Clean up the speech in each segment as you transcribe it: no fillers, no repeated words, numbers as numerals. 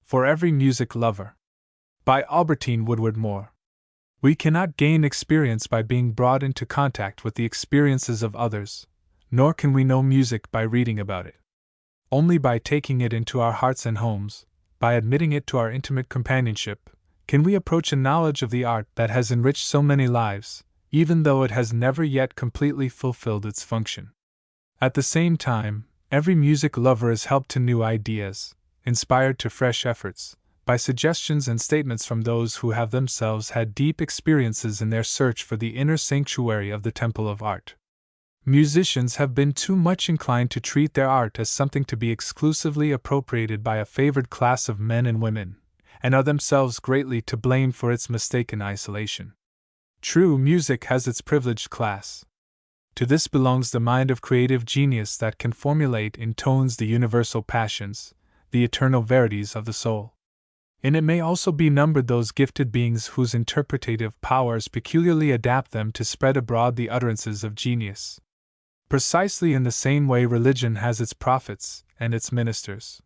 For Every Music Lover. By Albertine Woodward Moore. We cannot gain experience by being brought into contact with the experiences of others, nor can we know music by reading about it. Only by taking it into our hearts and homes, by admitting it to our intimate companionship, can we approach a knowledge of the art that has enriched so many lives, even though it has never yet completely fulfilled its function. At the same time, every music lover is helped to new ideas, inspired to fresh efforts, by suggestions and statements from those who have themselves had deep experiences in their search for the inner sanctuary of the temple of art. Musicians have been too much inclined to treat their art as something to be exclusively appropriated by a favored class of men and women, and are themselves greatly to blame for its mistaken isolation. True, music has its privileged class. To this belongs the mind of creative genius that can formulate in tones the universal passions, the eternal verities of the soul. In it may also be numbered those gifted beings whose interpretative powers peculiarly adapt them to spread abroad the utterances of genius. Precisely in the same way religion has its prophets and its ministers.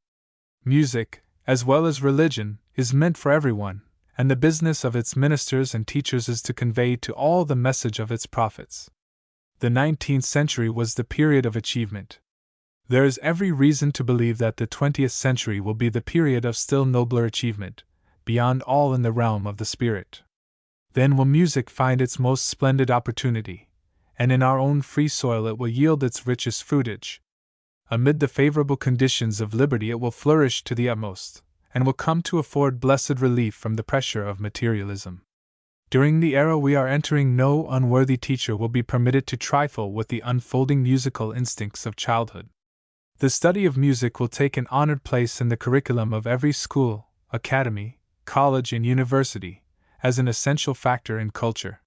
Music, as well as religion, is meant for everyone, and the business of its ministers and teachers is to convey to all the message of its prophets. The 19th century was the period of achievement. There is every reason to believe that the 20th century will be the period of still nobler achievement, beyond all in the realm of the spirit. Then will music find its most splendid opportunity, and in our own free soil it will yield its richest fruitage. Amid the favorable conditions of liberty it will flourish to the utmost, and will come to afford blessed relief from the pressure of materialism. During the era we are entering, no unworthy teacher will be permitted to trifle with the unfolding musical instincts of childhood. The study of music will take an honored place in the curriculum of every school, academy, college, and university, as an essential factor in culture.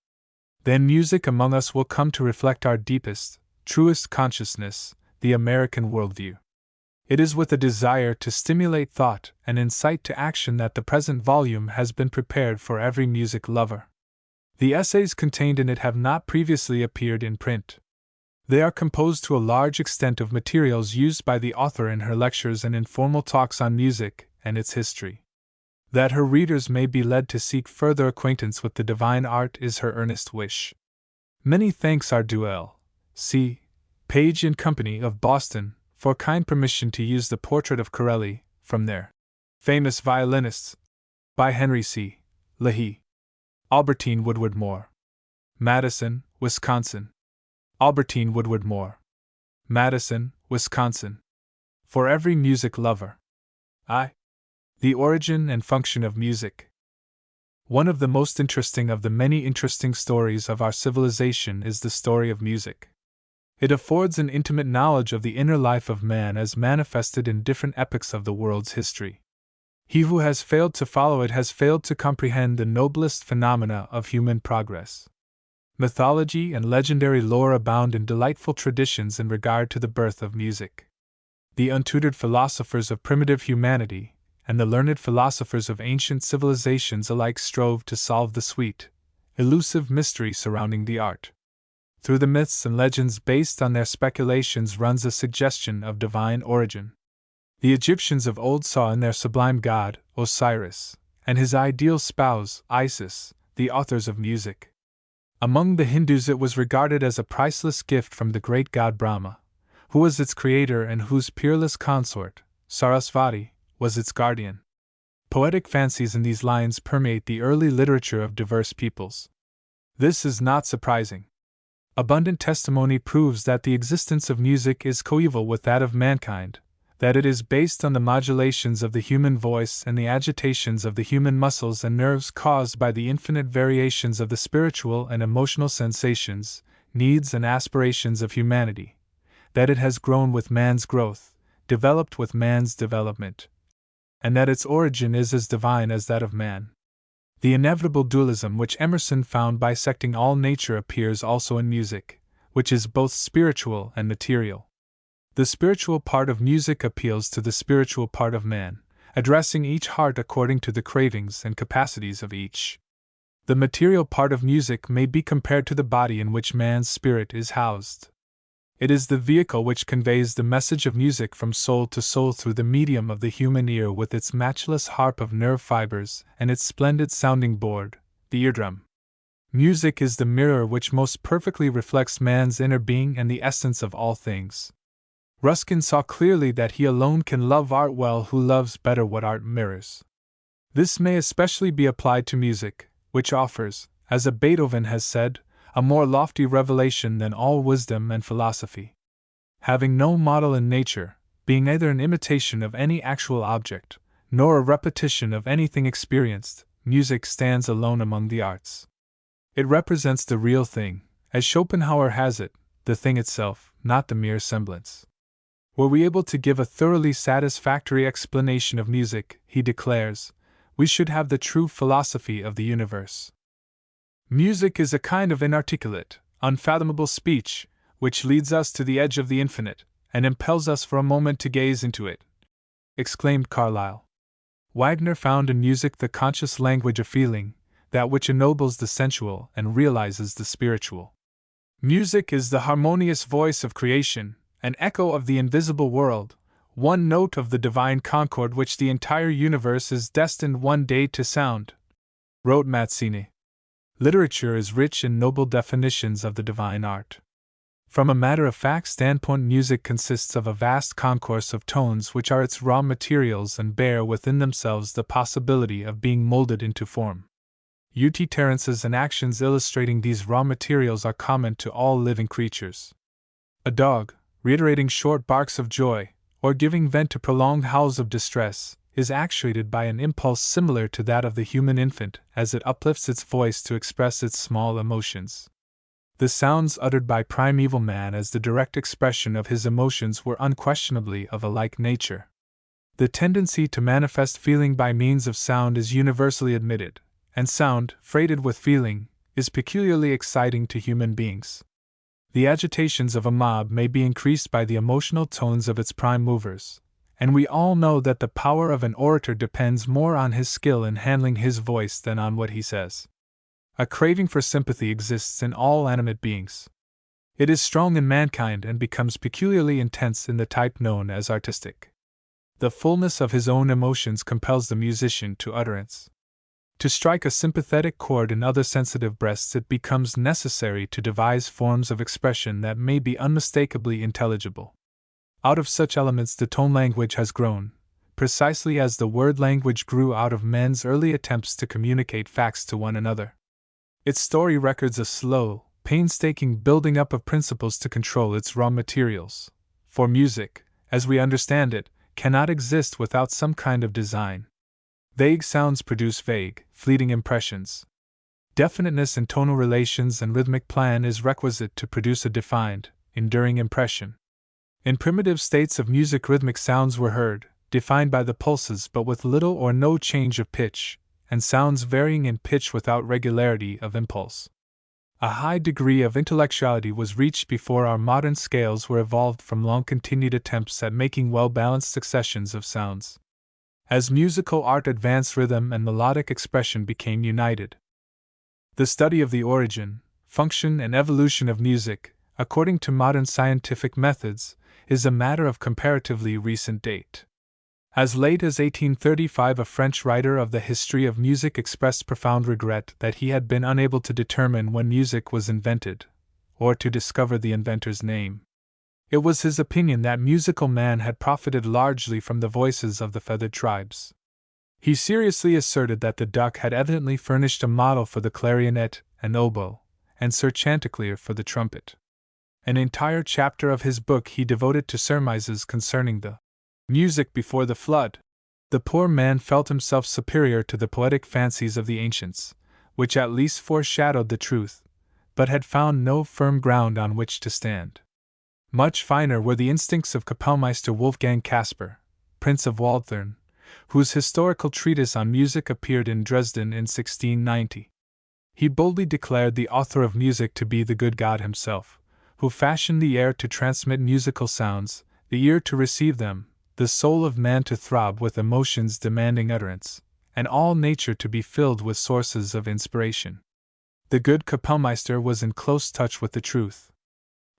Then music among us will come to reflect our deepest, truest consciousness, the American worldview. It is with a desire to stimulate thought and incite to action that the present volume has been prepared for every music lover. The essays contained in it have not previously appeared in print. They are composed to a large extent of materials used by the author in her lectures and informal talks on music and its history. That her readers may be led to seek further acquaintance with the divine art is her earnest wish. Many thanks are due L.C. Page and Company of Boston for kind permission to use the portrait of Corelli from their Famous Violinists by Henry C. Leahy. Albertine Woodward Moore. Madison, Wisconsin. Albertine Woodward Moore. Madison, Wisconsin. For Every Music Lover. The Origin and Function of Music. One of the most interesting of the many interesting stories of our civilization is the story of music. It affords an intimate knowledge of the inner life of man as manifested in different epochs of the world's history. He who has failed to follow it has failed to comprehend the noblest phenomena of human progress. Mythology and legendary lore abound in delightful traditions in regard to the birth of music. The untutored philosophers of primitive humanity and the learned philosophers of ancient civilizations alike strove to solve the sweet, elusive mystery surrounding the art. Through the myths and legends based on their speculations runs a suggestion of divine origin. The Egyptians of old saw in their sublime god, Osiris, and his ideal spouse, Isis, the authors of music. Among the Hindus it was regarded as a priceless gift from the great god Brahma, who was its creator and whose peerless consort, Sarasvati, was its guardian. Poetic fancies in these lines permeate the early literature of diverse peoples. This is not surprising. Abundant testimony proves that the existence of music is coeval with that of mankind, that it is based on the modulations of the human voice and the agitations of the human muscles and nerves caused by the infinite variations of the spiritual and emotional sensations, needs, and aspirations of humanity, that it has grown with man's growth, developed with man's development, and that its origin is as divine as that of man. The inevitable dualism which Emerson found bisecting all nature appears also in music, which is both spiritual and material. The spiritual part of music appeals to the spiritual part of man, addressing each heart according to the cravings and capacities of each. The material part of music may be compared to the body in which man's spirit is housed. It is the vehicle which conveys the message of music from soul to soul through the medium of the human ear with its matchless harp of nerve fibers and its splendid sounding board, the eardrum. Music is the mirror which most perfectly reflects man's inner being and the essence of all things. Ruskin saw clearly that he alone can love art well who loves better what art mirrors. This may especially be applied to music, which offers, as a Beethoven has said, a more lofty revelation than all wisdom and philosophy. Having no model in nature, being neither an imitation of any actual object, nor a repetition of anything experienced, music stands alone among the arts. It represents the real thing, as Schopenhauer has it, the thing itself, not the mere semblance. Were we able to give a thoroughly satisfactory explanation of music, he declares, we should have the true philosophy of the universe. Music is a kind of inarticulate, unfathomable speech, which leads us to the edge of the infinite, and impels us for a moment to gaze into it, exclaimed Carlyle. Wagner found in music the conscious language of feeling, that which ennobles the sensual and realizes the spiritual. Music is the harmonious voice of creation, an echo of the invisible world, one note of the divine concord which the entire universe is destined one day to sound, wrote Mazzini. Literature is rich in noble definitions of the divine art. From a matter-of-fact standpoint, music consists of a vast concourse of tones which are its raw materials and bear within themselves the possibility of being molded into form. Utterances and actions illustrating these raw materials are common to all living creatures. A dog, reiterating short barks of joy, or giving vent to prolonged howls of distress, is actuated by an impulse similar to that of the human infant as it uplifts its voice to express its small emotions. The sounds uttered by primeval man as the direct expression of his emotions were unquestionably of a like nature. The tendency to manifest feeling by means of sound is universally admitted, and sound, freighted with feeling, is peculiarly exciting to human beings. The agitations of a mob may be increased by the emotional tones of its prime movers, and we all know that the power of an orator depends more on his skill in handling his voice than on what he says. A craving for sympathy exists in all animate beings. It is strong in mankind and becomes peculiarly intense in the type known as artistic. The fullness of his own emotions compels the musician to utterance. To strike a sympathetic chord in other sensitive breasts, it becomes necessary to devise forms of expression that may be unmistakably intelligible. Out of such elements the tone language has grown, precisely as the word language grew out of men's early attempts to communicate facts to one another. Its story records a slow, painstaking building up of principles to control its raw materials, for music, as we understand it, cannot exist without some kind of design. Vague sounds produce vague, fleeting impressions. Definiteness in tonal relations and rhythmic plan is requisite to produce a defined, enduring impression. In primitive states of music, rhythmic sounds were heard, defined by the pulses but with little or no change of pitch, and sounds varying in pitch without regularity of impulse. A high degree of intellectuality was reached before our modern scales were evolved from long-continued attempts at making well-balanced successions of sounds. As musical art advanced, rhythm and melodic expression became united. The study of the origin, function, and evolution of music, according to modern scientific methods, is a matter of comparatively recent date. As late as 1835, a French writer of the history of music expressed profound regret that he had been unable to determine when music was invented, or to discover the inventor's name. It was his opinion that musical man had profited largely from the voices of the feathered tribes. He seriously asserted that the duck had evidently furnished a model for the clarionet and oboe, and Sir Chanticleer for the trumpet. An entire chapter of his book he devoted to surmises concerning the music before the flood. The poor man felt himself superior to the poetic fancies of the ancients, which at least foreshadowed the truth, but had found no firm ground on which to stand. Much finer were the instincts of Kapellmeister Wolfgang Kasper, Prince of Waldthurn, whose historical treatise on music appeared in Dresden in 1690. He boldly declared the author of music to be the good God himself, who fashioned the air to transmit musical sounds, the ear to receive them, the soul of man to throb with emotions demanding utterance, and all nature to be filled with sources of inspiration. The good Kapellmeister was in close touch with the truth.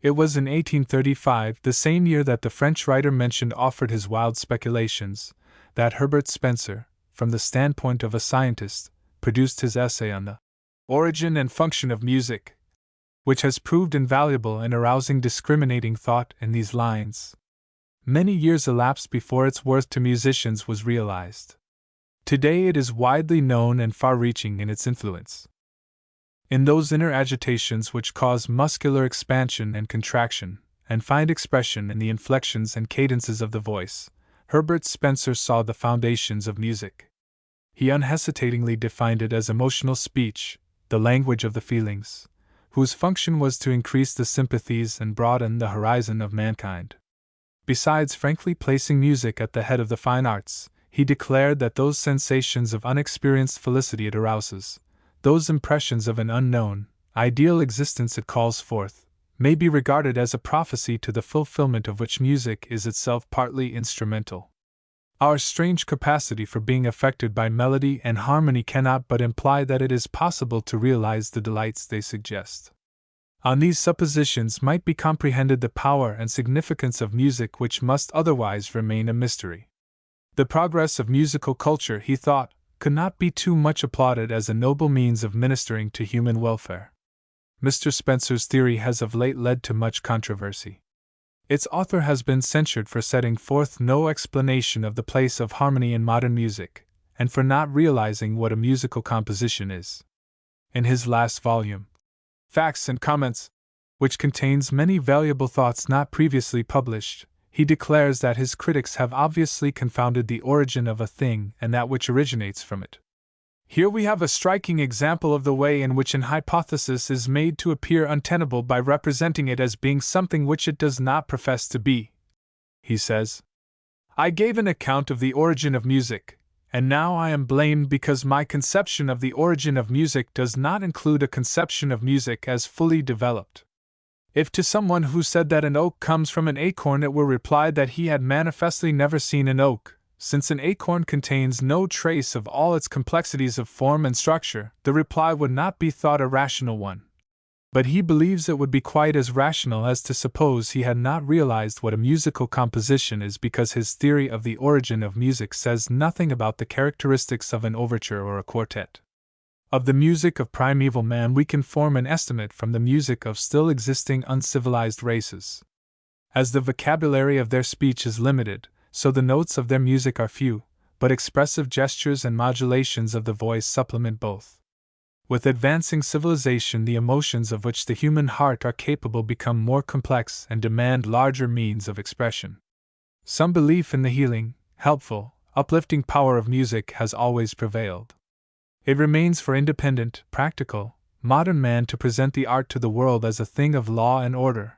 It was in 1835, the same year that the French writer mentioned offered his wild speculations, that Herbert Spencer, from the standpoint of a scientist, produced his essay on the origin and function of music, which has proved invaluable in arousing discriminating thought in these lines. Many years elapsed before its worth to musicians was realized. Today it is widely known and far-reaching in its influence. In those inner agitations which cause muscular expansion and contraction, and find expression in the inflections and cadences of the voice, Herbert Spencer saw the foundations of music. He unhesitatingly defined it as emotional speech, the language of the feelings, whose function was to increase the sympathies and broaden the horizon of mankind. Besides frankly placing music at the head of the fine arts, he declared that those sensations of unexperienced felicity it arouses, those impressions of an unknown, ideal existence it calls forth, may be regarded as a prophecy to the fulfillment of which music is itself partly instrumental. Our strange capacity for being affected by melody and harmony cannot but imply that it is possible to realize the delights they suggest. On these suppositions might be comprehended the power and significance of music, which must otherwise remain a mystery. The progress of musical culture, he thought, could not be too much applauded as a noble means of ministering to human welfare. Mr. Spencer's theory has of late led to much controversy. Its author has been censured for setting forth no explanation of the place of harmony in modern music, and for not realizing what a musical composition is. In his last volume, Facts and Comments, which contains many valuable thoughts not previously published, he declares that his critics have obviously confounded the origin of a thing and that which originates from it. Here we have a striking example of the way in which an hypothesis is made to appear untenable by representing it as being something which it does not profess to be. He says, "I gave an account of the origin of music, and now I am blamed because my conception of the origin of music does not include a conception of music as fully developed. If to someone who said that an oak comes from an acorn it were replied that he had manifestly never seen an oak, since an acorn contains no trace of all its complexities of form and structure, the reply would not be thought a rational one. But he believes it would be quite as rational as to suppose he had not realized what a musical composition is, because his theory of the origin of music says nothing about the characteristics of an overture or a quartet. Of the music of primeval man we can form an estimate from the music of still existing uncivilized races. As the vocabulary of their speech is limited, so the notes of their music are few, but expressive gestures and modulations of the voice supplement both. With advancing civilization, the emotions of which the human heart are capable become more complex and demand larger means of expression. Some belief in the healing, helpful, uplifting power of music has always prevailed. It remains for independent, practical, modern man to present the art to the world as a thing of law and order,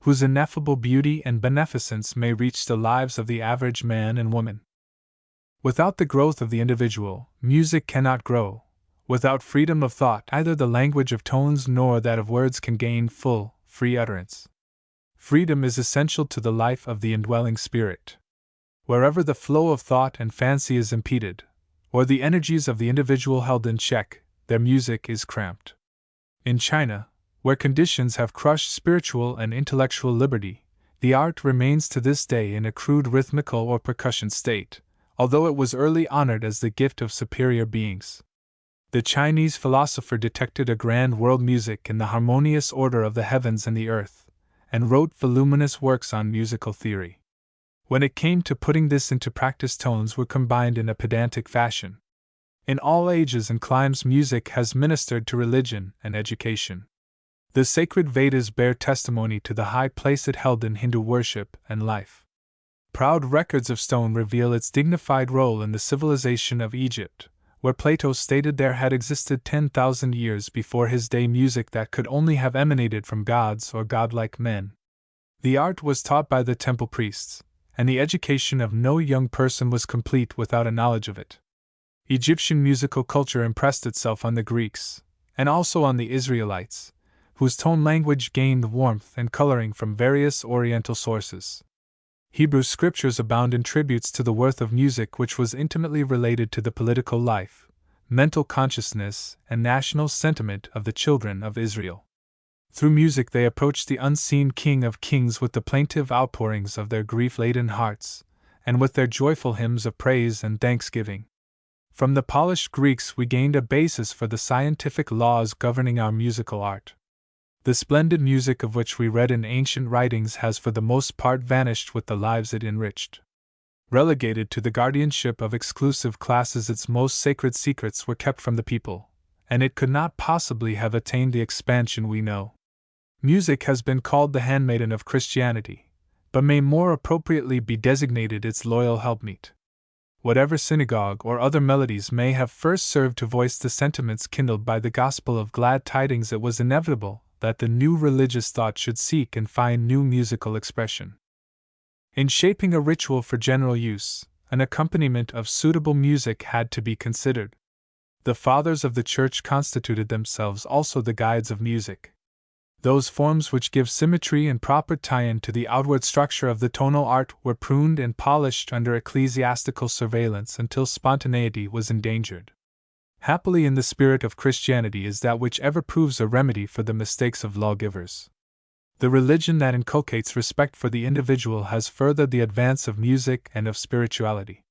whose ineffable beauty and beneficence may reach the lives of the average man and woman. Without the growth of the individual, music cannot grow. Without freedom of thought, neither the language of tones nor that of words can gain full, free utterance. Freedom is essential to the life of the indwelling spirit. Wherever the flow of thought and fancy is impeded, or the energies of the individual held in check, their music is cramped. In China, where conditions have crushed spiritual and intellectual liberty, the art remains to this day in a crude rhythmical or percussion state, although it was early honored as the gift of superior beings. The Chinese philosopher detected a grand world music in the harmonious order of the heavens and the earth, and wrote voluminous works on musical theory. When it came to putting this into practice, tones were combined in a pedantic fashion. In all ages and climes, music has ministered to religion and education. The sacred Vedas bear testimony to the high place it held in Hindu worship and life. Proud records of stone reveal its dignified role in the civilization of Egypt, where Plato stated there had existed 10,000 years before his day music that could only have emanated from gods or godlike men. The art was taught by the temple priests, and the education of no young person was complete without a knowledge of it. Egyptian musical culture impressed itself on the Greeks, and also on the Israelites, whose tone language gained warmth and coloring from various Oriental sources. Hebrew scriptures abound in tributes to the worth of music, which was intimately related to the political life, mental consciousness, and national sentiment of the children of Israel. Through music they approached the unseen King of Kings with the plaintive outpourings of their grief-laden hearts, and with their joyful hymns of praise and thanksgiving. From the polished Greeks we gained a basis for the scientific laws governing our musical art. The splendid music of which we read in ancient writings has for the most part vanished with the lives it enriched. Relegated to the guardianship of exclusive classes, its most sacred secrets were kept from the people, and it could not possibly have attained the expansion we know. Music has been called the handmaiden of Christianity, but may more appropriately be designated its loyal helpmeet. Whatever synagogue or other melodies may have first served to voice the sentiments kindled by the gospel of glad tidings, it was inevitable that the new religious thought should seek and find new musical expression. In shaping a ritual for general use, an accompaniment of suitable music had to be considered. The fathers of the Church constituted themselves also the guides of music. Those forms which give symmetry and proper tie-in to the outward structure of the tonal art were pruned and polished under ecclesiastical surveillance until spontaneity was endangered. Happily, in the spirit of Christianity is that which ever proves a remedy for the mistakes of lawgivers. The religion that inculcates respect for the individual has furthered the advance of music and of spirituality.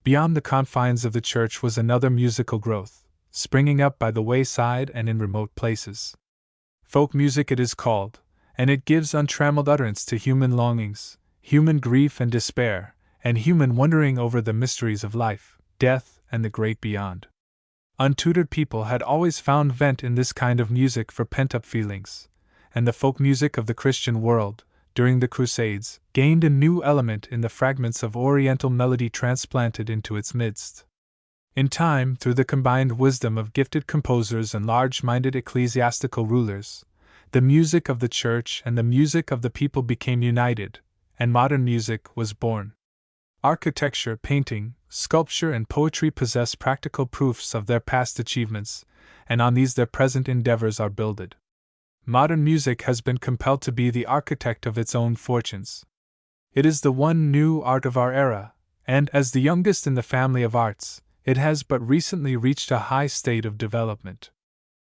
Beyond the confines of the Church was another musical growth, springing up by the wayside and in remote places. Folk music it is called, and it gives untrammeled utterance to human longings, human grief and despair, and human wondering over the mysteries of life, death, and the great beyond. Untutored people had always found vent in this kind of music for pent-up feelings, and the folk music of the Christian world, during the Crusades, gained a new element in the fragments of Oriental melody transplanted into its midst. In time, through the combined wisdom of gifted composers and large-minded ecclesiastical rulers, the music of the Church and the music of the people became united, and modern music was born. Architecture, painting, sculpture, and poetry possess practical proofs of their past achievements, and on these their present endeavors are builded. Modern music has been compelled to be the architect of its own fortunes. It is the one new art of our era, and, as the youngest in the family of arts, it has but recently reached a high state of development.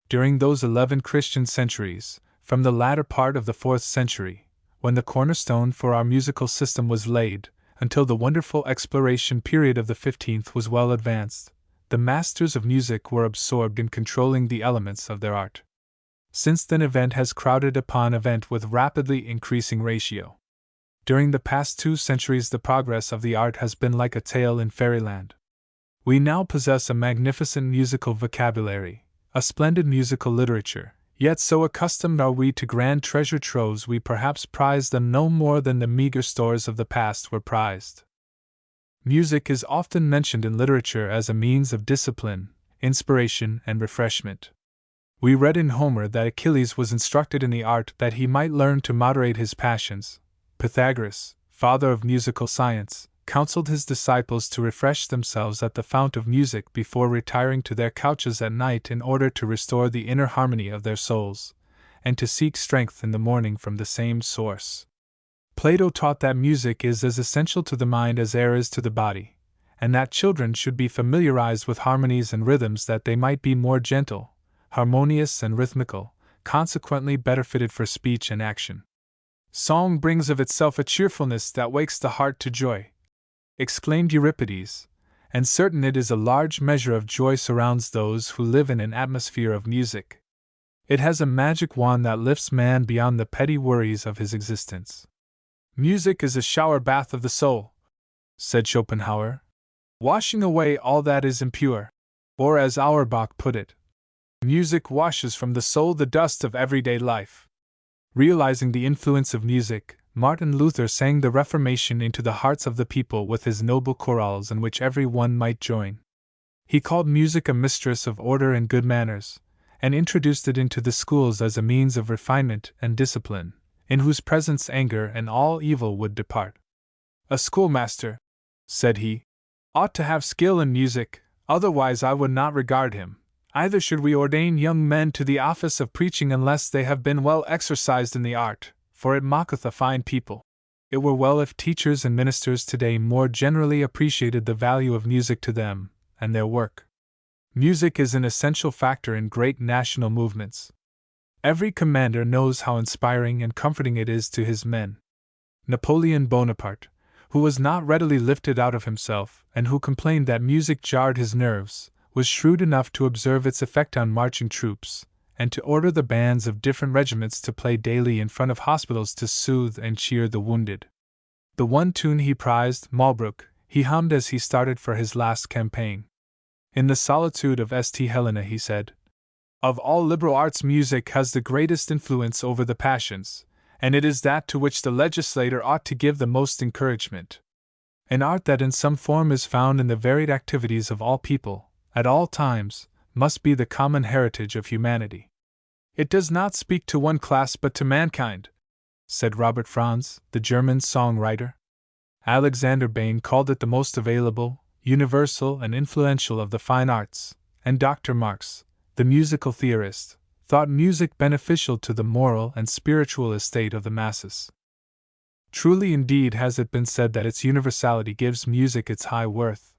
During those 11 Christian centuries, from the latter part of the 4th century, when the cornerstone for our musical system was laid, until the wonderful exploration period of the 15th was well advanced, the masters of music were absorbed in controlling the elements of their art. Since then, event has crowded upon event with rapidly increasing ratio. During the past 2 centuries, the progress of the art has been like a tale in fairyland. We now possess a magnificent musical vocabulary, a splendid musical literature, yet so accustomed are we to grand treasure troves we perhaps prize them no more than the meager stores of the past were prized. Music is often mentioned in literature as a means of discipline, inspiration, and refreshment. We read in Homer that Achilles was instructed in the art that he might learn to moderate his passions. Pythagoras, father of musical science, counseled his disciples to refresh themselves at the fount of music before retiring to their couches at night in order to restore the inner harmony of their souls, and to seek strength in the morning from the same source. Plato taught that music is as essential to the mind as air is to the body, and that children should be familiarized with harmonies and rhythms that they might be more gentle, harmonious, and rhythmical, consequently better fitted for speech and action. Song brings of itself a cheerfulness that wakes the heart to joy, exclaimed Euripides, and certain it is a large measure of joy surrounds those who live in an atmosphere of music. It has a magic wand that lifts man beyond the petty worries of his existence. Music is a shower bath of the soul, said Schopenhauer, washing away all that is impure. Or, as Auerbach put it, music washes from the soul the dust of everyday life. Realizing the influence of music, Martin Luther sang the Reformation into the hearts of the people with his noble chorales in which every one might join. He called music a mistress of order and good manners, and introduced it into the schools as a means of refinement and discipline, in whose presence anger and all evil would depart. A schoolmaster, said he, ought to have skill in music, otherwise I would not regard him. Either should we ordain young men to the office of preaching unless they have been well exercised in the art, for it mocketh a fine people. It were well if teachers and ministers today more generally appreciated the value of music to them and their work. Music is an essential factor in great national movements. Every commander knows how inspiring and comforting it is to his men. Napoleon Bonaparte, who was not readily lifted out of himself, and who complained that music jarred his nerves, was shrewd enough to observe its effect on marching troops, and to order the bands of different regiments to play daily in front of hospitals to soothe and cheer the wounded. The one tune he prized, Malbrook, he hummed as he started for his last campaign. In the solitude of St. Helena he said, "Of all liberal arts music has the greatest influence over the passions, and it is that to which the legislator ought to give the most encouragement. An art that in some form is found in the varied activities of all people, at all times, must be the common heritage of humanity. It does not speak to one class but to mankind," said Robert Franz, the German songwriter. Alexander Bain called it the most available, universal, and influential of the fine arts, and Dr. Marx, the musical theorist, thought music beneficial to the moral and spiritual estate of the masses. Truly indeed has it been said that its universality gives music its high worth.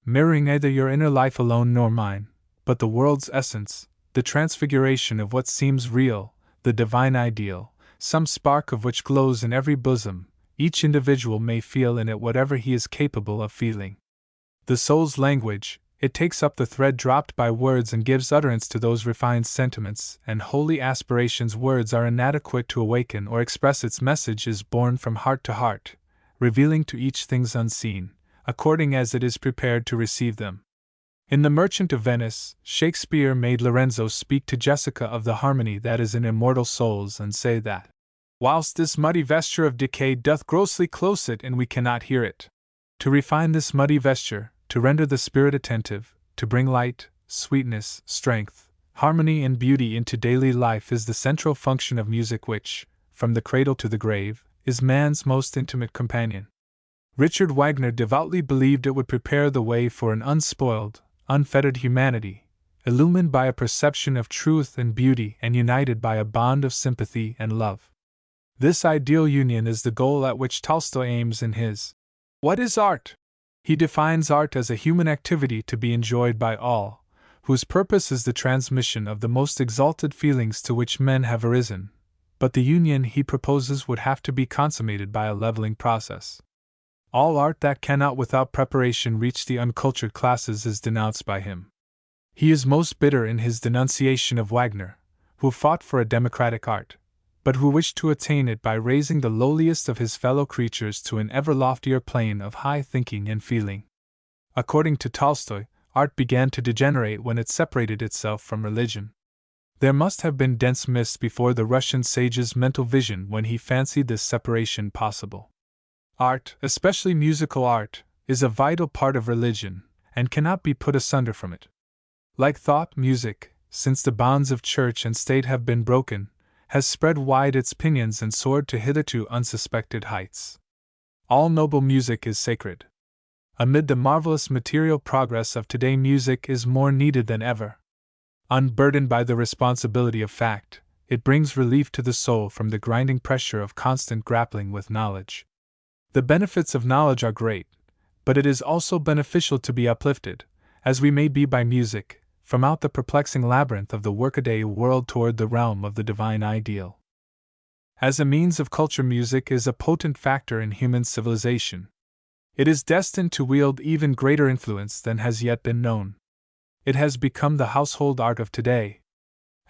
Mirroring neither your inner life alone nor mine, but the world's essence, the transfiguration of what seems real, the divine ideal, some spark of which glows in every bosom, each individual may feel in it whatever he is capable of feeling. The soul's language, it takes up the thread dropped by words and gives utterance to those refined sentiments and holy aspirations words are inadequate to awaken or express. Its message is borne from heart to heart, revealing to each things unseen, according as it is prepared to receive them. In The Merchant of Venice, Shakespeare made Lorenzo speak to Jessica of the harmony that is in immortal souls and say that, "Whilst this muddy vesture of decay doth grossly close it and we cannot hear it. To refine this muddy vesture, to render the spirit attentive, to bring light, sweetness, strength, harmony and beauty into daily life is the central function of music which, from the cradle to the grave, is man's most intimate companion." Richard Wagner devoutly believed it would prepare the way for an unspoiled, unfettered humanity, illumined by a perception of truth and beauty and united by a bond of sympathy and love. This ideal union is the goal at which Tolstoy aims in his What is Art? He defines art as a human activity to be enjoyed by all, whose purpose is the transmission of the most exalted feelings to which men have arisen, but the union he proposes would have to be consummated by a leveling process. All art that cannot without preparation reach the uncultured classes is denounced by him. He is most bitter in his denunciation of Wagner, who fought for a democratic art, but who wished to attain it by raising the lowliest of his fellow creatures to an ever loftier plane of high thinking and feeling. According to Tolstoy, art began to degenerate when it separated itself from religion. There must have been dense mists before the Russian sage's mental vision when he fancied this separation possible. Art, especially musical art, is a vital part of religion, and cannot be put asunder from it. Like thought, music, since the bonds of church and state have been broken, has spread wide its pinions and soared to hitherto unsuspected heights. All noble music is sacred. Amid the marvelous material progress of today, music is more needed than ever. Unburdened by the responsibility of fact, it brings relief to the soul from the grinding pressure of constant grappling with knowledge. The benefits of knowledge are great, but it is also beneficial to be uplifted, as we may be by music, from out the perplexing labyrinth of the workaday world toward the realm of the divine ideal. As a means of culture, music is a potent factor in human civilization. It is destined to wield even greater influence than has yet been known. It has become the household art of today.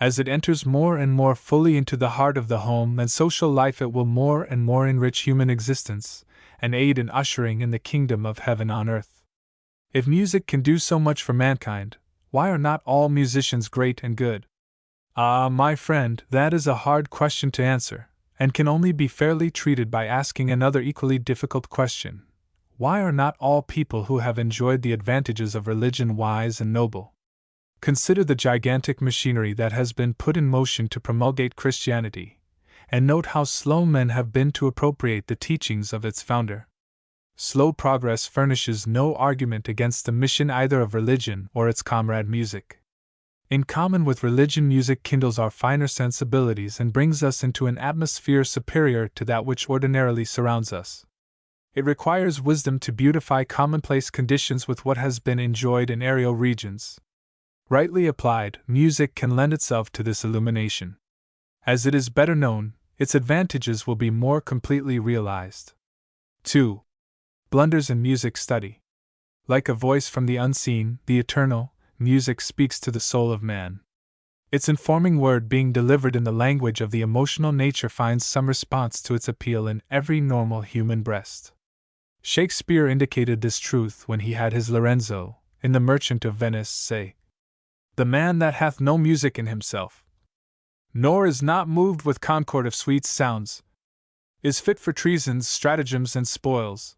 As it enters more and more fully into the heart of the home and social life, it will more and more enrich human existence and aid in ushering in the kingdom of heaven on earth. If music can do so much for mankind, why are not all musicians great and good? Ah, my friend, that is a hard question to answer, and can only be fairly treated by asking another equally difficult question. Why are not all people who have enjoyed the advantages of religion wise and noble? Consider the gigantic machinery that has been put in motion to promulgate Christianity, and note how slow men have been to appropriate the teachings of its founder. Slow progress furnishes no argument against the mission either of religion or its comrade music. In common with religion, music kindles our finer sensibilities and brings us into an atmosphere superior to that which ordinarily surrounds us. It requires wisdom to beautify commonplace conditions with what has been enjoyed in aerial regions. Rightly applied, music can lend itself to this illumination. As it is better known, its advantages will be more completely realized. 2. Blunders in music study. Like a voice from the unseen, the eternal, music speaks to the soul of man. Its informing word being delivered in the language of the emotional nature finds some response to its appeal in every normal human breast. Shakespeare indicated this truth when he had his Lorenzo, in The Merchant of Venice, say, "The man that hath no music in himself, nor is not moved with concord of sweet sounds, is fit for treasons, stratagems, and spoils.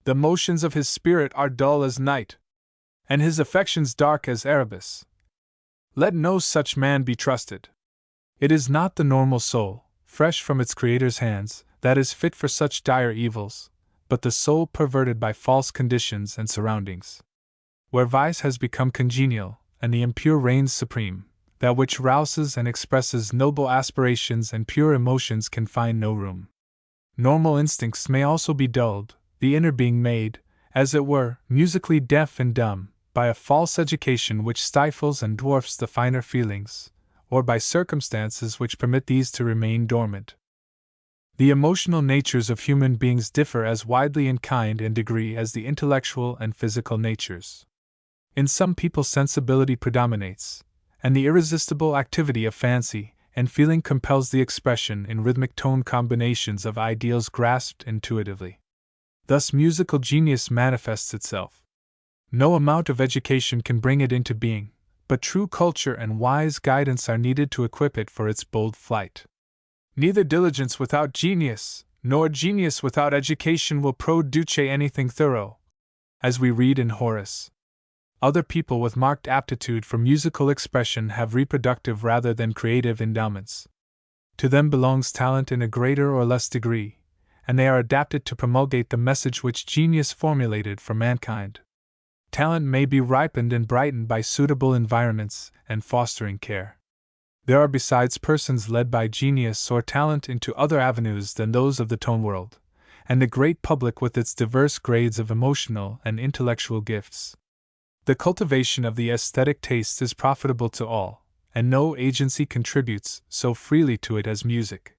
The motions of his spirit are dull as night, and his affections dark as Erebus. Let no such man be trusted. It is not the normal soul, fresh from its Creator's hands, that is fit for such dire evils, but the soul perverted by false conditions and surroundings. Where vice has become congenial, and the impure reigns supreme, that which rouses and expresses noble aspirations and pure emotions can find no room. Normal instincts may also be dulled, the inner being made, as it were, musically deaf and dumb, by a false education which stifles and dwarfs the finer feelings, or by circumstances which permit these to remain dormant. The emotional natures of human beings differ as widely in kind and degree as the intellectual and physical natures. In some people sensibility predominates, and the irresistible activity of fancy and feeling compels the expression in rhythmic tone combinations of ideals grasped intuitively. Thus musical genius manifests itself. No amount of education can bring it into being, but true culture and wise guidance are needed to equip it for its bold flight. Neither diligence without genius, nor genius without education will produce anything thorough, as we read in Horace. Other people with marked aptitude for musical expression have reproductive rather than creative endowments. To them belongs talent in a greater or less degree, and they are adapted to promulgate the message which genius formulated for mankind. Talent may be ripened and brightened by suitable environments and fostering care. There are besides persons led by genius or talent into other avenues than those of the tone world, and the great public with its diverse grades of emotional and intellectual gifts. The cultivation of the aesthetic taste is profitable to all, and no agency contributes so freely to it as music.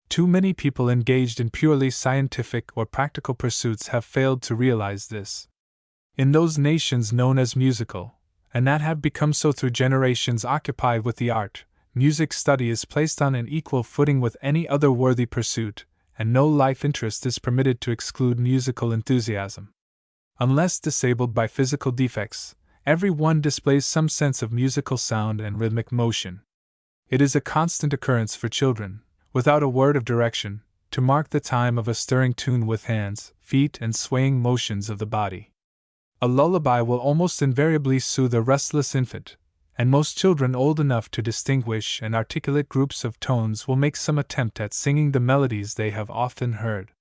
Too many people engaged in purely scientific or practical pursuits have failed to realize this. In those nations known as musical, and that have become so through generations occupied with the art, music study is placed on an equal footing with any other worthy pursuit, and no life interest is permitted to exclude musical enthusiasm. Unless disabled by physical defects, every one displays some sense of musical sound and rhythmic motion. It is a constant occurrence for children, without a word of direction, to mark the time of a stirring tune with hands, feet, and swaying motions of the body. A lullaby will almost invariably soothe a restless infant, and most children old enough to distinguish and articulate groups of tones will make some attempt at singing the melodies they have often heard.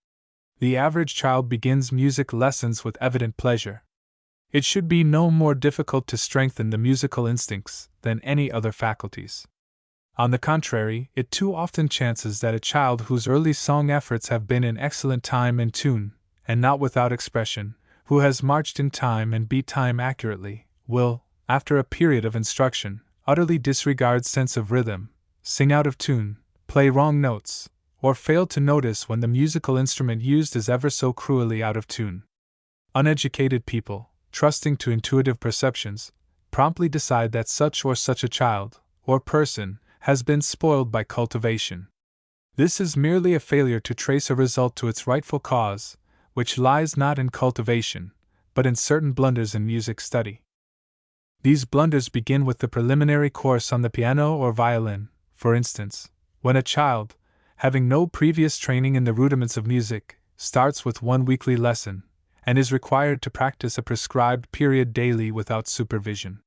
The average child begins music lessons with evident pleasure. It should be no more difficult to strengthen the musical instincts than any other faculties. On the contrary, it too often chances that a child whose early song efforts have been in excellent time and tune, and not without expression, who has marched in time and beat time accurately, will, after a period of instruction, utterly disregard sense of rhythm, sing out of tune, play wrong notes, or fail to notice when the musical instrument used is ever so cruelly out of tune. Uneducated people, trusting to intuitive perceptions, promptly decide that such or such a child, or person, has been spoiled by cultivation. This is merely a failure to trace a result to its rightful cause, which lies not in cultivation, but in certain blunders in music study. These blunders begin with the preliminary course on the piano or violin, for instance, when a child, having no previous training in the rudiments of music, starts with one weekly lesson, and is required to practice a prescribed period daily without supervision.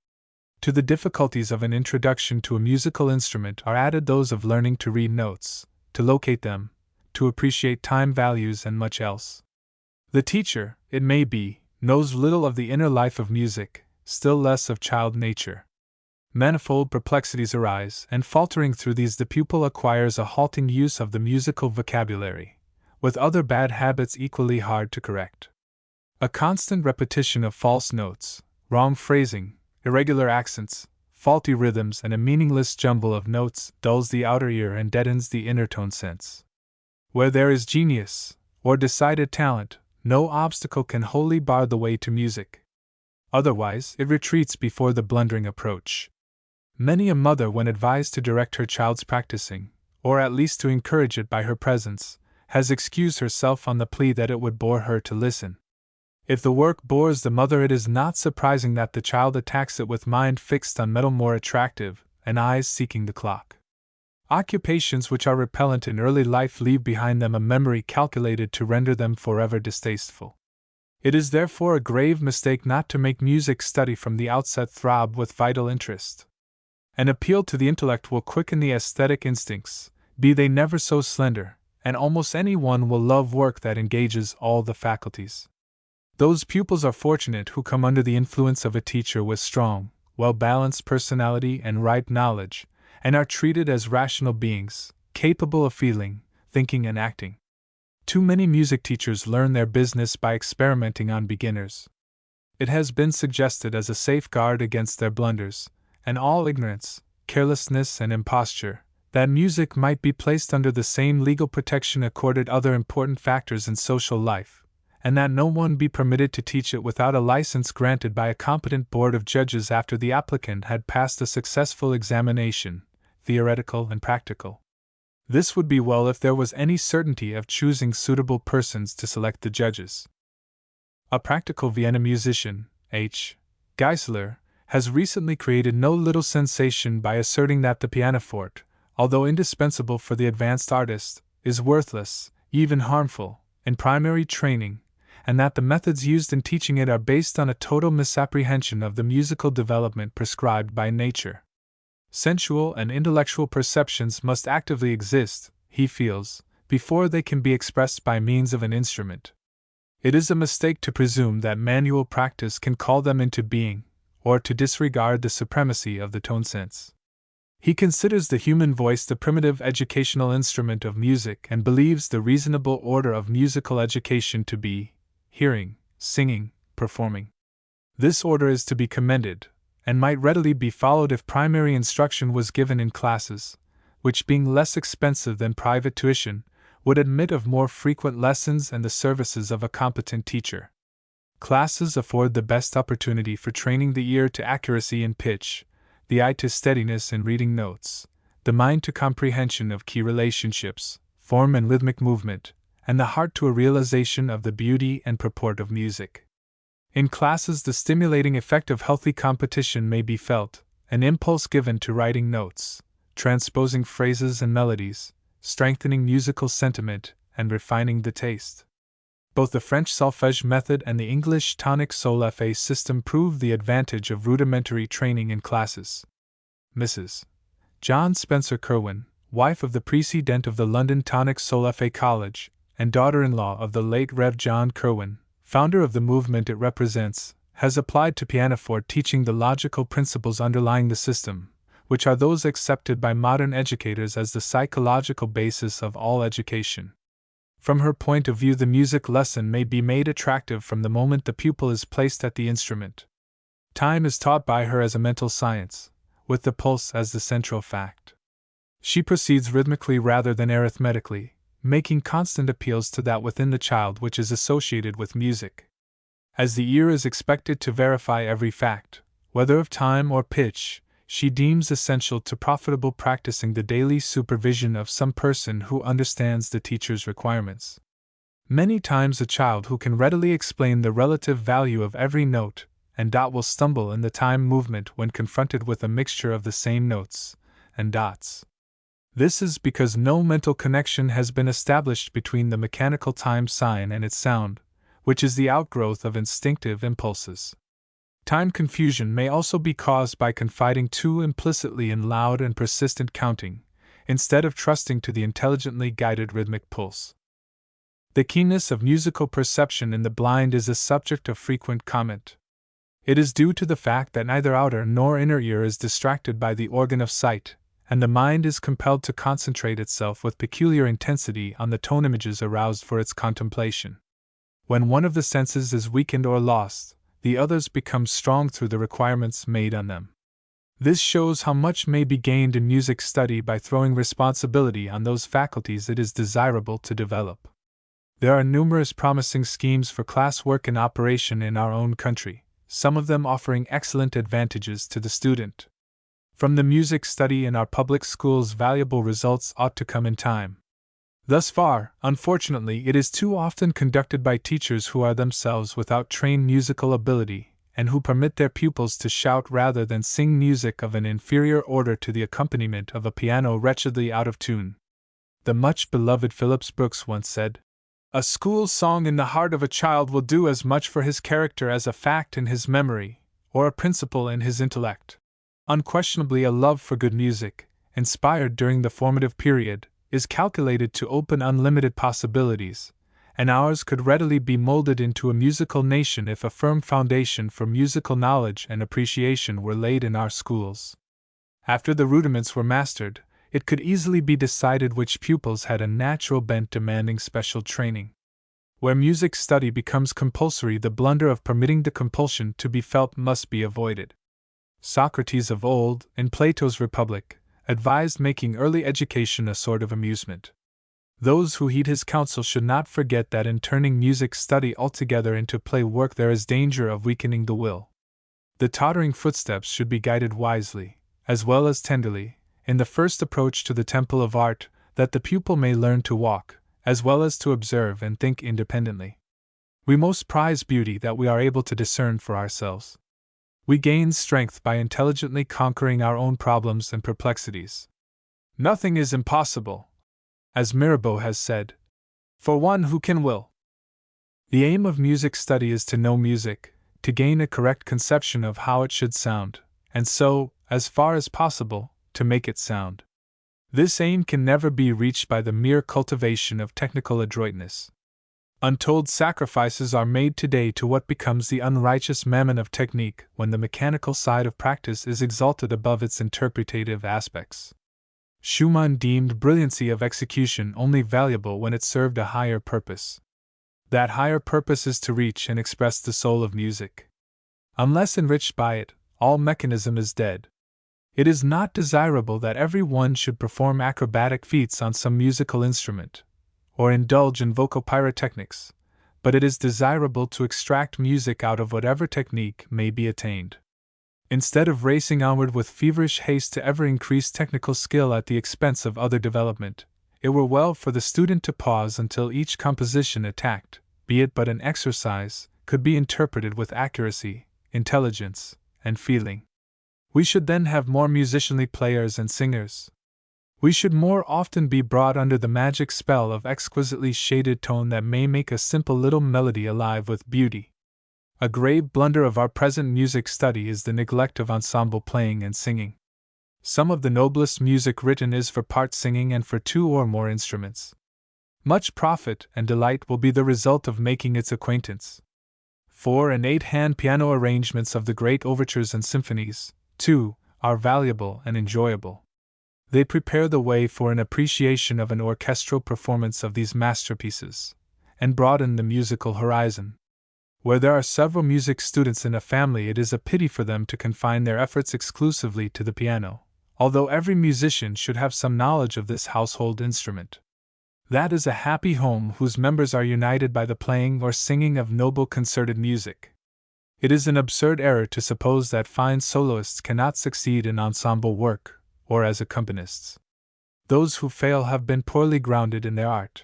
To the difficulties of an introduction to a musical instrument are added those of learning to read notes, to locate them, to appreciate time values, and much else. The teacher, it may be, knows little of the inner life of music, still less of child nature. Manifold perplexities arise, and faltering through these the pupil acquires a halting use of the musical vocabulary, with other bad habits equally hard to correct. A constant repetition of false notes, wrong phrasing, irregular accents, faulty rhythms, and a meaningless jumble of notes dulls the outer ear and deadens the inner tone sense. Where there is genius, or decided talent, no obstacle can wholly bar the way to music. Otherwise, it retreats before the blundering approach. Many a mother, when advised to direct her child's practicing, or at least to encourage it by her presence, has excused herself on the plea that it would bore her to listen. If the work bores the mother, it is not surprising that the child attacks it with mind fixed on metal more attractive, and eyes seeking the clock. Occupations which are repellent in early life leave behind them a memory calculated to render them forever distasteful. It is therefore a grave mistake not to make music study from the outset throb with vital interest. An appeal to the intellect will quicken the aesthetic instincts, be they never so slender, and almost any one will love work that engages all the faculties. Those pupils are fortunate who come under the influence of a teacher with strong, well-balanced personality and ripe knowledge, and are treated as rational beings, capable of feeling, thinking, and acting. Too many music teachers learn their business by experimenting on beginners. It has been suggested as a safeguard against their blunders, and all ignorance, carelessness, and imposture, that music might be placed under the same legal protection accorded other important factors in social life, and that no one be permitted to teach it without a license granted by a competent board of judges after the applicant had passed a successful examination, theoretical and practical. This would be well if there was any certainty of choosing suitable persons to select the judges. A practical Vienna musician, H. Geisler, has recently created no little sensation by asserting that the pianoforte, although indispensable for the advanced artist, is worthless, even harmful, in primary training, and that the methods used in teaching it are based on a total misapprehension of the musical development prescribed by nature. Sensual and intellectual perceptions must actively exist, he feels, before they can be expressed by means of an instrument. It is a mistake to presume that manual practice can call them into being, or to disregard the supremacy of the tone sense. He considers the human voice the primitive educational instrument of music and believes the reasonable order of musical education to be hearing, singing, performing. This order is to be commended, and might readily be followed if primary instruction was given in classes, which, being less expensive than private tuition, would admit of more frequent lessons and the services of a competent teacher. Classes afford the best opportunity for training the ear to accuracy in pitch, the eye to steadiness in reading notes, the mind to comprehension of key relationships, form and rhythmic movement, and the heart to a realization of the beauty and purport of music. In classes, the stimulating effect of healthy competition may be felt, an impulse given to writing notes, transposing phrases and melodies, strengthening musical sentiment, and refining the taste. Both the French solfège method and the English tonic sol-fa system prove the advantage of rudimentary training in classes. Mrs. John Spencer Kirwan, wife of the President of the London Tonic Sol-fa College, and daughter-in-law of the late Rev. John Kirwan, founder of the movement it represents, has applied to pianoforte teaching the logical principles underlying the system, which are those accepted by modern educators as the psychological basis of all education. From her point of view, the music lesson may be made attractive from the moment the pupil is placed at the instrument. Time is taught by her as a mental science, with the pulse as the central fact. She proceeds rhythmically rather than arithmetically, making constant appeals to that within the child which is associated with music. As the ear is expected to verify every fact, whether of time or pitch, she deems essential to profitable practicing the daily supervision of some person who understands the teacher's requirements. Many times a child who can readily explain the relative value of every note and dot will stumble in the time movement when confronted with a mixture of the same notes and dots. This is because no mental connection has been established between the mechanical time sign and its sound, which is the outgrowth of instinctive impulses. Time confusion may also be caused by confiding too implicitly in loud and persistent counting, instead of trusting to the intelligently guided rhythmic pulse. The keenness of musical perception in the blind is a subject of frequent comment. It is due to the fact that neither outer nor inner ear is distracted by the organ of sight, and the mind is compelled to concentrate itself with peculiar intensity on the tone images aroused for its contemplation. When one of the senses is weakened or lost, the others become strong through the requirements made on them. This shows how much may be gained in music study by throwing responsibility on those faculties it is desirable to develop. There are numerous promising schemes for classwork in operation in our own country, some of them offering excellent advantages to the student. From the music study in our public schools, valuable results ought to come in time. Thus far, unfortunately, it is too often conducted by teachers who are themselves without trained musical ability, and who permit their pupils to shout rather than sing music of an inferior order to the accompaniment of a piano wretchedly out of tune. The much beloved Phillips Brooks once said, "A school song in the heart of a child will do as much for his character as a fact in his memory, or a principle in his intellect." Unquestionably, a love for good music, inspired during the formative period, is calculated to open unlimited possibilities, and ours could readily be molded into a musical nation if a firm foundation for musical knowledge and appreciation were laid in our schools. After the rudiments were mastered, it could easily be decided which pupils had a natural bent demanding special training. Where music study becomes compulsory, the blunder of permitting the compulsion to be felt must be avoided. Socrates of old, in Plato's Republic, advised making early education a sort of amusement. Those who heed his counsel should not forget that in turning music study altogether into play work there is danger of weakening the will. The tottering footsteps should be guided wisely, as well as tenderly, in the first approach to the temple of art, that the pupil may learn to walk, as well as to observe and think independently. We most prize beauty that we are able to discern for ourselves. We gain strength by intelligently conquering our own problems and perplexities. Nothing is impossible, as Mirabeau has said, for one who can will. The aim of music study is to know music, to gain a correct conception of how it should sound, and so, as far as possible, to make it sound. This aim can never be reached by the mere cultivation of technical adroitness. Untold sacrifices are made today to what becomes the unrighteous mammon of technique when the mechanical side of practice is exalted above its interpretative aspects. Schumann deemed brilliancy of execution only valuable when it served a higher purpose. That higher purpose is to reach and express the soul of music. Unless enriched by it, all mechanism is dead. It is not desirable that every one should perform acrobatic feats on some musical instrument, or indulge in vocal pyrotechnics, but it is desirable to extract music out of whatever technique may be attained. Instead of racing onward with feverish haste to ever increase technical skill at the expense of other development, it were well for the student to pause until each composition attacked, be it but an exercise, could be interpreted with accuracy, intelligence, and feeling. We should then have more musicianly players and singers. We should more often be brought under the magic spell of exquisitely shaded tone that may make a simple little melody alive with beauty. A grave blunder of our present music study is the neglect of ensemble playing and singing. Some of the noblest music written is for part singing and for two or more instruments. Much profit and delight will be the result of making its acquaintance. 4- and 8-hand piano arrangements of the great overtures and symphonies, too, are valuable and enjoyable. They prepare the way for an appreciation of an orchestral performance of these masterpieces, and broaden the musical horizon. Where there are several music students in a family, it is a pity for them to confine their efforts exclusively to the piano, although every musician should have some knowledge of this household instrument. That is a happy home whose members are united by the playing or singing of noble concerted music. It is an absurd error to suppose that fine soloists cannot succeed in ensemble work, or as accompanists. Those who fail have been poorly grounded in their art.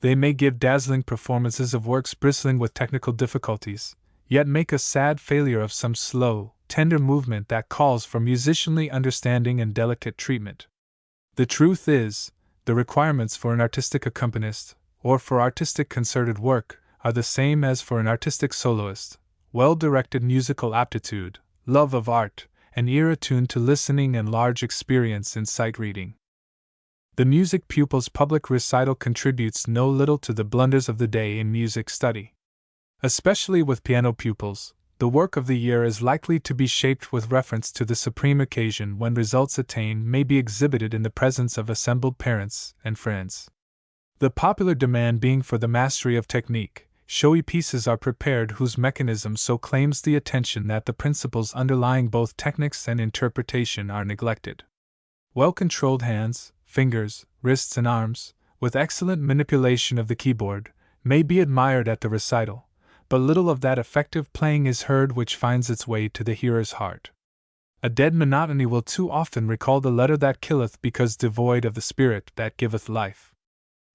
They may give dazzling performances of works bristling with technical difficulties, yet make a sad failure of some slow, tender movement that calls for musicianly understanding and delicate treatment. The truth is, the requirements for an artistic accompanist, or for artistic concerted work, are the same as for an artistic soloist: well-directed musical aptitude, love of art, an ear attuned to listening, and large experience in sight reading. The music pupil's public recital contributes no little to the blunders of the day in music study. Especially with piano pupils, the work of the year is likely to be shaped with reference to the supreme occasion when results attained may be exhibited in the presence of assembled parents and friends. The popular demand being for the mastery of technique, showy pieces are prepared whose mechanism so claims the attention that the principles underlying both techniques and interpretation are neglected. Well-controlled hands, fingers, wrists, and arms, with excellent manipulation of the keyboard, may be admired at the recital, but little of that effective playing is heard which finds its way to the hearer's heart. A dead monotony will too often recall the letter that killeth because devoid of the spirit that giveth life.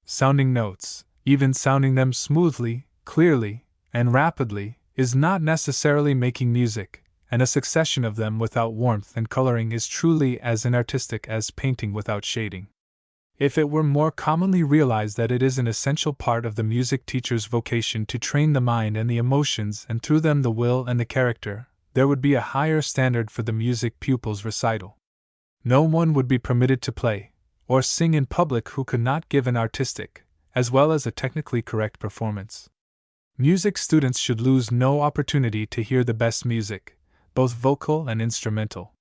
Sounding notes, even sounding them smoothly, clearly, and rapidly, is not necessarily making music, and a succession of them without warmth and coloring is truly as inartistic as painting without shading. If it were more commonly realized that it is an essential part of the music teacher's vocation to train the mind and the emotions and through them the will and the character, there would be a higher standard for the music pupil's recital. No one would be permitted to play or sing in public who could not give an artistic, as well as a technically correct performance. Music students should lose no opportunity to hear the best music, both vocal and instrumental.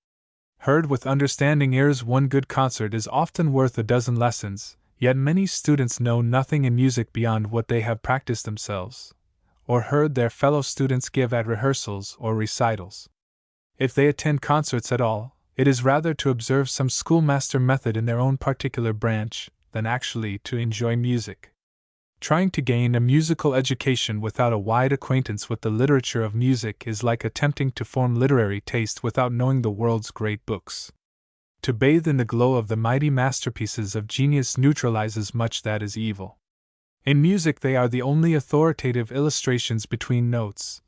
Heard with understanding ears, one good concert is often worth a dozen lessons, yet many students know nothing in music beyond what they have practiced themselves, or heard their fellow students give at rehearsals or recitals. If they attend concerts at all, it is rather to observe some schoolmaster method in their own particular branch than actually to enjoy music. Trying to gain a musical education without a wide acquaintance with the literature of music is like attempting to form literary taste without knowing the world's great books. To bathe in the glow of the mighty masterpieces of genius neutralizes much that is evil. In music they are the only authoritative illustrations between notes,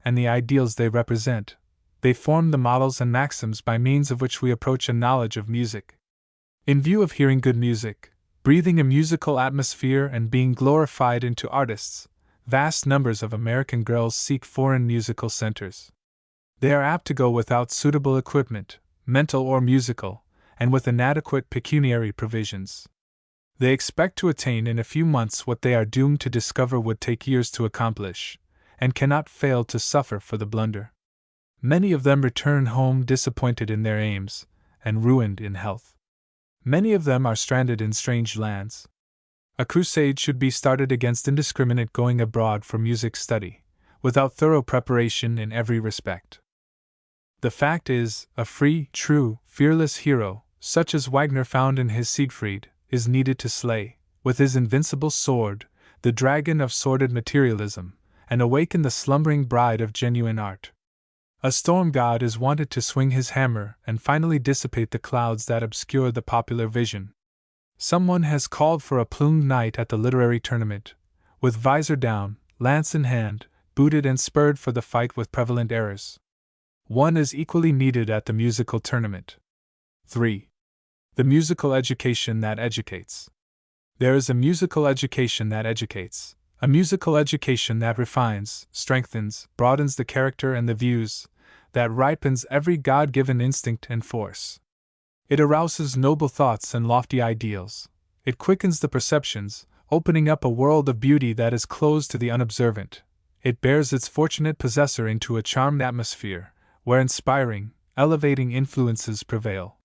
and the ideals they represent. They form the models and maxims by means of which we approach a knowledge of music. In view of hearing good music, breathing a musical atmosphere and being glorified into artists, vast numbers of American girls seek foreign musical centers. They are apt to go without suitable equipment, mental or musical, and with inadequate pecuniary provisions. They expect to attain in a few months what they are doomed to discover would take years to accomplish, and cannot fail to suffer for the blunder. Many of them return home disappointed in their aims, and ruined in health. Many of them are stranded in strange lands. A crusade should be started against indiscriminate going abroad for music study, without thorough preparation in every respect. The fact is, a free, true, fearless hero, such as Wagner found in his Siegfried, is needed to slay, with his invincible sword, the dragon of sordid materialism, and awaken the slumbering bride of genuine art. A storm god is wanted to swing his hammer and finally dissipate the clouds that obscure the popular vision. Someone has called for a plumed knight at the literary tournament, with visor down, lance in hand, booted and spurred for the fight with prevalent errors. One is equally needed at the musical tournament. 3. The musical education that educates. There is a musical education that educates, a musical education that refines, strengthens, broadens the character and the views, that ripens every God-given instinct and force. It arouses noble thoughts and lofty ideals. It quickens the perceptions, opening up a world of beauty that is closed to the unobservant. It bears its fortunate possessor into a charmed atmosphere, where inspiring, elevating influences prevail.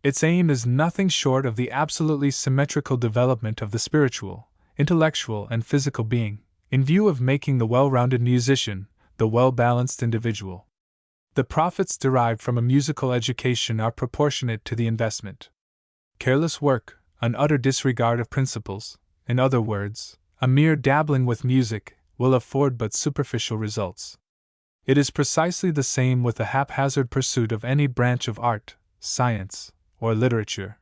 Its aim is nothing short of the absolutely symmetrical development of the spiritual, intellectual, and physical being, in view of making the well-rounded musician, the well-balanced individual. The profits derived from a musical education are proportionate to the investment. Careless work, an utter disregard of principles, in other words, a mere dabbling with music, will afford but superficial results. It is precisely the same with the haphazard pursuit of any branch of art, science, or literature.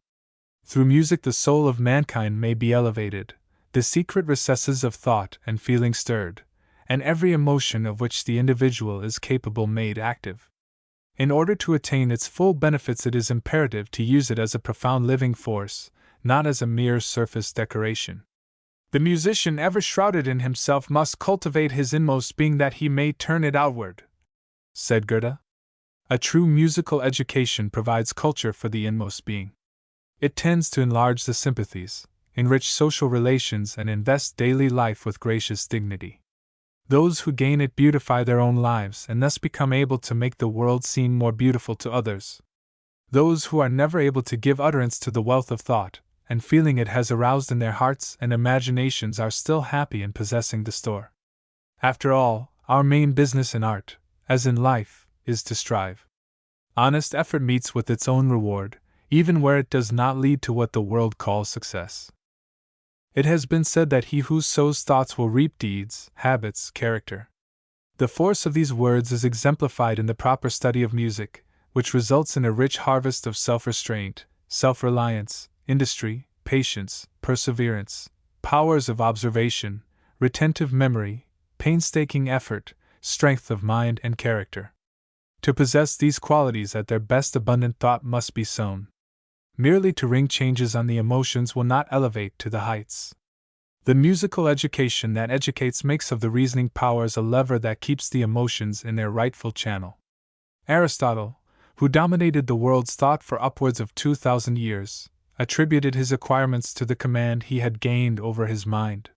Through music the soul of mankind may be elevated, the secret recesses of thought and feeling stirred, and every emotion of which the individual is capable made active. In order to attain its full benefits it is imperative to use it as a profound living force, not as a mere surface decoration. The musician ever shrouded in himself must cultivate his inmost being that he may turn it outward, said Goethe. A true musical education provides culture for the inmost being. It tends to enlarge the sympathies, enrich social relations, and invest daily life with gracious dignity. Those who gain it beautify their own lives and thus become able to make the world seem more beautiful to others. Those who are never able to give utterance to the wealth of thought and feeling it has aroused in their hearts and imaginations are still happy in possessing the store. After all, our main business in art, as in life, is to strive. Honest effort meets with its own reward, even where it does not lead to what the world calls success. It has been said that he who sows thoughts will reap deeds, habits, character. The force of these words is exemplified in the proper study of music, which results in a rich harvest of self-restraint, self-reliance, industry, patience, perseverance, powers of observation, retentive memory, painstaking effort, strength of mind and character. To possess these qualities at their best, abundant thought must be sown. Merely to ring changes on the emotions will not elevate to the heights. The musical education that educates makes of the reasoning powers a lever that keeps the emotions in their rightful channel. Aristotle, who dominated the world's thought for upwards of 2,000 years, attributed his acquirements to the command he had gained over his mind.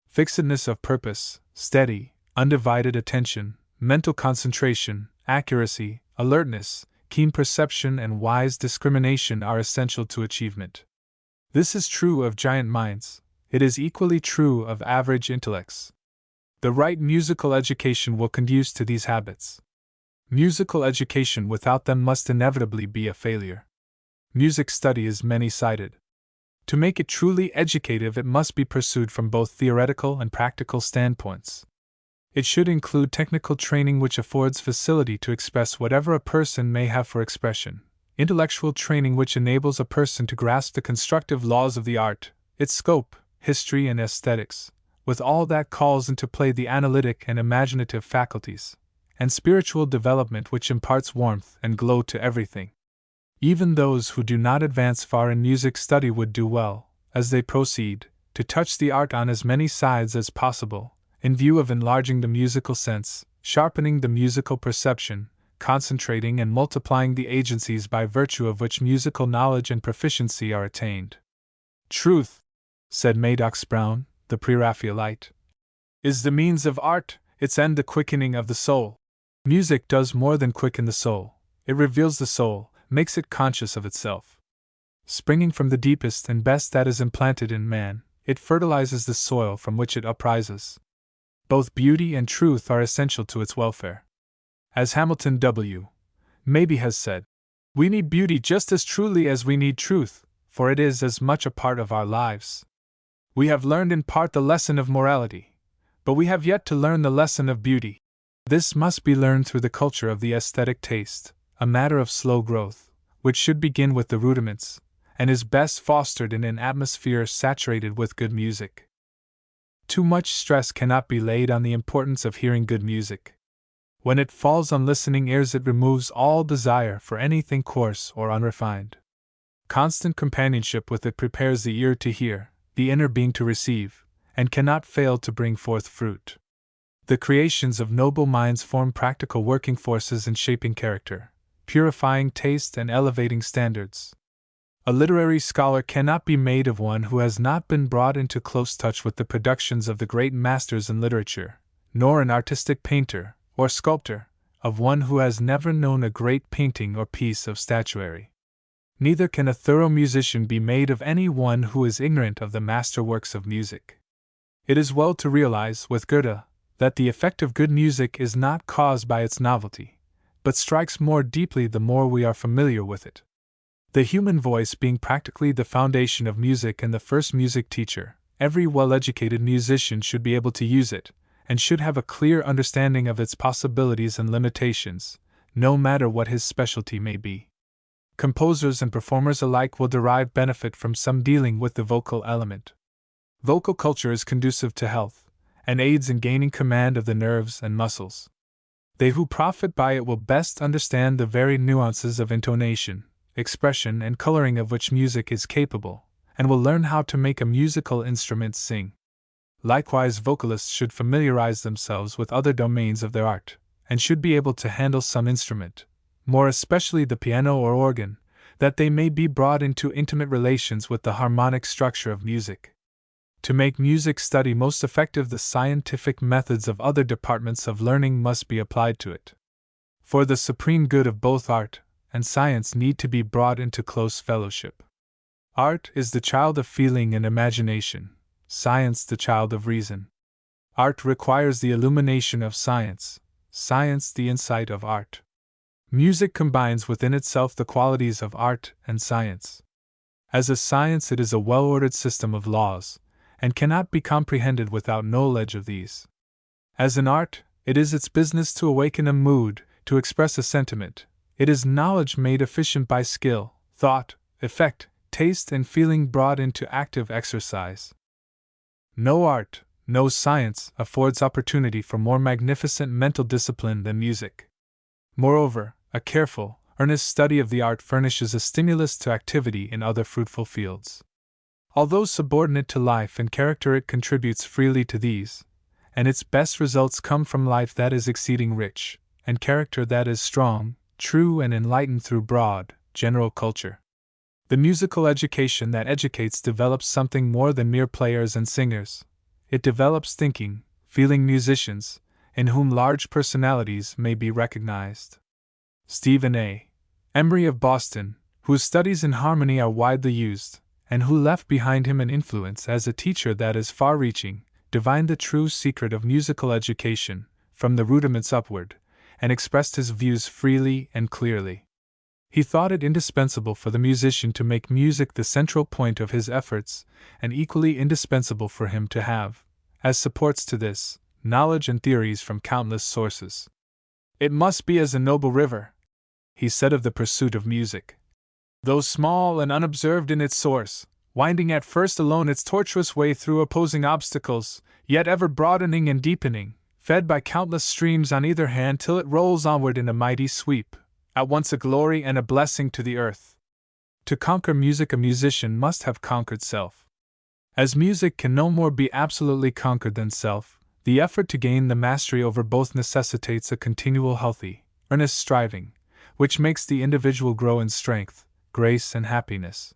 Fixedness of purpose, steady, undivided attention, mental concentration, accuracy, alertness, keen perception, and wise discrimination are essential to achievement. This is true of giant minds. It is equally true of average intellects. The right musical education will conduce to these habits. Musical education without them must inevitably be a failure. Music study is many-sided. To make it truly educative, it must be pursued from both theoretical and practical standpoints. It should include technical training which affords facility to express whatever a person may have for expression, intellectual training which enables a person to grasp the constructive laws of the art, its scope, history, and aesthetics, with all that calls into play the analytic and imaginative faculties, and spiritual development which imparts warmth and glow to everything. Even those who do not advance far in music study would do well, as they proceed, to touch the art on as many sides as possible, in view of enlarging the musical sense, sharpening the musical perception, concentrating and multiplying the agencies by virtue of which musical knowledge and proficiency are attained. Truth, said Madox Brown, the pre-Raphaelite, is the means of art, its end the quickening of the soul. Music does more than quicken the soul, it reveals the soul, makes it conscious of itself. Springing from the deepest and best that is implanted in man, it fertilizes the soil from which it uprises. Both beauty and truth are essential to its welfare. As Hamilton W. Mabie has said, we need beauty just as truly as we need truth, for it is as much a part of our lives. We have learned in part the lesson of morality, but we have yet to learn the lesson of beauty. This must be learned through the culture of the aesthetic taste, a matter of slow growth, which should begin with the rudiments, and is best fostered in an atmosphere saturated with good music. Too much stress cannot be laid on the importance of hearing good music. When it falls on listening ears, it removes all desire for anything coarse or unrefined. Constant companionship with it prepares the ear to hear, the inner being to receive, and cannot fail to bring forth fruit. The creations of noble minds form practical working forces in shaping character, purifying taste, and elevating standards. A literary scholar cannot be made of one who has not been brought into close touch with the productions of the great masters in literature, nor an artistic painter or sculptor of one who has never known a great painting or piece of statuary. Neither can a thorough musician be made of any one who is ignorant of the masterworks of music. It is well to realize, with Goethe, that the effect of good music is not caused by its novelty, but strikes more deeply the more we are familiar with it. The human voice being practically the foundation of music and the first music teacher, every well-educated musician should be able to use it, and should have a clear understanding of its possibilities and limitations, no matter what his specialty may be. Composers and performers alike will derive benefit from some dealing with the vocal element. Vocal culture is conducive to health, and aids in gaining command of the nerves and muscles. They who profit by it will best understand the varied nuances of intonation, expression, and coloring of which music is capable, and will learn how to make a musical instrument sing. Likewise, vocalists should familiarize themselves with other domains of their art, and should be able to handle some instrument, more especially the piano or organ, that they may be brought into intimate relations with the harmonic structure of music. To make music study most effective, the scientific methods of other departments of learning must be applied to it. For the supreme good of both art and science need to be brought into close fellowship. Art is the child of feeling and imagination, science the child of reason. Art requires the illumination of science, science the insight of art. Music combines within itself the qualities of art and science. As a science, it is a well-ordered system of laws, and cannot be comprehended without knowledge of these. As an art, it is its business to awaken a mood, to express a sentiment. It is knowledge made efficient by skill, thought, effect, taste, and feeling brought into active exercise. No art, no science, affords opportunity for more magnificent mental discipline than music. Moreover, a careful, earnest study of the art furnishes a stimulus to activity in other fruitful fields. Although subordinate to life and character, it contributes freely to these, and its best results come from life that is exceeding rich, and character that is strong, true, and enlightened through broad, general culture. The musical education that educates develops something more than mere players and singers. It develops thinking, feeling musicians, in whom large personalities may be recognized. Stephen A. Embry of Boston, whose studies in harmony are widely used, and who left behind him an influence as a teacher that is far-reaching, divined the true secret of musical education, from the rudiments upward, and expressed his views freely and clearly. He thought it indispensable for the musician to make music the central point of his efforts, and equally indispensable for him to have, as supports to this, knowledge and theories from countless sources. It must be as a noble river, he said of the pursuit of music. Though small and unobserved in its source, winding at first alone its tortuous way through opposing obstacles, yet ever broadening and deepening, fed by countless streams on either hand till it rolls onward in a mighty sweep, at once a glory and a blessing to the earth. To conquer music, a musician must have conquered self. As music can no more be absolutely conquered than self, the effort to gain the mastery over both necessitates a continual healthy, earnest striving, which makes the individual grow in strength, grace, and happiness.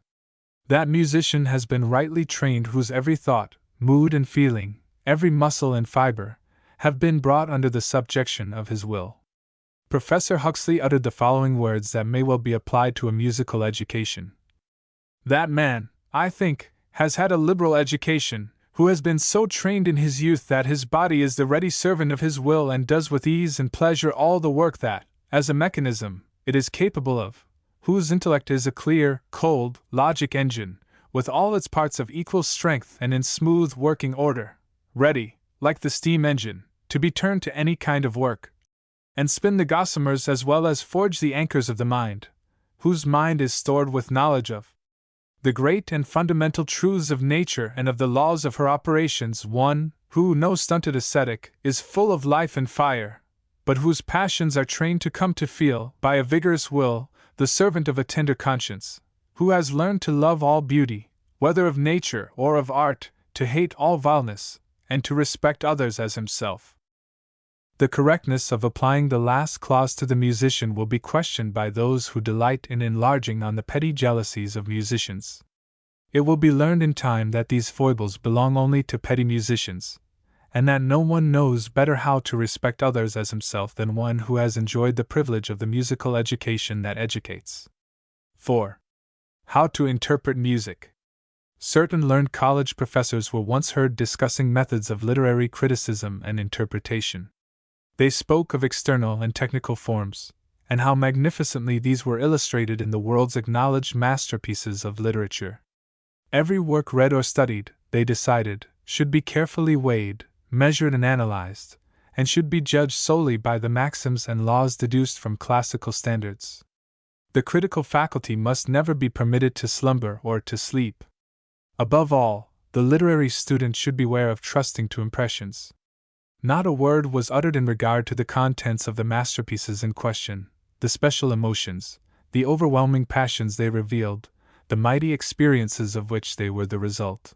That musician has been rightly trained whose every thought, mood, and feeling, every muscle and fiber, have been brought under the subjection of his will. Professor Huxley uttered the following words that may well be applied to a musical education. That man, I think, has had a liberal education, who has been so trained in his youth that his body is the ready servant of his will and does with ease and pleasure all the work that, as a mechanism, it is capable of, whose intellect is a clear, cold, logic engine, with all its parts of equal strength and in smooth working order, ready, like the steam engine, to be turned to any kind of work, and spin the gossamers as well as forge the anchors of the mind, whose mind is stored with knowledge of the great and fundamental truths of nature and of the laws of her operations, one, who, no stunted ascetic, is full of life and fire, but whose passions are trained to come to feel, by a vigorous will, the servant of a tender conscience, who has learned to love all beauty, whether of nature or of art, to hate all vileness, and to respect others as himself. The correctness of applying the last clause to the musician will be questioned by those who delight in enlarging on the petty jealousies of musicians. It will be learned in time that these foibles belong only to petty musicians, and that no one knows better how to respect others as himself than one who has enjoyed the privilege of the musical education that educates. 4. How to interpret music. Certain learned college professors were once heard discussing methods of literary criticism and interpretation. They spoke of external and technical forms, and how magnificently these were illustrated in the world's acknowledged masterpieces of literature. Every work read or studied, they decided, should be carefully weighed, measured, and analyzed, and should be judged solely by the maxims and laws deduced from classical standards. The critical faculty must never be permitted to slumber or to sleep. Above all, the literary student should beware of trusting to impressions. Not a word was uttered in regard to the contents of the masterpieces in question, the special emotions, the overwhelming passions they revealed, the mighty experiences of which they were the result.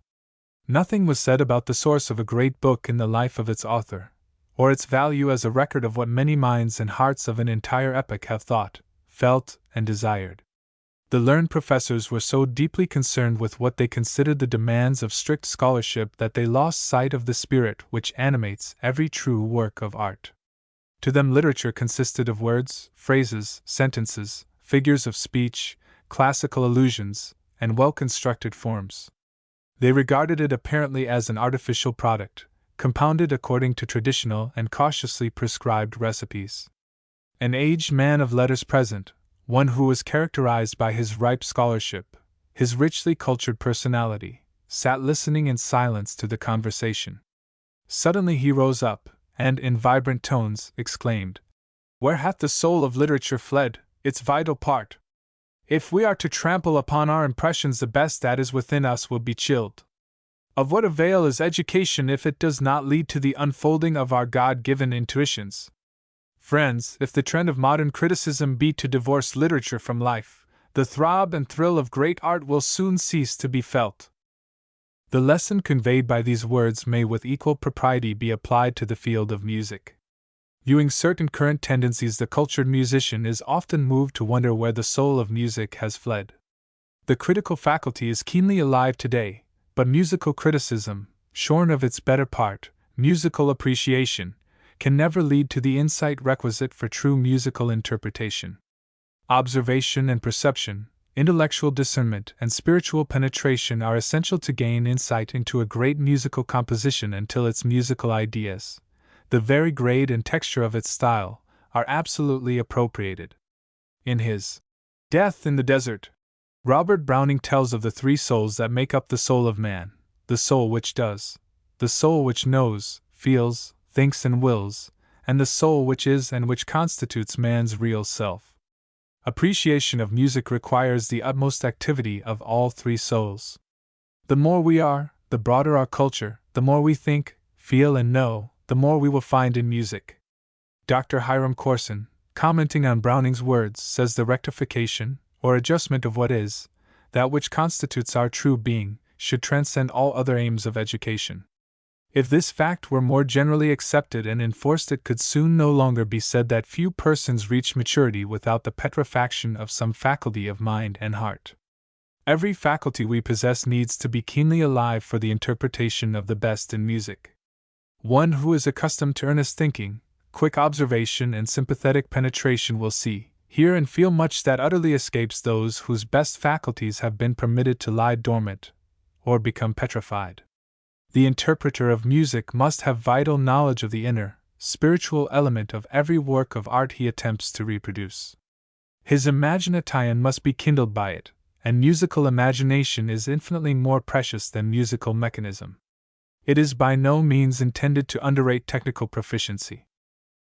Nothing was said about the source of a great book in the life of its author, or its value as a record of what many minds and hearts of an entire epoch have thought, felt, and desired. The learned professors were so deeply concerned with what they considered the demands of strict scholarship that they lost sight of the spirit which animates every true work of art. To them, literature consisted of words, phrases, sentences, figures of speech, classical allusions, and well-constructed forms. They regarded it apparently as an artificial product, compounded according to traditional and cautiously prescribed recipes. An aged man of letters present, one who was characterized by his ripe scholarship, his richly cultured personality, sat listening in silence to the conversation. Suddenly he rose up, and in vibrant tones exclaimed, "Where hath the soul of literature fled, its vital part? If we are to trample upon our impressions, the best that is within us will be chilled. Of what avail is education if it does not lead to the unfolding of our God-given intuitions? Friends, if the trend of modern criticism be to divorce literature from life, the throb and thrill of great art will soon cease to be felt." The lesson conveyed by these words may with equal propriety be applied to the field of music. Viewing certain current tendencies, the cultured musician is often moved to wonder where the soul of music has fled. The critical faculty is keenly alive today, but musical criticism, shorn of its better part, musical appreciation, can never lead to the insight requisite for true musical interpretation. Observation and perception, intellectual discernment, and spiritual penetration are essential to gain insight into a great musical composition until its musical ideas, the very grade and texture of its style, are absolutely appropriated. In his Death in the Desert, Robert Browning tells of the three souls that make up the soul of man: the soul which does, the soul which knows, feels, thinks, and wills, and the soul which is and which constitutes man's real self. Appreciation of music requires the utmost activity of all three souls. The more we are, the broader our culture, the more we think, feel, and know, the more we will find in music. Dr. Hiram Corson, commenting on Browning's words, says the rectification, or adjustment of what is, that which constitutes our true being, should transcend all other aims of education. If this fact were more generally accepted and enforced, it could soon no longer be said that few persons reach maturity without the petrifaction of some faculty of mind and heart. Every faculty we possess needs to be keenly alive for the interpretation of the best in music. One who is accustomed to earnest thinking, quick observation, and sympathetic penetration will see, hear, and feel much that utterly escapes those whose best faculties have been permitted to lie dormant, or become petrified. The interpreter of music must have vital knowledge of the inner, spiritual element of every work of art he attempts to reproduce. His imagination must be kindled by it, and musical imagination is infinitely more precious than musical mechanism. It is by no means intended to underrate technical proficiency.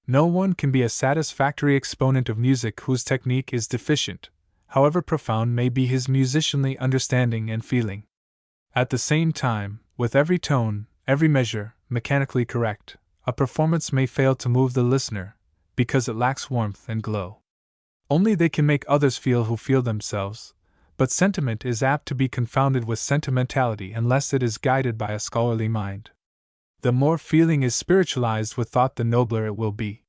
No one can be a satisfactory exponent of music whose technique is deficient, however profound may be his musicianly understanding and feeling. At the same time, with every tone, every measure, mechanically correct, a performance may fail to move the listener, because it lacks warmth and glow. Only they can make others feel who feel themselves, but sentiment is apt to be confounded with sentimentality unless it is guided by a scholarly mind. The more feeling is spiritualized with thought, the nobler it will be.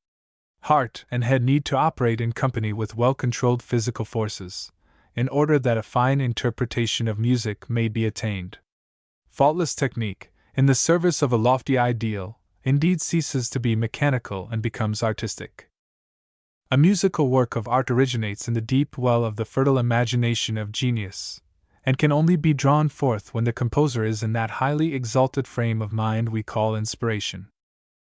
Heart and head need to operate in company with well-controlled physical forces, in order that a fine interpretation of music may be attained. Faultless technique, in the service of a lofty ideal, indeed ceases to be mechanical and becomes artistic. A musical work of art originates in the deep well of the fertile imagination of genius, and can only be drawn forth when the composer is in that highly exalted frame of mind we call inspiration.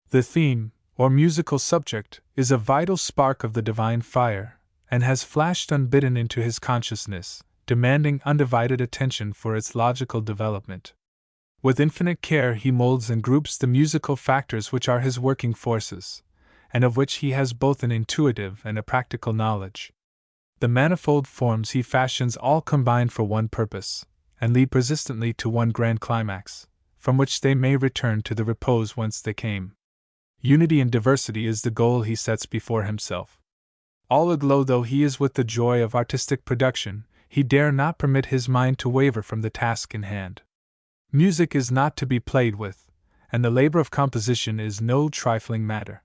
The theme, or musical subject, is a vital spark of the divine fire, and has flashed unbidden into his consciousness, demanding undivided attention for its logical development. With infinite care he molds and groups the musical factors which are his working forces, and of which he has both an intuitive and a practical knowledge. The manifold forms he fashions all combine for one purpose, and lead persistently to one grand climax, from which they may return to the repose whence they came. Unity in diversity is the goal he sets before himself. All aglow though he is with the joy of artistic production, he dare not permit his mind to waver from the task in hand. Music is not to be played with, and the labor of composition is no trifling matter.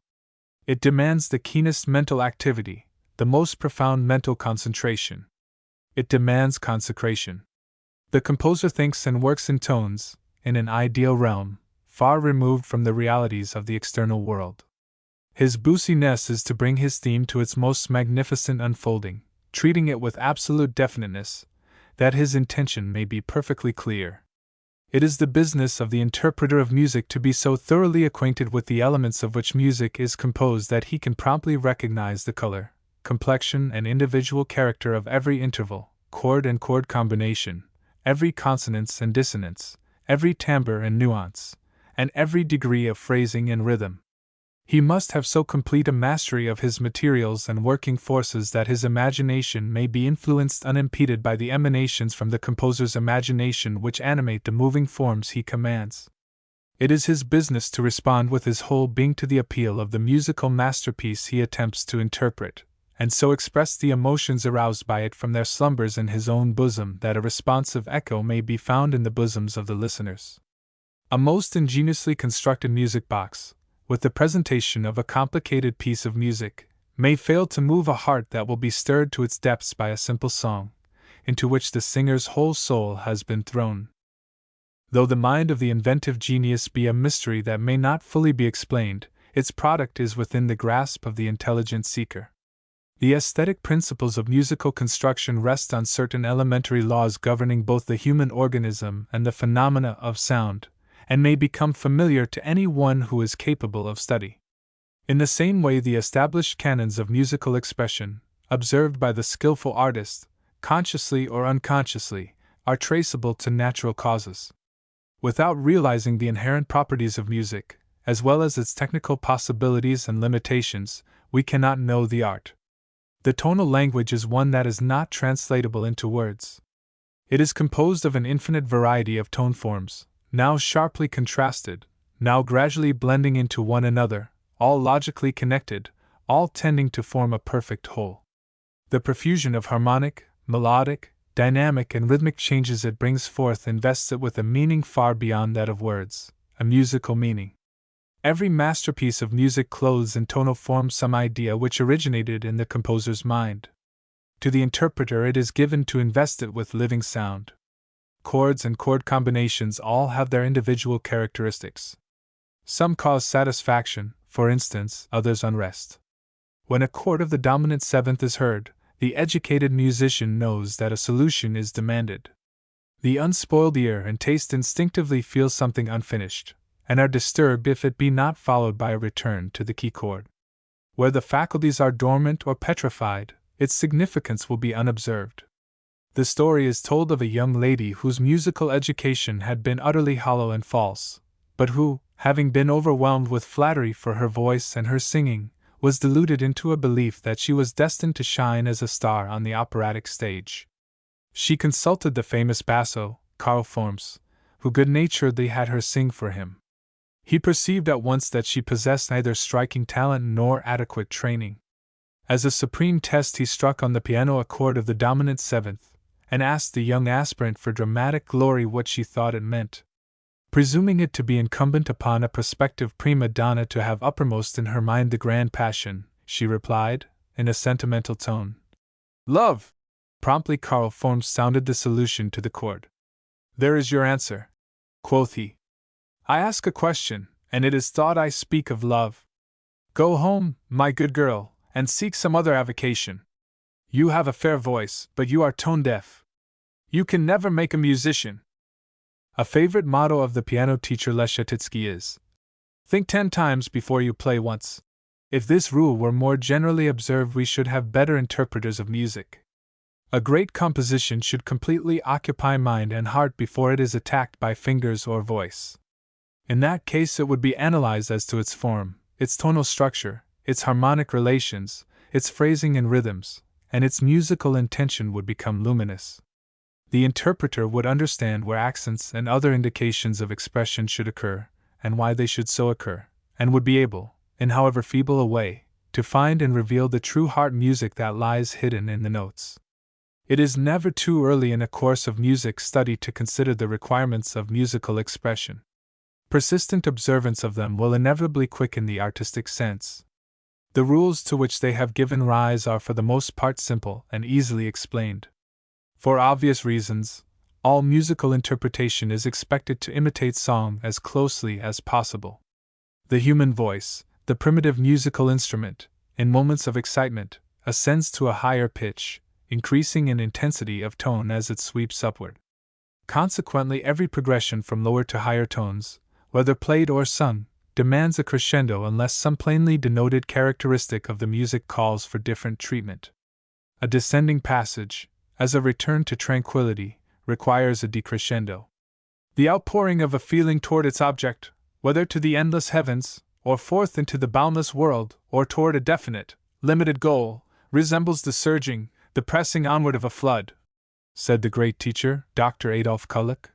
It demands the keenest mental activity, the most profound mental concentration. It demands consecration. The composer thinks and works in tones, in an ideal realm, far removed from the realities of the external world. His business is to bring his theme to its most magnificent unfolding, treating it with absolute definiteness, that his intention may be perfectly clear. It is the business of the interpreter of music to be so thoroughly acquainted with the elements of which music is composed that he can promptly recognize the color, complexion, and individual character of every interval, chord and chord combination, every consonance and dissonance, every timbre and nuance, and every degree of phrasing and rhythm. He must have so complete a mastery of his materials and working forces that his imagination may be influenced unimpeded by the emanations from the composer's imagination which animate the moving forms he commands. It is his business to respond with his whole being to the appeal of the musical masterpiece he attempts to interpret, and so express the emotions aroused by it from their slumbers in his own bosom that a responsive echo may be found in the bosoms of the listeners. A most ingeniously constructed music box, with the presentation of a complicated piece of music, may fail to move a heart that will be stirred to its depths by a simple song, into which the singer's whole soul has been thrown. Though the mind of the inventive genius be a mystery that may not fully be explained, its product is within the grasp of the intelligent seeker. The aesthetic principles of musical construction rest on certain elementary laws governing both the human organism and the phenomena of sound, and may become familiar to any one who is capable of study. In the same way, the established canons of musical expression, observed by the skillful artist, consciously or unconsciously, are traceable to natural causes. Without realizing the inherent properties of music, as well as its technical possibilities and limitations, we cannot know the art. The tonal language is one that is not translatable into words. It is composed of an infinite variety of tone forms, now sharply contrasted, now gradually blending into one another, all logically connected, all tending to form a perfect whole. The profusion of harmonic, melodic, dynamic, and rhythmic changes it brings forth invests it with a meaning far beyond that of words, a musical meaning. Every masterpiece of music clothes in tonal form some idea which originated in the composer's mind. To the interpreter it is given to invest it with living sound. Chords and chord combinations all have their individual characteristics. Some cause satisfaction, for instance, others unrest. When a chord of the dominant seventh is heard, the educated musician knows that a solution is demanded. The unspoiled ear and taste instinctively feel something unfinished, and are disturbed if it be not followed by a return to the key chord. Where the faculties are dormant or petrified, its significance will be unobserved. The story is told of a young lady whose musical education had been utterly hollow and false, but who, having been overwhelmed with flattery for her voice and her singing, was deluded into a belief that she was destined to shine as a star on the operatic stage. She consulted the famous basso, Karl Forms, who good-naturedly had her sing for him. He perceived at once that she possessed neither striking talent nor adequate training. As a supreme test he struck on the piano a chord of the dominant seventh, and asked the young aspirant for dramatic glory what she thought it meant. Presuming it to be incumbent upon a prospective prima donna to have uppermost in her mind the grand passion, she replied, in a sentimental tone, "Love!" Promptly Karl Forms sounded the solution to the chord. "There is your answer," quoth he. "I ask a question, and it is thought I speak of love. Go home, my good girl, and seek some other avocation. You have a fair voice, but you are tone-deaf. You can never make a musician." A favorite motto of the piano teacher Leschetizky is, "Think 10 times before you play once." If this rule were more generally observed, we should have better interpreters of music. A great composition should completely occupy mind and heart before it is attacked by fingers or voice. In that case it would be analyzed as to its form, its tonal structure, its harmonic relations, its phrasing and rhythms, and its musical intention would become luminous. The interpreter would understand where accents and other indications of expression should occur, and why they should so occur, and would be able, in however feeble a way, to find and reveal the true heart music that lies hidden in the notes. It is never too early in a course of music study to consider the requirements of musical expression. Persistent observance of them will inevitably quicken the artistic sense. The rules to which they have given rise are for the most part simple and easily explained. For obvious reasons, all musical interpretation is expected to imitate song as closely as possible. The human voice, the primitive musical instrument, in moments of excitement, ascends to a higher pitch, increasing in intensity of tone as it sweeps upward. Consequently, every progression from lower to higher tones, whether played or sung, demands a crescendo unless some plainly denoted characteristic of the music calls for different treatment. A descending passage, as a return to tranquility, requires a decrescendo. The outpouring of a feeling toward its object, whether to the endless heavens, or forth into the boundless world, or toward a definite, limited goal, resembles the surging, the pressing onward of a flood, said the great teacher, Dr. Adolf Kullak.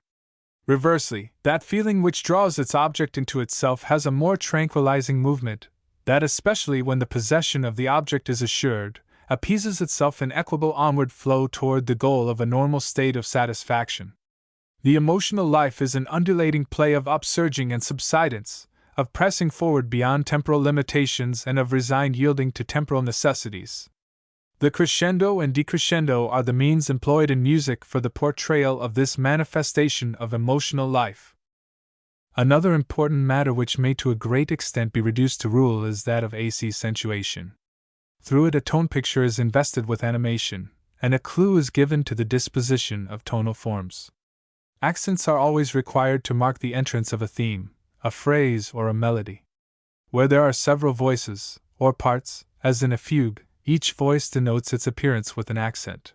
Reversely, that feeling which draws its object into itself has a more tranquilizing movement, that especially when the possession of the object is assured, appeases itself in equable onward flow toward the goal of a normal state of satisfaction. The emotional life is an undulating play of upsurging and subsidence, of pressing forward beyond temporal limitations and of resigned yielding to temporal necessities. The crescendo and decrescendo are the means employed in music for the portrayal of this manifestation of emotional life. Another important matter which may to a great extent be reduced to rule is that of accentuation. Through it a tone picture is invested with animation, and a clue is given to the disposition of tonal forms. Accents are always required to mark the entrance of a theme, a phrase, or a melody. Where there are several voices, or parts, as in a fugue, each voice denotes its appearance with an accent.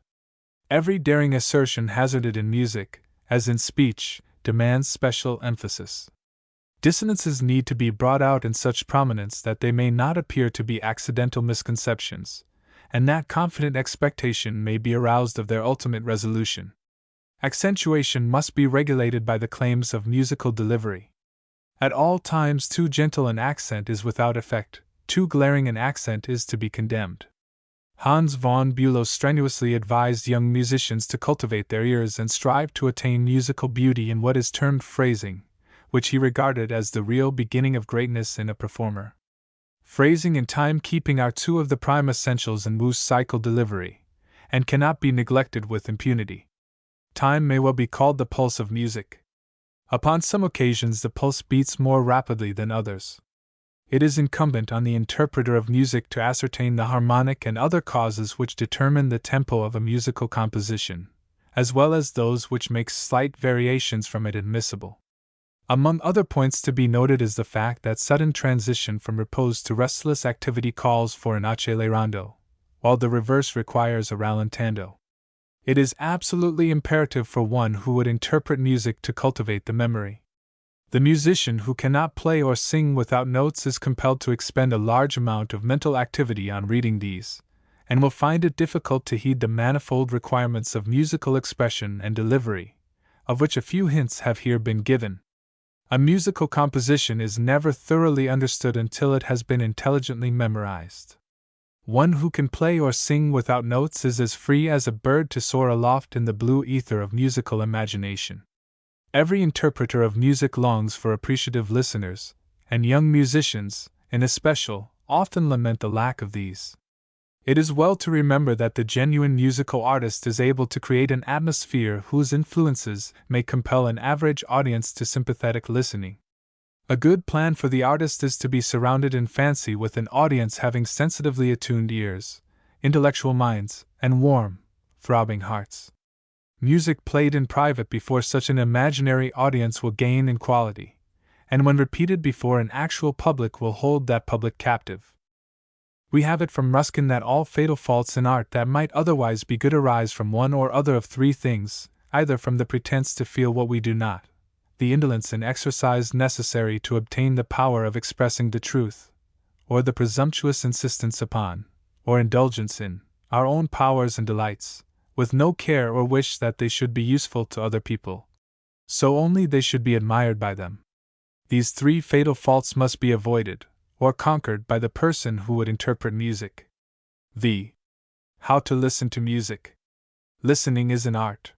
Every daring assertion hazarded in music, as in speech, demands special emphasis. Dissonances need to be brought out in such prominence that they may not appear to be accidental misconceptions, and that confident expectation may be aroused of their ultimate resolution. Accentuation must be regulated by the claims of musical delivery. At all times too gentle an accent is without effect, too glaring an accent is to be condemned. Hans von Bülow strenuously advised young musicians to cultivate their ears and strive to attain musical beauty in what is termed phrasing, which he regarded as the real beginning of greatness in a performer. Phrasing and time-keeping are two of the prime essentials in musical delivery, and cannot be neglected with impunity. Time may well be called the pulse of music. Upon some occasions the pulse beats more rapidly than others. It is incumbent on the interpreter of music to ascertain the harmonic and other causes which determine the tempo of a musical composition, as well as those which make slight variations from it admissible. Among other points to be noted is the fact that sudden transition from repose to restless activity calls for an accelerando, while the reverse requires a rallentando. It is absolutely imperative for one who would interpret music to cultivate the memory. The musician who cannot play or sing without notes is compelled to expend a large amount of mental activity on reading these, and will find it difficult to heed the manifold requirements of musical expression and delivery, of which a few hints have here been given. A musical composition is never thoroughly understood until it has been intelligently memorized. One who can play or sing without notes is as free as a bird to soar aloft in the blue ether of musical imagination. Every interpreter of music longs for appreciative listeners, and young musicians, in especial, often lament the lack of these. It is well to remember that the genuine musical artist is able to create an atmosphere whose influences may compel an average audience to sympathetic listening. A good plan for the artist is to be surrounded in fancy with an audience having sensitively attuned ears, intellectual minds, and warm, throbbing hearts. Music played in private before such an imaginary audience will gain in quality, and when repeated before an actual public will hold that public captive. We have it from Ruskin that all fatal faults in art that might otherwise be good arise from one or other of three things, either from the pretense to feel what we do not, the indolence in exercise necessary to obtain the power of expressing the truth, or the presumptuous insistence upon, or indulgence in, our own powers and delights, with no care or wish that they should be useful to other people. So only they should be admired by them. These three fatal faults must be avoided, or conquered by the person who would interpret music. How to listen to music. Listening is an art.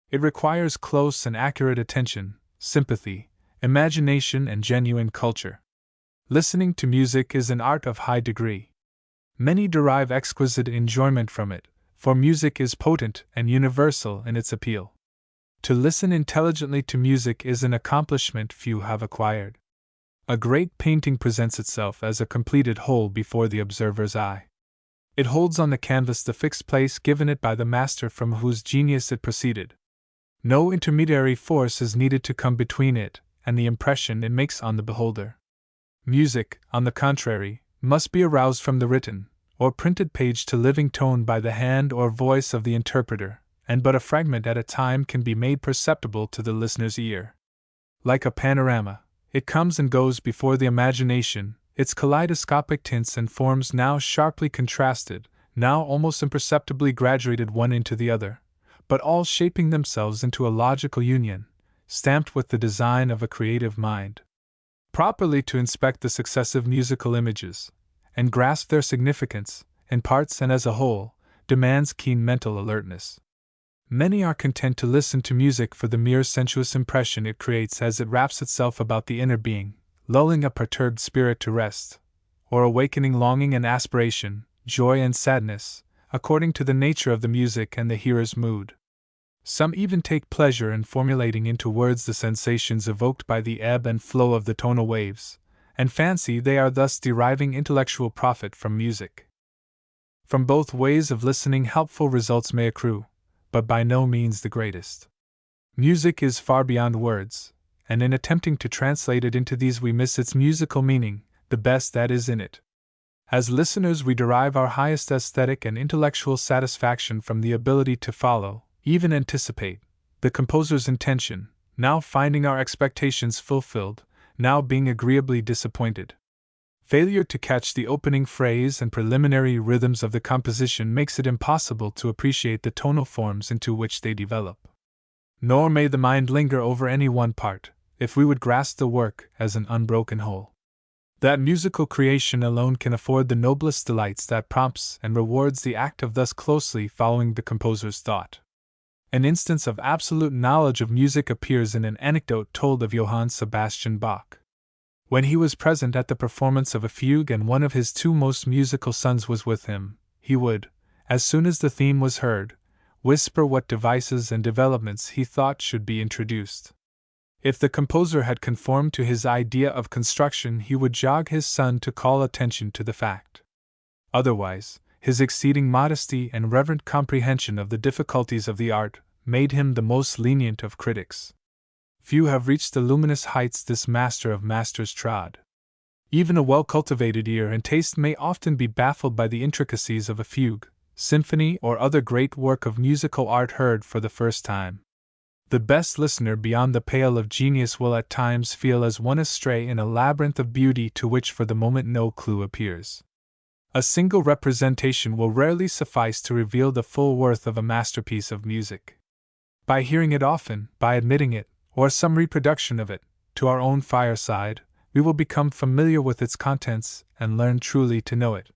It requires close and accurate attention, sympathy, imagination, and genuine culture. Listening to music is an art of high degree. Many derive exquisite enjoyment from it, for music is potent and universal in its appeal. To listen intelligently to music is an accomplishment few have acquired. A great painting presents itself as a completed whole before the observer's eye. It holds on the canvas the fixed place given it by the master from whose genius it proceeded. No intermediary force is needed to come between it and the impression it makes on the beholder. Music, on the contrary, must be aroused from the written or printed page to living tone by the hand or voice of the interpreter, and but a fragment at a time can be made perceptible to the listener's ear. Like a panorama, it comes and goes before the imagination, its kaleidoscopic tints and forms now sharply contrasted, now almost imperceptibly graduated one into the other, but all shaping themselves into a logical union, stamped with the design of a creative mind. Properly to inspect the successive musical images, and grasp their significance, in parts and as a whole, demands keen mental alertness. Many are content to listen to music for the mere sensuous impression it creates as it wraps itself about the inner being, lulling a perturbed spirit to rest, or awakening longing and aspiration, joy and sadness, according to the nature of the music and the hearer's mood. Some even take pleasure in formulating into words the sensations evoked by the ebb and flow of the tonal waves, and fancy they are thus deriving intellectual profit from music. From both ways of listening helpful results may accrue, but by no means the greatest. Music is far beyond words, and in attempting to translate it into these we miss its musical meaning, the best that is in it. As listeners we derive our highest aesthetic and intellectual satisfaction from the ability to follow, even anticipate, the composer's intention, now finding our expectations fulfilled, now being agreeably disappointed. Failure to catch the opening phrase and preliminary rhythms of the composition makes it impossible to appreciate the tonal forms into which they develop. Nor may the mind linger over any one part, if we would grasp the work as an unbroken whole. That musical creation alone can afford the noblest delights that prompts and rewards the act of thus closely following the composer's thought. An instance of absolute knowledge of music appears in an anecdote told of Johann Sebastian Bach. When he was present at the performance of a fugue and one of his two most musical sons was with him, he would, as soon as the theme was heard, whisper what devices and developments he thought should be introduced. If the composer had conformed to his idea of construction, he would jog his son to call attention to the fact. Otherwise, his exceeding modesty and reverent comprehension of the difficulties of the art made him the most lenient of critics. Few have reached the luminous heights this master of masters trod. Even a well-cultivated ear and taste may often be baffled by the intricacies of a fugue, symphony, or other great work of musical art heard for the first time. The best listener beyond the pale of genius will at times feel as one astray in a labyrinth of beauty to which for the moment no clue appears. A single representation will rarely suffice to reveal the full worth of a masterpiece of music. By hearing it often, by admitting it, or some reproduction of it, to our own fireside, we will become familiar with its contents and learn truly to know it.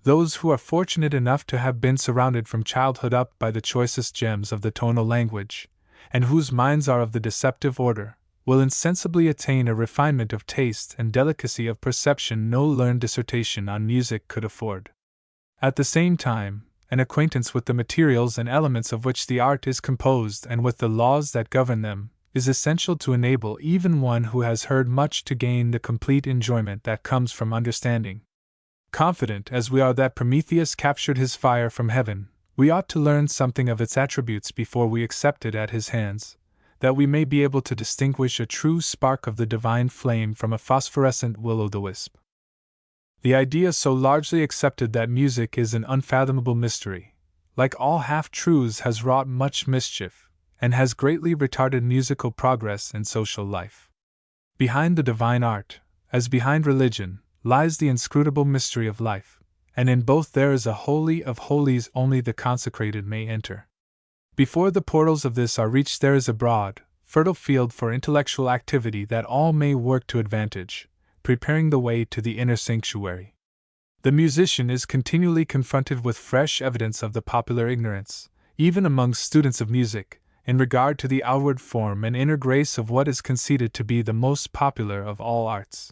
Those who are fortunate enough to have been surrounded from childhood up by the choicest gems of the tonal language, and whose minds are of the deceptive order, will insensibly attain a refinement of taste and delicacy of perception no learned dissertation on music could afford. At the same time, an acquaintance with the materials and elements of which the art is composed and with the laws that govern them, is essential to enable even one who has heard much to gain the complete enjoyment that comes from understanding. Confident as we are that Prometheus captured his fire from heaven, we ought to learn something of its attributes before we accept it at his hands, that we may be able to distinguish a true spark of the divine flame from a phosphorescent will-o'-the-wisp. The idea so largely accepted that music is an unfathomable mystery, like all half-truths, has wrought much mischief, and has greatly retarded musical progress and social life. Behind the divine art, as behind religion, lies the inscrutable mystery of life, and in both there is a holy of holies only the consecrated may enter. Before the portals of this are reached there is a broad, fertile field for intellectual activity that all may work to advantage, preparing the way to the inner sanctuary. The musician is continually confronted with fresh evidence of the popular ignorance, even among students of music, in regard to the outward form and inner grace of what is conceded to be the most popular of all arts.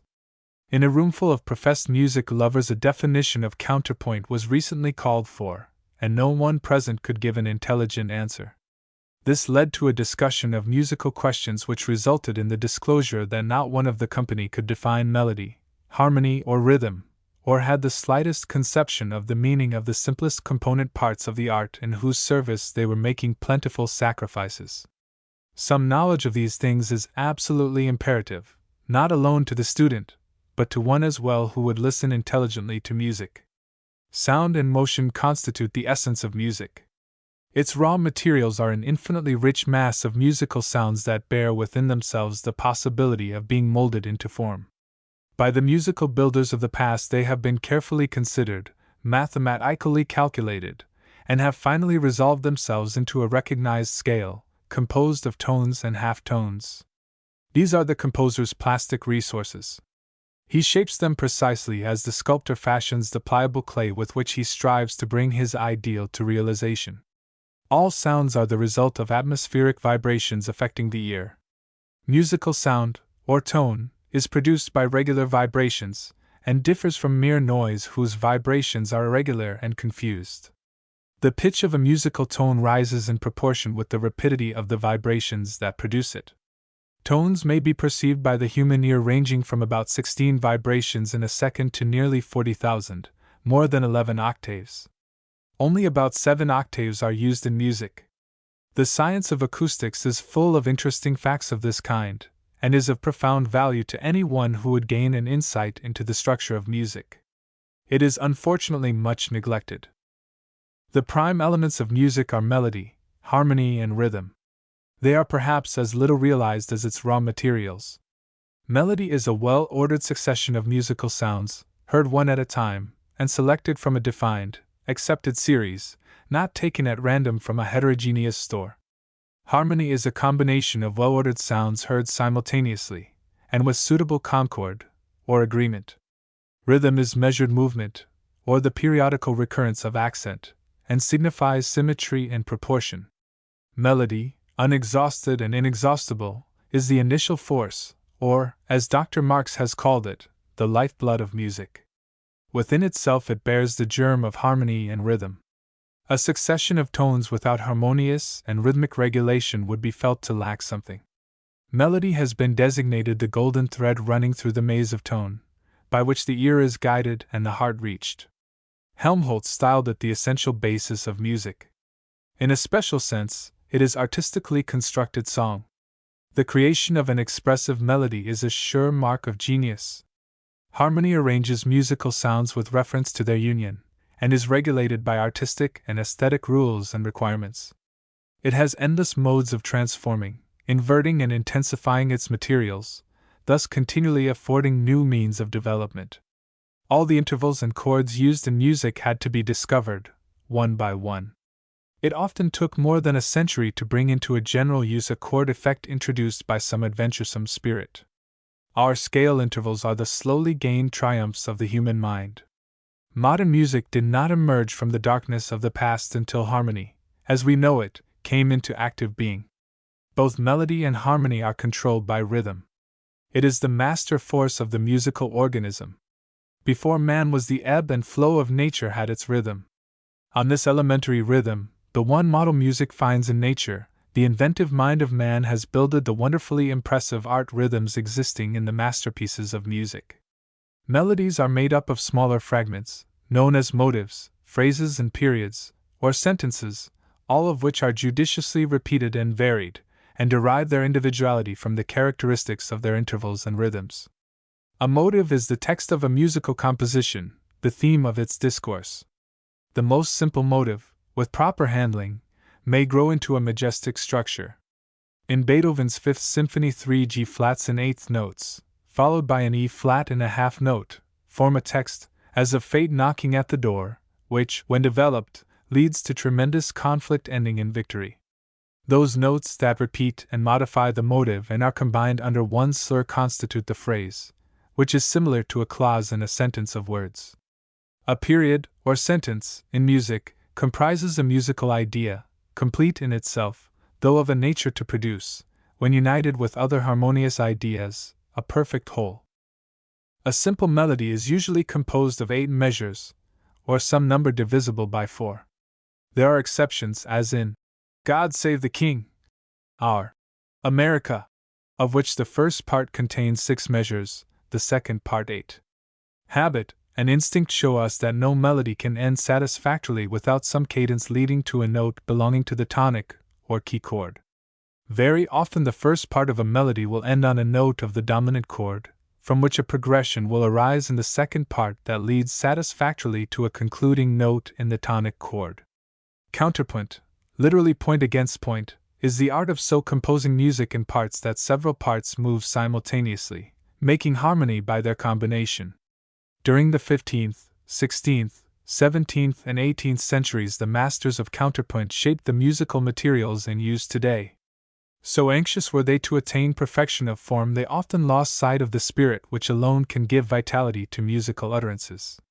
In a roomful of professed music lovers a definition of counterpoint was recently called for, and no one present could give an intelligent answer. This led to a discussion of musical questions which resulted in the disclosure that not one of the company could define melody, harmony, or rhythm, or had the slightest conception of the meaning of the simplest component parts of the art in whose service they were making plentiful sacrifices. Some knowledge of these things is absolutely imperative, not alone to the student, but to one as well who would listen intelligently to music. Sound and motion constitute the essence of music. Its raw materials are an infinitely rich mass of musical sounds that bear within themselves the possibility of being molded into form. By the musical builders of the past, they have been carefully considered, mathematically calculated, and have finally resolved themselves into a recognized scale, composed of tones and half-tones. These are the composer's plastic resources. He shapes them precisely as the sculptor fashions the pliable clay with which he strives to bring his ideal to realization. All sounds are the result of atmospheric vibrations affecting the ear. Musical sound, or tone, is produced by regular vibrations, and differs from mere noise whose vibrations are irregular and confused. The pitch of a musical tone rises in proportion with the rapidity of the vibrations that produce it. Tones may be perceived by the human ear ranging from about 16 vibrations in a second to nearly 40,000, more than 11 octaves. Only about 7 octaves are used in music. The science of acoustics is full of interesting facts of this kind, and is of profound value to any one who would gain an insight into the structure of music. It is unfortunately much neglected. The prime elements of music are melody, harmony, and rhythm. They are perhaps as little realized as its raw materials. Melody is a well-ordered succession of musical sounds, heard one at a time, and selected from a defined, accepted series, not taken at random from a heterogeneous store. Harmony is a combination of well-ordered sounds heard simultaneously, and with suitable concord, or agreement. Rhythm is measured movement, or the periodical recurrence of accent, and signifies symmetry and proportion. Melody, unexhausted and inexhaustible, is the initial force, or, as Dr. Marx has called it, the lifeblood of music. Within itself it bears the germ of harmony and rhythm. A succession of tones without harmonious and rhythmic regulation would be felt to lack something. Melody has been designated the golden thread running through the maze of tone, by which the ear is guided and the heart reached. Helmholtz styled it the essential basis of music. In a special sense, it is artistically constructed song. The creation of an expressive melody is a sure mark of genius. Harmony arranges musical sounds with reference to their union, and is regulated by artistic and aesthetic rules and requirements. It has endless modes of transforming, inverting, and intensifying its materials, thus continually affording new means of development. All the intervals and chords used in music had to be discovered, one by one. It often took more than a century to bring into a general use a chord effect introduced by some adventuresome spirit. Our scale intervals are the slowly gained triumphs of the human mind. Modern music did not emerge from the darkness of the past until harmony, as we know it, came into active being. Both melody and harmony are controlled by rhythm. It is the master force of the musical organism. Before man was the ebb and flow of nature had its rhythm. On this elementary rhythm, the one model music finds in nature, the inventive mind of man has builded the wonderfully impressive art rhythms existing in the masterpieces of music. Melodies are made up of smaller fragments, known as motives, phrases and periods, or sentences, all of which are judiciously repeated and varied, and derive their individuality from the characteristics of their intervals and rhythms. A motive is the text of a musical composition, the theme of its discourse. The most simple motive, with proper handling, may grow into a majestic structure. In Beethoven's Fifth Symphony, 3 G-flats and eighth notes, followed by an E-flat and a half note, form a text, as of fate knocking at the door, which, when developed, leads to tremendous conflict ending in victory. Those notes that repeat and modify the motive and are combined under one slur constitute the phrase, which is similar to a clause in a sentence of words. A period, or sentence, in music, comprises a musical idea, complete in itself, though of a nature to produce, when united with other harmonious ideas, a perfect whole. A simple melody is usually composed of 8 measures, or some number divisible by 4. There are exceptions, as in God Save the King, Our America, of which the first part contains 6 measures, the second part 8. Habit and instinct show us that no melody can end satisfactorily without some cadence leading to a note belonging to the tonic, or key chord. Very often the first part of a melody will end on a note of the dominant chord, from which a progression will arise in the second part that leads satisfactorily to a concluding note in the tonic chord. Counterpoint, literally point against point, is the art of so composing music in parts that several parts move simultaneously, making harmony by their combination. During the 15th, 16th, 17th, and 18th centuries, the masters of counterpoint shaped the musical materials in use today. So anxious were they to attain perfection of form, they often lost sight of the spirit which alone can give vitality to musical utterances.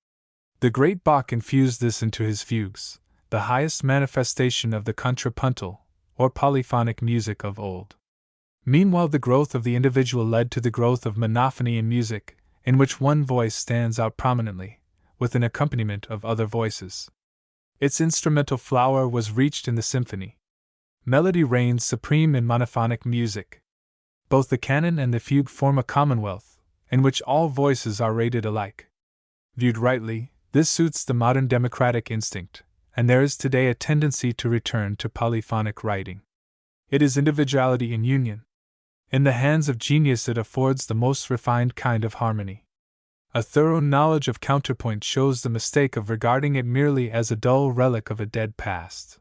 The great Bach infused this into his fugues, the highest manifestation of the contrapuntal, or polyphonic music of old. Meanwhile, the growth of the individual led to the growth of monophony in music, in which one voice stands out prominently, with an accompaniment of other voices. Its instrumental flower was reached in the symphony. Melody reigns supreme in monophonic music. Both the canon and the fugue form a commonwealth, in which all voices are rated alike. Viewed rightly, this suits the modern democratic instinct, and there is today a tendency to return to polyphonic writing. It is individuality in union. In the hands of genius it affords the most refined kind of harmony. A thorough knowledge of counterpoint shows the mistake of regarding it merely as a dull relic of a dead past.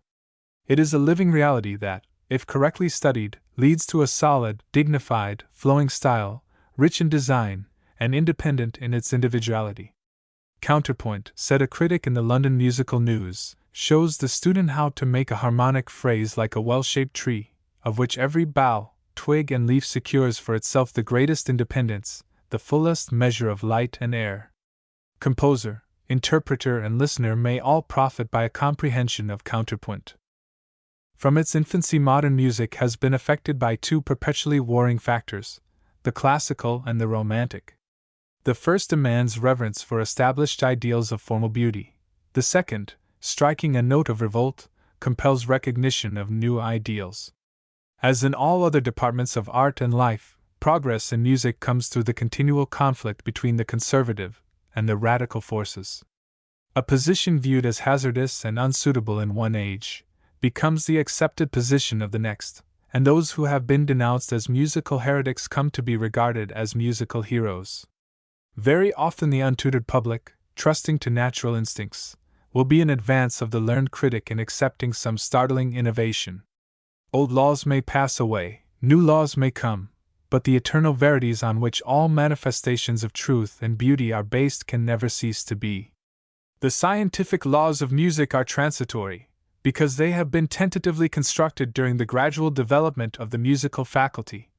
It is a living reality that, if correctly studied, leads to a solid, dignified, flowing style, rich in design, and independent in its individuality. Counterpoint, said a critic in the London Musical News, shows the student how to make a harmonic phrase like a well-shaped tree, of which every bough, twig, and leaf secures for itself the greatest independence, the fullest measure of light and air. Composer, interpreter, and listener may all profit by a comprehension of counterpoint. From its infancy, modern music has been affected by two perpetually warring factors, the classical and the romantic. The first demands reverence for established ideals of formal beauty. The second, striking a note of revolt, compels recognition of new ideals. As in all other departments of art and life, progress in music comes through the continual conflict between the conservative and the radical forces. A position viewed as hazardous and unsuitable in one age becomes the accepted position of the next, and those who have been denounced as musical heretics come to be regarded as musical heroes. Very often the untutored public, trusting to natural instincts, will be in advance of the learned critic in accepting some startling innovation. Old laws may pass away, new laws may come, but the eternal verities on which all manifestations of truth and beauty are based can never cease to be. The scientific laws of music are transitory, because they have been tentatively constructed during the gradual development of the musical faculty,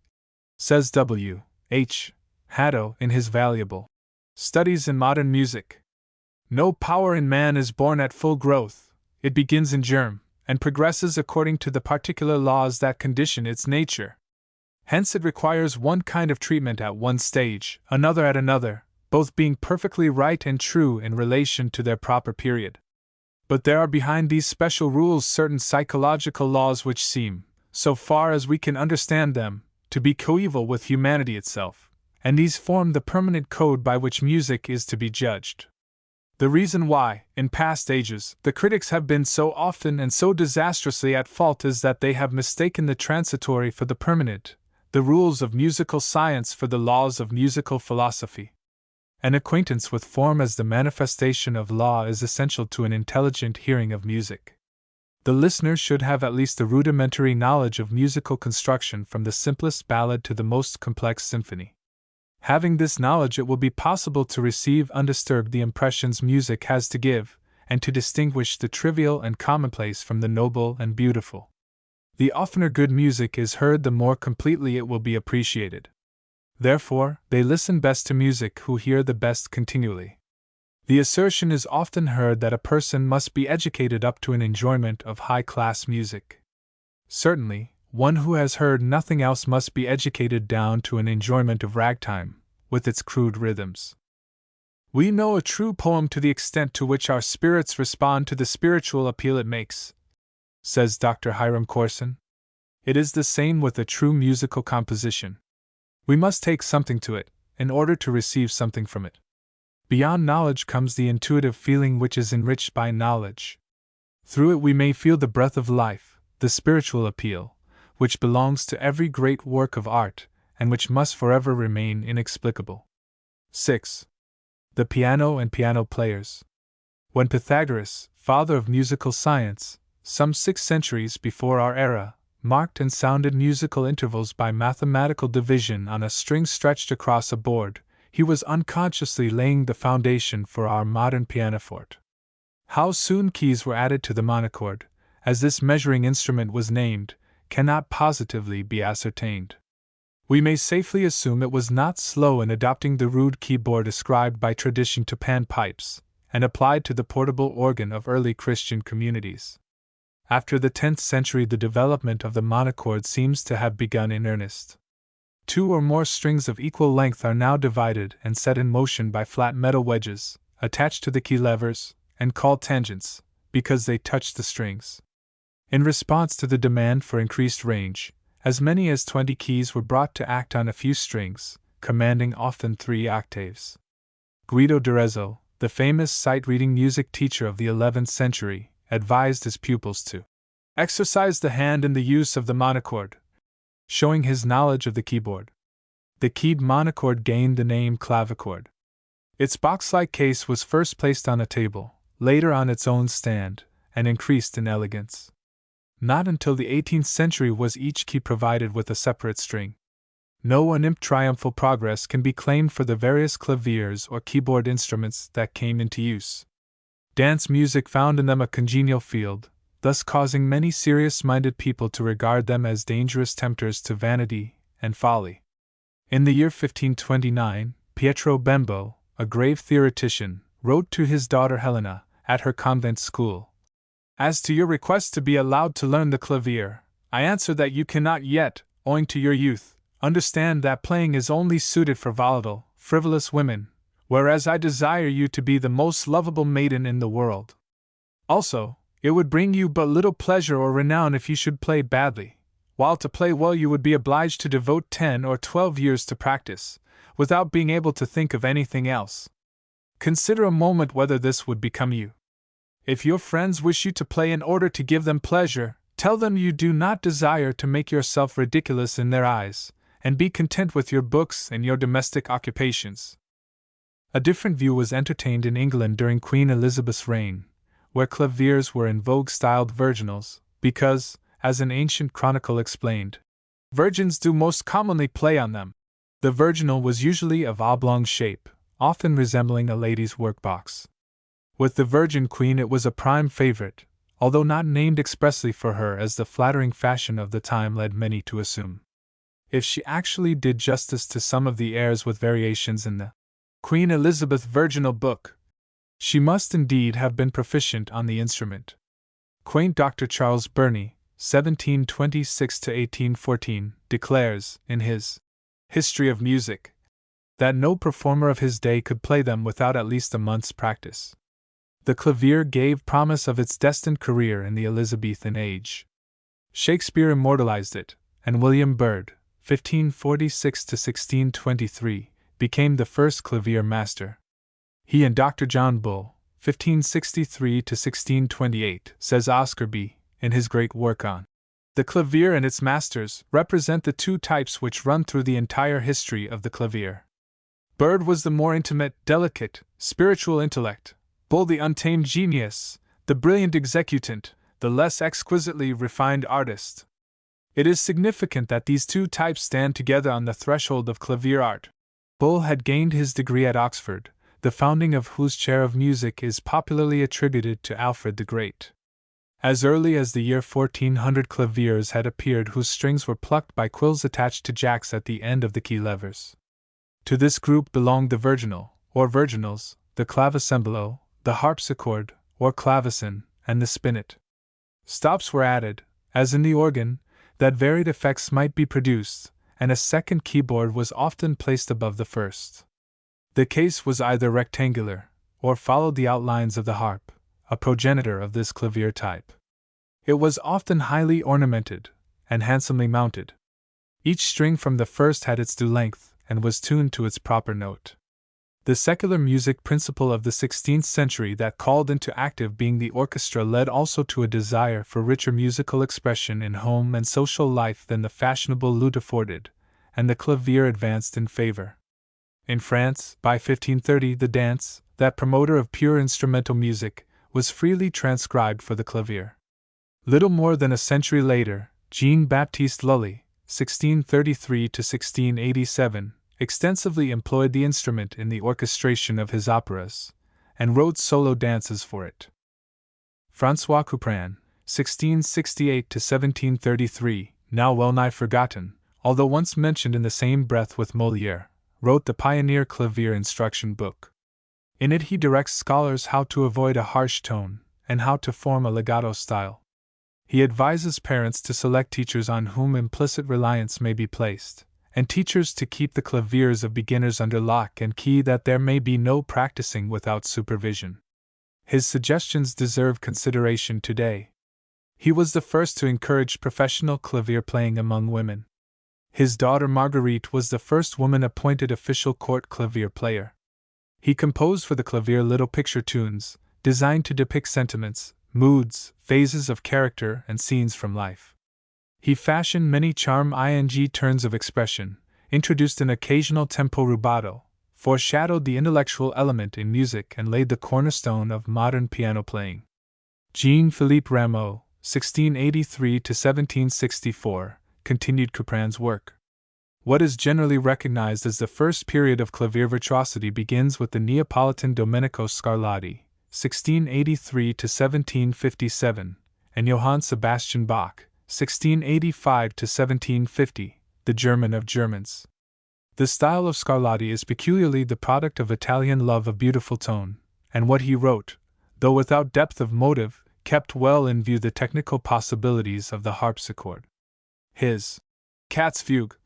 says W. H. Haddo in his valuable Studies in Modern Music. No power in man is born at full growth, it begins in germ, and progresses according to the particular laws that condition its nature. Hence it requires one kind of treatment at one stage, another at another, both being perfectly right and true in relation to their proper period. But there are behind these special rules certain psychological laws which seem, so far as we can understand them, to be coeval with humanity itself, and these form the permanent code by which music is to be judged. The reason why, in past ages, the critics have been so often and so disastrously at fault is that they have mistaken the transitory for the permanent, the rules of musical science for the laws of musical philosophy. An acquaintance with form as the manifestation of law is essential to an intelligent hearing of music. The listener should have at least a rudimentary knowledge of musical construction from the simplest ballad to the most complex symphony. Having this knowledge, it will be possible to receive undisturbed the impressions music has to give, and to distinguish the trivial and commonplace from the noble and beautiful. The oftener good music is heard, the more completely it will be appreciated. Therefore, they listen best to music who hear the best continually. The assertion is often heard that a person must be educated up to an enjoyment of high-class music. Certainly, one who has heard nothing else must be educated down to an enjoyment of ragtime, with its crude rhythms. We know a true poem to the extent to which our spirits respond to the spiritual appeal it makes, says Dr. Hiram Corson. It is the same with a true musical composition. We must take something to it, in order to receive something from it. Beyond knowledge comes the intuitive feeling which is enriched by knowledge. Through it we may feel the breath of life, the spiritual appeal, which belongs to every great work of art, and which must forever remain inexplicable. 6. The piano and piano players. When Pythagoras, father of musical science, some 6 centuries before our era, marked and sounded musical intervals by mathematical division on a string stretched across a board, he was unconsciously laying the foundation for our modern pianoforte. How soon keys were added to the monochord, as this measuring instrument was named, cannot positively be ascertained. We may safely assume it was not slow in adopting the rude keyboard ascribed by tradition to pan pipes, and applied to the portable organ of early Christian communities. After the 10th century, the development of the monochord seems to have begun in earnest. 2 or more strings of equal length are now divided and set in motion by flat metal wedges, attached to the key levers, and called tangents, because they touch the strings. In response to the demand for increased range, as many as 20 keys were brought to act on a few strings, commanding often 3 octaves. Guido d'Arezzo, the famous sight-reading music teacher of the 11th century, advised his pupils to exercise the hand in the use of the monochord, showing his knowledge of the keyboard. The keyed monochord gained the name clavichord. Its box-like case was first placed on a table, later on its own stand, and increased in elegance. Not until the 18th century was each key provided with a separate string. No unimped triumphal progress can be claimed for the various claviers or keyboard instruments that came into use. Dance music found in them a congenial field, thus causing many serious-minded people to regard them as dangerous tempters to vanity and folly. In the year 1529, Pietro Bembo, a grave theoretician, wrote to his daughter Helena, at her convent school, "As to your request to be allowed to learn the clavier, I answer that you cannot yet, owing to your youth, understand that playing is only suited for volatile, frivolous women, whereas I desire you to be the most lovable maiden in the world. Also, it would bring you but little pleasure or renown if you should play badly, while to play well you would be obliged to devote 10 or 12 years to practice, without being able to think of anything else. Consider a moment whether this would become you. If your friends wish you to play in order to give them pleasure, tell them you do not desire to make yourself ridiculous in their eyes, and be content with your books and your domestic occupations." A different view was entertained in England during Queen Elizabeth's reign, where claviers were in vogue styled virginals, because, as an ancient chronicle explained, virgins do most commonly play on them. The virginal was usually of oblong shape, often resembling a lady's workbox. With the Virgin Queen it was a prime favorite, although not named expressly for her as the flattering fashion of the time led many to assume. If she actually did justice to some of the airs with variations in the Queen Elizabeth Virginal Book, she must indeed have been proficient on the instrument. Quaint Dr. Charles Burney, 1726–1814, declares, in his History of Music, that no performer of his day could play them without at least a month's practice. The clavier gave promise of its destined career in the Elizabethan age. Shakespeare immortalized it, and William Byrd, 1546–1623, became the first clavier master. He and Dr. John Bull, 1563–1628, says Oscar B., in his great work on the clavier and its masters, represent the 2 types which run through the entire history of the clavier. Byrd was the more intimate, delicate, spiritual intellect, Bull the untamed genius, the brilliant executant, the less exquisitely refined artist. It is significant that these 2 types stand together on the threshold of clavier art. Bull had gained his degree at Oxford, the founding of whose chair of music is popularly attributed to Alfred the Great. As early as the year 1400 claviers had appeared whose strings were plucked by quills attached to jacks at the end of the key levers. To this group belonged the virginal, or virginals, the clavicembalo, the harpsichord, or clavecin, and the spinet. Stops were added, as in the organ, that varied effects might be produced, and a second keyboard was often placed above the first. The case was either rectangular, or followed the outlines of the harp, a progenitor of this clavier type. It was often highly ornamented, and handsomely mounted. Each string from the first had its due length, and was tuned to its proper note. The secular music principle of the 16th century that called into active being the orchestra led also to a desire for richer musical expression in home and social life than the fashionable lute afforded, and the clavier advanced in favor. In France, by 1530, the dance, that promoter of pure instrumental music, was freely transcribed for the clavier. Little more than a century later, Jean-Baptiste Lully, 1633 to 1687, extensively employed the instrument in the orchestration of his operas, and wrote solo dances for it. François Couperin, 1668 to 1733, now well nigh forgotten, although once mentioned in the same breath with Molière, wrote the pioneer clavier instruction book. In it he directs scholars how to avoid a harsh tone, and how to form a legato style. He advises parents to select teachers on whom implicit reliance may be placed, and teachers to keep the claviers of beginners under lock and key that there may be no practicing without supervision. His suggestions deserve consideration today. He was the first to encourage professional clavier playing among women. His daughter Marguerite was the first woman appointed official court clavier player. He composed for the clavier little picture tunes, designed to depict sentiments, moods, phases of character, and scenes from life. He fashioned many charm-ing turns of expression, introduced an occasional tempo rubato, foreshadowed the intellectual element in music, and laid the cornerstone of modern piano playing. Jean-Philippe Rameau, 1683 to 1764, continued Couperin's work. What is generally recognized as the first period of clavier virtuosity begins with the Neapolitan Domenico Scarlatti, 1683 to 1757, and Johann Sebastian Bach, 1685 to 1750, the German of Germans. The style of Scarlatti is peculiarly the product of Italian love of beautiful tone, and what he wrote, though without depth of motive, kept well in view the technical possibilities of the harpsichord. His Cat's Fugue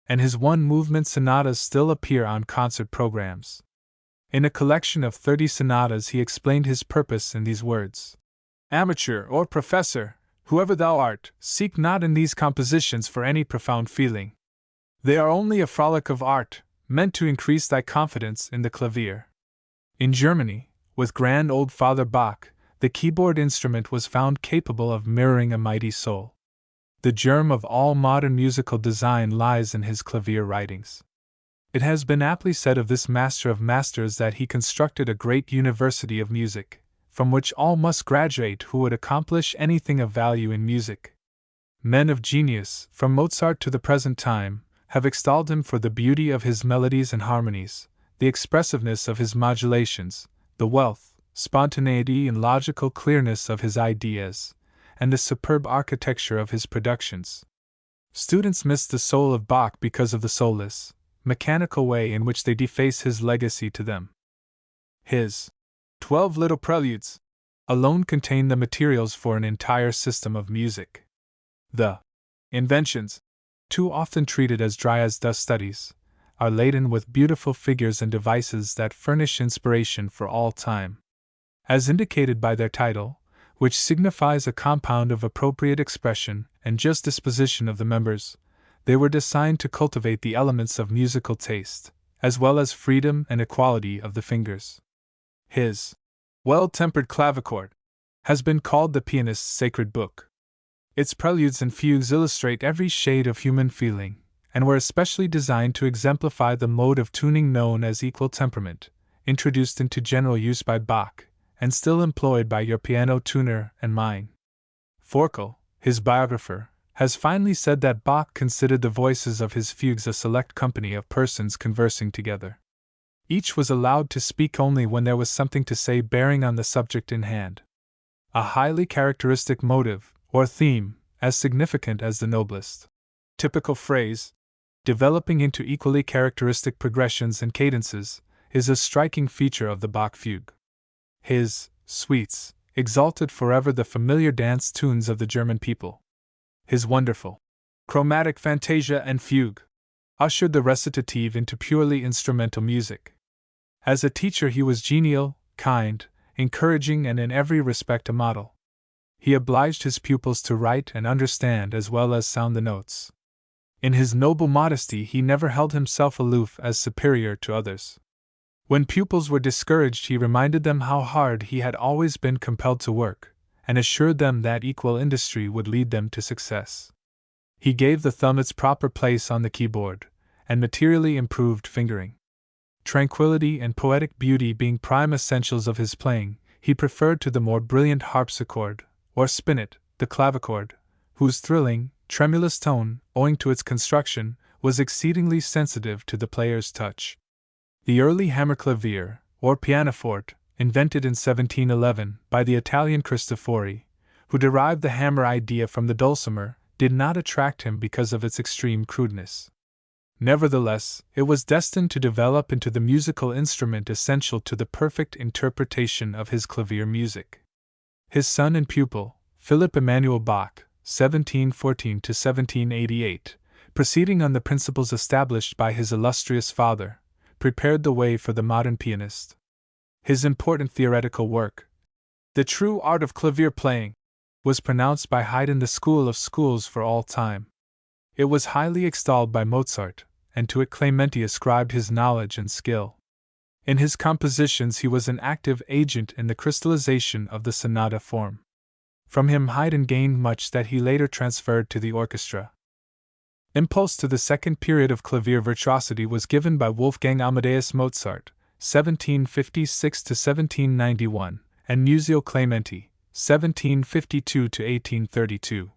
and his one-movement sonatas still appear on concert programs. In a collection of 30 sonatas he explained his purpose in these words: "Amateur or professor, whoever thou art, seek not in these compositions for any profound feeling. They are only a frolic of art, meant to increase thy confidence in the clavier." In Germany, with grand old Father Bach, the keyboard instrument was found capable of mirroring a mighty soul. The germ of all modern musical design lies in his clavier writings. It has been aptly said of this master of masters that he constructed a great university of music, from which all must graduate who would accomplish anything of value in music. Men of genius, from Mozart to the present time, have extolled him for the beauty of his melodies and harmonies, the expressiveness of his modulations, the wealth, spontaneity, and logical clearness of his ideas, and the superb architecture of his productions. Students miss the soul of Bach because of the soulless, mechanical way in which they deface his legacy to them. His 12 Little Preludes alone contain the materials for an entire system of music. The inventions, too often treated as dry as dust studies, are laden with beautiful figures and devices that furnish inspiration for all time. As indicated by their title, which signifies a compound of appropriate expression and just disposition of the members, they were designed to cultivate the elements of musical taste, as well as freedom and equality of the fingers. His well-tempered clavichord has been called the pianist's sacred book. Its preludes and fugues illustrate every shade of human feeling, and were especially designed to exemplify the mode of tuning known as equal temperament, introduced into general use by Bach, and still employed by your piano tuner and mine. Forkel, his biographer, has finely said that Bach considered the voices of his fugues a select company of persons conversing together. Each was allowed to speak only when there was something to say bearing on the subject in hand. A highly characteristic motive, or theme, as significant as the noblest typical phrase, developing into equally characteristic progressions and cadences, is a striking feature of the Bach fugue. His suites exalted forever the familiar dance tunes of the German people. His wonderful chromatic fantasia and fugue ushered the recitative into purely instrumental music. As a teacher he was genial, kind, encouraging, and in every respect a model. He obliged his pupils to write and understand as well as sound the notes. In his noble modesty he never held himself aloof as superior to others. When pupils were discouraged, he reminded them how hard he had always been compelled to work, and assured them that equal industry would lead them to success. He gave the thumb its proper place on the keyboard, and materially improved fingering. Tranquility and poetic beauty being prime essentials of his playing, he preferred to the more brilliant harpsichord, or spinet, the clavichord, whose thrilling, tremulous tone, owing to its construction, was exceedingly sensitive to the player's touch. The early hammerclavier, or pianoforte, invented in 1711 by the Italian Cristofori, who derived the hammer idea from the dulcimer, did not attract him because of its extreme crudeness. Nevertheless, it was destined to develop into the musical instrument essential to the perfect interpretation of his clavier music. His son and pupil, Philipp Emanuel Bach, 1714 to 1788, proceeding on the principles established by his illustrious father, prepared the way for the modern pianist. His important theoretical work, The True Art of Clavier Playing, was pronounced by Haydn the school of schools for all time. It was highly extolled by Mozart, and to it Clementi ascribed his knowledge and skill. In his compositions he was an active agent in the crystallization of the sonata form. From him Haydn gained much that he later transferred to the orchestra. Impulse to the second period of clavier virtuosity was given by Wolfgang Amadeus Mozart, 1756 to 1791, and Muzio Clementi, 1752 to 1832.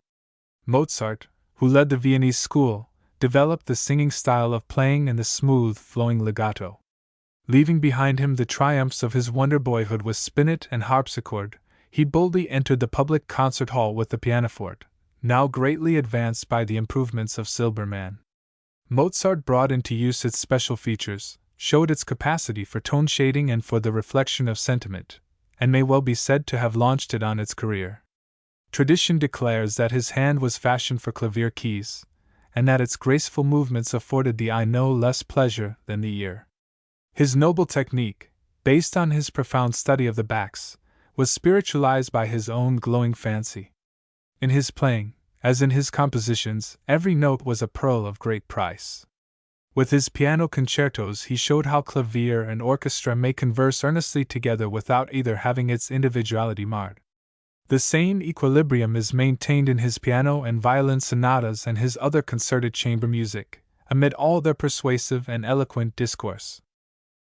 Mozart, who led the Viennese school, developed the singing style of playing and the smooth, flowing legato. Leaving behind him the triumphs of his wonder boyhood with spinet and harpsichord, he boldly entered the public concert hall with the pianoforte, now greatly advanced by the improvements of Silbermann. Mozart brought into use its special features, showed its capacity for tone shading and for the reflection of sentiment, and may well be said to have launched it on its career. Tradition declares that his hand was fashioned for clavier keys, and that its graceful movements afforded the eye no less pleasure than the ear. His noble technique, based on his profound study of the Bachs, was spiritualized by his own glowing fancy. In his playing, as in his compositions, every note was a pearl of great price. With his piano concertos he showed how clavier and orchestra may converse earnestly together without either having its individuality marred. The same equilibrium is maintained in his piano and violin sonatas and his other concerted chamber music, amid all their persuasive and eloquent discourse.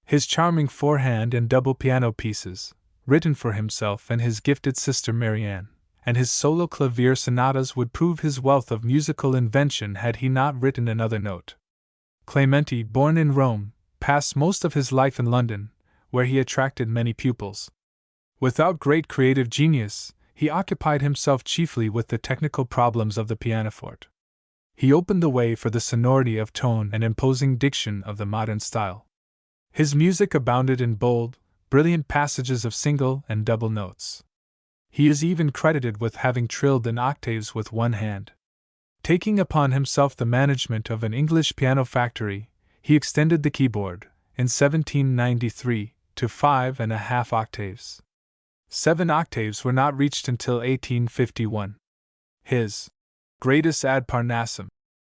His charming four-hand and double piano pieces, written for himself and his gifted sister Marianne, and his solo clavier sonatas would prove his wealth of musical invention had he not written another note. Clementi, born in Rome, passed most of his life in London, where he attracted many pupils. Without great creative genius, he occupied himself chiefly with the technical problems of the pianoforte. He opened the way for the sonority of tone and imposing diction of the modern style. His music abounded in bold, brilliant passages of single and double notes. He is even credited with having trilled in octaves with one hand. Taking upon himself the management of an English piano factory, he extended the keyboard, in 1793, to 5½ octaves. 7 octaves were not reached until 1851. His greatest ad Parnassum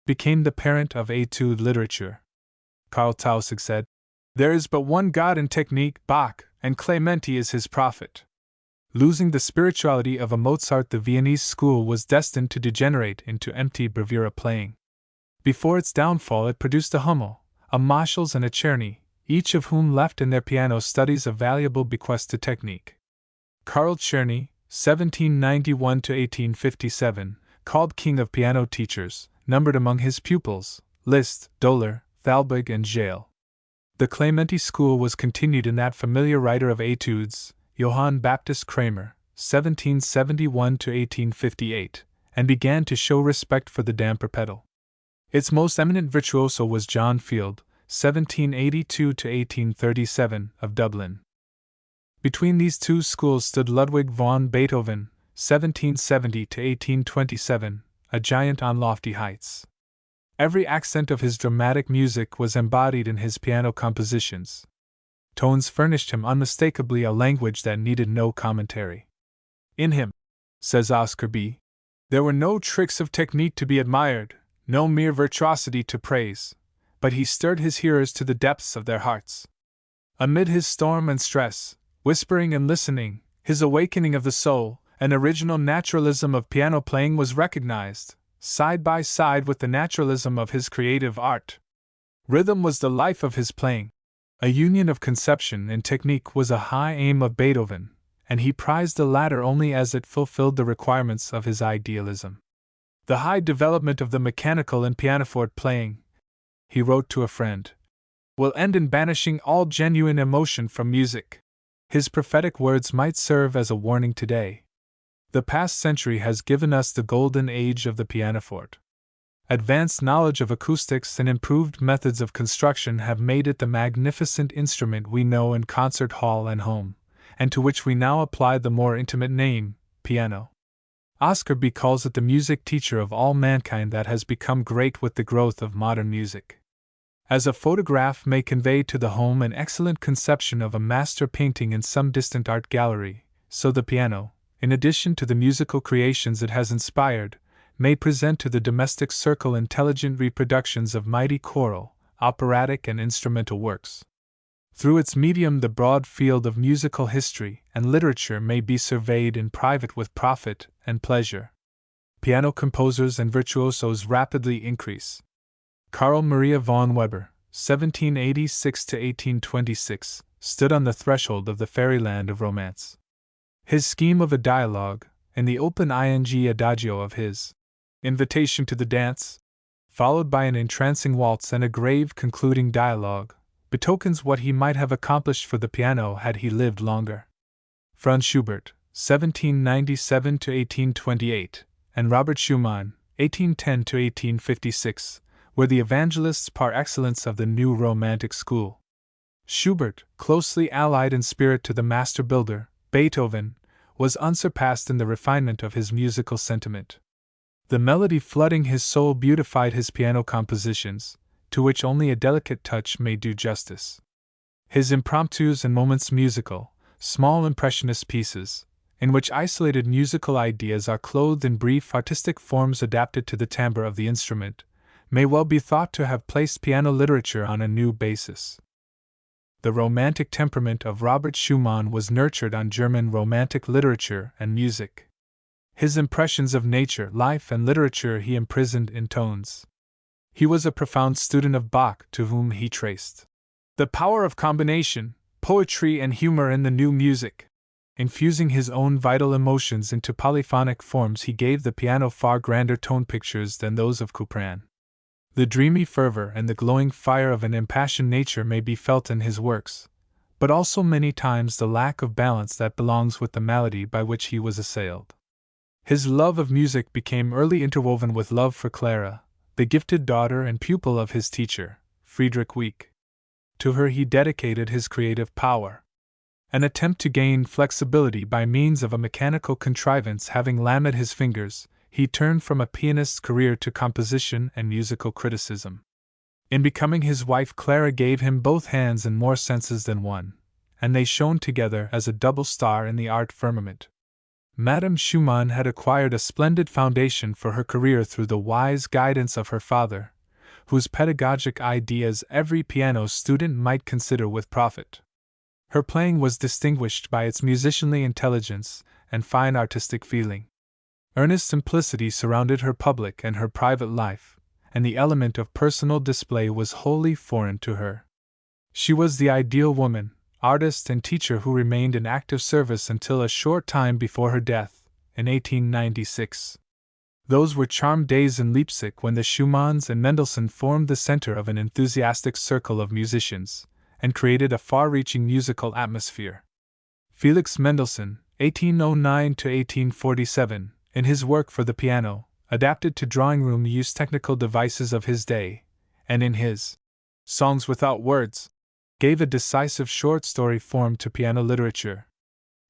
became the parent of etude literature. Karl Tausig said, "There is but one God in technique, Bach, and Clementi is his prophet." Losing the spirituality of a Mozart, the Viennese school was destined to degenerate into empty bravura playing. Before its downfall it produced a Hummel, a Moschles and a Czerny, each of whom left in their piano studies a valuable bequest to technique. Karl Czerny, 1791 to 1857, called king of piano teachers, numbered among his pupils Liszt, Dohler, Thalberg and Gale. The Clementi school was continued in that familiar writer of etudes, Johann Baptist Kramer, 1771 to 1858, and began to show respect for the damper pedal. Its most eminent virtuoso was John Field, 1782 to 1837, of Dublin. Between these two schools stood Ludwig von Beethoven, 1770 to 1827, a giant on lofty heights. Every accent of his dramatic music was embodied in his piano compositions. Tones furnished him unmistakably a language that needed no commentary. In him, says Oscar B., there were no tricks of technique to be admired, no mere virtuosity to praise, but he stirred his hearers to the depths of their hearts. Amid his storm and stress, whispering and listening, his awakening of the soul, an original naturalism of piano playing was recognized, side by side with the naturalism of his creative art. Rhythm was the life of his playing. A union of conception and technique was a high aim of Beethoven, and he prized the latter only as it fulfilled the requirements of his idealism. The high development of the mechanical in pianoforte playing, he wrote to a friend, will end in banishing all genuine emotion from music. His prophetic words might serve as a warning today. The past century has given us the golden age of the pianoforte. Advanced knowledge of acoustics and improved methods of construction have made it the magnificent instrument we know in concert hall and home, and to which we now apply the more intimate name, piano. Oscar B. calls it the music teacher of all mankind that has become great with the growth of modern music. As a photograph may convey to the home an excellent conception of a master painting in some distant art gallery, so the piano, in addition to the musical creations it has inspired, may present to the domestic circle intelligent reproductions of mighty choral, operatic, and instrumental works. Through its medium, the broad field of musical history and literature may be surveyed in private with profit and pleasure. Piano composers and virtuosos rapidly increase. Carl Maria von Weber, 1786 to 1826, stood on the threshold of the fairyland of romance. His scheme of a dialogue, and the open ing adagio of his Invitation to the Dance, followed by an entrancing waltz and a grave concluding dialogue, betokens what he might have accomplished for the piano had he lived longer. Franz Schubert, 1797 to 1828, and Robert Schumann, 1810 to 1856, were the evangelists par excellence of the new Romantic school. Schubert, closely allied in spirit to the master builder, Beethoven, was unsurpassed in the refinement of his musical sentiment. The melody flooding his soul beautified his piano compositions, to which only a delicate touch may do justice. His impromptus and moments musical, small impressionist pieces, in which isolated musical ideas are clothed in brief artistic forms adapted to the timbre of the instrument, may well be thought to have placed piano literature on a new basis. The romantic temperament of Robert Schumann was nurtured on German romantic literature and music. His impressions of nature, life, and literature he imprisoned in tones. He was a profound student of Bach, to whom he traced the power of combination, poetry, and humor in the new music. Infusing his own vital emotions into polyphonic forms, he gave the piano far grander tone pictures than those of Couperin. The dreamy fervor and the glowing fire of an impassioned nature may be felt in his works, but also many times the lack of balance that belongs with the malady by which he was assailed. His love of music became early interwoven with love for Clara, the gifted daughter and pupil of his teacher, Friedrich Wieck. To her he dedicated his creative power. An attempt to gain flexibility by means of a mechanical contrivance having lamed his fingers, he turned from a pianist's career to composition and musical criticism. In becoming his wife, Clara gave him both hands in more senses than one, and they shone together as a double star in the art firmament. Madame Schumann had acquired a splendid foundation for her career through the wise guidance of her father, whose pedagogic ideas every piano student might consider with profit. Her playing was distinguished by its musicianly intelligence and fine artistic feeling. Earnest simplicity surrounded her public and her private life, and the element of personal display was wholly foreign to her. She was the ideal woman, artist, and teacher who remained in active service until a short time before her death, in 1896. Those were charmed days in Leipzig when the Schumanns and Mendelssohn formed the center of an enthusiastic circle of musicians, and created a far-reaching musical atmosphere. Felix Mendelssohn, 1809 to 1847, in his work for the piano, adapted to drawing-room use technical devices of his day, and in his Songs Without Words, gave a decisive short story form to piano literature.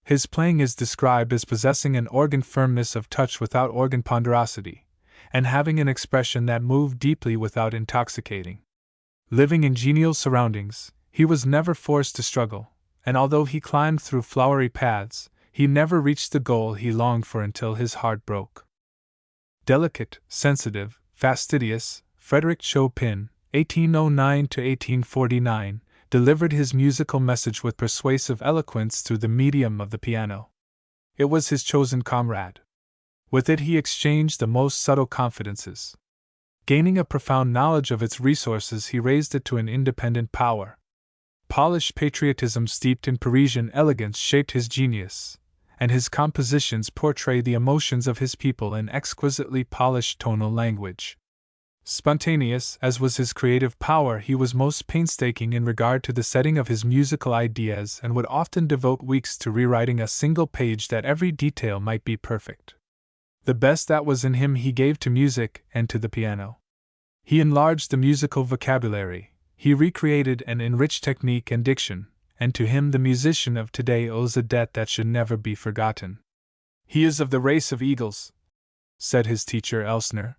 His playing is described as possessing an organ firmness of touch without organ ponderosity, and having an expression that moved deeply without intoxicating. Living in genial surroundings, he was never forced to struggle, and although he climbed through flowery paths, he never reached the goal he longed for until his heart broke. Delicate, sensitive, fastidious, Frédéric Chopin, 1809 to 1849, delivered his musical message with persuasive eloquence through the medium of the piano. It was his chosen comrade. With it he exchanged the most subtle confidences. Gaining a profound knowledge of its resources, he raised it to an independent power. Polished patriotism steeped in Parisian elegance shaped his genius, and his compositions portray the emotions of his people in exquisitely polished tonal language. Spontaneous as was his creative power, he was most painstaking in regard to the setting of his musical ideas and would often devote weeks to rewriting a single page that every detail might be perfect. The best that was in him he gave to music and to the piano. He enlarged the musical vocabulary, he recreated and enriched technique and diction, and to him the musician of today owes a debt that should never be forgotten. "He is of the race of eagles," said his teacher Elsner.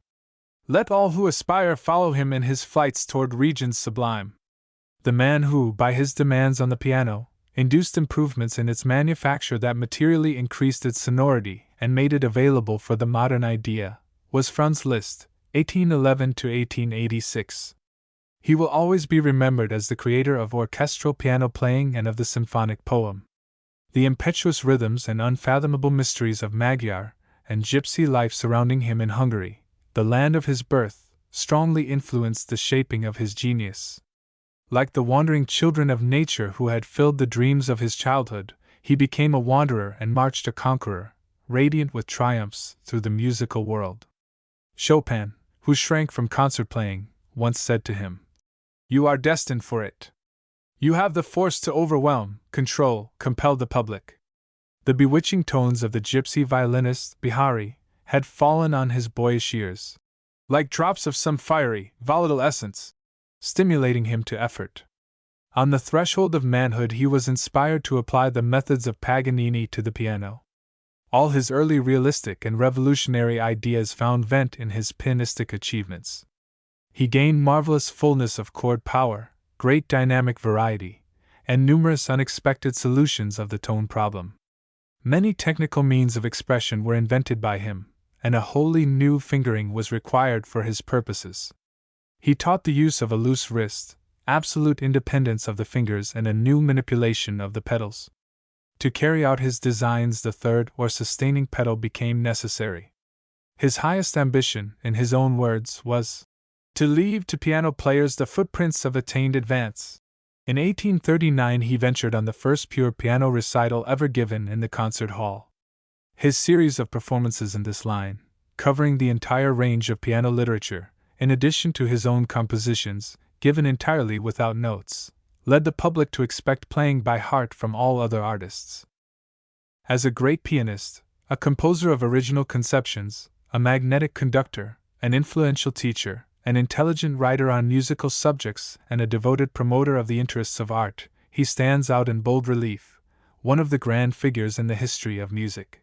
"Let all who aspire follow him in his flights toward regions sublime." The man who, by his demands on the piano, induced improvements in its manufacture that materially increased its sonority and made it available for the modern idea, was Franz Liszt, 1811 to 1886. He will always be remembered as the creator of orchestral piano playing and of the symphonic poem. The impetuous rhythms and unfathomable mysteries of Magyar and Gypsy life surrounding him in Hungary, the land of his birth, strongly influenced the shaping of his genius. Like the wandering children of nature who had filled the dreams of his childhood, he became a wanderer and marched a conqueror, radiant with triumphs, through the musical world. Chopin, who shrank from concert playing, once said to him, "You are destined for it. You have the force to overwhelm, control, compel the public." The bewitching tones of the gypsy violinist, Bihari, had fallen on his boyish ears, like drops of some fiery, volatile essence, stimulating him to effort. On the threshold of manhood he was inspired to apply the methods of Paganini to the piano. All his early realistic and revolutionary ideas found vent in his pianistic achievements. He gained marvelous fullness of chord power, great dynamic variety, and numerous unexpected solutions of the tone problem. Many technical means of expression were invented by him, and a wholly new fingering was required for his purposes. He taught the use of a loose wrist, absolute independence of the fingers, and a new manipulation of the pedals. To carry out his designs, the third or sustaining pedal became necessary. His highest ambition, in his own words, was to leave to piano players the footprints of attained advance. In 1839 he ventured on the first pure piano recital ever given in the concert hall. His series of performances in this line, covering the entire range of piano literature, in addition to his own compositions, given entirely without notes, led the public to expect playing by heart from all other artists. As a great pianist, a composer of original conceptions, a magnetic conductor, an influential teacher, an intelligent writer on musical subjects, and a devoted promoter of the interests of art, he stands out in bold relief, one of the grand figures in the history of music.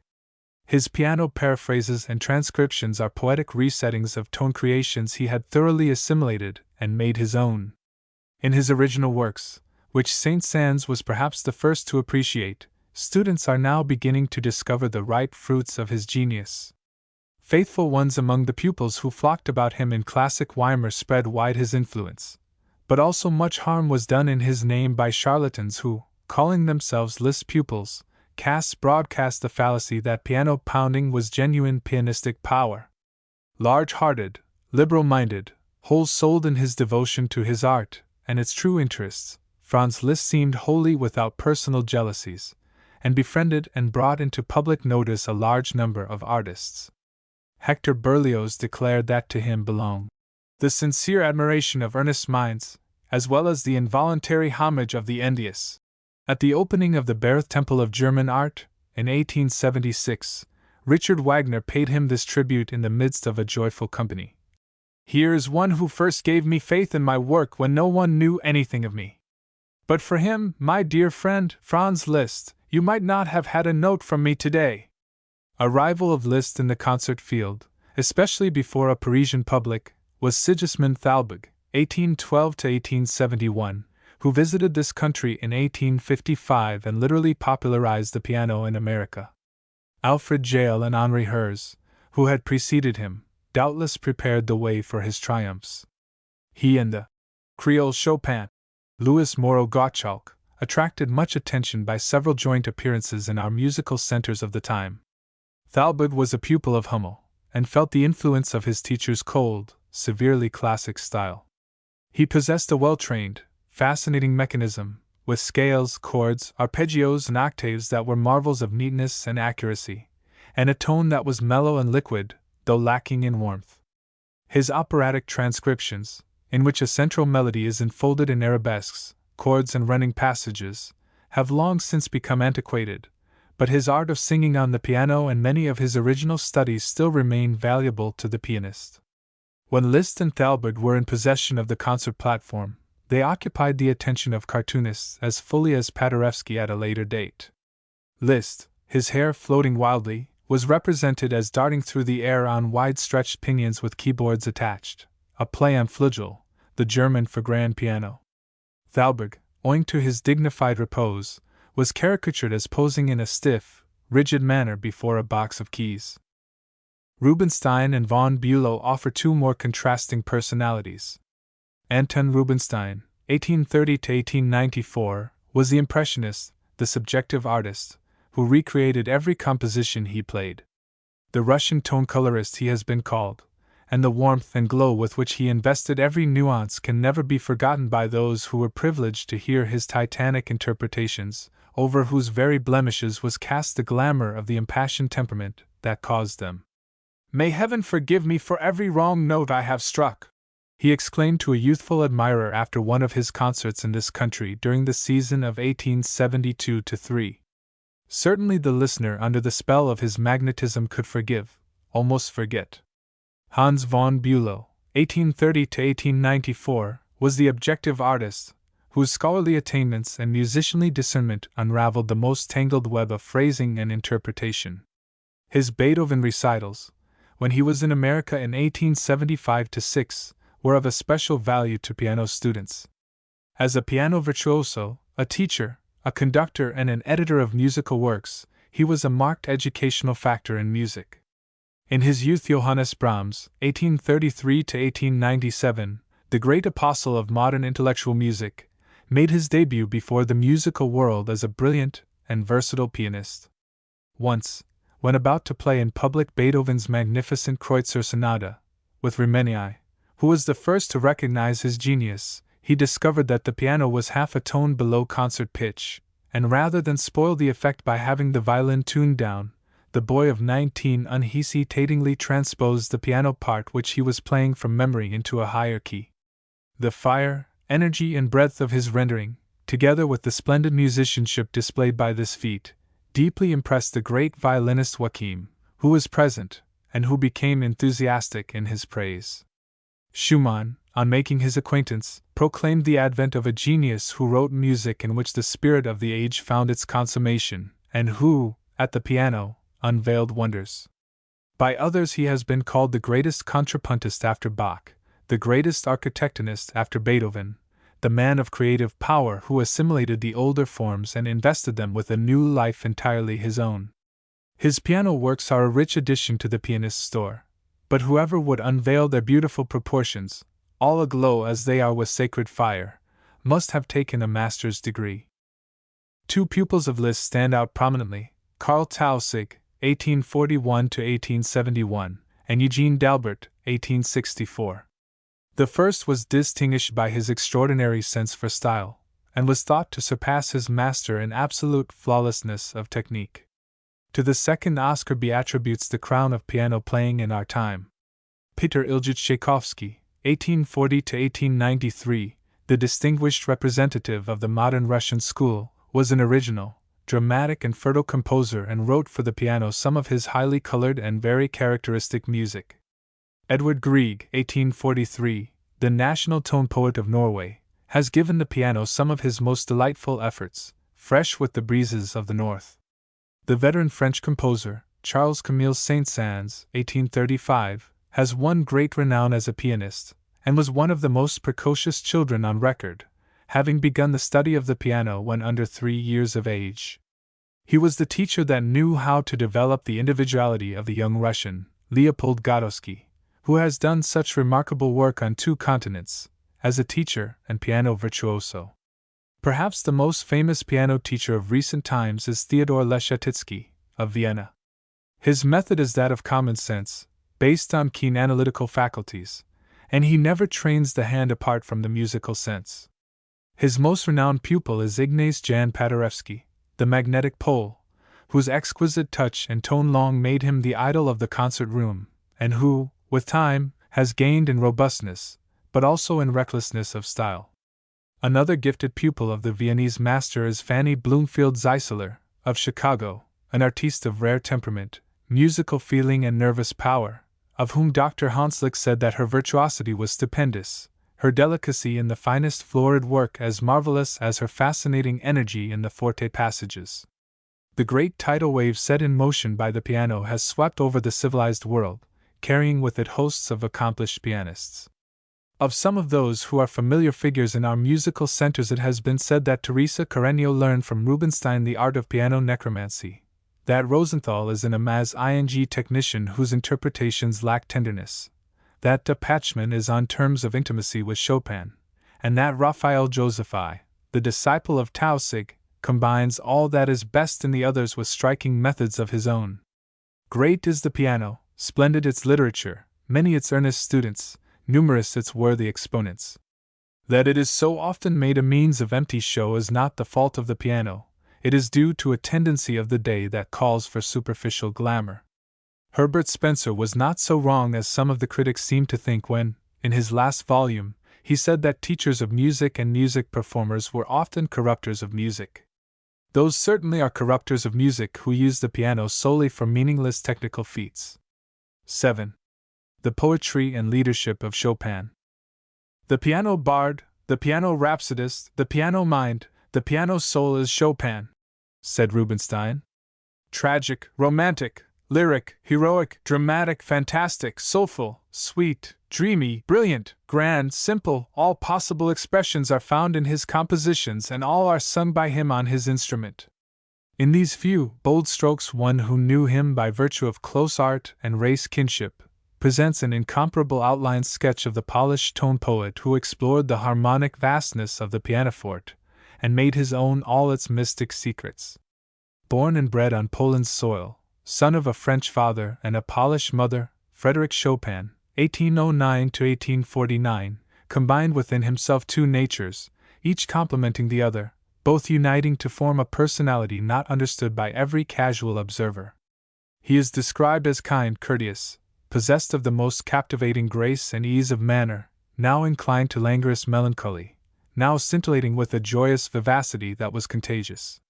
His piano paraphrases and transcriptions are poetic resettings of tone creations he had thoroughly assimilated and made his own. In his original works, which Saint-Saëns was perhaps the first to appreciate, students are now beginning to discover the ripe fruits of his genius. Faithful ones among the pupils who flocked about him in classic Weimar spread wide his influence, but also much harm was done in his name by charlatans who, calling themselves Liszt pupils, broadcast the fallacy that piano pounding was genuine pianistic power. Large-hearted, liberal-minded, whole-souled in his devotion to his art and its true interests, Franz Liszt seemed wholly without personal jealousies, and befriended and brought into public notice a large number of artists. Hector Berlioz declared that to him belonged the sincere admiration of earnest minds, as well as the involuntary homage of the envious. At the opening of the Bayreuth Temple of German Art, in 1876, Richard Wagner paid him this tribute in the midst of a joyful company. "Here is one who first gave me faith in my work when no one knew anything of me. But for him, my dear friend, Franz Liszt, you might not have had a note from me today." A rival of Liszt in the concert field, especially before a Parisian public, was Sigismund Thalberg, 1812 to 1871, who visited this country in 1855 and literally popularized the piano in America. Alfred Jael and Henri Herz, who had preceded him, doubtless prepared the way for his triumphs. He and the Creole Chopin Louis Moreau Gottschalk, attracted much attention by several joint appearances in our musical centers of the time. Thalberg was a pupil of Hummel, and felt the influence of his teacher's cold, severely classic style. He possessed a well-trained, fascinating mechanism, with scales, chords, arpeggios, and octaves that were marvels of neatness and accuracy, and a tone that was mellow and liquid, though lacking in warmth. His operatic transcriptions, in which a central melody is enfolded in arabesques, chords, and running passages, have long since become antiquated, but his art of singing on the piano and many of his original studies still remain valuable to the pianist. When Liszt and Thalberg were in possession of the concert platform, they occupied the attention of cartoonists as fully as Paderewski at a later date. Liszt, his hair floating wildly, was represented as darting through the air on wide-stretched pinions with keyboards attached, a play on Flügel, the German for grand piano. Thalberg, owing to his dignified repose, was caricatured as posing in a stiff, rigid manner before a box of keys. Rubinstein and von Bülow offer two more contrasting personalities. Anton Rubinstein, 1830–1894, was the impressionist, the subjective artist, who recreated every composition he played. The Russian tone colorist he has been called, and the warmth and glow with which he invested every nuance can never be forgotten by those who were privileged to hear his titanic interpretations, over whose very blemishes was cast the glamour of the impassioned temperament that caused them. "May heaven forgive me for every wrong note I have struck!" he exclaimed to a youthful admirer after one of his concerts in this country during the season of 1872–3. Certainly the listener under the spell of his magnetism could forgive, almost forget. Hans von Bülow, 1830–1894, was the objective artist, whose scholarly attainments and musicianly discernment unraveled the most tangled web of phrasing and interpretation. His Beethoven recitals, when he was in America in 1875–6, were of especial value to piano students. As a piano virtuoso, a teacher, a conductor, and an editor of musical works, he was a marked educational factor in music. In his youth, Johannes Brahms, 1833–1897, the great apostle of modern intellectual music, made his debut before the musical world as a brilliant and versatile pianist. Once, when about to play in public Beethoven's magnificent Kreutzer Sonata, with Rimini, who was the first to recognize his genius, he discovered that the piano was half a tone below concert pitch, and rather than spoil the effect by having the violin tuned down, the boy of 19 unhesitatingly transposed the piano part which he was playing from memory into a higher key. The fire, energy, and breadth of his rendering, together with the splendid musicianship displayed by this feat, deeply impressed the great violinist Joachim, who was present, and who became enthusiastic in his praise. Schumann, on making his acquaintance, proclaimed the advent of a genius who wrote music in which the spirit of the age found its consummation, and who, at the piano, unveiled wonders. By others he has been called the greatest contrapuntist after Bach, the greatest architectonist after Beethoven, the man of creative power who assimilated the older forms and invested them with a new life entirely his own. His piano works are a rich addition to the pianist's store, but whoever would unveil their beautiful proportions, all aglow as they are with sacred fire, must have taken a master's degree. Two pupils of Liszt stand out prominently: Karl Tausig, 1841–1871, and Eugene Dalbert, 1864. The first was distinguished by his extraordinary sense for style, and was thought to surpass his master in absolute flawlessness of technique. To the second, Oscar B. attributes the crown of piano playing in our time. Peter Ilyich Tchaikovsky, 1840–1893, the distinguished representative of the modern Russian school, was an original, dramatic, and fertile composer and wrote for the piano some of his highly colored and very characteristic music. Edvard Grieg, 1843, the national tone poet of Norway, has given the piano some of his most delightful efforts, fresh with the breezes of the north. The veteran French composer, Charles Camille Saint-Saëns, 1835, has won great renown as a pianist, and was one of the most precocious children on record, having begun the study of the piano when under 3 years of age. He was the teacher that knew how to develop the individuality of the young Russian, Leopold Godowsky, who has done such remarkable work on 2 continents, as a teacher and piano virtuoso. Perhaps the most famous piano teacher of recent times is Theodor Leschetizky, of Vienna. His method is that of common sense, based on keen analytical faculties, and he never trains the hand apart from the musical sense. His most renowned pupil is Ignace Jan Paderewski, the magnetic Pole, whose exquisite touch and tone long made him the idol of the concert room, and who, with time, has gained in robustness, but also in recklessness of style. Another gifted pupil of the Viennese master is Fanny Bloomfield Zeisler, of Chicago, an artiste of rare temperament, musical feeling and nervous power, of whom Dr. Hanslick said that her virtuosity was stupendous, her delicacy in the finest florid work as marvelous as her fascinating energy in the forte passages. The great tidal wave set in motion by the piano has swept over the civilized world, carrying with it hosts of accomplished pianists. Of some of those who are familiar figures in our musical centers, it has been said that Teresa Carreño learned from Rubinstein the art of piano necromancy, that Rosenthal is an Imaz technician whose interpretations lack tenderness, that de Pachmann is on terms of intimacy with Chopin, and that Raphael Josephi, the disciple of Tausig, combines all that is best in the others with striking methods of his own. Great is the piano, splendid its literature, many its earnest students, numerous its worthy exponents. That it is so often made a means of empty show is not the fault of the piano, it is due to a tendency of the day that calls for superficial glamour. Herbert Spencer was not so wrong as some of the critics seem to think when, in his last volume, he said that teachers of music and music performers were often corrupters of music. Those certainly are corrupters of music who use the piano solely for meaningless technical feats. 7. The poetry and leadership of Chopin. The piano bard, the piano rhapsodist, the piano mind, the piano soul is Chopin, said Rubinstein. Tragic, romantic, lyric, heroic, dramatic, fantastic, soulful, sweet, dreamy, brilliant, grand, simple, all possible expressions are found in his compositions and all are sung by him on his instrument. In these few, bold strokes, one who knew him by virtue of close art and race kinship presents an incomparable outline sketch of the polished tone poet who explored the harmonic vastness of the pianoforte and made his own all its mystic secrets. Born and bred on Poland's soil, son of a French father and a Polish mother, Frédéric Chopin, 1809 to 1849, combined within himself two natures, each complementing the other, both uniting to form a personality not understood by every casual observer. He is described as kind, courteous, possessed of the most captivating grace and ease of manner, now inclined to languorous melancholy, now scintillating with a joyous vivacity that was contagious.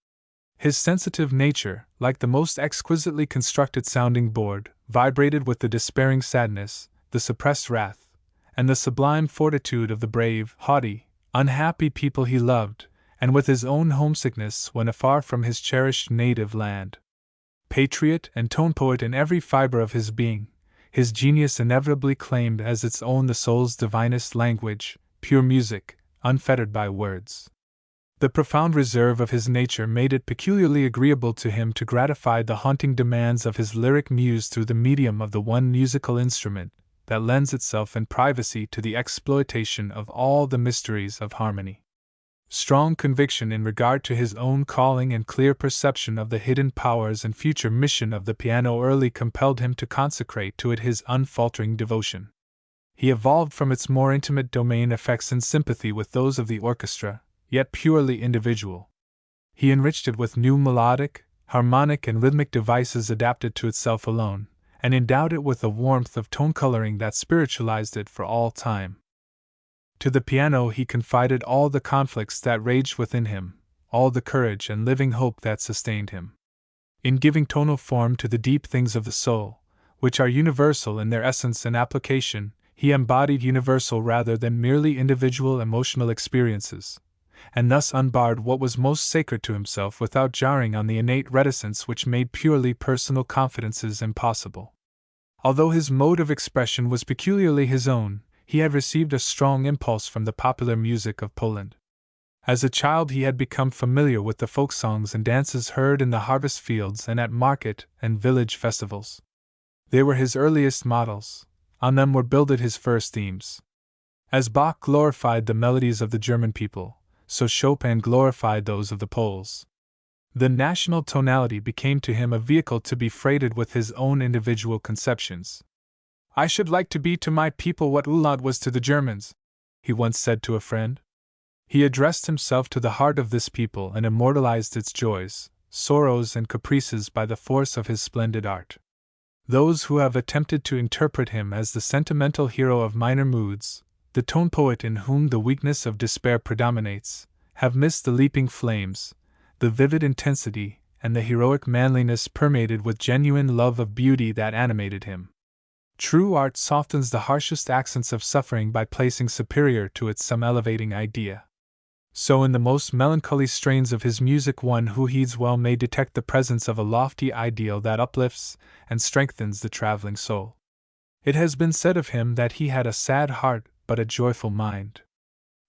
His sensitive nature, like the most exquisitely constructed sounding board, vibrated with the despairing sadness, the suppressed wrath, and the sublime fortitude of the brave, haughty, unhappy people he loved, and with his own homesickness when afar from his cherished native land. Patriot and tone poet in every fiber of his being, his genius inevitably claimed as its own the soul's divinest language, pure music, unfettered by words. The profound reserve of his nature made it peculiarly agreeable to him to gratify the haunting demands of his lyric muse through the medium of the one musical instrument that lends itself in privacy to the exploitation of all the mysteries of harmony. Strong conviction in regard to his own calling and clear perception of the hidden powers and future mission of the piano early compelled him to consecrate to it his unfaltering devotion. He evolved from its more intimate domain effects in sympathy with those of the orchestra, yet purely individual. He enriched it with new melodic, harmonic, and rhythmic devices adapted to itself alone, and endowed it with a warmth of tone coloring that spiritualized it for all time. To the piano he confided all the conflicts that raged within him, all the courage and living hope that sustained him. In giving tonal form to the deep things of the soul, which are universal in their essence and application, he embodied universal rather than merely individual emotional experiences, and thus unbarred what was most sacred to himself without jarring on the innate reticence which made purely personal confidences impossible. Although his mode of expression was peculiarly his own, he had received a strong impulse from the popular music of Poland. As a child he had become familiar with the folk songs and dances heard in the harvest fields and at market and village festivals. They were his earliest models, on them were builded his first themes. As Bach glorified the melodies of the German people, so Chopin glorified those of the Poles. The national tonality became to him a vehicle to be freighted with his own individual conceptions. "I should like to be to my people what Uhland was to the Germans," he once said to a friend. He addressed himself to the heart of this people and immortalized its joys, sorrows, and caprices by the force of his splendid art. Those who have attempted to interpret him as the sentimental hero of minor moods, the tone poet in whom the weakness of despair predominates, have missed the leaping flames, the vivid intensity, and the heroic manliness permeated with genuine love of beauty that animated him. True art softens the harshest accents of suffering by placing superior to it some elevating idea. So in the most melancholy strains of his music one who heeds well may detect the presence of a lofty ideal that uplifts and strengthens the traveling soul. It has been said of him that he had a sad heart but a joyful mind.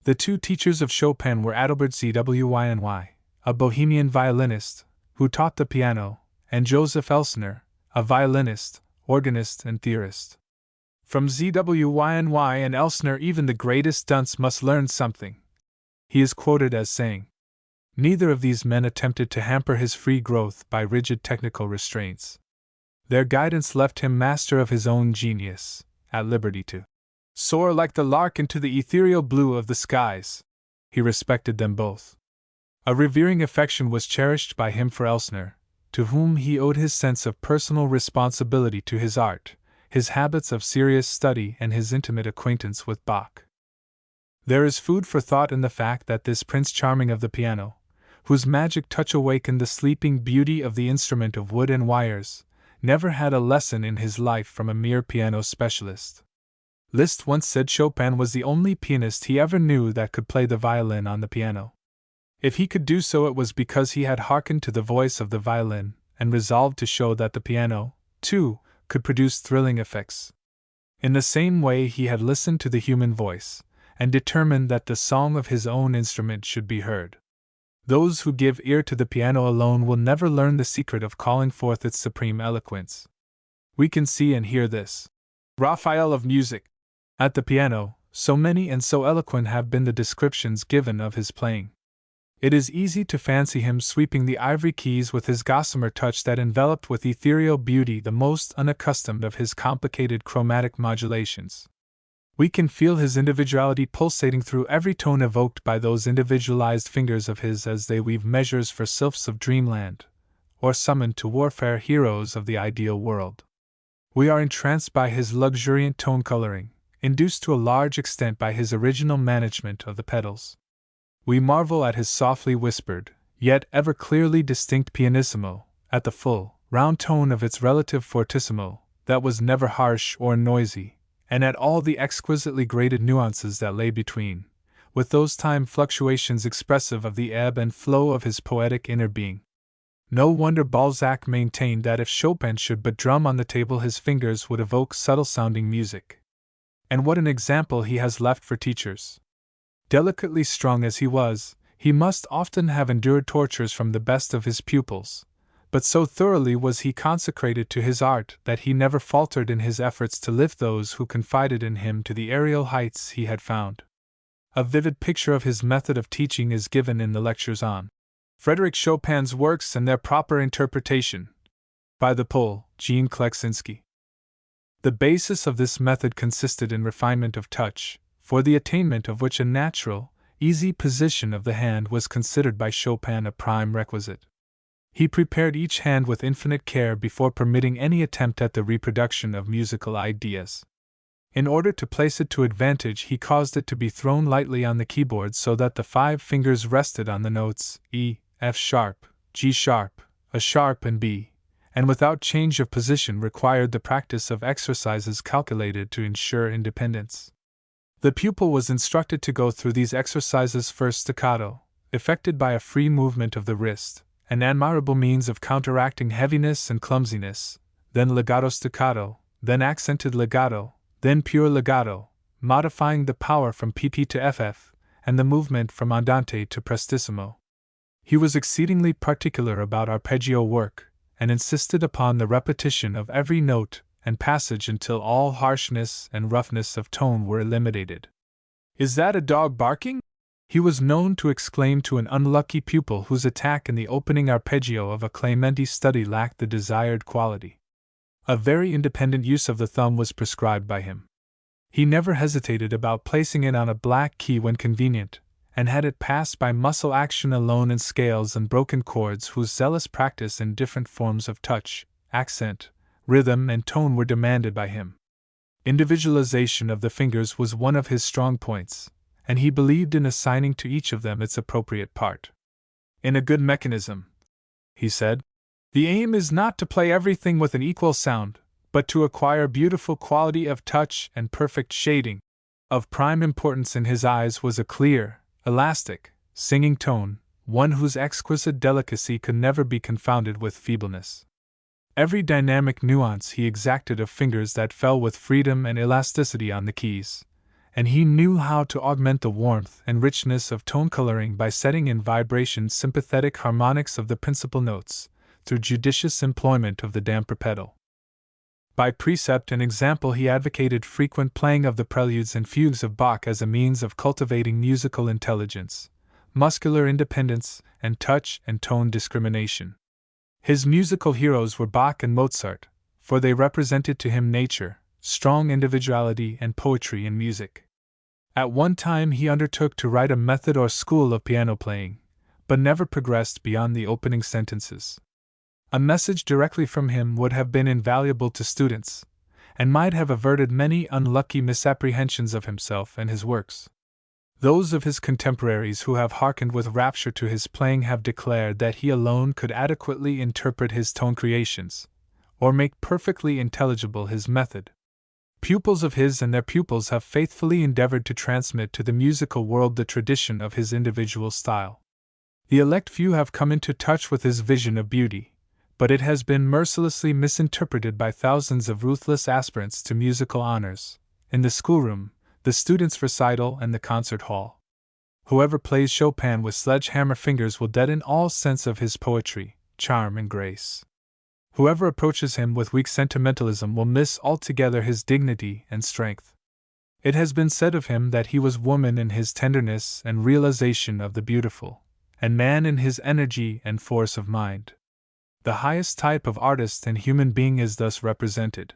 The two teachers of Chopin were Adalbert Zwyny, a Bohemian violinist, who taught the piano, and Joseph Elsner, a violinist, organist, and theorist. From Zwyny and Elsner even the greatest dunce must learn something. He is quoted as saying, "Neither of these men attempted to hamper his free growth by rigid technical restraints. Their guidance left him master of his own genius, at liberty to soar like the lark into the ethereal blue of the skies." He respected them both. A revering affection was cherished by him for Elsner, to whom he owed his sense of personal responsibility to his art, his habits of serious study, and his intimate acquaintance with Bach. There is food for thought in the fact that this Prince Charming of the piano, whose magic touch awakened the sleeping beauty of the instrument of wood and wires, never had a lesson in his life from a mere piano specialist. Liszt once said Chopin was the only pianist he ever knew that could play the violin on the piano. If he could do so, it was because he had hearkened to the voice of the violin and resolved to show that the piano, too, could produce thrilling effects. In the same way, he had listened to the human voice and determined that the song of his own instrument should be heard. Those who give ear to the piano alone will never learn the secret of calling forth its supreme eloquence. We can see and hear this Raphael of music at the piano. So many and so eloquent have been the descriptions given of his playing. It is easy to fancy him sweeping the ivory keys with his gossamer touch that enveloped with ethereal beauty the most unaccustomed of his complicated chromatic modulations. We can feel his individuality pulsating through every tone evoked by those individualized fingers of his as they weave measures for sylphs of dreamland, or summon to warfare heroes of the ideal world. We are entranced by his luxuriant tone coloring, induced to a large extent by his original management of the pedals. We marvel at his softly whispered, yet ever clearly distinct pianissimo, at the full, round tone of its relative fortissimo, that was never harsh or noisy, and at all the exquisitely graded nuances that lay between, with those time fluctuations expressive of the ebb and flow of his poetic inner being. No wonder Balzac maintained that if Chopin should but drum on the table his fingers would evoke subtle-sounding music. And what an example he has left for teachers! Delicately strung as he was, he must often have endured tortures from the best of his pupils, but so thoroughly was he consecrated to his art that he never faltered in his efforts to lift those who confided in him to the aerial heights he had found. A vivid picture of his method of teaching is given in the lectures on Frédéric Chopin's works and their proper interpretation, by the Pole, Jean Kleksinski. The basis of this method consisted in refinement of touch, for the attainment of which a natural, easy position of the hand was considered by Chopin a prime requisite. He prepared each hand with infinite care before permitting any attempt at the reproduction of musical ideas. In order to place it to advantage, he caused it to be thrown lightly on the keyboard so that the 5 fingers rested on the notes E, F sharp, G sharp, A sharp, and B, and without change of position required the practice of exercises calculated to ensure independence. The pupil was instructed to go through these exercises first staccato, effected by a free movement of the wrist, an admirable means of counteracting heaviness and clumsiness, then legato staccato, then accented legato, then pure legato, modifying the power from PP to FF, and the movement from andante to prestissimo. He was exceedingly particular about arpeggio work, and insisted upon the repetition of every note and passage until all harshness and roughness of tone were eliminated. "Is that a dog barking?" He was known to exclaim to an unlucky pupil whose attack in the opening arpeggio of a Clementi study lacked the desired quality. A very independent use of the thumb was prescribed by him. He never hesitated about placing it on a black key when convenient, and had it passed by muscle action alone in scales and broken chords whose zealous practice in different forms of touch, accent, rhythm, and tone were demanded by him. Individualization of the fingers was one of his strong points, and he believed in assigning to each of them its appropriate part. In a good mechanism, he said, the aim is not to play everything with an equal sound, but to acquire beautiful quality of touch and perfect shading. Of prime importance in his eyes was a clear, elastic, singing tone, one whose exquisite delicacy could never be confounded with feebleness. Every dynamic nuance he exacted of fingers that fell with freedom and elasticity on the keys, and he knew how to augment the warmth and richness of tone coloring by setting in vibration sympathetic harmonics of the principal notes, through judicious employment of the damper pedal. By precept and example he advocated frequent playing of the preludes and fugues of Bach as a means of cultivating musical intelligence, muscular independence, and touch and tone discrimination. His musical heroes were Bach and Mozart, for they represented to him nature, strong individuality, and poetry in music. At one time he undertook to write a method or school of piano playing, but never progressed beyond the opening sentences. A message directly from him would have been invaluable to students, and might have averted many unlucky misapprehensions of himself and his works. Those of his contemporaries who have hearkened with rapture to his playing have declared that he alone could adequately interpret his tone creations, or make perfectly intelligible his method. Pupils of his and their pupils have faithfully endeavored to transmit to the musical world the tradition of his individual style. The elect few have come into touch with his vision of beauty, but it has been mercilessly misinterpreted by thousands of ruthless aspirants to musical honors, in the schoolroom, the students' recital, and the concert hall. Whoever plays Chopin with sledge-hammer fingers will deaden all sense of his poetry, charm, and grace. Whoever approaches him with weak sentimentalism will miss altogether his dignity and strength. It has been said of him that he was woman in his tenderness and realization of the beautiful, and man in his energy and force of mind. The highest type of artist and human being is thus represented.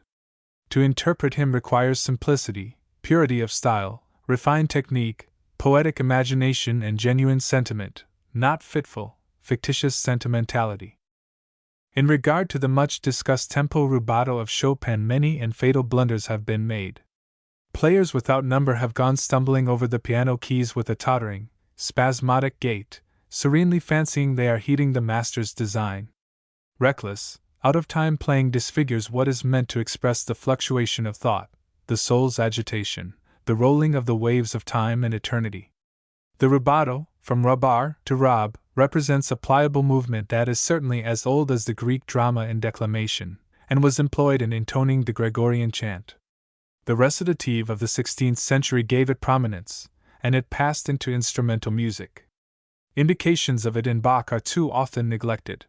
To interpret him requires simplicity, purity of style, refined technique, poetic imagination, and genuine sentiment, not fitful, fictitious sentimentality. In regard to the much-discussed tempo rubato of Chopin, many and fatal blunders have been made. Players without number have gone stumbling over the piano keys with a tottering, spasmodic gait, serenely fancying they are heeding the master's design. Reckless, out-of-time playing disfigures what is meant to express the fluctuation of thought, the soul's agitation, the rolling of the waves of time and eternity. The rubato, from rubar to rab, represents a pliable movement that is certainly as old as the Greek drama in declamation, and was employed in intoning the Gregorian chant. The recitative of the 16th century gave it prominence, and it passed into instrumental music. Indications of it in Bach are too often neglected.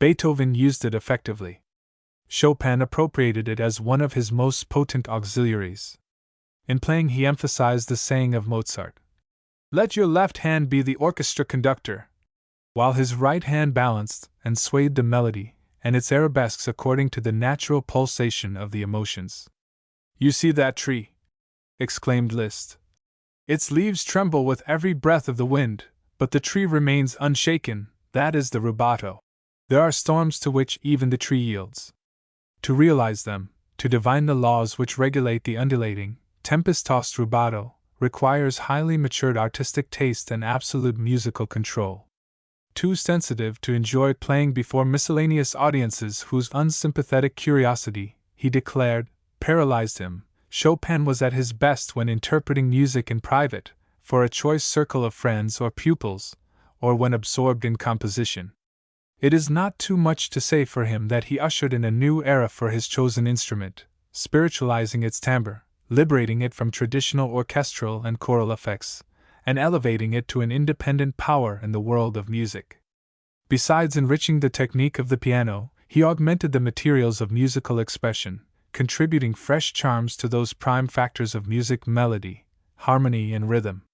Beethoven used it effectively. Chopin appropriated it as one of his most potent auxiliaries. In playing he emphasized the saying of Mozart, "Let your left hand be the orchestra conductor," while his right hand balanced and swayed the melody and its arabesques according to the natural pulsation of the emotions. "You see that tree?" exclaimed Liszt. "Its leaves tremble with every breath of the wind, but the tree remains unshaken. That is the rubato. There are storms to which even the tree yields. To realize them, to divine the laws which regulate the undulating, tempest-tossed rubato, requires highly matured artistic taste and absolute musical control. Too sensitive to enjoy playing before miscellaneous audiences whose unsympathetic curiosity, he declared, paralyzed him, Chopin was at his best when interpreting music in private, for a choice circle of friends or pupils, or when absorbed in composition. It is not too much to say for him that he ushered in a new era for his chosen instrument, spiritualizing its timbre, liberating it from traditional orchestral and choral effects, and elevating it to an independent power in the world of music. Besides enriching the technique of the piano, he augmented the materials of musical expression, contributing fresh charms to those prime factors of music: melody, harmony, and rhythm.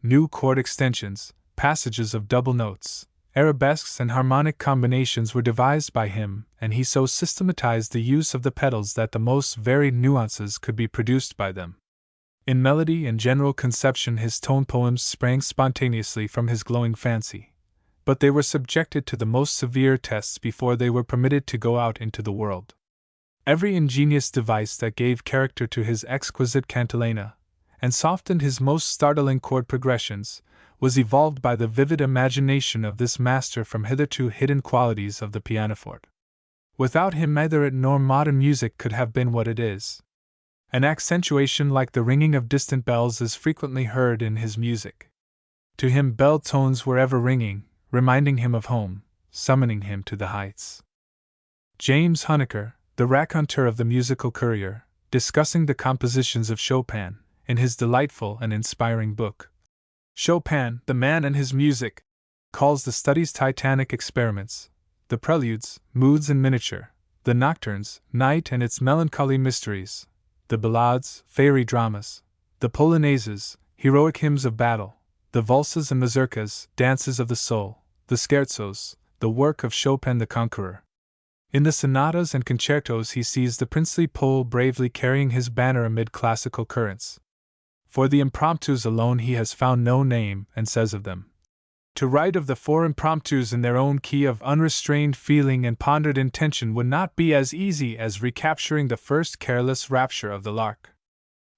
new chord extensions, passages of double notes, arabesques, and harmonic combinations were devised by him, and he so systematized the use of the pedals that the most varied nuances could be produced by them. In melody and general conception, his tone poems sprang spontaneously from his glowing fancy, but they were subjected to the most severe tests before they were permitted to go out into the world. Every ingenious device that gave character to his exquisite cantilena, and softened his most startling chord progressions, was evolved by the vivid imagination of this master from hitherto hidden qualities of the pianoforte. Without him neither it nor modern music could have been what it is. An accentuation like the ringing of distant bells is frequently heard in his music. To him bell tones were ever ringing, reminding him of home, summoning him to the heights. James Huneker, the raconteur of the Musical Courier, discussing the compositions of Chopin, in his delightful and inspiring book, Chopin, the Man and His Music, calls the studies titanic experiments, the preludes, moods in miniature, the nocturnes, night and its melancholy mysteries, the ballades, fairy dramas, the polonaises, heroic hymns of battle, the valses and mazurkas, dances of the soul, the scherzos, the work of Chopin the Conqueror. In the sonatas and concertos he sees the princely Pole bravely carrying his banner amid classical currents. For the impromptus alone he has found no name, and says of them, "To write of the four impromptus in their own key of unrestrained feeling and pondered intention would not be as easy as recapturing the first careless rapture of the lark."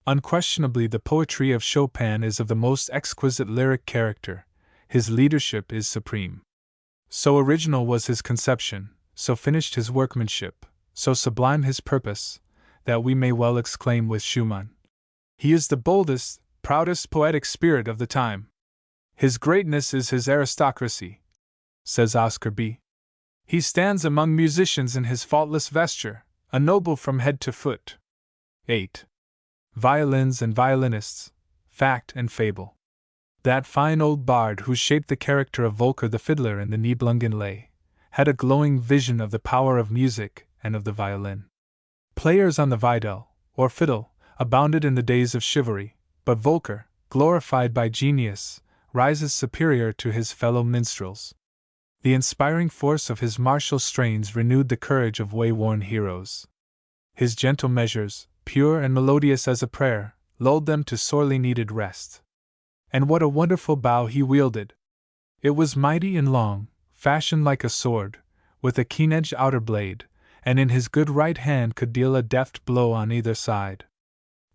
Unquestionably the poetry of Chopin is of the most exquisite lyric character, his leadership is supreme. So original was his conception, so finished his workmanship, so sublime his purpose, that we may well exclaim with Schumann, "He is the boldest, proudest poetic spirit of the time. His greatness is his aristocracy," says Oscar B. "He stands among musicians in his faultless vesture, a noble from head to foot." 8. Violins and violinists, fact and fable. That fine old bard who shaped the character of Volker the fiddler in the Nibelungen Lay had a glowing vision of the power of music and of the violin. Players on the videl, or fiddle, abounded in the days of chivalry, but Volker, glorified by genius, rises superior to his fellow minstrels. The inspiring force of his martial strains renewed the courage of way-worn heroes. His gentle measures, pure and melodious as a prayer, lulled them to sorely needed rest. And what a wonderful bow he wielded! It was mighty and long, fashioned like a sword, with a keen-edged outer blade, and in his good right hand could deal a deft blow on either side.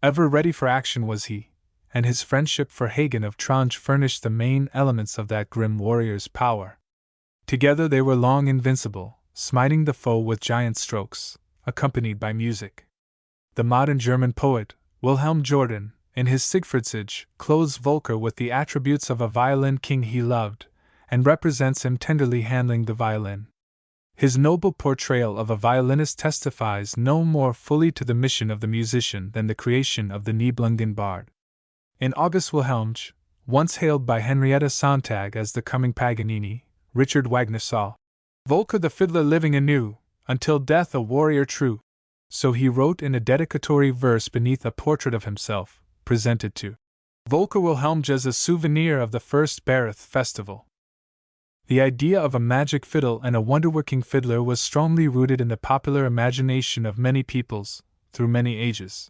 Ever ready for action was he, and his friendship for Hagen of Tronje furnished the main elements of that grim warrior's power. Together they were long invincible, smiting the foe with giant strokes, accompanied by music. The modern German poet, Wilhelm Jordan, in his Siegfriedsiege, clothes Volker with the attributes of a violin king he loved, and represents him tenderly handling the violin. His noble portrayal of a violinist testifies no more fully to the mission of the musician than the creation of the Nibelungen bard. In August Wilhelmj, once hailed by Henrietta Sontag as the coming Paganini, Richard Wagner saw Volker the fiddler living anew, until death a warrior true. So he wrote in a dedicatory verse beneath a portrait of himself, presented to Volker Wilhelmj as a souvenir of the first Bayreuth festival. The idea of a magic fiddle and a wonder-working fiddler was strongly rooted in the popular imagination of many peoples, through many ages.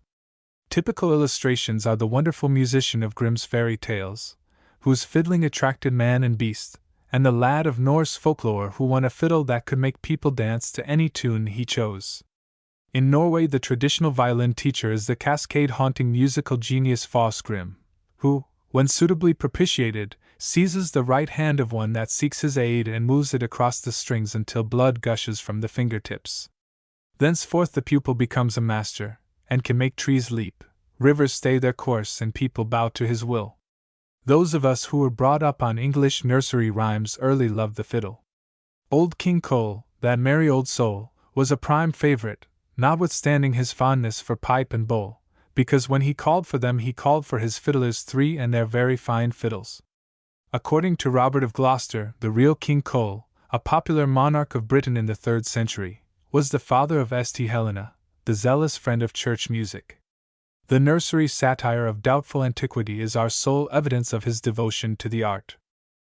Typical illustrations are the wonderful musician of Grimm's fairy tales, whose fiddling attracted man and beast, and the lad of Norse folklore who won a fiddle that could make people dance to any tune he chose. In Norway, the traditional violin teacher is the cascade-haunting musical genius Foss Grimm, who, when suitably propitiated, seizes the right hand of one that seeks his aid and moves it across the strings until blood gushes from the fingertips. Thenceforth the pupil becomes a master, and can make trees leap, rivers stay their course, and people bow to his will. Those of us who were brought up on English nursery rhymes early loved the fiddle. Old King Cole, that merry old soul, was a prime favorite, notwithstanding his fondness for pipe and bowl, because when he called for them he called for his fiddlers three and their very fine fiddles. According to Robert of Gloucester, the real King Cole, a popular monarch of Britain in the 3rd century, was the father of St. Helena, the zealous friend of church music. The nursery satire of doubtful antiquity is our sole evidence of his devotion to the art.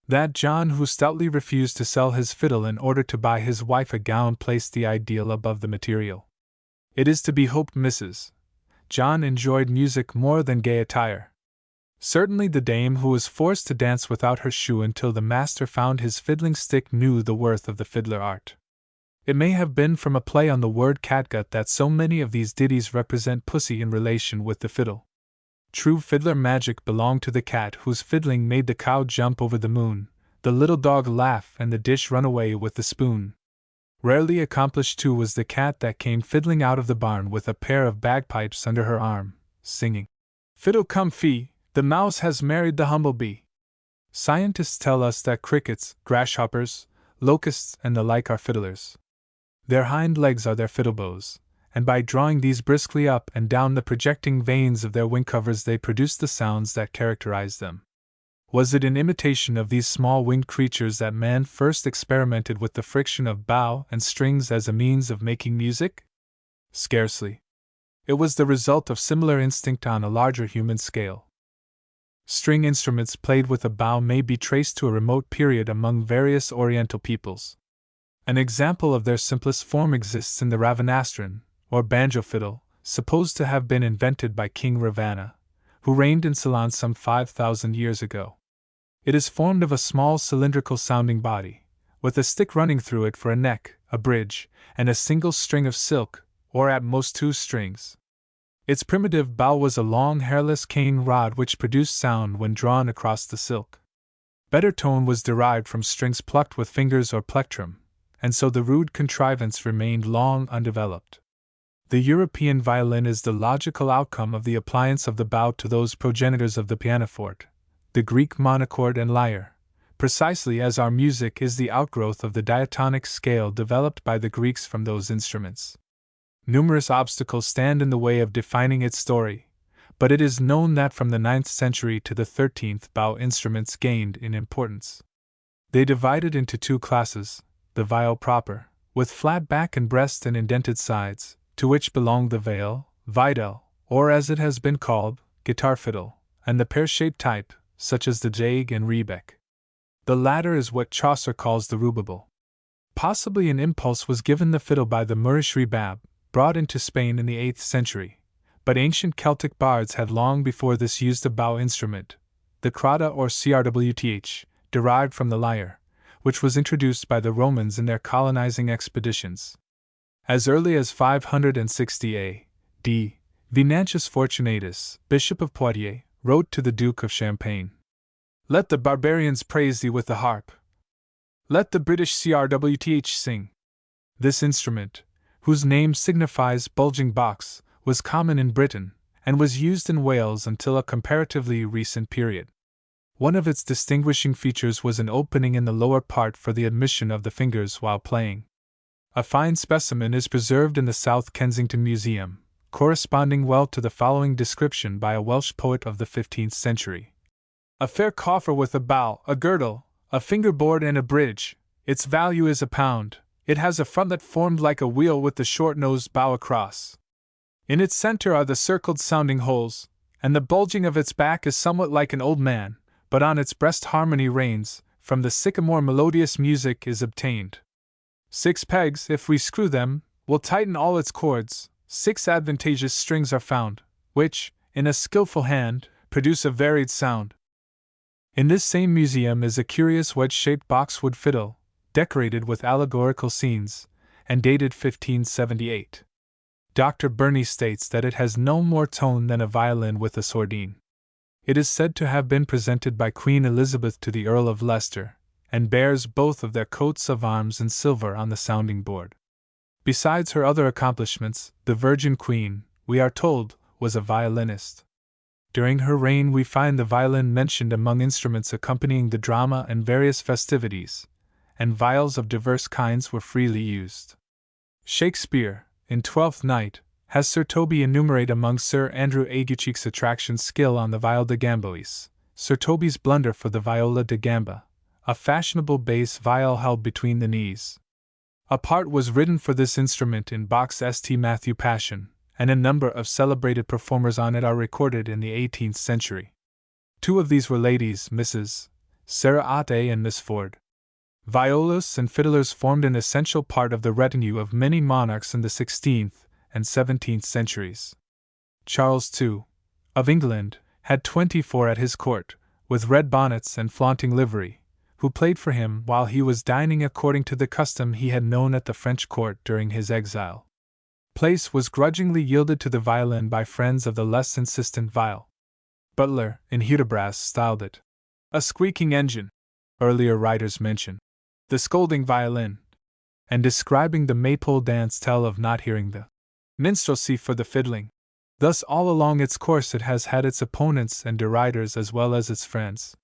That John who stoutly refused to sell his fiddle in order to buy his wife a gown placed the ideal above the material. It is to be hoped Mrs. John enjoyed music more than gay attire. Certainly the dame who was forced to dance without her shoe until the master found his fiddling stick knew the worth of the fiddler art. It may have been from a play on the word catgut that so many of these ditties represent pussy in relation with the fiddle. True fiddler magic belonged to the cat whose fiddling made the cow jump over the moon, the little dog laugh and the dish run away with the spoon. Rarely accomplished too was the cat that came fiddling out of the barn with a pair of bagpipes under her arm, singing, "Fiddle come fee, the mouse has married the humble bee." Scientists tell us that crickets, grasshoppers, locusts, and the like are fiddlers. Their hind legs are their fiddle bows, and by drawing these briskly up and down the projecting veins of their wing covers they produce the sounds that characterize them. Was it in imitation of these small winged creatures that man first experimented with the friction of bow and strings as a means of making music? Scarcely. It was the result of similar instinct on a larger human scale. String instruments played with a bow may be traced to a remote period among various Oriental peoples. An example of their simplest form exists in the Ravanastran, or banjo fiddle, supposed to have been invented by King Ravana, who reigned in Ceylon some 5,000 years ago. It is formed of a small cylindrical sounding body, with a stick running through it for a neck, a bridge, and a single string of silk, or at most 2 strings. Its primitive bow was a long hairless cane rod which produced sound when drawn across the silk. Better tone was derived from strings plucked with fingers or plectrum, and so the rude contrivance remained long undeveloped. The European violin is the logical outcome of the appliance of the bow to those progenitors of the pianoforte, the Greek monochord and lyre, precisely as our music is the outgrowth of the diatonic scale developed by the Greeks from those instruments. Numerous obstacles stand in the way of defining its story, but it is known that from the 9th century to the 13th bow instruments gained in importance. They divided into 2 classes, the viol proper, with flat back and breast and indented sides, to which belonged the viol, videl, or as it has been called, guitar fiddle, and the pear-shaped type, such as the jague and rebec. The latter is what Chaucer calls the rubable. Possibly an impulse was given the fiddle by the Moorish rebab, brought into Spain in the 8th century, but ancient Celtic bards had long before this used a bow instrument, the crata or crwth, derived from the lyre, which was introduced by the Romans in their colonizing expeditions. As early as 560 A.D., Venantius Fortunatus, Bishop of Poitiers, wrote to the Duke of Champagne, "Let the barbarians praise thee with the harp. Let the British crwth sing." This instrument, whose name signifies bulging box, was common in Britain, and was used in Wales until a comparatively recent period. One of its distinguishing features was an opening in the lower part for the admission of the fingers while playing. A fine specimen is preserved in the South Kensington Museum, corresponding well to the following description by a Welsh poet of the 15th century. "A fair coffer with a bow, a girdle, a fingerboard and a bridge. Its value is £1. It has a frontlet formed like a wheel with the short-nosed bow across. In its center are the circled sounding holes, and the bulging of its back is somewhat like an old man, but on its breast harmony reigns, from the sycamore melodious music is obtained. 6 pegs, if we screw them, will tighten all its chords. 6 advantageous strings are found, which, in a skillful hand, produce a varied sound." In this same museum is a curious wedge-shaped boxwood fiddle, decorated with allegorical scenes, and dated 1578. Dr. Burney states that it has no more tone than a violin with a sordine. It is said to have been presented by Queen Elizabeth to the Earl of Leicester, and bears both of their coats of arms in silver on the sounding board. Besides her other accomplishments, the Virgin Queen, we are told, was a violinist. During her reign we find the violin mentioned among instruments accompanying the drama and various festivities, and viols of diverse kinds were freely used. Shakespeare, in Twelfth Night, has Sir Toby enumerate among Sir Andrew Aguecheek's attractions skill on the viol de gambois, Sir Toby's blunder for the viola da gamba, a fashionable bass viol held between the knees. A part was written for this instrument in Bach's St. Matthew Passion, and a number of celebrated performers on it are recorded in the 18th century. Two of these were ladies, Mrs. Sarah Otte and Miss Ford. Violists and fiddlers formed an essential part of the retinue of many monarchs in the 16th and 17th centuries. Charles II, of England, had 24 at his court, with red bonnets and flaunting livery, who played for him while he was dining according to the custom he had known at the French court during his exile. Place was grudgingly yielded to the violin by friends of the less insistent viol. Butler, in Hudibras, styled it a squeaking engine. Earlier writers mention the scolding violin, and describing the maypole dance tell of not hearing the minstrelsy for the fiddling. Thus all along its course it has had its opponents and deriders as well as its friends.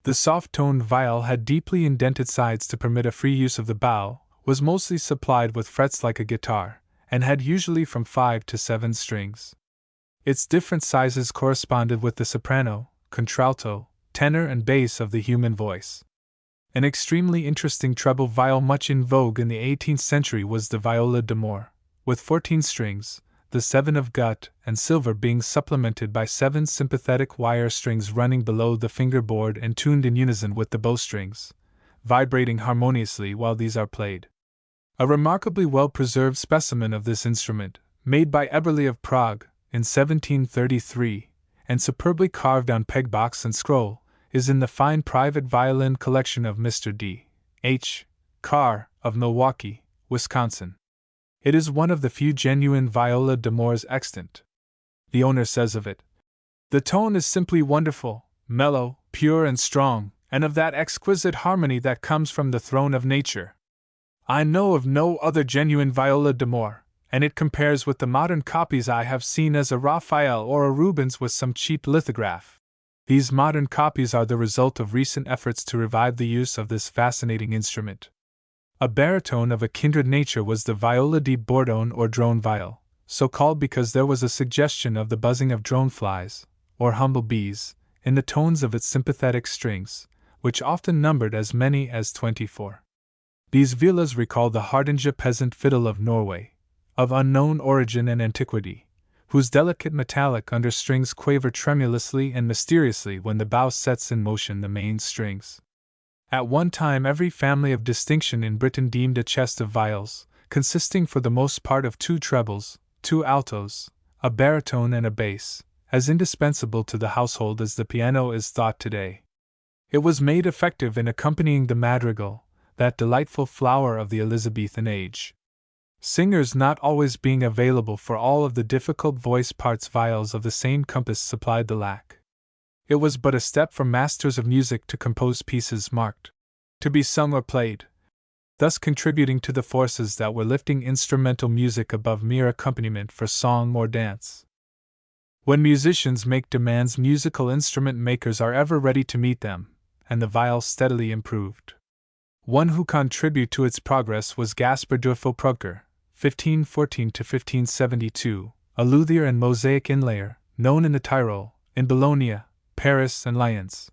The soft-toned viol had deeply indented sides to permit a free use of the bow, was mostly supplied with frets like a guitar, and had usually from 5 to 7 strings. Its different sizes corresponded with the soprano, contralto, tenor and bass of the human voice. An extremely interesting treble viol much in vogue in the 18th century was the viola d'amore, with 14 strings, the 7 of gut and silver being supplemented by 7 sympathetic wire strings running below the fingerboard and tuned in unison with the bowstrings, vibrating harmoniously while these are played. A remarkably well-preserved specimen of this instrument, made by Eberle of Prague in 1733, and superbly carved on pegbox and scroll, is in the fine private violin collection of Mr. D. H. Carr, of Milwaukee, Wisconsin. It is one of the few genuine viola d'amores extant. The owner says of it, "The tone is simply wonderful, mellow, pure and strong, and of that exquisite harmony that comes from the throne of nature. I know of no other genuine viola d'amore, and it compares with the modern copies I have seen as a Raphael or a Rubens with some cheap lithograph." These modern copies are the result of recent efforts to revive the use of this fascinating instrument. A baritone of a kindred nature was the viola di bordone or drone viol, so called because there was a suggestion of the buzzing of drone flies, or humble bees, in the tones of its sympathetic strings, which often numbered as many as 24. These violas recall the Hardanger peasant fiddle of Norway, of unknown origin and antiquity, whose delicate metallic understrings quaver tremulously and mysteriously when the bow sets in motion the main strings. At one time every family of distinction in Britain deemed a chest of viols, consisting for the most part of 2 trebles, 2 altos, a baritone and a bass, as indispensable to the household as the piano is thought today. It was made effective in accompanying the madrigal, that delightful flower of the Elizabethan age. Singers not always being available for all of the difficult voice parts, viols of the same compass supplied the lack. It was but a step for masters of music to compose pieces marked to be sung or played, thus contributing to the forces that were lifting instrumental music above mere accompaniment for song or dance. When musicians make demands, musical instrument makers are ever ready to meet them, and the viol steadily improved. One who contributed to its progress was Gaspar Durfo Prugger, 1514 to 1572, a luthier and mosaic inlayer, known in the Tyrol, in Bologna, Paris, and Lyons.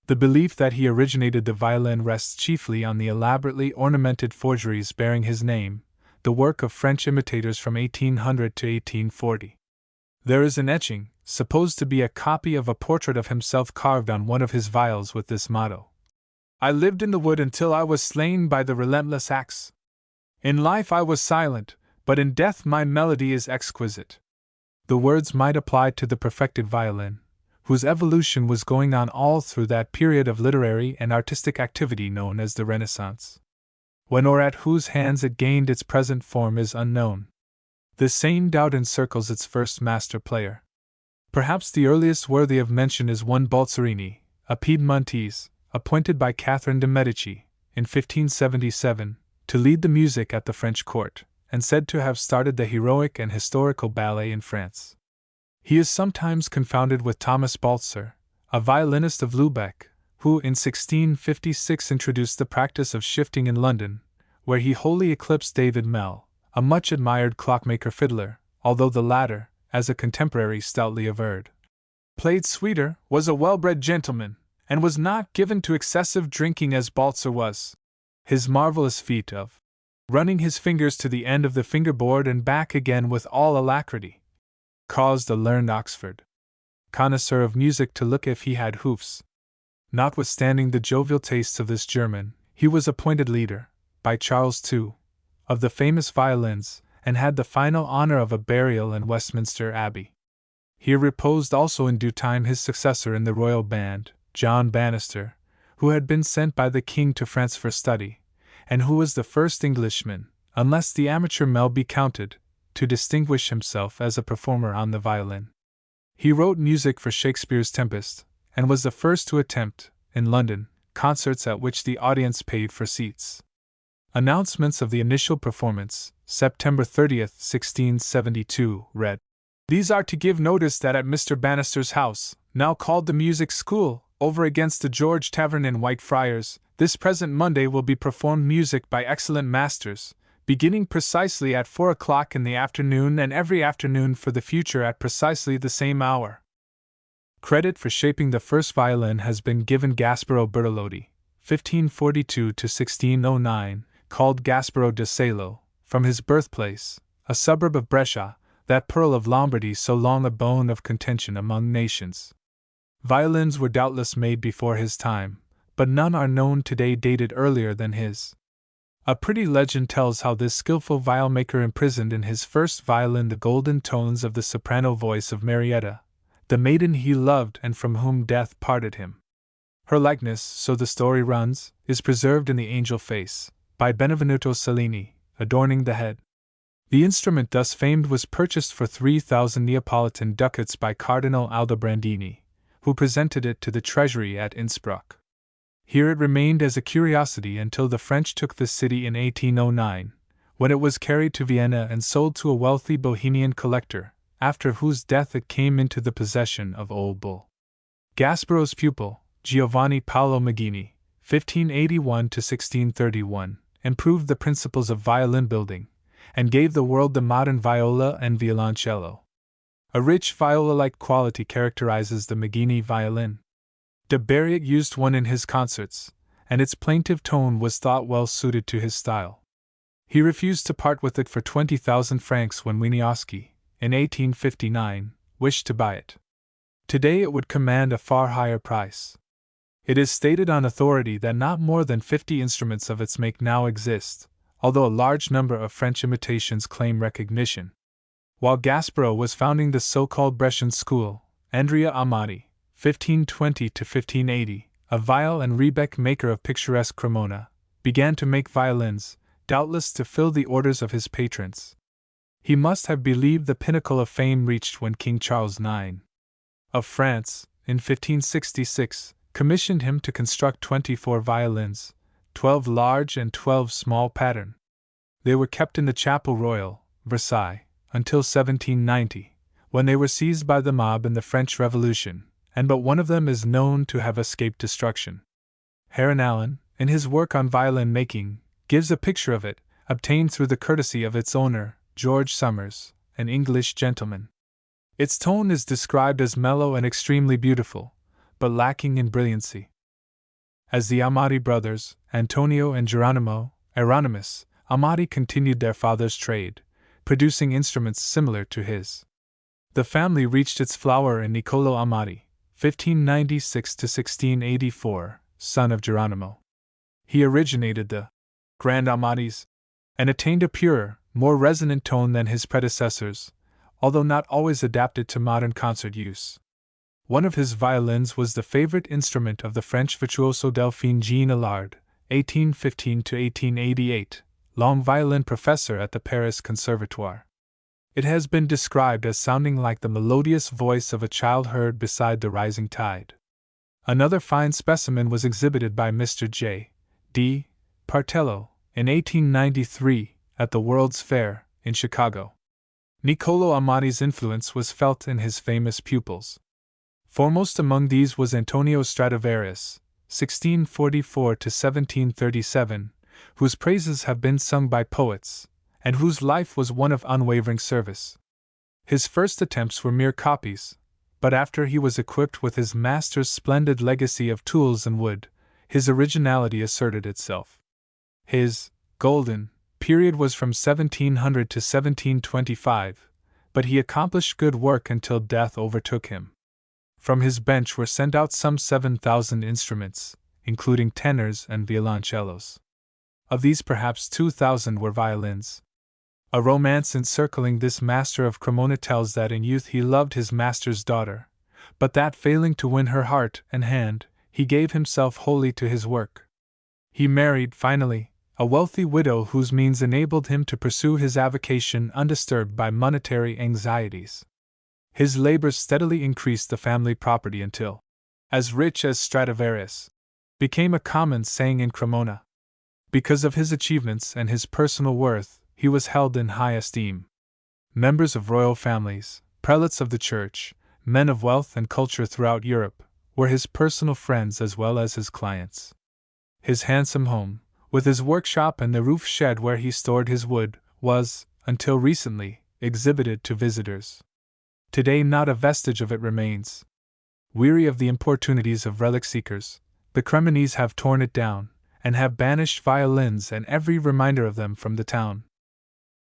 The belief that he originated the violin rests chiefly on the elaborately ornamented forgeries bearing his name, the work of French imitators from 1800 to 1840. There is an etching, supposed to be a copy of a portrait of himself carved on one of his viols with this motto: "I lived in the wood until I was slain by the relentless axe. In life I was silent, but in death my melody is exquisite." The words might apply to the perfected violin, whose evolution was going on all through that period of literary and artistic activity known as the Renaissance. When or at whose hands it gained its present form is unknown. The same doubt encircles its first master player. Perhaps the earliest worthy of mention is one Balzerini, a Piedmontese, appointed by Catherine de' Medici, in 1577, to lead the music at the French court, and said to have started the heroic and historical ballet in France. He is sometimes confounded with Thomas Balzer, a violinist of Lubeck, who in 1656 introduced the practice of shifting in London, where he wholly eclipsed David Mell, a much admired clockmaker fiddler, although the latter, as a contemporary stoutly averred, played sweeter, was a well-bred gentleman, and was not given to excessive drinking as Balzer was. His marvelous feat of running his fingers to the end of the fingerboard and back again with all alacrity, caused a learned Oxford connoisseur of music to look if he had hoofs. Notwithstanding the jovial tastes of this German, he was appointed leader, by Charles II, of the famous violins, and had the final honor of a burial in Westminster Abbey. Here reposed also in due time his successor in the royal band, John Bannister, who had been sent by the king to France for study, and who was the first Englishman, unless the amateur Mel be counted, to distinguish himself as a performer on the violin. He wrote music for Shakespeare's Tempest, and was the first to attempt, in London, concerts at which the audience paid for seats. Announcements of the initial performance, September 30th, 1672, read: "These are to give notice that at Mr. Bannister's house, now called the Music School, over against the George Tavern in Whitefriars, this present Monday will be performed music by excellent masters, beginning precisely at 4 o'clock in the afternoon and every afternoon for the future at precisely the same hour." Credit for shaping the first violin has been given Gasparo Bertolotti, 1542–1609, called Gasparo da Salo, from his birthplace, a suburb of Brescia, that pearl of Lombardy so long a bone of contention among nations. Violins were doubtless made before his time, but none are known today dated earlier than his. A pretty legend tells how this skillful violmaker imprisoned in his first violin the golden tones of the soprano voice of Marietta, the maiden he loved and from whom death parted him. Her likeness, so the story runs, is preserved in the angel face, by Benvenuto Cellini, adorning the head. The instrument thus famed was purchased for 3,000 Neapolitan ducats by Cardinal Aldobrandini, who presented it to the treasury at Innsbruck. Here it remained as a curiosity until the French took the city in 1809, when it was carried to Vienna and sold to a wealthy Bohemian collector, after whose death it came into the possession of Old Bull. Gasparo's pupil, Giovanni Paolo Maggini, 1581–1631, improved the principles of violin building, and gave the world the modern viola and violoncello. A rich viola-like quality characterizes the Maggini violin. De Beriot used one in his concerts, and its plaintive tone was thought well suited to his style. He refused to part with it for 20,000 francs when Wieniawski, in 1859, wished to buy it. Today it would command a far higher price. It is stated on authority that not more than 50 instruments of its make now exist, although a large number of French imitations claim recognition. While Gasparo was founding the so-called Brescian school, Andrea Amati, 1520–1580, a viol and rebec maker of picturesque Cremona, began to make violins, doubtless to fill the orders of his patrons. He must have believed the pinnacle of fame reached when King Charles IX of France, in 1566, commissioned him to construct 24 violins, 12 large and 12 small pattern. They were kept in the Chapel Royal, Versailles, until 1790, when they were seized by the mob in the French Revolution, and but one of them is known to have escaped destruction. Heron Allen, in his work on violin making, gives a picture of it, obtained through the courtesy of its owner, George Somers, an English gentleman. Its tone is described as mellow and extremely beautiful, but lacking in brilliancy. As the Amati brothers, Antonio and Hieronymus Amati continued their father's trade, producing instruments similar to his. The family reached its flower in Niccolò Amati, 1596–1684, son of Geronimo. He originated the Grand Amatis, and attained a purer, more resonant tone than his predecessors, although not always adapted to modern concert use. One of his violins was the favorite instrument of the French virtuoso Delphine Jean Allard, 1815–1888, long violin professor at the Paris Conservatoire. It has been described as sounding like the melodious voice of a child heard beside the rising tide. Another fine specimen was exhibited by Mr. J. D. Partello, in 1893, at the World's Fair, in Chicago. Niccolò Amati's influence was felt in his famous pupils. Foremost among these was Antonio Stradivaris, 1644–1737, whose praises have been sung by poets, and whose life was one of unwavering service. His first attempts were mere copies, but after he was equipped with his master's splendid legacy of tools and wood, his originality asserted itself. His golden period was from 1700 to 1725, but he accomplished good work until death overtook him. From his bench were sent out some 7,000 instruments, including tenors and violoncellos. Of these perhaps 2,000 were violins. A romance encircling this master of Cremona tells that in youth he loved his master's daughter, but that failing to win her heart and hand, he gave himself wholly to his work. He married, finally, a wealthy widow whose means enabled him to pursue his avocation undisturbed by monetary anxieties. His labors steadily increased the family property until, as rich as Stradivarius, became a common saying in Cremona. Because of his achievements and his personal worth, he was held in high esteem. Members of royal families, prelates of the church, men of wealth and culture throughout Europe, were his personal friends as well as his clients. His handsome home, with his workshop and the roof shed where he stored his wood, was, until recently, exhibited to visitors. Today not a vestige of it remains. Weary of the importunities of relic seekers, the Cremonese have torn it down, and have banished violins and every reminder of them from the town.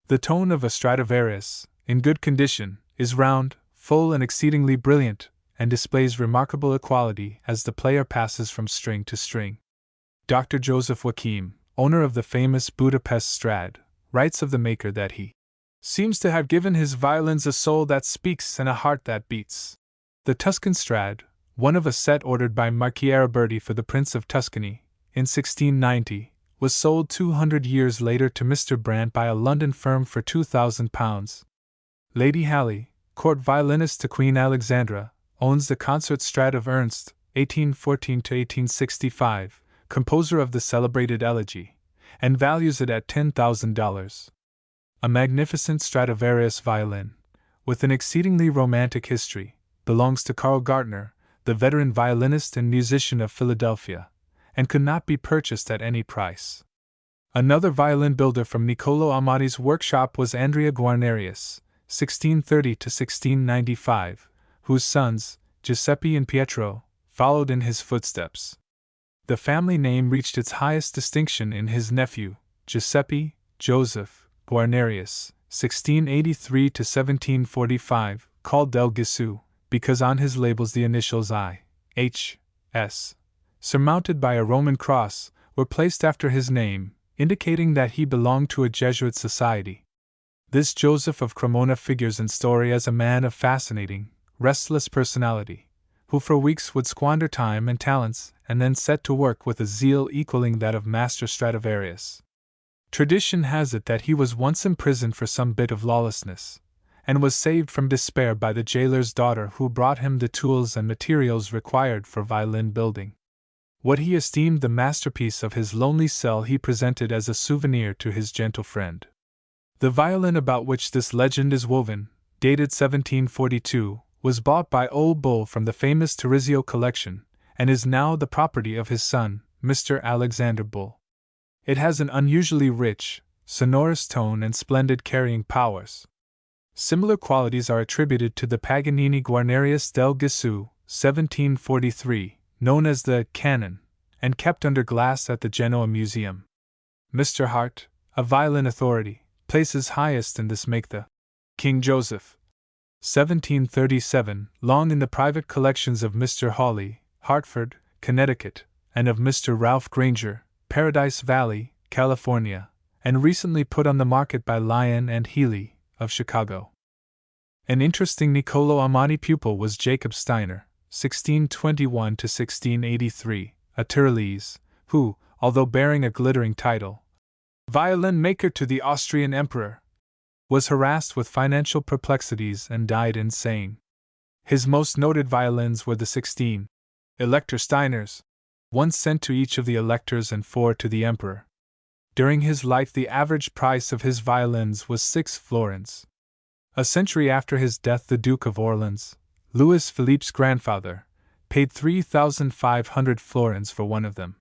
The tone of a Stradivarius, in good condition, is round, full and exceedingly brilliant, and displays remarkable equality as the player passes from string to string. Dr. Joseph Joachim, owner of the famous Budapest Strad, writes of the maker that he seems to have given his violins a soul that speaks and a heart that beats. The Tuscan Strad, one of a set ordered by Marquis Araberti for the Prince of Tuscany, in 1690, was sold 200 years later to Mr. Brandt by a London firm for £2,000. Lady Halley, court violinist to Queen Alexandra, owns the Concert Strad of Ernst, 1814–1865, composer of the celebrated Elegy, and values it at $10,000. A magnificent Stradivarius violin, with an exceedingly romantic history, belongs to Carl Gartner, the veteran violinist and musician of Philadelphia, and could not be purchased at any price. Another violin builder from Niccolò Amati's workshop was Andrea Guarnerius, 1630–1695, whose sons, Giuseppe and Pietro, followed in his footsteps. The family name reached its highest distinction in his nephew, Giuseppe Joseph Guarnerius, 1683–1745, called Del Gesù, because on his labels the initials I, H, S, surmounted by a Roman cross, were placed after his name, indicating that he belonged to a Jesuit society. This Joseph of Cremona figures in story as a man of fascinating, restless personality, who for weeks would squander time and talents and then set to work with a zeal equaling that of Master Stradivarius. Tradition has it that he was once imprisoned for some bit of lawlessness, and was saved from despair by the jailer's daughter who brought him the tools and materials required for violin building. What he esteemed the masterpiece of his lonely cell he presented as a souvenir to his gentle friend. The violin about which this legend is woven, dated 1742, was bought by Old Bull from the famous Tarisio collection, and is now the property of his son, Mr. Alexander Bull. It has an unusually rich, sonorous tone and splendid carrying powers. Similar qualities are attributed to the Paganini Guarnerius del Gesù, 1743, known as the Canon, and kept under glass at the Genoa Museum. Mr. Hart, a violin authority, places highest in this make the King Joseph, 1737, long in the private collections of Mr. Hawley, Hartford, Connecticut, and of Mr. Ralph Granger, Paradise Valley, California, and recently put on the market by Lyon and Healy, of Chicago. An interesting Niccolò Amati pupil was Jacob Steiner, 1621–1683, a Tyrolese, who, although bearing a glittering title, violin maker to the Austrian emperor, was harassed with financial perplexities and died insane. His most noted violins were the 16 Elector Steiners, one sent to each of the electors and 4 to the emperor. During his life the average price of his violins was 6 florins. A century after his death the Duke of Orleans, Louis Philippe's grandfather, paid 3,500 florins for one of them.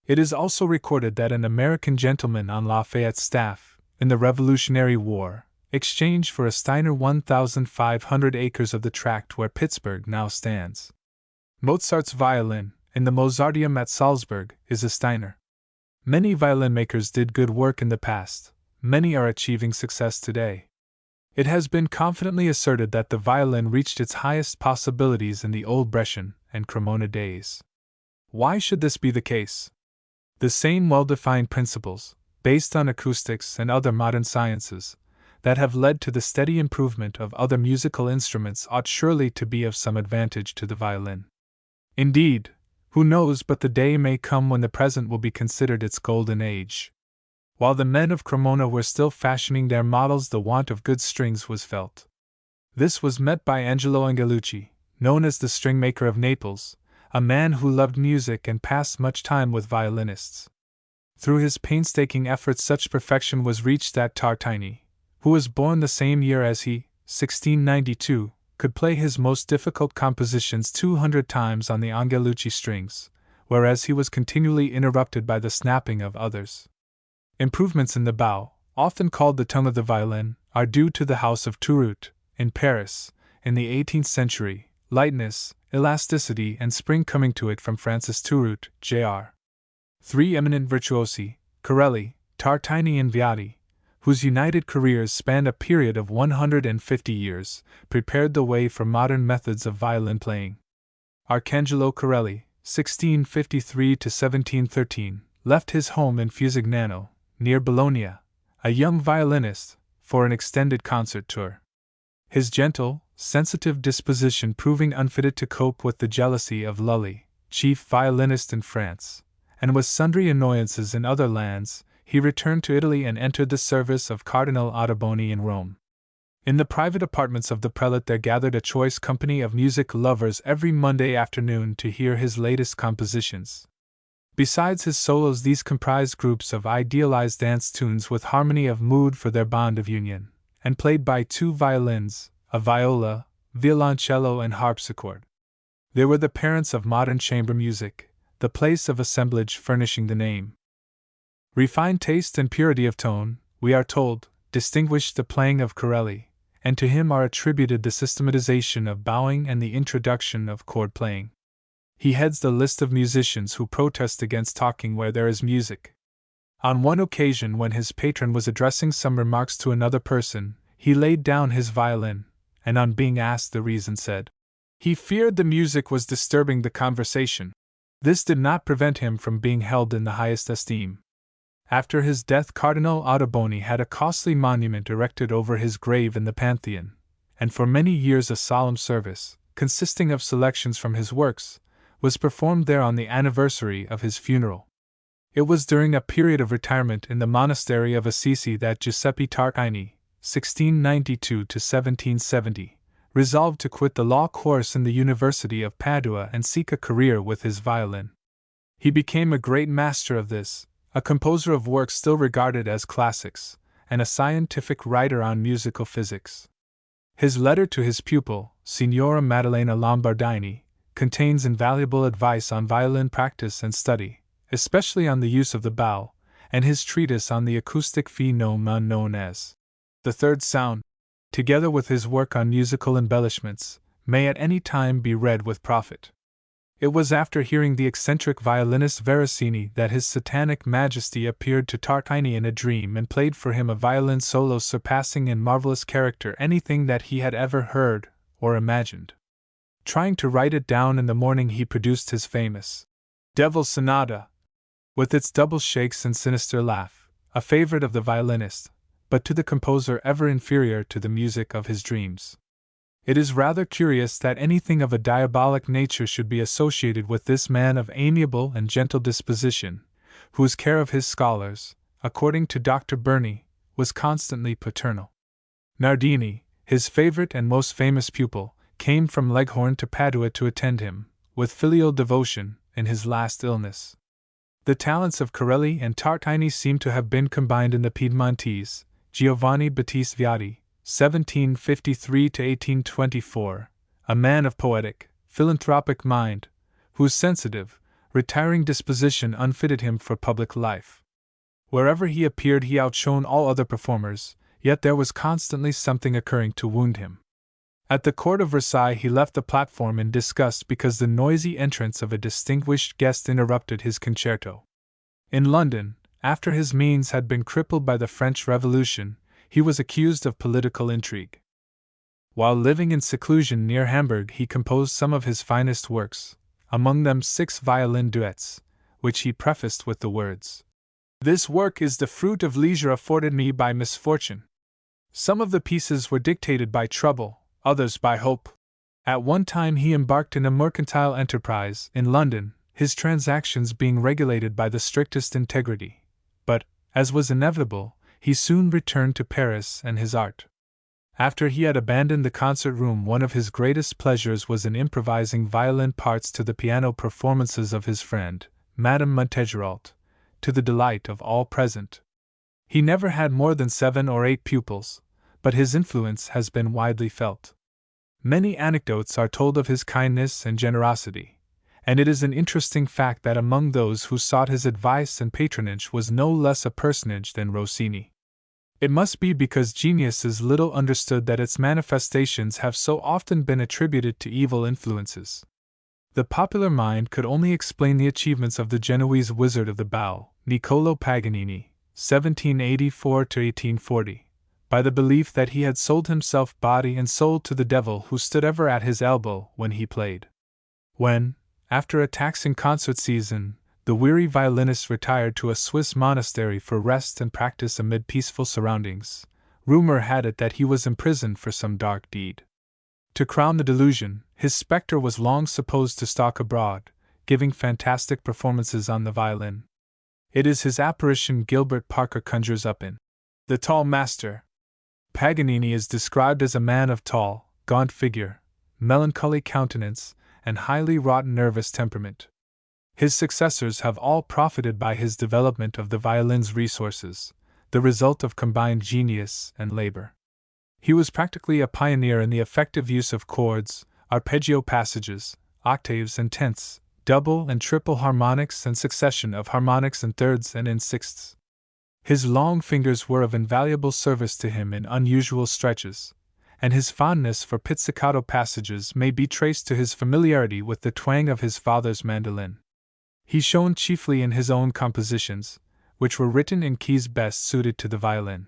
It is also recorded that an American gentleman on Lafayette's staff, in the Revolutionary War, exchanged for a Steiner 1,500 acres of the tract where Pittsburgh now stands. Mozart's violin, in the Mozarteum at Salzburg, is a Steiner. Many violin makers did good work in the past, many are achieving success today. It has been confidently asserted that the violin reached its highest possibilities in the old Brescian and Cremona days. Why should this be the case? The same well-defined principles, based on acoustics and other modern sciences, that have led to the steady improvement of other musical instruments ought surely to be of some advantage to the violin. Indeed, who knows but the day may come when the present will be considered its golden age. While the men of Cremona were still fashioning their models, the want of good strings was felt. This was met by Angelo Angelucci, known as the string maker of Naples, a man who loved music and passed much time with violinists. Through his painstaking efforts such perfection was reached that Tartini, who was born the same year as he, 1692, could play his most difficult compositions 200 times on the Angelucci strings, whereas he was continually interrupted by the snapping of others. Improvements in the bow, often called the tongue of the violin, are due to the house of Tourout, in Paris, in the 18th century, lightness, elasticity, and spring coming to it from Francis Tourout, Jr. Three eminent virtuosi, Corelli, Tartini, and Viatti, whose united careers spanned a period of 150 years, prepared the way for modern methods of violin playing. Arcangelo Corelli, 1653 to 1713, left his home in Fusignano, near Bologna, a young violinist, for an extended concert tour. His gentle, sensitive disposition proving unfitted to cope with the jealousy of Lully, chief violinist in France, and with sundry annoyances in other lands, he returned to Italy and entered the service of Cardinal Ottoboni in Rome. In the private apartments of the prelate there gathered a choice company of music lovers every Monday afternoon to hear his latest compositions. Besides his solos, these comprised groups of idealized dance tunes with harmony of mood for their bond of union, and played by two violins, a viola, violoncello, and harpsichord. They were the parents of modern chamber music, the place of assemblage furnishing the name. Refined taste and purity of tone, we are told, distinguished the playing of Corelli, and to him are attributed the systematization of bowing and the introduction of chord playing. He heads the list of musicians who protest against talking where there is music. On one occasion, when his patron was addressing some remarks to another person, he laid down his violin, and on being asked the reason said, he feared the music was disturbing the conversation. This did not prevent him from being held in the highest esteem. After his death, Cardinal Ottoboni had a costly monument erected over his grave in the Pantheon, and for many years a solemn service, consisting of selections from his works, was performed there on the anniversary of his funeral. It was during a period of retirement in the monastery of Assisi that Giuseppe Tartini, 1692 to 1770, resolved to quit the law course in the University of Padua and seek a career with his violin. He became a great master of this, a composer of works still regarded as classics, and a scientific writer on musical physics. His letter to his pupil, Signora Maddalena Lombardini, contains invaluable advice on violin practice and study, especially on the use of the bow, and his treatise on the acoustic phenomena known as the third sound, together with his work on musical embellishments, may at any time be read with profit. It was after hearing the eccentric violinist Veracini that His Satanic Majesty appeared to Tartini in a dream and played for him a violin solo surpassing in marvelous character anything that he had ever heard or imagined. Trying to write it down in the morning, he produced his famous Devil Sonata, with its double shakes and sinister laugh, a favorite of the violinist, but to the composer ever inferior to the music of his dreams. It is rather curious that anything of a diabolic nature should be associated with this man of amiable and gentle disposition, whose care of his scholars, according to Dr. Burney, was constantly paternal. Nardini, his favorite and most famous pupil, came from Leghorn to Padua to attend him, with filial devotion, in his last illness. The talents of Corelli and Tartini seem to have been combined in the Piedmontese, Giovanni Battista Viatti, 1753 to 1824, a man of poetic, philanthropic mind, whose sensitive, retiring disposition unfitted him for public life. Wherever he appeared he outshone all other performers, yet there was constantly something occurring to wound him. At the court of Versailles he left the platform in disgust because the noisy entrance of a distinguished guest interrupted his concerto. In London, after his means had been crippled by the French Revolution, he was accused of political intrigue. While living in seclusion near Hamburg, he composed some of his finest works, among them 6 violin duets, which he prefaced with the words, "This work is the fruit of leisure afforded me by misfortune." Some of the pieces were dictated by trouble, others by hope. At one time he embarked in a mercantile enterprise in London, his transactions being regulated by the strictest integrity. But, as was inevitable, he soon returned to Paris and his art. After he had abandoned the concert room, one of his greatest pleasures was in improvising violin parts to the piano performances of his friend, Madame Montegeralt, to the delight of all present. He never had more than 7 or 8 pupils, but his influence has been widely felt. Many anecdotes are told of his kindness and generosity, and it is an interesting fact that among those who sought his advice and patronage was no less a personage than Rossini. It must be because genius is little understood that its manifestations have so often been attributed to evil influences. The popular mind could only explain the achievements of the Genoese wizard of the bow, Niccolò Paganini, 1784–1840, by the belief that he had sold himself body and soul to the devil who stood ever at his elbow when he played. When, after a taxing concert season, the weary violinist retired to a Swiss monastery for rest and practice amid peaceful surroundings, rumor had it that he was imprisoned for some dark deed. To crown the delusion, his spectre was long supposed to stalk abroad, giving fantastic performances on the violin. It is his apparition Gilbert Parker conjures up in The Tall Master. Paganini is described as a man of tall, gaunt figure, melancholy countenance, and highly wrought nervous temperament. His successors have all profited by his development of the violin's resources, the result of combined genius and labor. He was practically a pioneer in the effective use of chords, arpeggio passages, octaves and tenths, double and triple harmonics and succession of harmonics in thirds and in sixths. His long fingers were of invaluable service to him in unusual stretches, and his fondness for pizzicato passages may be traced to his familiarity with the twang of his father's mandolin. He shone chiefly in his own compositions, which were written in keys best suited to the violin.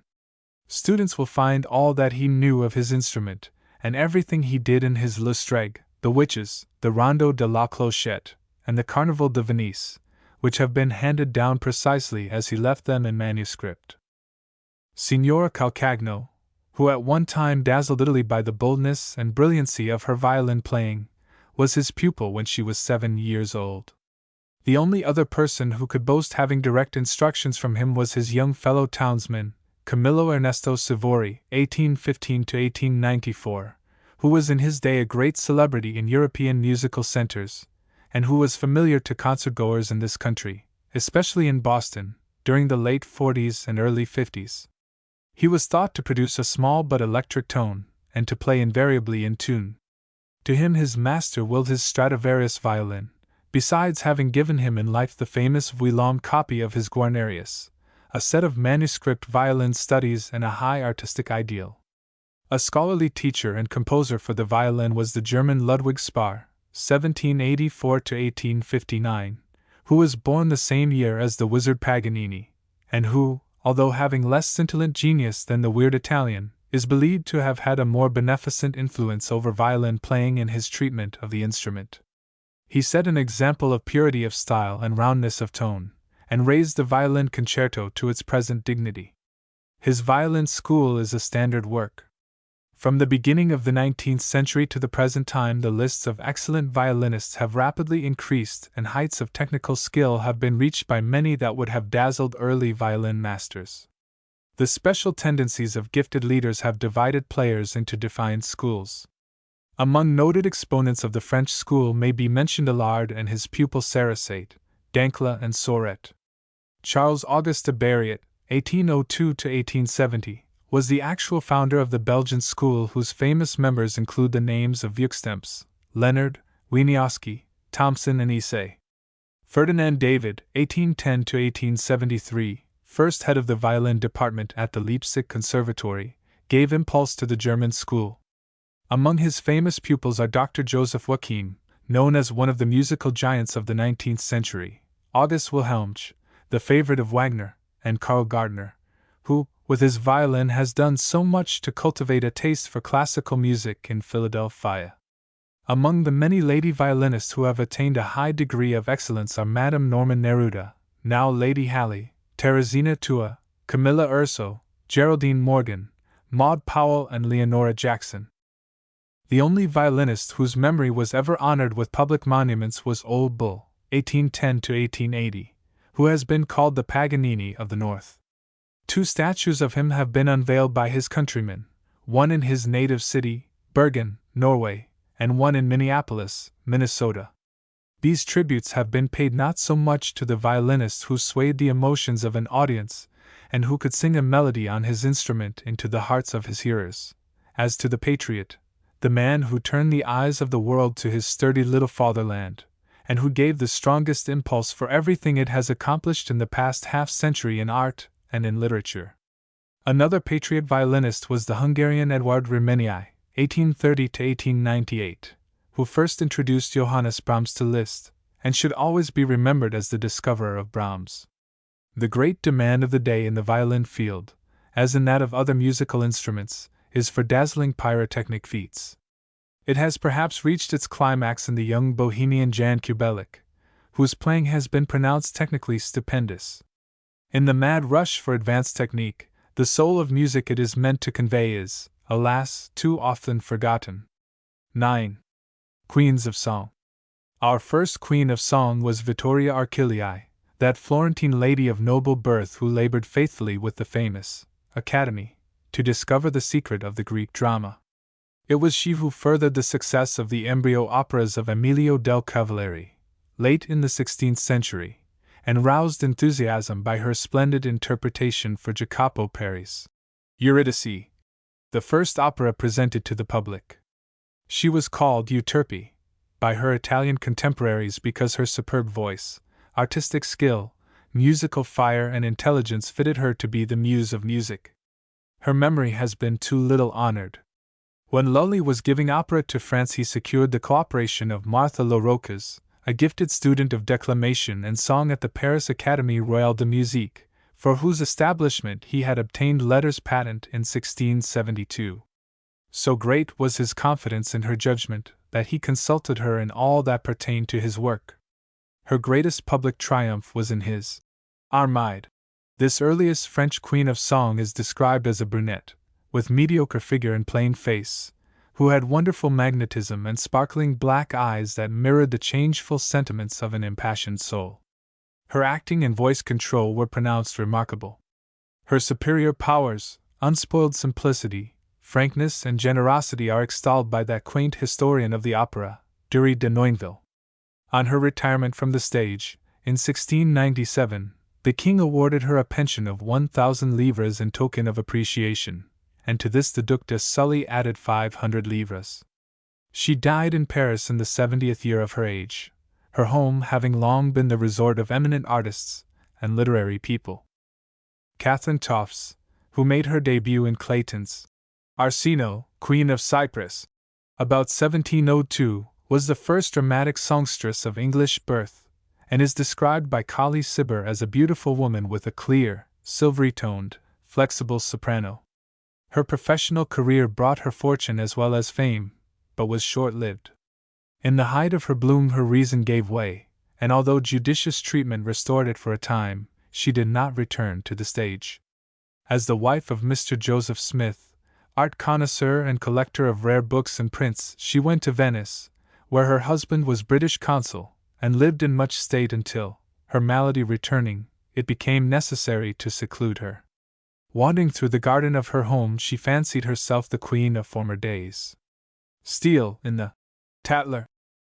Students will find all that he knew of his instrument, and everything he did in his Le Streg, the Witches, the Rondo de la Clochette, and the Carnival de Venise, which have been handed down precisely as he left them in manuscript. Signora Calcagno, who at one time dazzled Italy by the boldness and brilliancy of her violin playing, was his pupil when she was 7 years old. The only other person who could boast having direct instructions from him was his young fellow townsman, Camillo Ernesto Sivori, 1815–1894, who was in his day a great celebrity in European musical centers, and who was familiar to concertgoers in this country, especially in Boston, during the late 40s and early 50s. He was thought to produce a small but electric tone, and to play invariably in tune. To him his master willed his Stradivarius violin, besides having given him in life the famous Vuillaume copy of his Guarnerius, a set of manuscript violin studies and a high artistic ideal. A scholarly teacher and composer for the violin was the German Ludwig Spar, 1784–1859, who was born the same year as the wizard Paganini, and who, although having less scintillant genius than the weird Italian, is believed to have had a more beneficent influence over violin playing in his treatment of the instrument. He set an example of purity of style and roundness of tone, and raised the violin concerto to its present dignity. His violin school is a standard work. From the beginning of the 19th century to the present time, the lists of excellent violinists have rapidly increased, and heights of technical skill have been reached by many that would have dazzled early violin masters. The special tendencies of gifted leaders have divided players into defined schools. Among noted exponents of the French school may be mentioned Allard and his pupil Sarasate, Dankla and Soret. Charles Auguste de Bariat, 1802–1870, was the actual founder of the Belgian school, whose famous members include the names of Vieuxtemps, Leonard, Wieniawski, Thompson and Issei. Ferdinand David, 1810–1873, first head of the violin department at the Leipzig Conservatory, gave impulse to the German school. Among his famous pupils are Dr. Joseph Joachim, known as one of the musical giants of the 19th century, August Wilhelmsch, the favorite of Wagner, and Carl Gardner, who, with his violin, has done so much to cultivate a taste for classical music in Philadelphia. Among the many lady violinists who have attained a high degree of excellence are Madame Norman Neruda, now Lady Halley, Teresina Tua, Camilla Urso, Geraldine Morgan, Maud Powell, and Leonora Jackson. The only violinist whose memory was ever honored with public monuments was Old Bull, 1810 to 1880, who has been called the Paganini of the North. 2 statues of him have been unveiled by his countrymen, one in his native city, Bergen, Norway, and one in Minneapolis, Minnesota. These tributes have been paid not so much to the violinist who swayed the emotions of an audience and who could sing a melody on his instrument into the hearts of his hearers, as to the patriot, the man who turned the eyes of the world to his sturdy little fatherland, and who gave the strongest impulse for everything it has accomplished in the past half-century in art and in literature. Another patriot violinist was the Hungarian Eduard Remenyi, 1830 to 1898, who first introduced Johannes Brahms to Liszt, and should always be remembered as the discoverer of Brahms. The great demand of the day in the violin field, as in that of other musical instruments, is for dazzling pyrotechnic feats. It has perhaps reached its climax in the young Bohemian Jan Kubelik, whose playing has been pronounced technically stupendous. In the mad rush for advanced technique, the soul of music it is meant to convey is, alas, too often forgotten. 9. Queens of Song. Our first Queen of Song was Vittoria Archilei, that Florentine lady of noble birth who labored faithfully with the famous Academy to discover the secret of the Greek drama. It was she who furthered the success of the embryo operas of Emilio del Cavalieri, late in the 16th century, and roused enthusiasm by her splendid interpretation for Jacopo Peri's Eurydice, the first opera presented to the public. She was called Euterpe by her Italian contemporaries because her superb voice, artistic skill, musical fire, and intelligence fitted her to be the muse of music. Her memory has been too little honored. When Lully was giving opera to France, he secured the cooperation of Martha Larocques, a gifted student of declamation and song at the Paris Académie Royale de Musique, for whose establishment he had obtained letters patent in 1672. So great was his confidence in her judgment that he consulted her in all that pertained to his work. Her greatest public triumph was in his Armide. This earliest French queen of song is described as a brunette, with mediocre figure and plain face, who had wonderful magnetism and sparkling black eyes that mirrored the changeful sentiments of an impassioned soul. Her acting and voice control were pronounced remarkable. Her superior powers, unspoiled simplicity, frankness, and generosity are extolled by that quaint historian of the opera, Dury de Noinville. On her retirement from the stage, in 1697, the king awarded her a pension of 1,000 livres in token of appreciation, and to this the Duc de Sully added 500 livres. She died in Paris in the 70th year of her age, her home having long been the resort of eminent artists and literary people. Catherine Tofts, who made her debut in Clayton's Arsinoe, Queen of Cyprus, about 1702, was the first dramatic songstress of English birth, and is described by Colley Cibber as a beautiful woman with a clear, silvery-toned, flexible soprano. Her professional career brought her fortune as well as fame, but was short-lived. In the height of her bloom her reason gave way, and although judicious treatment restored it for a time, she did not return to the stage. As the wife of Mr. Joseph Smith, art connoisseur and collector of rare books and prints, she went to Venice, where her husband was British consul, and lived in much state until, her malady returning, it became necessary to seclude her. Wandering through the garden of her home, she fancied herself the queen of former days. Steele, in the Tatler,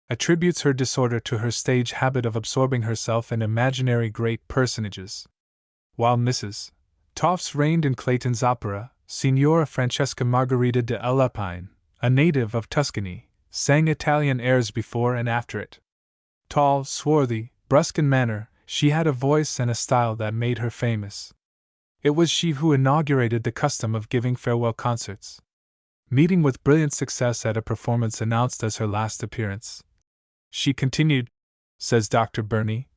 attributes her disorder to her stage habit of absorbing herself in imaginary great personages. While Mrs. Tofts reigned in Clayton's opera, Signora Francesca Margherita de Lapine, a native of Tuscany, sang Italian airs before and after it. Tall, swarthy, brusque in manner, she had a voice and a style that made her famous. It was she who inaugurated the custom of giving farewell concerts. Meeting with brilliant success at a performance announced as her last appearance, she continued, says Dr. Burney,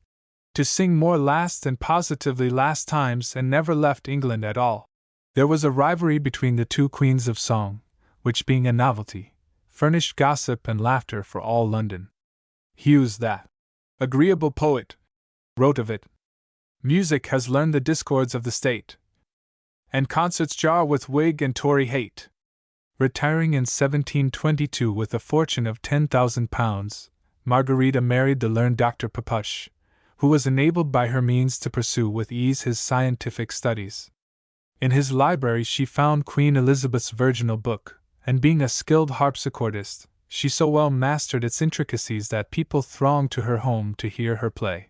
to sing more last and positively last times, and never left England at all. There was a rivalry between the two queens of song, which, being a novelty, furnished gossip and laughter for all London. Hughes, that agreeable poet, wrote of it, "Music has learned the discords of the state, and concerts jar with Whig and Tory hate." Retiring in 1722 with a fortune of £10,000, Margarita married the learned Dr. Pepusch, who was enabled by her means to pursue with ease his scientific studies. In his library she found Queen Elizabeth's virginal book, and being a skilled harpsichordist, she so well mastered its intricacies that people thronged to her home to hear her play.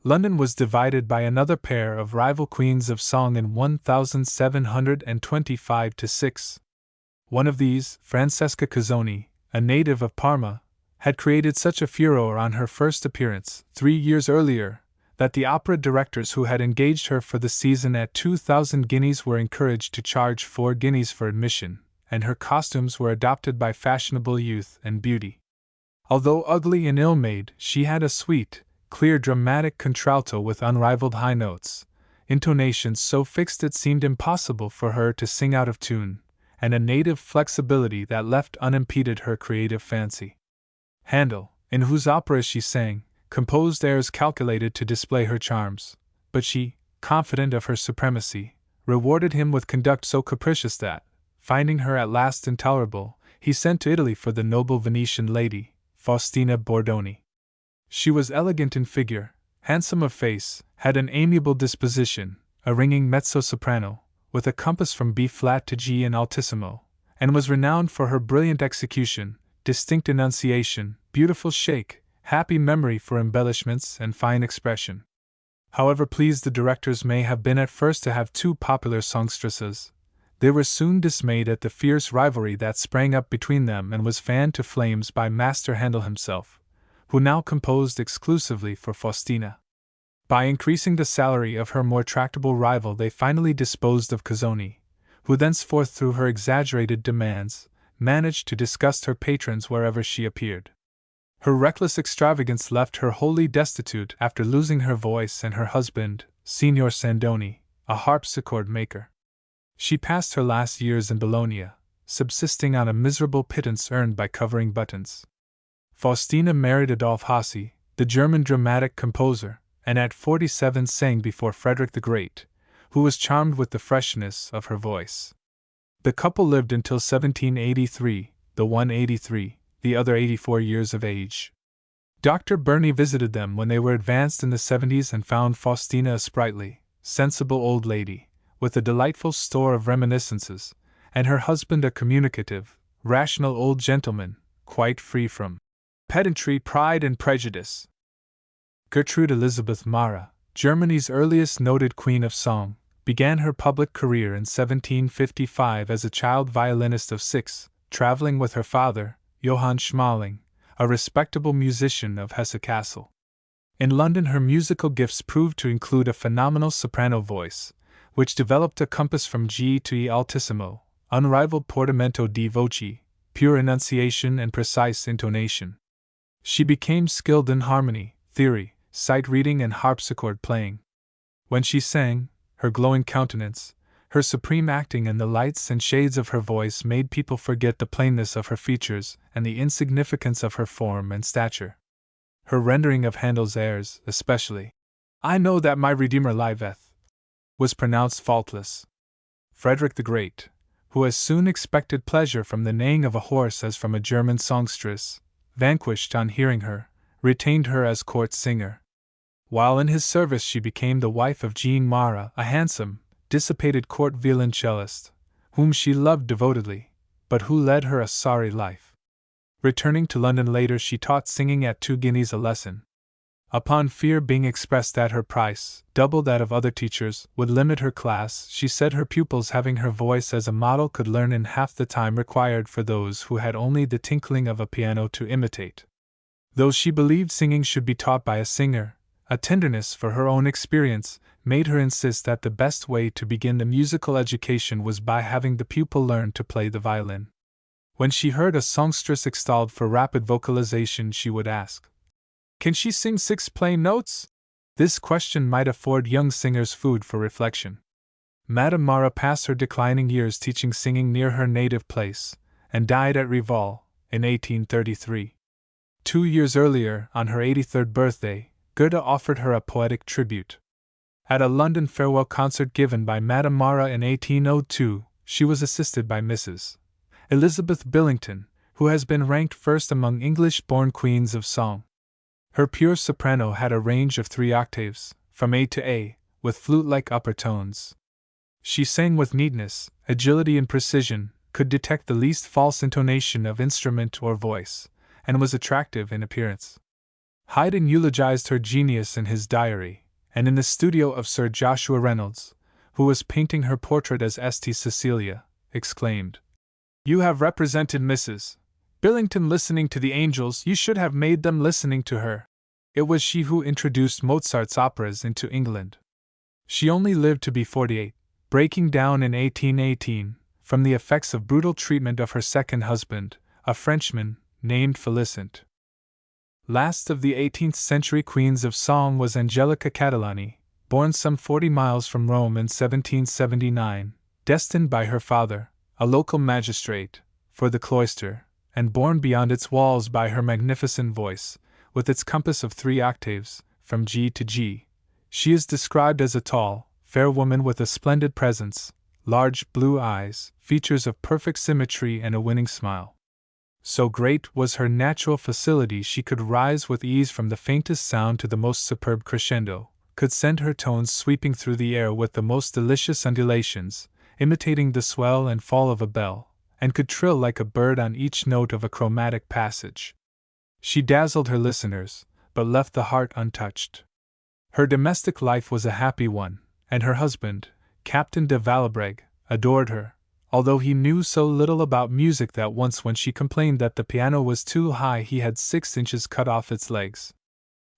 London was divided by another pair of rival queens of song in 1725 to 6. One of these, Francesca Cuzzoni, a native of Parma, had created such a furore on her first appearance, 3 years earlier, that the opera directors who had engaged her for the season at 2,000 guineas were encouraged to charge 4 guineas for admission, and her costumes were adopted by fashionable youth and beauty. Although ugly and ill-made, she had a sweet, clear dramatic contralto with unrivaled high notes, intonations so fixed it seemed impossible for her to sing out of tune, and a native flexibility that left unimpeded her creative fancy. Handel, in whose operas she sang, composed airs calculated to display her charms, but she, confident of her supremacy, rewarded him with conduct so capricious that, finding her at last intolerable, he sent to Italy for the noble Venetian lady, Faustina Bordoni. She was elegant in figure, handsome of face, had an amiable disposition, a ringing mezzo-soprano, with a compass from B-flat to G in altissimo, and was renowned for her brilliant execution, distinct enunciation, beautiful shake, happy memory for embellishments, and fine expression. However pleased the directors may have been at first to have 2 popular songstresses, they were soon dismayed at the fierce rivalry that sprang up between them and was fanned to flames by Master Handel himself, who now composed exclusively for Faustina. By increasing the salary of her more tractable rival, they finally disposed of Cuzzoni, who thenceforth, through her exaggerated demands, managed to disgust her patrons wherever she appeared. Her reckless extravagance left her wholly destitute after losing her voice and her husband, Signor Sandoni, a harpsichord maker. She passed her last years in Bologna, subsisting on a miserable pittance earned by covering buttons. Faustina married Adolphe Hasse, the German dramatic composer, and at 47 sang before Frederick the Great, who was charmed with the freshness of her voice. The couple lived until 1783, the one 83, the other 84 years of age. Dr. Burney visited them when they were advanced in the 70s and found Faustina a sprightly, sensible old lady, with a delightful store of reminiscences, and her husband a communicative, rational old gentleman, quite free from pedantry, pride, and prejudice. Gertrude Elizabeth Mara, Germany's earliest noted queen of song, began her public career in 1755 as a child violinist of 6, traveling with her father, Johann Schmaling, a respectable musician of Hesse Castle. In London her musical gifts proved to include a phenomenal soprano voice, which developed a compass from G to E altissimo, unrivaled portamento di voce, pure enunciation and precise intonation. She became skilled in harmony, theory, sight reading and harpsichord playing. When she sang, her glowing countenance, her supreme acting and the lights and shades of her voice made people forget the plainness of her features and the insignificance of her form and stature. Her rendering of Handel's airs, especially, "I know that my Redeemer liveth," was pronounced faultless. Frederick the Great, who as soon expected pleasure from the neighing of a horse as from a German songstress, vanquished on hearing her, retained her as court singer. While in his service she became the wife of Jean Mara, a handsome, dissipated court violoncellist, whom she loved devotedly, but who led her a sorry life. Returning to London later, she taught singing at 2 guineas a lesson. Upon fear being expressed that her price, double that of other teachers, would limit her class, she said her pupils having her voice as a model could learn in half the time required for those who had only the tinkling of a piano to imitate. Though she believed singing should be taught by a singer, a tenderness for her own experience made her insist that the best way to begin the musical education was by having the pupil learn to play the violin. When she heard a songstress extolled for rapid vocalization, she would ask, "Can she sing 6 plain notes?" This question might afford young singers food for reflection. Madame Mara passed her declining years teaching singing near her native place, and died at Rival in 1833. 2 years earlier, on her 83rd birthday, Goethe offered her a poetic tribute. At a London farewell concert given by Madame Mara in 1802, she was assisted by Mrs. Elizabeth Billington, who has been ranked first among English-born queens of song. Her pure soprano had a range of 3 octaves, from A to A, with flute-like upper tones. She sang with neatness, agility and precision, could detect the least false intonation of instrument or voice, and was attractive in appearance. Haydn eulogized her genius in his diary, and in the studio of Sir Joshua Reynolds, who was painting her portrait as St. Cecilia, exclaimed, "You have represented Mrs. Billington listening to the angels, you should have made them listening to her." It was she who introduced Mozart's operas into England. She only lived to be 48, breaking down in 1818, from the effects of brutal treatment of her second husband, a Frenchman, named Félicente. Last of the 18th century queens of song was Angelica Catalani, born some 40 miles from Rome in 1779, destined by her father, a local magistrate, for the cloister, and borne beyond its walls by her magnificent voice, with its compass of 3 octaves, from G to G. She is described as a tall, fair woman with a splendid presence, large blue eyes, features of perfect symmetry and a winning smile. So great was her natural facility she could rise with ease from the faintest sound to the most superb crescendo, could send her tones sweeping through the air with the most delicious undulations, imitating the swell and fall of a bell, and could trill like a bird on each note of a chromatic passage. She dazzled her listeners, but left the heart untouched. Her domestic life was a happy one, and her husband, Captain de Vallebregue, adored her, although he knew so little about music that once when she complained that the piano was too high he had 6 inches cut off its legs.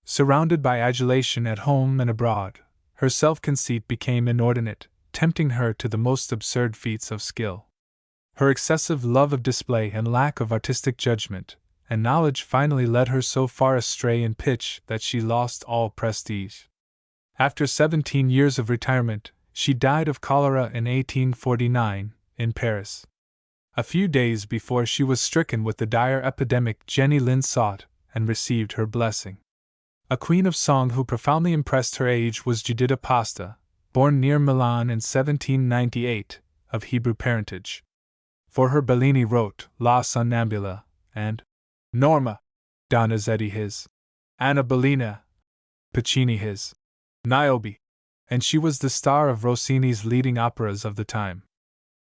Surrounded by adulation at home and abroad, her self-conceit became inordinate, tempting her to the most absurd feats of skill. Her excessive love of display and lack of artistic judgment and knowledge finally led her so far astray in pitch that she lost all prestige. After 17 years of retirement, she died of cholera in 1849, in Paris. A few days before she was stricken with the dire epidemic, Jenny Lind sought and received her blessing. A queen of song who profoundly impressed her age was Giuditta Pasta, born near Milan in 1798, of Hebrew parentage. For her Bellini wrote La Sonnambula and Norma, Donizetti his, Anna Bellina, Puccini his, Niobe, and she was the star of Rossini's leading operas of the time.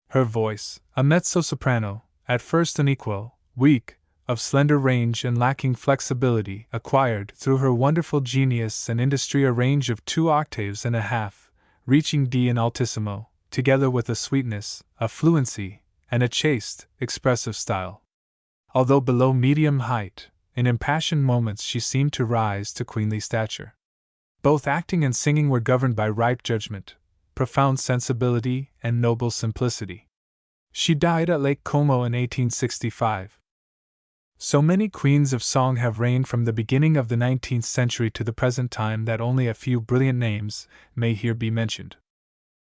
Her voice, a mezzo-soprano, at first unequal, weak, of slender range and lacking flexibility, acquired through her wonderful genius and industry a range of 2 octaves and a half, reaching D in altissimo, together with a sweetness, a fluency, and a chaste, expressive style. Although below medium height, in impassioned moments she seemed to rise to queenly stature. Both acting and singing were governed by ripe judgment, profound sensibility, and noble simplicity. She died at Lake Como in 1865. So many queens of song have reigned from the beginning of the 19th century to the present time that only a few brilliant names may here be mentioned.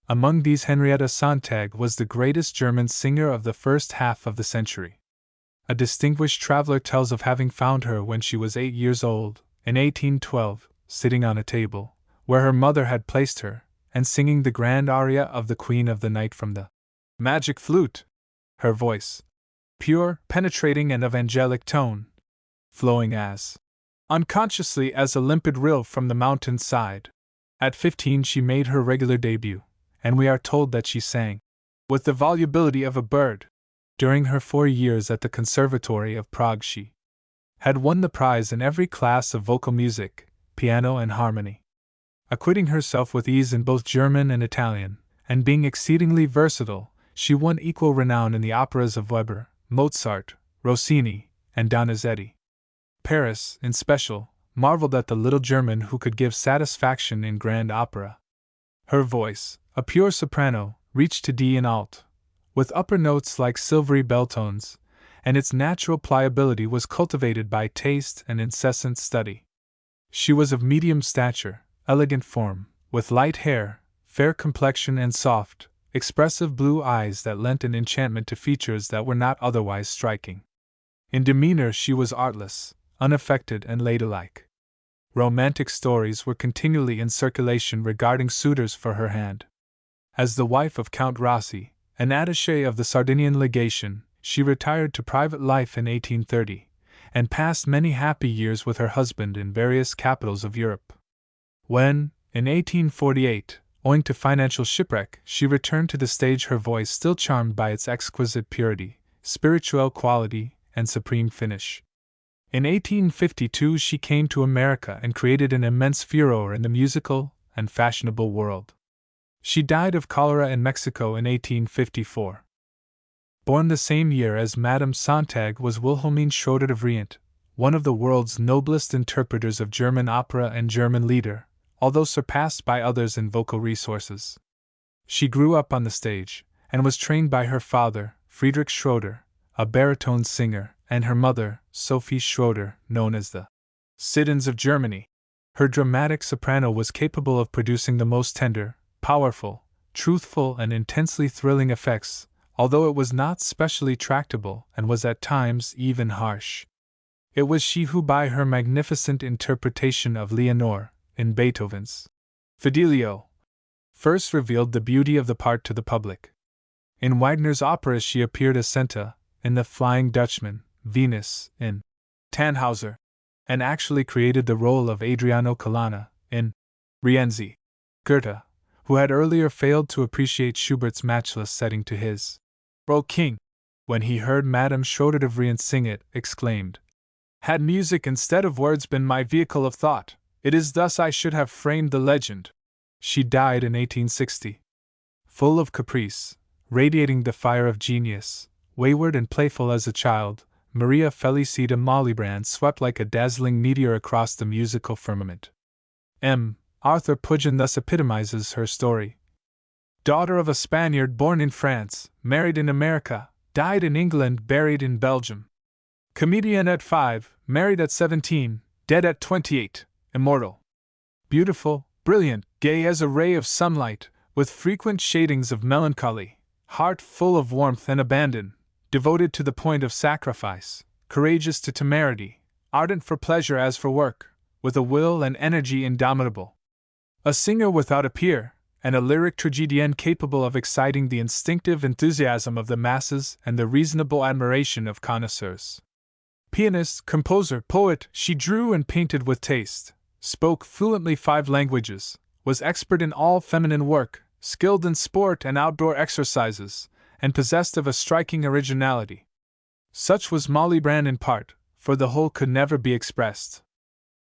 Among these Henrietta Sontag was the greatest German singer of the first half of the century. A distinguished traveler tells of having found her when she was 8 years old, in 1812, sitting on a table, where her mother had placed her, and singing the grand aria of the Queen of the Night from the Magic Flute. Her voice, pure, penetrating and of angelic tone, flowing as unconsciously as a limpid rill from the mountain's side. At 15 she made her regular debut, and we are told that she sang with the volubility of a bird. During her 4 years at the Conservatory of Prague she had won the prize in every class of vocal music, piano and harmony. Acquitting herself with ease in both German and Italian, and being exceedingly versatile, she won equal renown in the operas of Weber, Mozart, Rossini, and Donizetti. Paris, in special, marveled at the little German who could give satisfaction in grand opera. Her voice, a pure soprano, reached to D in alt, with upper notes like silvery bell tones, and its natural pliability was cultivated by taste and incessant study. She was of medium stature, elegant form, with light hair, fair complexion, and soft, expressive blue eyes that lent an enchantment to features that were not otherwise striking. In demeanor she was artless, unaffected, and ladylike. Romantic stories were continually in circulation regarding suitors for her hand. As the wife of Count Rossi, an attaché of the Sardinian legation, she retired to private life in 1830, and passed many happy years with her husband in various capitals of Europe. When, in 1848, owing to financial shipwreck, she returned to the stage, her voice still charmed by its exquisite purity, spirituelle quality, and supreme finish. In 1852 she came to America and created an immense furor in the musical and fashionable world. She died of cholera in Mexico in 1854. Born the same year as Madame Sontag was Wilhelmine Schroeder de Vriend, one of the world's noblest interpreters of German opera and German lieder, although surpassed by others in vocal resources. She grew up on the stage, and was trained by her father, Friedrich Schroeder, a baritone singer, and her mother, Sophie Schroeder, known as the Siddons of Germany. Her dramatic soprano was capable of producing the most tender, powerful, truthful, and intensely thrilling effects, although it was not specially tractable and was at times even harsh. It was she who, by her magnificent interpretation of Leonore, in Beethoven's Fidelio, first revealed the beauty of the part to the public. In Wagner's operas she appeared as Senta, in The Flying Dutchman, Venus, in Tannhauser, and actually created the role of Adriano Colonna, in Rienzi. Goethe, who had earlier failed to appreciate Schubert's matchless setting to his O King, when he heard Madame Schroeder de Vriend sing it, exclaimed, "Had music instead of words been my vehicle of thought, it is thus I should have framed the legend." She died in 1860. Full of caprice, radiating the fire of genius, wayward and playful as a child, Maria Felicita Malibran swept like a dazzling meteor across the musical firmament. M. Arthur Pugin thus epitomizes her story. Daughter of a Spaniard born in France, married in America, died in England, buried in Belgium. Comedian at 5, married at 17, dead at 28, immortal. Beautiful, brilliant, gay as a ray of sunlight, with frequent shadings of melancholy, heart full of warmth and abandon, devoted to the point of sacrifice, courageous to temerity, ardent for pleasure as for work, with a will and energy indomitable. A singer without a peer, and a lyric tragedienne capable of exciting the instinctive enthusiasm of the masses and the reasonable admiration of connoisseurs. Pianist, composer, poet, she drew and painted with taste, spoke fluently 5 languages, was expert in all feminine work, skilled in sport and outdoor exercises, and possessed of a striking originality. Such was Malibran in part, for the whole could never be expressed.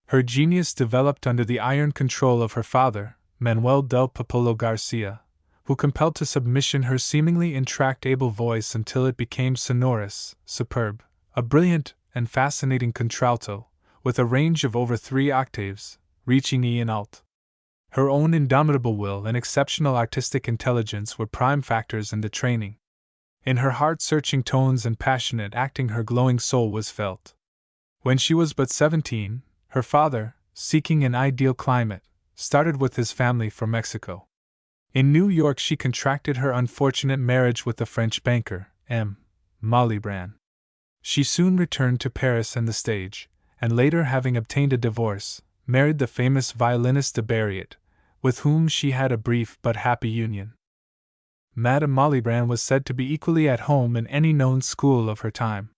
Her genius developed under the iron control of her father, Manuel del Popolo Garcia, who compelled to submission her seemingly intractable voice until it became sonorous, superb, a brilliant and fascinating contralto, with a range of over 3 octaves, reaching E in alt. Her own indomitable will and exceptional artistic intelligence were prime factors in the training. In her heart-searching tones and passionate acting her glowing soul was felt. When she was but 17, her father, seeking an ideal climate, started with his family for Mexico. In New York she contracted her unfortunate marriage with the French banker, M. Malibran. She soon returned to Paris and the stage, and later, having obtained a divorce, married the famous violinist de Barriot, with whom she had a brief but happy union. Madame Malibran was said to be equally at home in any known school of her time.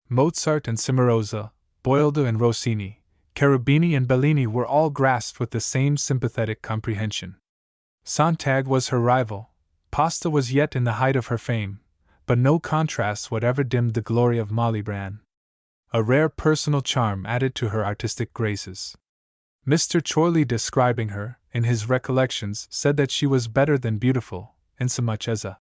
Mozart and Cimarosa, Boieldieu and Rossini, Cherubini and Bellini were all grasped with the same sympathetic comprehension. Sontag was her rival, Pasta was yet in the height of her fame, but no contrasts whatever dimmed the glory of Malibran. A rare personal charm added to her artistic graces. Mr. Chorley, describing her, in his recollections, said that she was better than beautiful, insomuch as a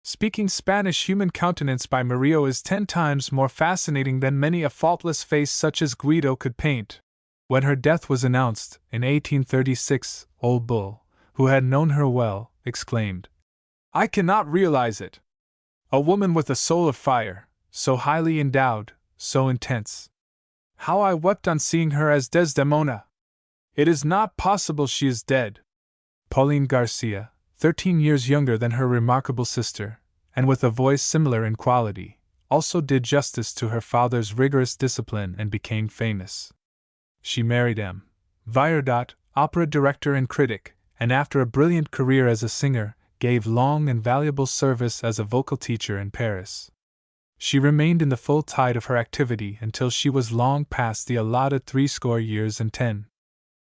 speaking Spanish human countenance by Murillo is 10 times more fascinating than many a faultless face such as Guido could paint. When her death was announced, in 1836, Old Bull, who had known her well, exclaimed, "I cannot realize it! A woman with a soul of fire, so highly endowed, so intense. How I wept on seeing her as Desdemona! It is not possible she is dead. Pauline Garcia, 13 years younger than her remarkable sister, and with a voice similar in quality, also did justice to her father's rigorous discipline and became famous. She married M. Viardot, opera director and critic, and after a brilliant career as a singer, gave long and valuable service as a vocal teacher in Paris. She remained in the full tide of her activity until she was long past the allotted 70 years.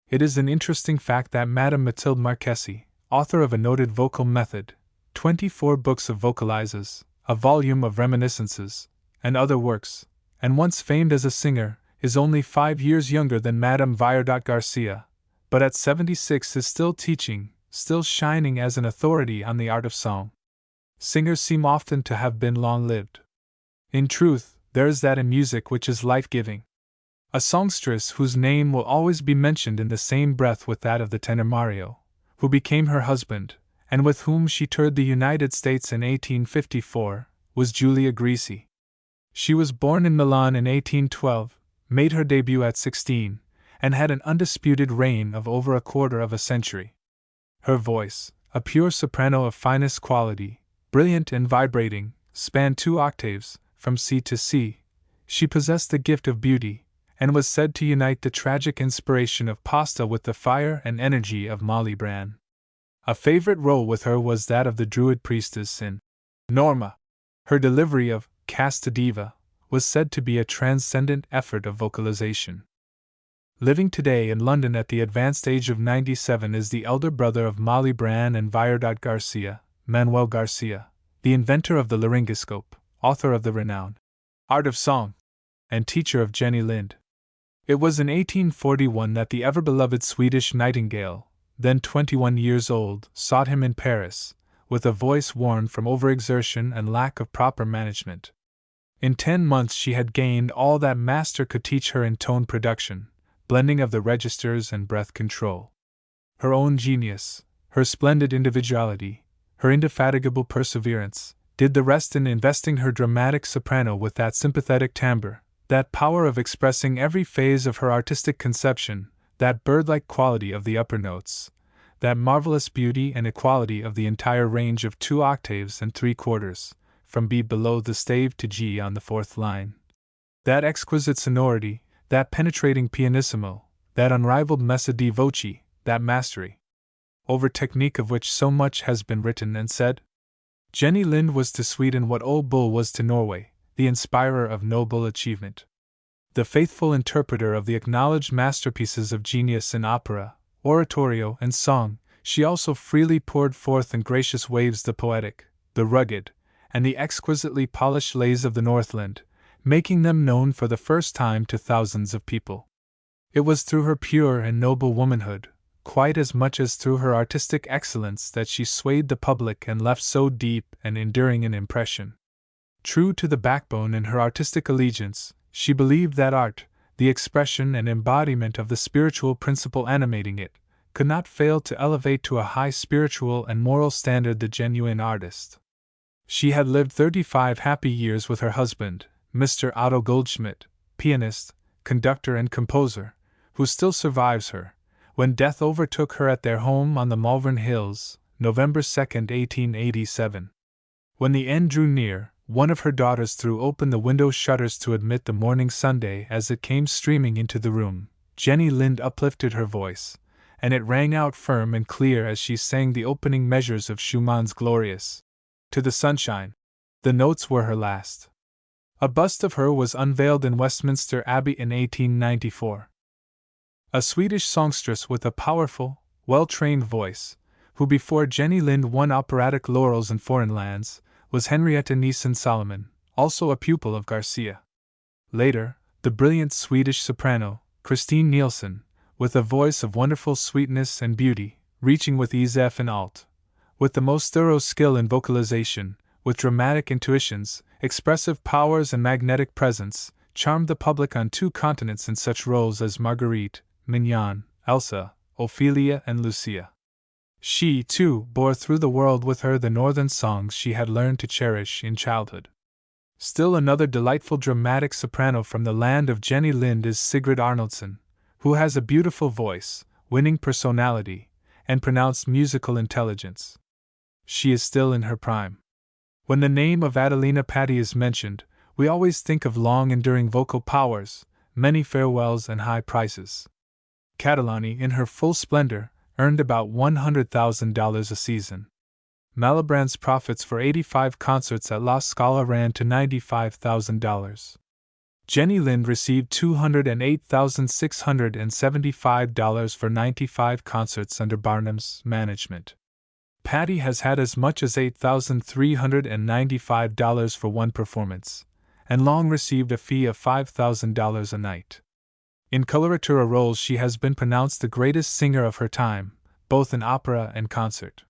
It is an interesting fact that Madame Mathilde Marchesi, author of a noted vocal method, 24 books of vocalizes, a volume of reminiscences, and other works, and once famed as a singer, is only 5 years younger than Madame Viardot Garcia, but at 76 is still teaching, still shining as an authority on the art of song. Singers seem often to have been long-lived. In truth, there is that in music which is life-giving. A songstress whose name will always be mentioned in the same breath with that of the tenor Mario, who became her husband, and with whom she toured the United States in 1854, was Giulia Grisi. She was born in Milan in 1812, made her debut at 16, and had an undisputed reign of over a quarter of a century. Her voice, a pure soprano of finest quality, brilliant and vibrating, spanned 2 octaves, from C to C. She possessed the gift of beauty, and was said to unite the tragic inspiration of Pasta with the fire and energy of Molly Bran. A favorite role with her was that of the Druid priestess in Norma. Her delivery of Casta Diva was said to be a transcendent effort of vocalization. Living today in London at the advanced age of 97 is the elder brother of Molly Bran and Viardot Garcia, Manuel Garcia, the inventor of the laryngoscope, author of the renowned Art of Song, and teacher of Jenny Lind. It was in 1841 that the ever-beloved Swedish nightingale, then 21 years old, sought him in Paris, with a voice worn from overexertion and lack of proper management. In 10 months she had gained all that master could teach her in tone production, blending of the registers and breath control. Her own genius, her splendid individuality, her indefatigable perseverance, did the rest in investing her dramatic soprano with that sympathetic timbre, that power of expressing every phase of her artistic conception, that bird-like quality of the upper notes, that marvelous beauty and equality of the entire range of 2 octaves and 3/4, from B below the stave to G on the 4th line. That exquisite sonority, that penetrating pianissimo, that unrivaled messa di voce, that mastery, over technique of which so much has been written and said. Jenny Lind was to Sweden what Ole Bull was to Norway, the inspirer of noble achievement. The faithful interpreter of the acknowledged masterpieces of genius in opera, oratorio, and song, she also freely poured forth in gracious waves the poetic, the rugged, and the exquisitely polished lays of the Northland, making them known for the first time to thousands of people. It was through her pure and noble womanhood, quite as much as through her artistic excellence, that she swayed the public and left so deep and enduring an impression. True to the backbone in her artistic allegiance, she believed that art, the expression and embodiment of the spiritual principle animating it, could not fail to elevate to a high spiritual and moral standard the genuine artist. She had lived 35 happy years with her husband, Mr. Otto Goldschmidt, pianist, conductor and composer, who still survives her, when death overtook her at their home on the Malvern Hills, November 2, 1887. When the end drew near, one of her daughters threw open the window shutters to admit the morning Sunday as it came streaming into the room. Jenny Lind uplifted her voice, and it rang out firm and clear as she sang the opening measures of Schumann's glorious To the Sunshine. The notes were her last. A bust of her was unveiled in Westminster Abbey in 1894. A Swedish songstress with a powerful, well-trained voice, who before Jenny Lind won operatic laurels in foreign lands, was Henrietta Nielsen-Solomon, also a pupil of Garcia. Later, the brilliant Swedish soprano, Christine Nielsen, with a voice of wonderful sweetness and beauty, reaching with ease F and alt, with the most thorough skill in vocalization, with dramatic intuitions, expressive powers and magnetic presence, charmed the public on 2 continents in such roles as Marguerite, Mignon, Elsa, Ophelia and Lucia. She, too, bore through the world with her the northern songs she had learned to cherish in childhood. Still another delightful dramatic soprano from the land of Jenny Lind is Sigrid Arnoldson, who has a beautiful voice, winning personality, and pronounced musical intelligence. She is still in her prime. When the name of Adelina Patti is mentioned, we always think of long-enduring vocal powers, many farewells and high prices. Catalani, in her full splendor, earned about $100,000 a season. Malibran's profits for 85 concerts at La Scala ran to $95,000. Jenny Lind received $208,675 for 95 concerts under Barnum's management. Patti has had as much as $8,395 for one performance, and long received a fee of $5,000 a night. In coloratura roles she has been pronounced the greatest singer of her time, both in opera and concert.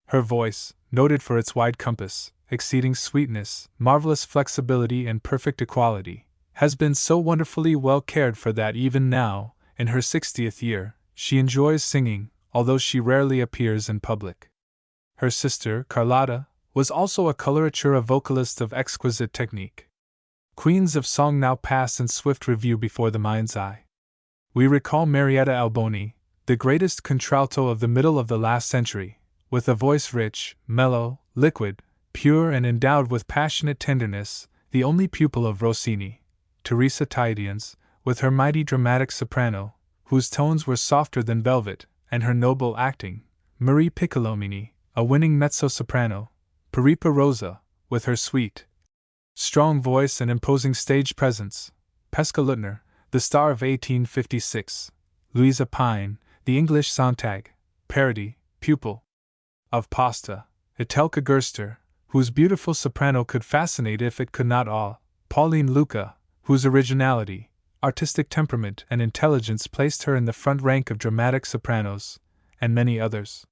Her voice, noted for its wide compass, exceeding sweetness, marvelous flexibility and perfect equality, has been so wonderfully well cared for that even now, in her 60th year, she enjoys singing, although she rarely appears in public. Her sister, Carlotta, was also a coloratura vocalist of exquisite technique. Queens of song now pass in swift review before the mind's eye. We recall Marietta Alboni, the greatest contralto of the middle of the last century, with a voice rich, mellow, liquid, pure and endowed with passionate tenderness, the only pupil of Rossini; Teresa Taidians, with her mighty dramatic soprano, whose tones were softer than velvet, and her noble acting; Marie Piccolomini, a winning mezzo-soprano; Piripa Rosa, with her sweet, strong voice and imposing stage presence; Pesca Luttner, the star of 1856; Louisa Pine, the English Sontag, parody, pupil of Pasta; Etelka Gerster, whose beautiful soprano could fascinate if it could not awe; Pauline Lucca, whose originality, artistic temperament, and intelligence placed her in the front rank of dramatic sopranos, and many others.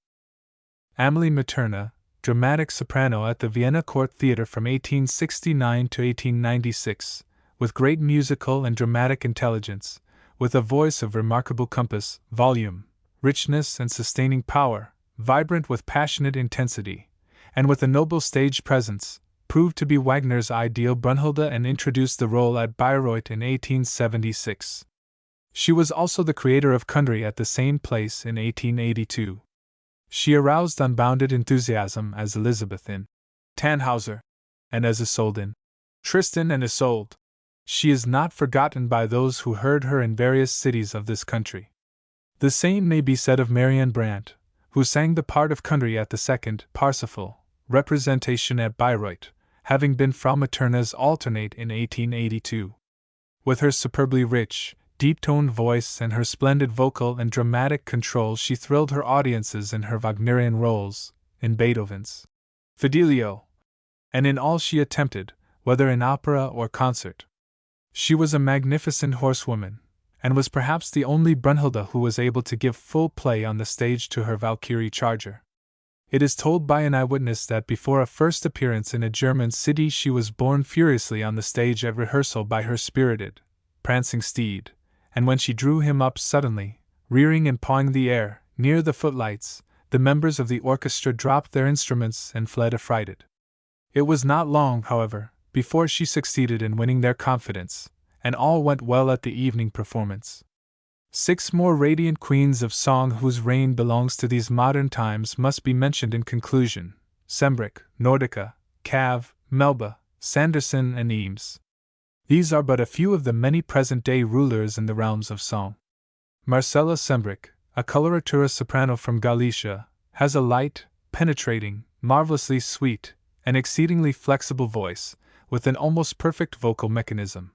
Amelie Materna, dramatic soprano at the Vienna Court Theatre from 1869 to 1896, with great musical and dramatic intelligence, with a voice of remarkable compass, volume, richness, and sustaining power, vibrant with passionate intensity, and with a noble stage presence, proved to be Wagner's ideal Brunhilde and introduced the role at Bayreuth in 1876. She was also the creator of Kundry at the same place in 1882. She aroused unbounded enthusiasm as Elizabeth in Tannhauser, and as Isolde in Tristan and Isolde. She is not forgotten by those who heard her in various cities of this country. The same may be said of Marianne Brandt, who sang the part of Kundry at the second Parsifal representation at Bayreuth, having been Frau Materna's alternate in 1882. With her superbly rich, deep-toned voice and her splendid vocal and dramatic control she thrilled her audiences in her Wagnerian roles, in Beethoven's Fidelio, and in all she attempted, whether in opera or concert. She was a magnificent horsewoman, and was perhaps the only Brunhilde who was able to give full play on the stage to her Valkyrie charger. It is told by an eyewitness that before a first appearance in a German city she was borne furiously on the stage at rehearsal by her spirited, prancing steed, and when she drew him up suddenly, rearing and pawing the air, near the footlights, the members of the orchestra dropped their instruments and fled affrighted. It was not long, however, before she succeeded in winning their confidence, and all went well at the evening performance. 6 more radiant queens of song whose reign belongs to these modern times must be mentioned in conclusion: Sembrich, Nordica, Cav, Melba, Sanderson, and Eames. These are but a few of the many present-day rulers in the realms of song. Marcella Sembrich, a coloratura soprano from Galicia, has a light, penetrating, marvelously sweet, and exceedingly flexible voice, with an almost perfect vocal mechanism.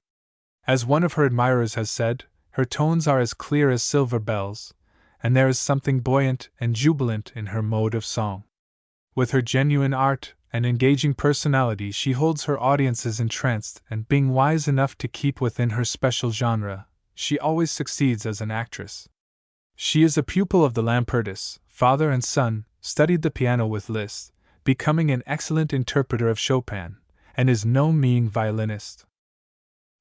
As one of her admirers has said, her tones are as clear as silver bells, and there is something buoyant and jubilant in her mode of song. With her genuine art and engaging personality she holds her audiences entranced, and being wise enough to keep within her special genre, she always succeeds as an actress. She is a pupil of the Lampertis, father and son, studied the piano with Liszt, becoming an excellent interpreter of Chopin, and is no mean violinist.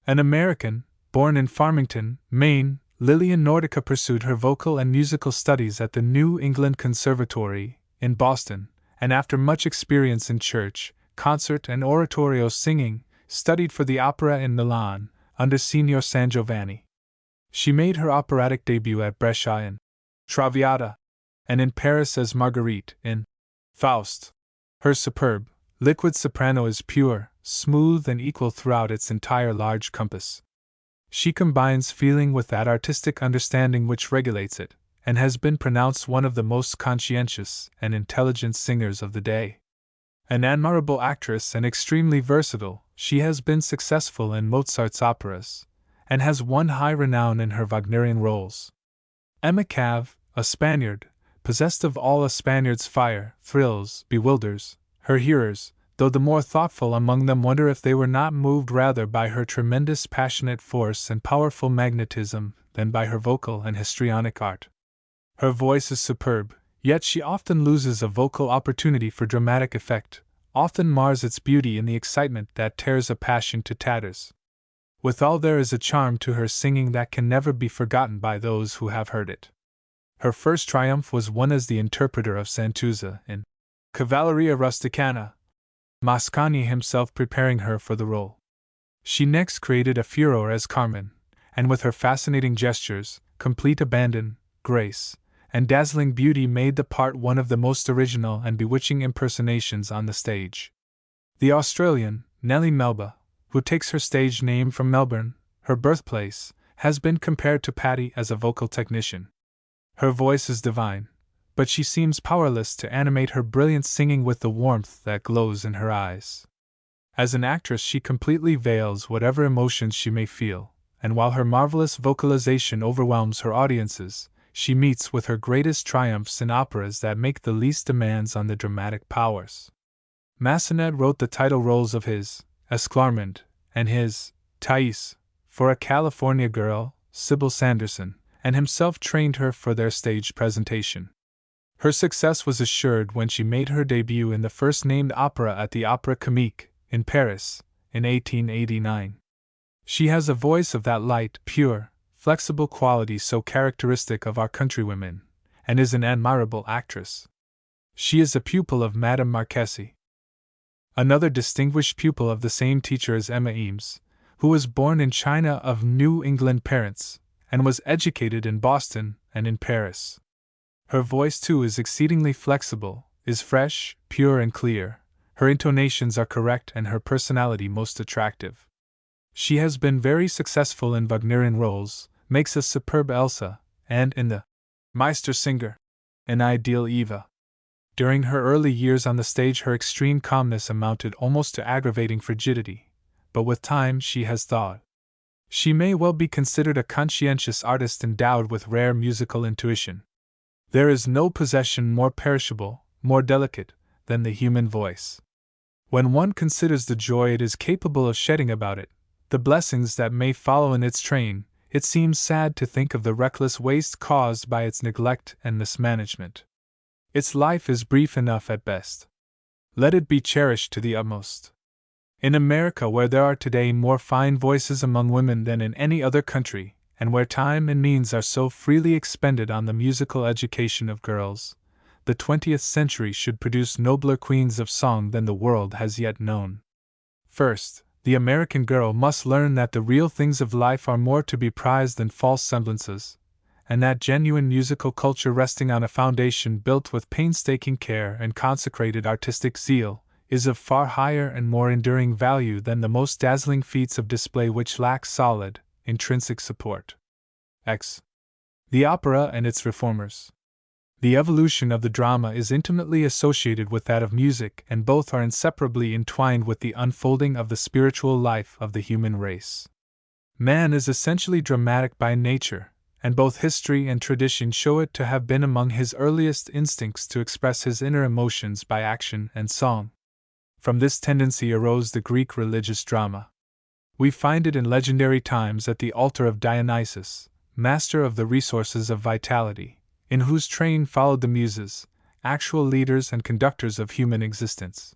An American, born in Farmington, Maine, Lillian Nordica pursued her vocal and musical studies at the New England Conservatory, in Boston, and after much experience in church, concert, and oratorio singing, studied for the opera in Milan, under Signor Sangiovanni. She made her operatic debut at Brescia in Traviata, and in Paris as Marguerite in Faust. Her superb, liquid soprano is pure, smooth, and equal throughout its entire large compass. She combines feeling with that artistic understanding which regulates it, and has been pronounced one of the most conscientious and intelligent singers of the day. An admirable actress and extremely versatile, she has been successful in Mozart's operas, and has won high renown in her Wagnerian roles. Emma Cav, a Spaniard, possessed of all a Spaniard's fire, thrills, bewilders her hearers, though the more thoughtful among them wonder if they were not moved rather by her tremendous passionate force and powerful magnetism than by her vocal and histrionic art. Her voice is superb, yet she often loses a vocal opportunity for dramatic effect, often mars its beauty in the excitement that tears a passion to tatters. Withal, there is a charm to her singing that can never be forgotten by those who have heard it. Her first triumph was won as the interpreter of Santuzza in Cavalleria Rusticana, Mascagni himself preparing her for the role. She next created a furore as Carmen, and with her fascinating gestures, complete abandon, grace, and dazzling beauty made the part one of the most original and bewitching impersonations on the stage. The Australian, Nellie Melba, who takes her stage name from Melbourne, her birthplace, has been compared to Patti as a vocal technician. Her voice is divine, but she seems powerless to animate her brilliant singing with the warmth that glows in her eyes. As an actress, she completely veils whatever emotions she may feel, and while her marvelous vocalization overwhelms her audiences, she meets with her greatest triumphs in operas that make the least demands on the dramatic powers. Massenet wrote the title roles of his Esclarmonde and his Thais for a California girl, Sybil Sanderson, and himself trained her for their stage presentation. Her success was assured when she made her debut in the first named opera at the Opéra Comique, in Paris, in 1889. She has a voice of that light, pure, flexible quality so characteristic of our countrywomen, and is an admirable actress. She is a pupil of Madame Marquesi. Another distinguished pupil of the same teacher is Emma Eames, who was born in China of New England parents, and was educated in Boston and in Paris. Her voice, too, is exceedingly flexible, is fresh, pure, and clear. Her intonations are correct and her personality most attractive. She has been very successful in Wagnerian roles, makes a superb Elsa, and in the Meistersinger, an ideal Eva. During her early years on the stage, her extreme calmness amounted almost to aggravating frigidity, but with time she has thawed. She may well be considered a conscientious artist endowed with rare musical intuition. There is no possession more perishable, more delicate, than the human voice. When one considers the joy it is capable of shedding about it, the blessings that may follow in its train, it seems sad to think of the reckless waste caused by its neglect and mismanagement. Its life is brief enough at best. Let it be cherished to the utmost. In America, where there are today more fine voices among women than in any other country, and where time and means are so freely expended on the musical education of girls, the 20th century should produce nobler queens of song than the world has yet known. First, the American girl must learn that the real things of life are more to be prized than false semblances, and that genuine musical culture resting on a foundation built with painstaking care and consecrated artistic zeal is of far higher and more enduring value than the most dazzling feats of display which lack solid, intrinsic support. X. The opera and its reformers. The evolution of the drama is intimately associated with that of music, and both are inseparably entwined with the unfolding of the spiritual life of the human race. Man is essentially dramatic by nature, and both history and tradition show it to have been among his earliest instincts to express his inner emotions by action and song. From this tendency arose the Greek religious drama. We find it in legendary times at the altar of Dionysus, master of the resources of vitality, in whose train followed the Muses, actual leaders and conductors of human existence.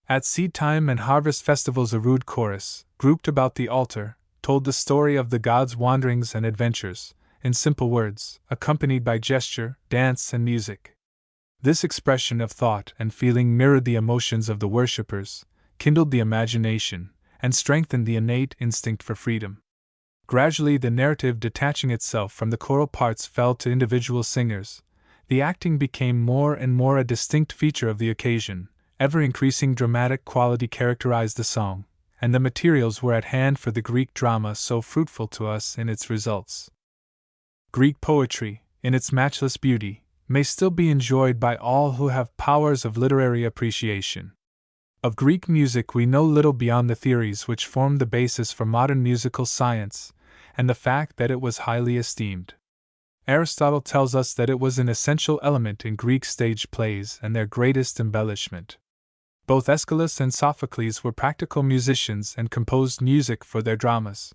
At seed-time and harvest festivals a rude chorus, grouped about the altar, told the story of the gods' wanderings and adventures, in simple words, accompanied by gesture, dance, and music. This expression of thought and feeling mirrored the emotions of the worshippers, kindled the imagination, and strengthened the innate instinct for freedom. Gradually, the narrative detaching itself from the choral parts fell to individual singers. The acting became more and more a distinct feature of the occasion, ever-increasing dramatic quality characterized the song, and the materials were at hand for the Greek drama so fruitful to us in its results. Greek poetry, in its matchless beauty, may still be enjoyed by all who have powers of literary appreciation. Of Greek music we know little beyond the theories which formed the basis for modern musical science, and the fact that it was highly esteemed. Aristotle tells us that it was an essential element in Greek stage plays and their greatest embellishment. Both Aeschylus and Sophocles were practical musicians and composed music for their dramas.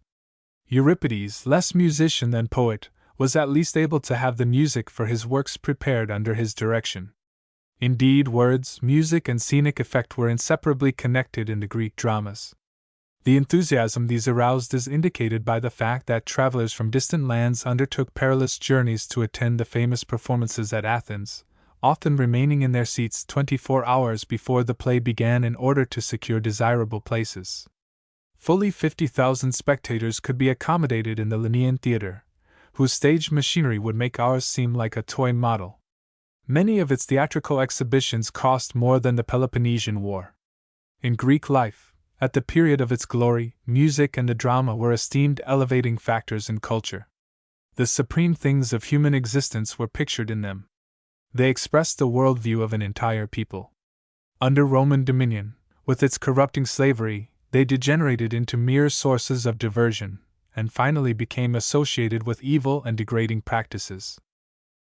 Euripides, less musician than poet, was at least able to have the music for his works prepared under his direction. Indeed, words, music, and scenic effect were inseparably connected in the Greek dramas. The enthusiasm these aroused is indicated by the fact that travelers from distant lands undertook perilous journeys to attend the famous performances at Athens, often remaining in their seats 24 hours before the play began in order to secure desirable places. Fully 50,000 spectators could be accommodated in the Lenaean Theatre, whose stage machinery would make ours seem like a toy model. Many of its theatrical exhibitions cost more than the Peloponnesian War. In Greek life, at the period of its glory, music and the drama were esteemed elevating factors in culture. The supreme things of human existence were pictured in them. They expressed the worldview of an entire people. Under Roman dominion, with its corrupting slavery, they degenerated into mere sources of diversion, and finally became associated with evil and degrading practices.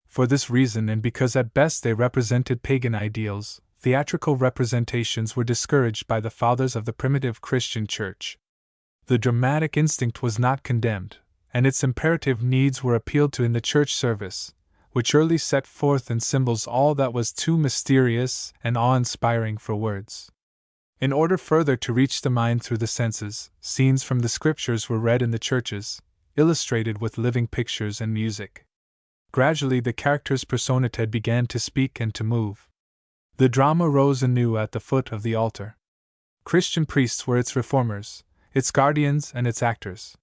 For this reason, and because at best they represented pagan ideals, theatrical representations were discouraged by the fathers of the primitive Christian Church. The dramatic instinct was not condemned, and its imperative needs were appealed to in the church service, which early set forth in symbols all that was too mysterious and awe-inspiring for words. In order further to reach the mind through the senses, scenes from the scriptures were read in the churches, illustrated with living pictures and music. Gradually the characters personated began to speak and to move. The drama rose anew at the foot of the altar. Christian priests were its reformers, its guardians, and its actors.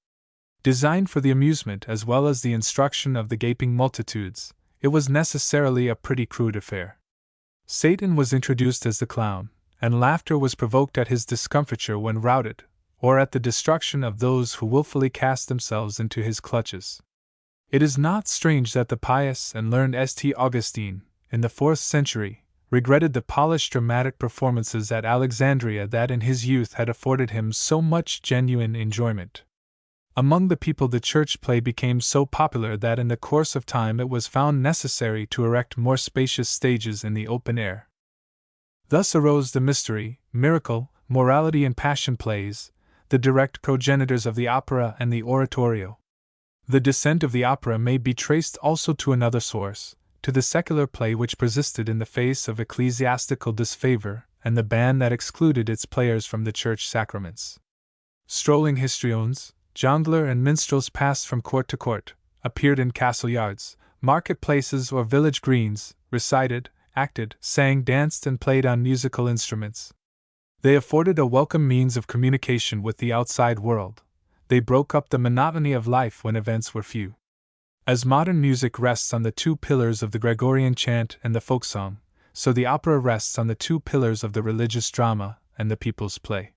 Designed for the amusement as well as the instruction of the gaping multitudes, it was necessarily a pretty crude affair. Satan was introduced as the clown, and laughter was provoked at his discomfiture when routed, or at the destruction of those who wilfully cast themselves into his clutches. It is not strange that the pious and learned St. Augustine, in the 4th century, regretted the polished dramatic performances at Alexandria that in his youth had afforded him so much genuine enjoyment. Among the people the church play became so popular that in the course of time it was found necessary to erect more spacious stages in the open air. Thus arose the mystery, miracle, morality and passion plays, the direct progenitors of the opera and the oratorio. The descent of the opera may be traced also to another source, to the secular play which persisted in the face of ecclesiastical disfavor and the ban that excluded its players from the church sacraments. Strolling histriones, jongleur and minstrels passed from court to court, appeared in castle yards, market-places or village greens, recited, acted, sang, danced and played on musical instruments. They afforded a welcome means of communication with the outside world. They broke up the monotony of life when events were few. As modern music rests on the two pillars of the Gregorian chant and the folk song, so the opera rests on the two pillars of the religious drama and the people's play.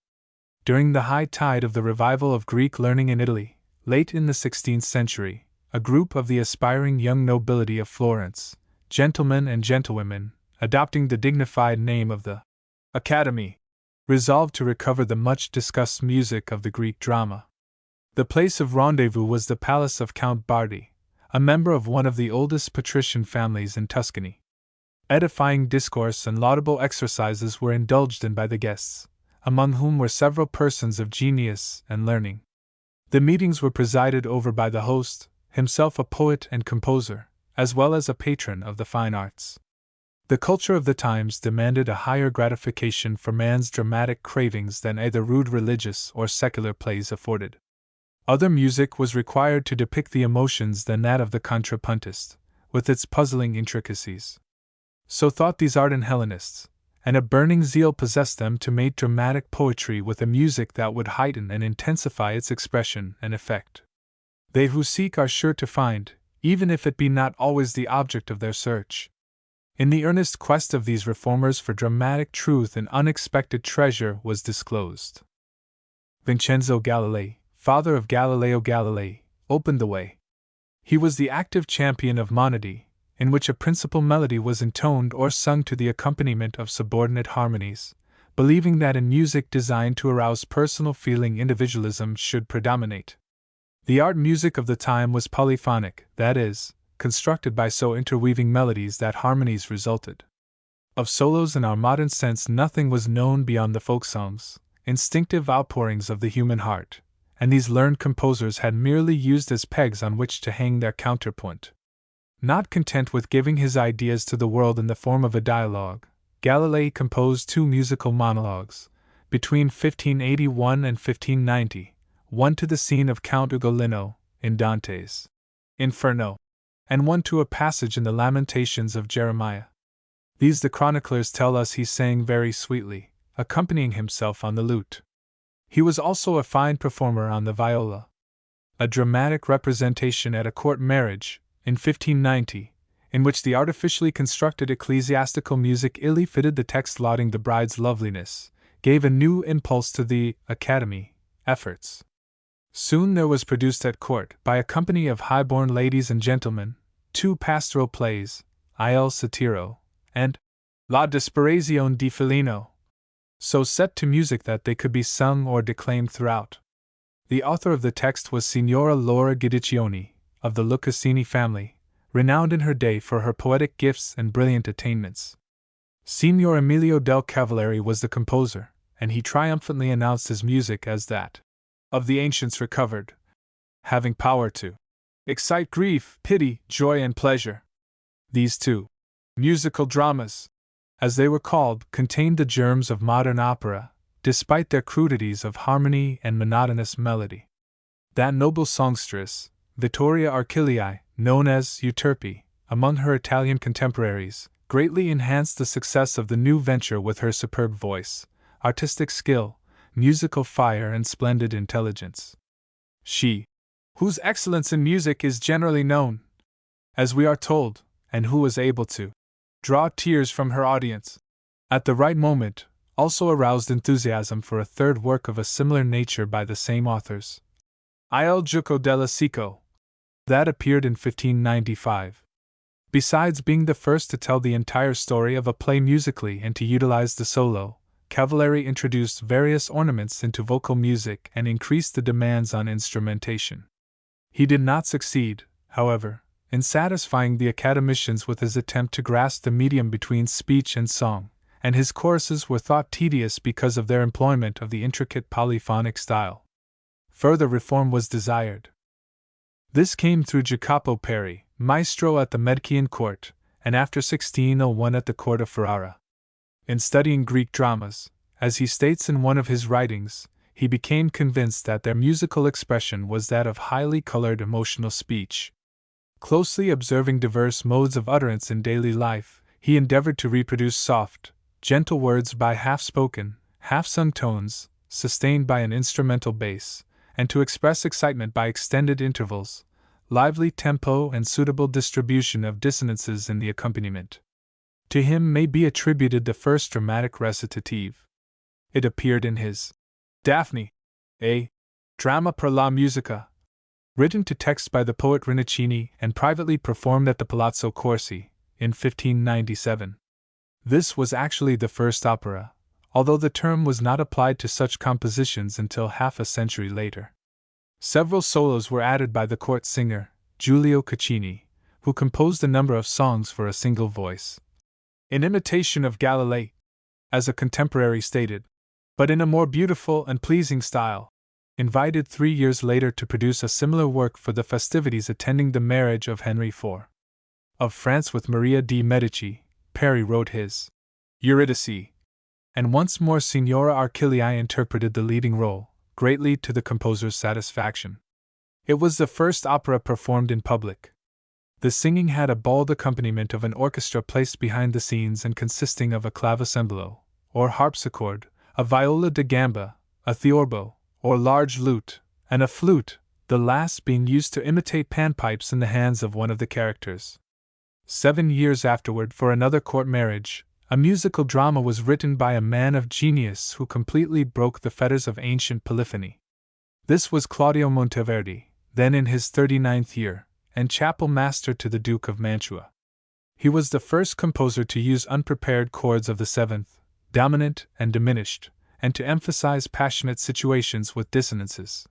During the high tide of the revival of Greek learning in Italy, late in the 16th century, a group of the aspiring young nobility of Florence, gentlemen and gentlewomen, adopting the dignified name of the Academy, resolved to recover the much-discussed music of the Greek drama. The place of rendezvous was the palace of Count Bardi, a member of one of the oldest patrician families in Tuscany. Edifying discourse and laudable exercises were indulged in by the guests, among whom were several persons of genius and learning. The meetings were presided over by the host, himself a poet and composer, as well as a patron of the fine arts. The culture of the times demanded a higher gratification for man's dramatic cravings than either rude religious or secular plays afforded. Other music was required to depict the emotions than that of the contrapuntist, with its puzzling intricacies. So thought these ardent Hellenists, and a burning zeal possessed them to make dramatic poetry with a music that would heighten and intensify its expression and effect. They who seek are sure to find, even if it be not always the object of their search. In the earnest quest of these reformers for dramatic truth, an unexpected treasure was disclosed. Vincenzo Galilei, father of Galileo Galilei, opened the way. He was the active champion of monody, in which a principal melody was intoned or sung to the accompaniment of subordinate harmonies, believing that in music designed to arouse personal feeling, individualism should predominate. The art music of the time was polyphonic, that is, constructed by so interweaving melodies that harmonies resulted. Of solos in our modern sense nothing was known beyond the folk songs, instinctive outpourings of the human heart, and these learned composers had merely used as pegs on which to hang their counterpoint. Not content with giving his ideas to the world in the form of a dialogue, Galilei composed two musical monologues, between 1581 and 1590, one to the scene of Count Ugolino, in Dante's Inferno, and one to a passage in the Lamentations of Jeremiah. These the chroniclers tell us he sang very sweetly, accompanying himself on the lute. He was also a fine performer on the viola. A dramatic representation at a court marriage, in 1590, in which the artificially constructed ecclesiastical music illy fitted the text lauding the bride's loveliness, gave a new impulse to the Academy efforts. Soon there was produced at court, by a company of high-born ladies and gentlemen, two pastoral plays, Il Satiro and La Disperazione di Filino, so set to music that they could be sung or declaimed throughout. The author of the text was Signora Laura Guidiccioni, of the Lucasini family, renowned in her day for her poetic gifts and brilliant attainments. Signor Emilio del Cavalieri was the composer, and he triumphantly announced his music as that of the ancients recovered, having power to excite grief, pity, joy, and pleasure. These two musical dramas, as they were called, contained the germs of modern opera, despite their crudities of harmony and monotonous melody. That noble songstress, Vittoria Archilei, known as Euterpe, among her Italian contemporaries, greatly enhanced the success of the new venture with her superb voice, artistic skill, musical fire, and splendid intelligence. She, whose excellence in music is generally known, as we are told, and who was able to draw tears from her audience, at the right moment, also aroused enthusiasm for a third work of a similar nature by the same authors, Il Gioco della Cicco, that appeared in 1595. Besides being the first to tell the entire story of a play musically and to utilize the solo, Cavalieri introduced various ornaments into vocal music and increased the demands on instrumentation. He did not succeed, however, in satisfying the academicians with his attempt to grasp the medium between speech and song, and his choruses were thought tedious because of their employment of the intricate polyphonic style. Further reform was desired. This came through Jacopo Peri, maestro at the Medicean court, and after 1601 at the court of Ferrara. In studying Greek dramas, as he states in one of his writings, he became convinced that their musical expression was that of highly colored emotional speech. Closely observing diverse modes of utterance in daily life, he endeavored to reproduce soft, gentle words by half-spoken, half-sung tones, sustained by an instrumental bass, and to express excitement by extended intervals, lively tempo, and suitable distribution of dissonances in the accompaniment. To him may be attributed the first dramatic recitative. It appeared in his Daphne, a drama per la musica, written to text by the poet Rinuccini and privately performed at the Palazzo Corsi, in 1597. This was actually the first opera, although the term was not applied to such compositions until half a century later. Several solos were added by the court singer, Giulio Caccini, who composed a number of songs for a single voice, in imitation of Galilei, as a contemporary stated, but in a more beautiful and pleasing style. Invited 3 years later to produce a similar work for the festivities attending the marriage of Henry IV of France with Maria de' Medici, Peri wrote his Eurydice, and once more Signora Archilei interpreted the leading role, greatly to the composer's satisfaction. It was the first opera performed in public. The singing had a bald accompaniment of an orchestra placed behind the scenes and consisting of a clavicembalo, or harpsichord, a viola da gamba, a theorbo, or large lute, and a flute, the last being used to imitate panpipes in the hands of one of the characters. 7 years afterward, for another court marriage, a musical drama was written by a man of genius who completely broke the fetters of ancient polyphony. This was Claudio Monteverdi, then in his 39th year, and chapel master to the Duke of Mantua. He was the first composer to use unprepared chords of the seventh, dominant and diminished, and to emphasize passionate situations with dissonances.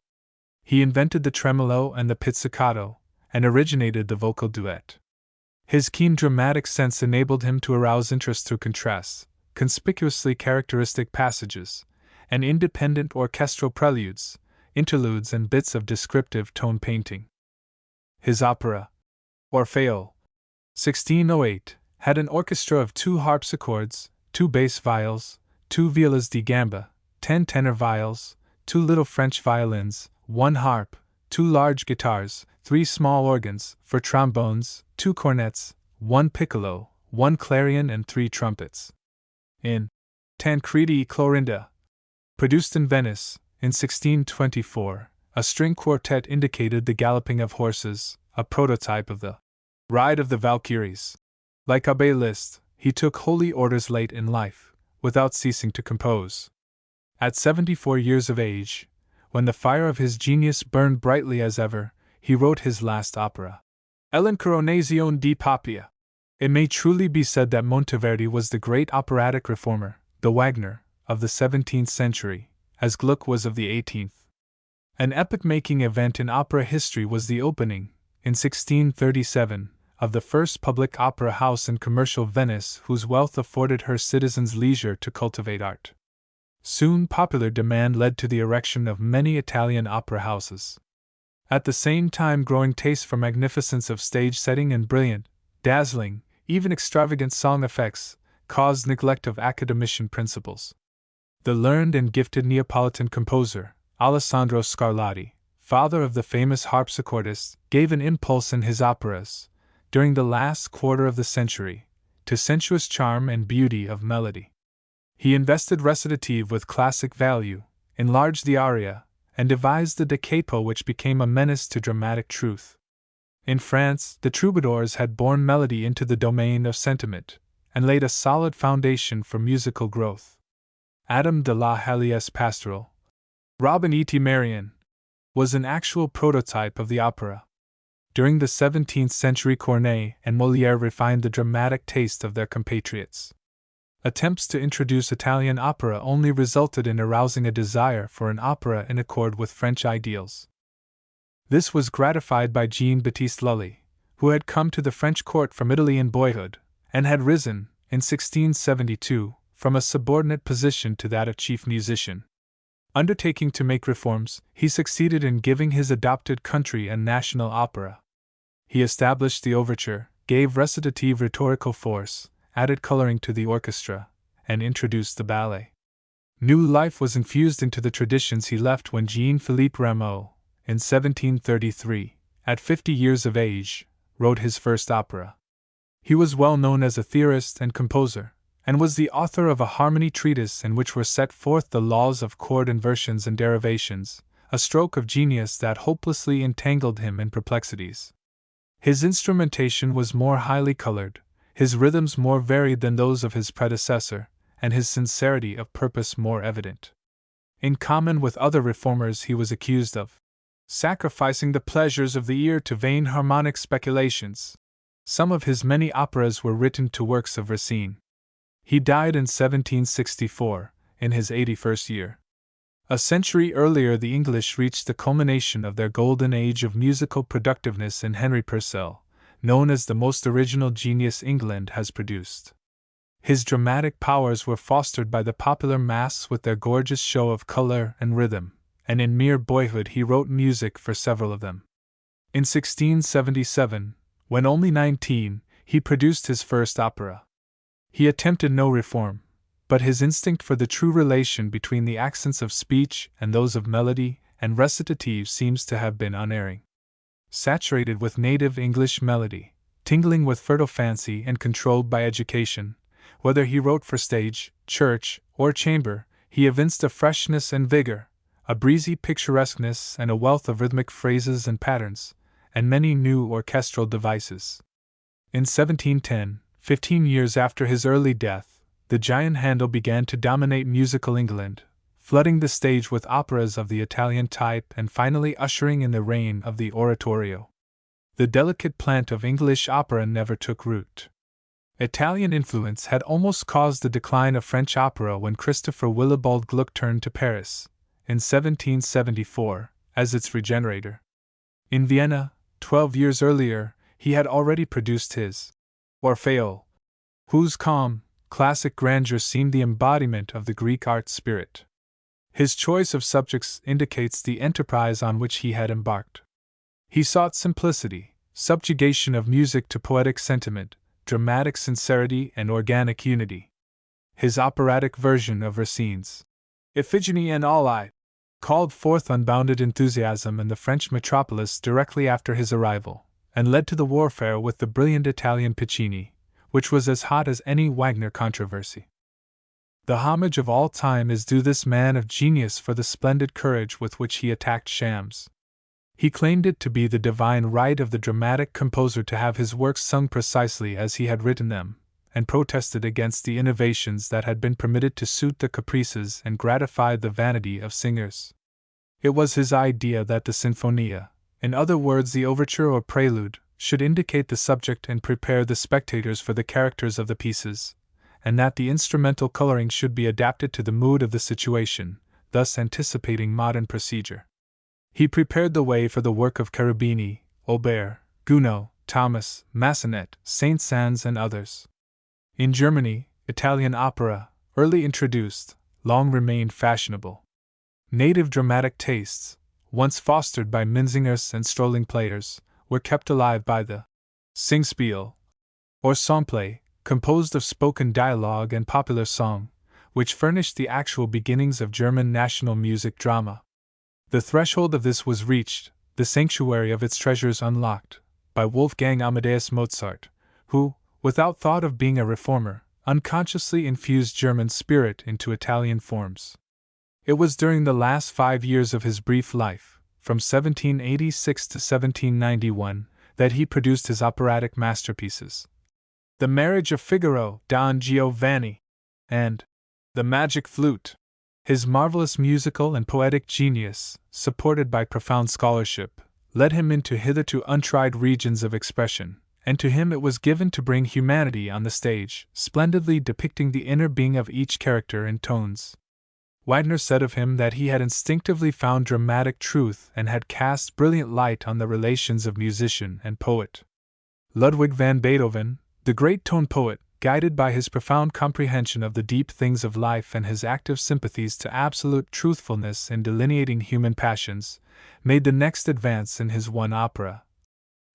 He invented the tremolo and the pizzicato, and originated the vocal duet. His keen dramatic sense enabled him to arouse interest through contrasts, conspicuously characteristic passages, and independent orchestral preludes, interludes, and bits of descriptive tone painting. His opera, Orfeo, 1608, had an orchestra of 2 harpsichords, 2 bass viols, 2 violas di gamba, 10 tenor viols, 2 little French violins, 1 harp, 2 large guitars, 3 small organs, for trombones, 2 cornets, 1 piccolo, 1 clarion, and 3 trumpets. In Tancredi e Clorinda, produced in Venice, in 1624, a string quartet indicated the galloping of horses, a prototype of the Ride of the Valkyries. Like Abbé Liszt, he took holy orders late in life, without ceasing to compose. At 74 years of age, when the fire of his genius burned brightly as ever, he wrote his last opera, L'Incoronazione di Papia. It may truly be said that Monteverdi was the great operatic reformer, the Wagner, of the 17th century, as Gluck was of the 18th. An epoch-making event in opera history was the opening, in 1637, of the first public opera house in commercial Venice, whose wealth afforded her citizens leisure to cultivate art. Soon popular demand led to the erection of many Italian opera houses. At the same time, growing taste for magnificence of stage setting and brilliant, dazzling, even extravagant song effects caused neglect of academician principles. The learned and gifted Neapolitan composer, Alessandro Scarlatti, father of the famous harpsichordist, gave an impulse in his operas, during the last quarter of the century, to sensuous charm and beauty of melody. He invested recitative with classic value, enlarged the aria, and devised the da capo which became a menace to dramatic truth. In France, the troubadours had borne melody into the domain of sentiment, and laid a solid foundation for musical growth. Adam de la Hallie's pastoral, Robin et Marion, was an actual prototype of the opera. During the 17th century, Corneille and Molière refined the dramatic taste of their compatriots. Attempts to introduce Italian opera only resulted in arousing a desire for an opera in accord with French ideals. This was gratified by Jean-Baptiste Lully, who had come to the French court from Italy in boyhood, and had risen, in 1672, from a subordinate position to that of chief musician. Undertaking to make reforms, he succeeded in giving his adopted country a national opera. He established the overture, gave recitative rhetorical force, added coloring to the orchestra, and introduced the ballet. New life was infused into the traditions he left when Jean-Philippe Rameau, in 1733, at 50 years of age, wrote his first opera. He was well known as a theorist and composer, and was the author of a harmony treatise in which were set forth the laws of chord inversions and derivations, a stroke of genius that hopelessly entangled him in perplexities. His instrumentation was more highly colored, his rhythms more varied than those of his predecessor, and his sincerity of purpose more evident. In common with other reformers, he was accused of sacrificing the pleasures of the ear to vain harmonic speculations. Some of his many operas were written to works of Racine. He died in 1764, in his 81st year. A century earlier, the English reached the culmination of their golden age of musical productiveness in Henry Purcell, known as the most original genius England has produced. His dramatic powers were fostered by the popular masques with their gorgeous show of color and rhythm, and in mere boyhood he wrote music for several of them. In 1677, when only 19, he produced his first opera. He attempted no reform, but his instinct for the true relation between the accents of speech and those of melody and recitative seems to have been unerring. Saturated with native English melody, tingling with fertile fancy and controlled by education, whether he wrote for stage, church, or chamber, he evinced a freshness and vigor, a breezy picturesqueness and a wealth of rhythmic phrases and patterns, and many new orchestral devices. In 1710, 15 years after his early death, the giant Handel began to dominate musical England, flooding the stage with operas of the Italian type and finally ushering in the reign of the oratorio. The delicate plant of English opera never took root. Italian influence had almost caused the decline of French opera when Christopher Willibald Gluck turned to Paris, in 1774, as its regenerator. In Vienna, 12 years earlier, he had already produced his Orfeo, whose calm, classic grandeur seemed the embodiment of the Greek art spirit. His choice of subjects indicates the enterprise on which he had embarked. He sought simplicity, subjugation of music to poetic sentiment, dramatic sincerity and organic unity. His operatic version of Racine's Iphigenie en Aulide called forth unbounded enthusiasm in the French metropolis directly after his arrival, and led to the warfare with the brilliant Italian Piccini, which was as hot as any Wagner controversy. The homage of all time is due this man of genius for the splendid courage with which he attacked shams. He claimed it to be the divine right of the dramatic composer to have his works sung precisely as he had written them, and protested against the innovations that had been permitted to suit the caprices and gratify the vanity of singers. It was his idea that the sinfonia, in other words the overture or prelude, should indicate the subject and prepare the spectators for the characters of the pieces, and that the instrumental coloring should be adapted to the mood of the situation, thus anticipating modern procedure. He prepared the way for the work of Cherubini, Auber, Gounod, Thomas, Massenet, Saint-Saëns, and others. In Germany, Italian opera, early introduced, long remained fashionable. Native dramatic tastes, once fostered by minnesingers and strolling players, were kept alive by the Singspiel, or songplay, composed of spoken dialogue and popular song, which furnished the actual beginnings of German national music drama. The threshold of this was reached, the sanctuary of its treasures unlocked, by Wolfgang Amadeus Mozart, who, without thought of being a reformer, unconsciously infused German spirit into Italian forms. It was during the last 5 years of his brief life, from 1786 to 1791, that he produced his operatic masterpieces. The Marriage of Figaro, Don Giovanni, and The Magic Flute. His marvelous musical and poetic genius, supported by profound scholarship, led him into hitherto untried regions of expression, and to him it was given to bring humanity on the stage, splendidly depicting the inner being of each character in tones. Wagner said of him that he had instinctively found dramatic truth and had cast brilliant light on the relations of musician and poet. Ludwig van Beethoven, the great tone poet, guided by his profound comprehension of the deep things of life and his active sympathies to absolute truthfulness in delineating human passions, made the next advance in his one opera,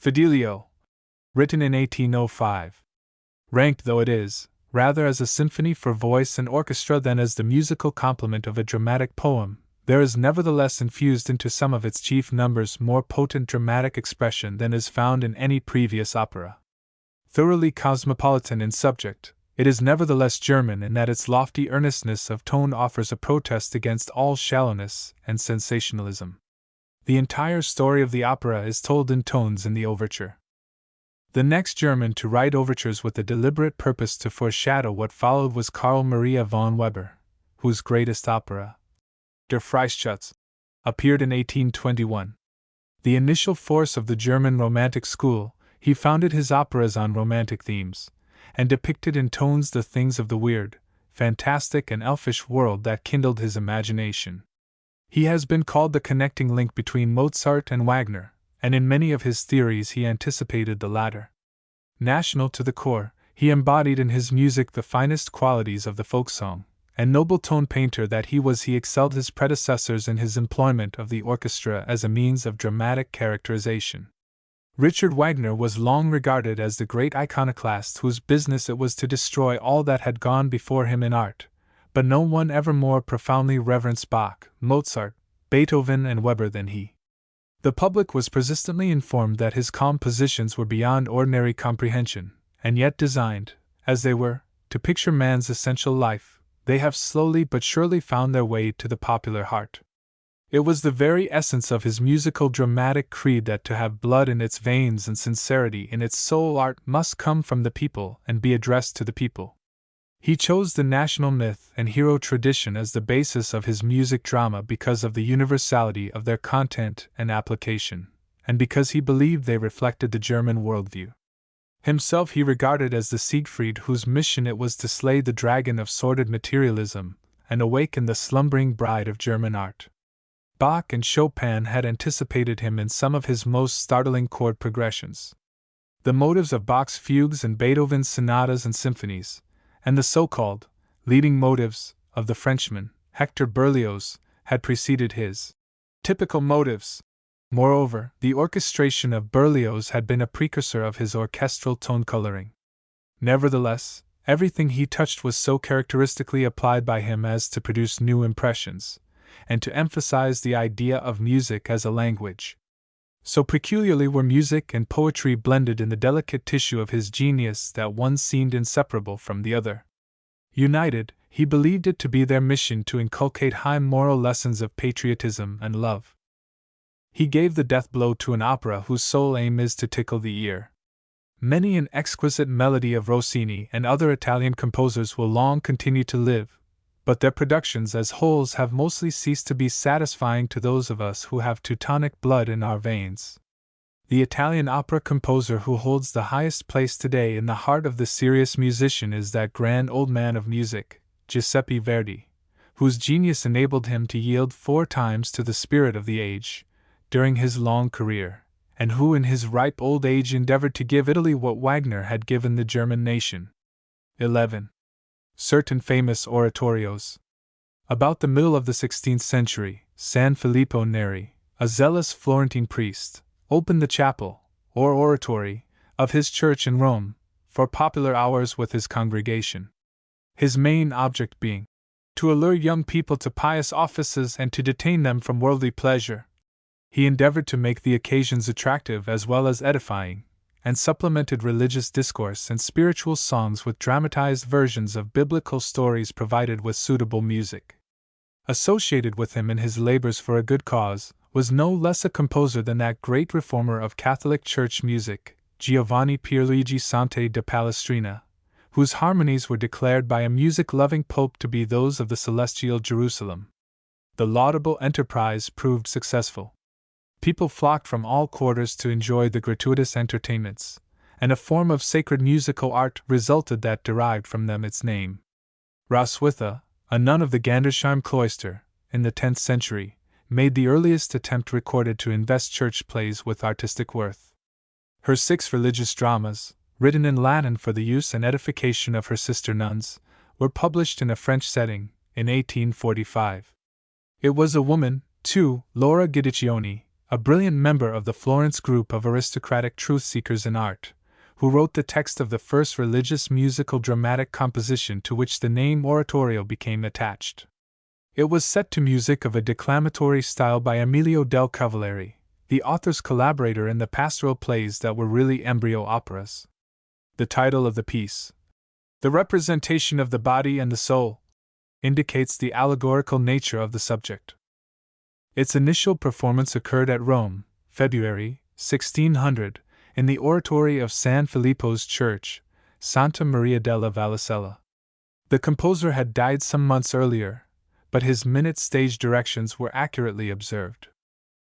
Fidelio, written in 1805. Ranked though it is, rather as a symphony for voice and orchestra than as the musical complement of a dramatic poem, there is nevertheless infused into some of its chief numbers more potent dramatic expression than is found in any previous opera. Thoroughly cosmopolitan in subject, it is nevertheless German in that its lofty earnestness of tone offers a protest against all shallowness and sensationalism. The entire story of the opera is told in tones in the overture. The next German to write overtures with the deliberate purpose to foreshadow what followed was Carl Maria von Weber, whose greatest opera, Der Freischütz, appeared in 1821. The initial force of the German Romantic school, he founded his operas on romantic themes, and depicted in tones the things of the weird, fantastic, and elfish world that kindled his imagination. He has been called the connecting link between Mozart and Wagner, and in many of his theories he anticipated the latter. National to the core, he embodied in his music the finest qualities of the folk song, and noble tone painter that he was, he excelled his predecessors in his employment of the orchestra as a means of dramatic characterization. Richard Wagner was long regarded as the great iconoclast whose business it was to destroy all that had gone before him in art, but no one ever more profoundly reverenced Bach, Mozart, Beethoven, and Weber than he. The public was persistently informed that his compositions were beyond ordinary comprehension, and yet designed, as they were, to picture man's essential life, they have slowly but surely found their way to the popular heart. It was the very essence of his musical dramatic creed that to have blood in its veins and sincerity in its soul, art must come from the people and be addressed to the people. He chose the national myth and hero tradition as the basis of his music drama because of the universality of their content and application, and because he believed they reflected the German worldview. Himself he regarded as the Siegfried whose mission it was to slay the dragon of sordid materialism and awaken the slumbering bride of German art. Bach and Chopin had anticipated him in some of his most startling chord progressions. The motives of Bach's fugues and Beethoven's sonatas and symphonies, and the so-called leading motives of the Frenchman, Hector Berlioz, had preceded his typical motives. Moreover, the orchestration of Berlioz had been a precursor of his orchestral tone coloring. Nevertheless, everything he touched was so characteristically applied by him as to produce new impressions, and to emphasize the idea of music as a language. So peculiarly were music and poetry blended in the delicate tissue of his genius that one seemed inseparable from the other. United, he believed it to be their mission to inculcate high moral lessons of patriotism and love. He gave the death blow to an opera whose sole aim is to tickle the ear. Many an exquisite melody of Rossini and other Italian composers will long continue to live, but their productions as wholes have mostly ceased to be satisfying to those of us who have Teutonic blood in our veins. The Italian opera composer who holds the highest place today in the heart of the serious musician is that grand old man of music, Giuseppe Verdi, whose genius enabled him to yield 4 times to the spirit of the age during his long career, and who in his ripe old age endeavored to give Italy what Wagner had given the German nation. 11. Certain famous oratorios. About the middle of the 16th century, San Filippo Neri, a zealous Florentine priest, opened the chapel, or oratory, of his church in Rome, for popular hours with his congregation. His main object being to allure young people to pious offices and to detain them from worldly pleasure. He endeavored to make the occasions attractive as well as edifying, and supplemented religious discourse and spiritual songs with dramatized versions of biblical stories provided with suitable music. Associated with him in his labors for a good cause was no less a composer than that great reformer of Catholic Church music, Giovanni Pierluigi Sante da Palestrina, whose harmonies were declared by a music-loving pope to be those of the celestial Jerusalem. The laudable enterprise proved successful. People flocked from all quarters to enjoy the gratuitous entertainments, and a form of sacred musical art resulted that derived from them its name. Roswitha, a nun of the Gandersheim cloister, in the 10th century, made the earliest attempt recorded to invest church plays with artistic worth. Her 6 religious dramas, written in Latin for the use and edification of her sister nuns, were published in a French setting, in 1845. It was a woman, too, Laura Guidiccioni, a brilliant member of the Florence group of aristocratic truth-seekers in art, who wrote the text of the first religious musical dramatic composition to which the name oratorio became attached. It was set to music of a declamatory style by Emilio del Cavalieri, the author's collaborator in the pastoral plays that were really embryo operas. The title of the piece, "The Representation of the Body and the Soul," indicates the allegorical nature of the subject. Its initial performance occurred at Rome, February 1600, in the oratory of San Filippo's church, Santa Maria della Vallicella. The composer had died some months earlier, but his minute stage directions were accurately observed.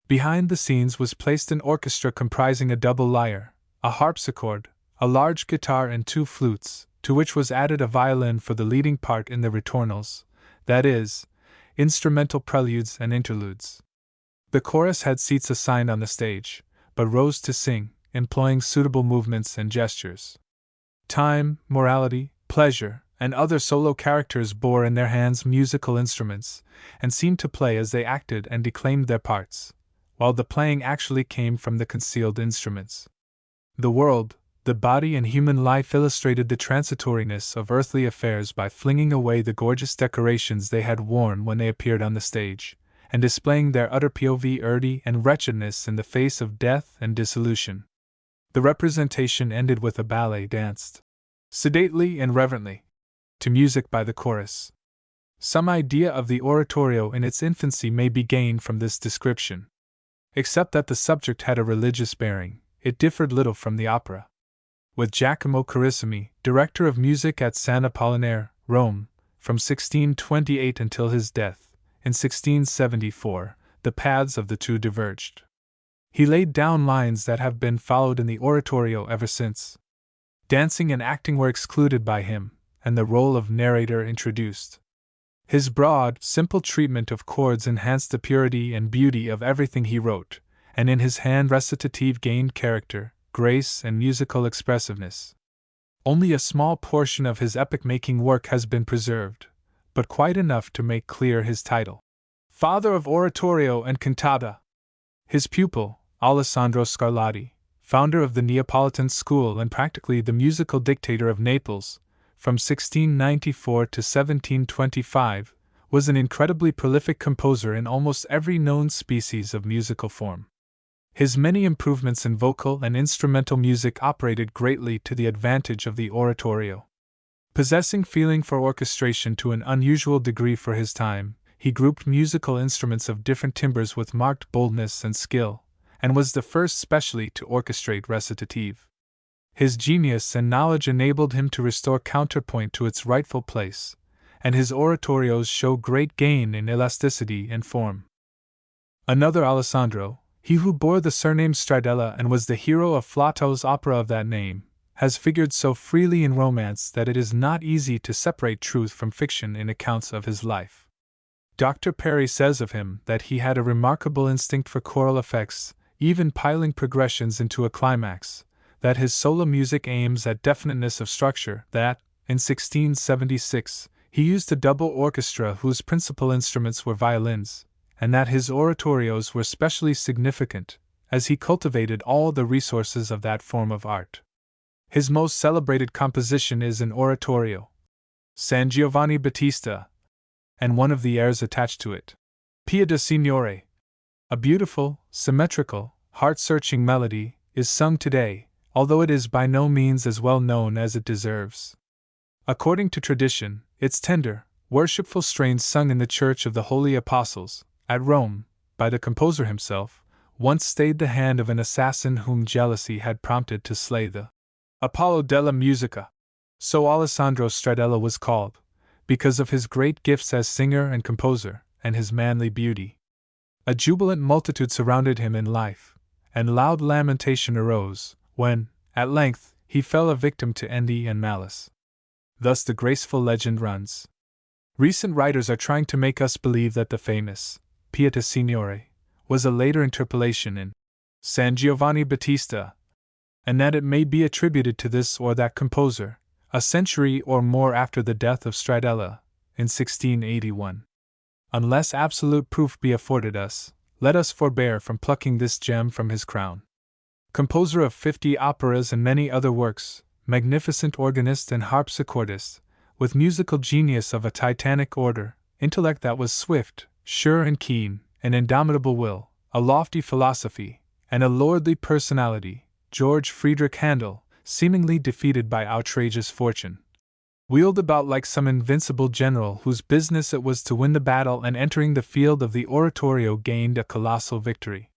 Behind the scenes was placed an orchestra comprising a double lyre, a harpsichord, a large guitar and 2 flutes, to which was added a violin for the leading part in the ritornels, that is, instrumental preludes and interludes. The chorus had seats assigned on the stage, but rose to sing, employing suitable movements and gestures. Time, morality, pleasure, and other solo characters bore in their hands musical instruments, and seemed to play as they acted and declaimed their parts, while the playing actually came from the concealed instruments. The world, the body and human life illustrated the transitoriness of earthly affairs by flinging away the gorgeous decorations they had worn when they appeared on the stage, and displaying their utter poverty and wretchedness in the face of death and dissolution. The representation ended with a ballet danced, sedately and reverently, to music by the chorus. Some idea of the oratorio in its infancy may be gained from this description. Except that the subject had a religious bearing, it differed little from the opera. With Giacomo Carissimi, director of music at San Apollinaire, Rome, from 1628 until his death, in 1674, the paths of the two diverged. He laid down lines that have been followed in the oratorio ever since. Dancing and acting were excluded by him, and the role of narrator introduced. His broad, simple treatment of chords enhanced the purity and beauty of everything he wrote, and in his hand recitative gained character, grace, and musical expressiveness. Only a small portion of his epoch-making work has been preserved, but quite enough to make clear his title. Father of oratorio and cantata. His pupil, Alessandro Scarlatti, founder of the Neapolitan school and practically the musical dictator of Naples, from 1694 to 1725, was an incredibly prolific composer in almost every known species of musical form. His many improvements in vocal and instrumental music operated greatly to the advantage of the oratorio. Possessing feeling for orchestration to an unusual degree for his time, he grouped musical instruments of different timbres with marked boldness and skill, and was the first specially to orchestrate recitative. His genius and knowledge enabled him to restore counterpoint to its rightful place, and his oratorios show great gain in elasticity and form. Another Alessandro, he who bore the surname Stradella and was the hero of Flato's opera of that name, has figured so freely in romance that it is not easy to separate truth from fiction in accounts of his life. Dr. Perry says of him that he had a remarkable instinct for choral effects, even piling progressions into a climax, that his solo music aims at definiteness of structure, that, in 1676, he used a double orchestra whose principal instruments were violins, and that his oratorios were specially significant, as he cultivated all the resources of that form of art. His most celebrated composition is an oratorio, San Giovanni Battista, and one of the airs attached to it, Pieta Signore. A beautiful, symmetrical, heart-searching melody is sung today, although it is by no means as well known as it deserves. According to tradition, its tender, worshipful strains sung in the Church of the Holy Apostles, at Rome, by the composer himself, once stayed the hand of an assassin whom jealousy had prompted to slay the Apollo della Musica. So Alessandro Stradella was called, because of his great gifts as singer and composer, and his manly beauty. A jubilant multitude surrounded him in life, and loud lamentation arose, when, at length, he fell a victim to envy and malice. Thus the graceful legend runs. Recent writers are trying to make us believe that the famous Pieta Signore was a later interpolation in San Giovanni Battista, and that it may be attributed to this or that composer, a century or more after the death of Stradella, in 1681. Unless absolute proof be afforded us, let us forbear from plucking this gem from his crown. Composer of 50 operas and many other works, magnificent organist and harpsichordist, with musical genius of a titanic order, intellect that was swift, sure and keen, an indomitable will, a lofty philosophy, and a lordly personality, George Friedrich Handel, seemingly defeated by outrageous fortune, wheeled about like some invincible general whose business it was to win the battle, and entering the field of the oratorio gained a colossal victory.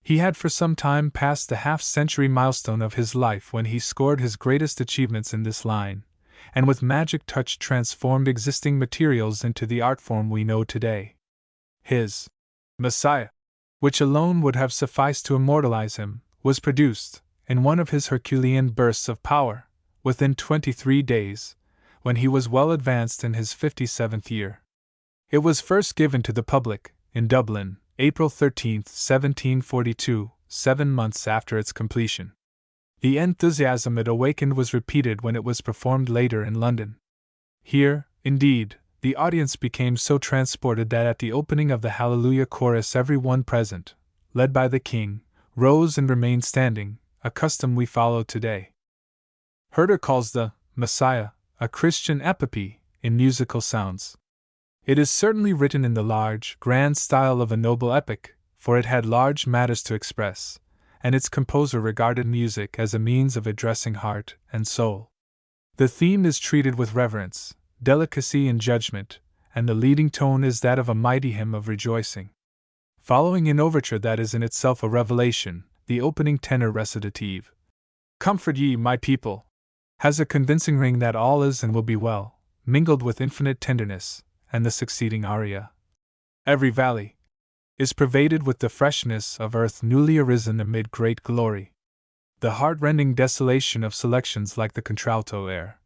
He had for some time passed the half-century milestone of his life when he scored his greatest achievements in this line, and with magic touch transformed existing materials into the art form we know today. His Messiah, which alone would have sufficed to immortalize him, was produced, in one of his Herculean bursts of power, within 23 days, when he was well advanced in his 57th year. It was first given to the public, in Dublin, April 13, 1742, 7 months after its completion. The enthusiasm it awakened was repeated when it was performed later in London. Here, indeed, the audience became so transported that at the opening of the Hallelujah chorus every one present, led by the king, rose and remained standing, a custom we follow today. Herder calls the Messiah a Christian epopee in musical sounds. It is certainly written in the large, grand style of a noble epic, for it had large matters to express, and its composer regarded music as a means of addressing heart and soul. The theme is treated with reverence, delicacy, and judgment, and the leading tone is that of a mighty hymn of rejoicing. Following an overture that is in itself a revelation, the opening tenor recitative, "Comfort ye, my people," has a convincing ring that all is and will be well, mingled with infinite tenderness, and the succeeding aria, "Every valley," is pervaded with the freshness of earth newly arisen amid great glory. The heart-rending desolation of selections like the contralto air,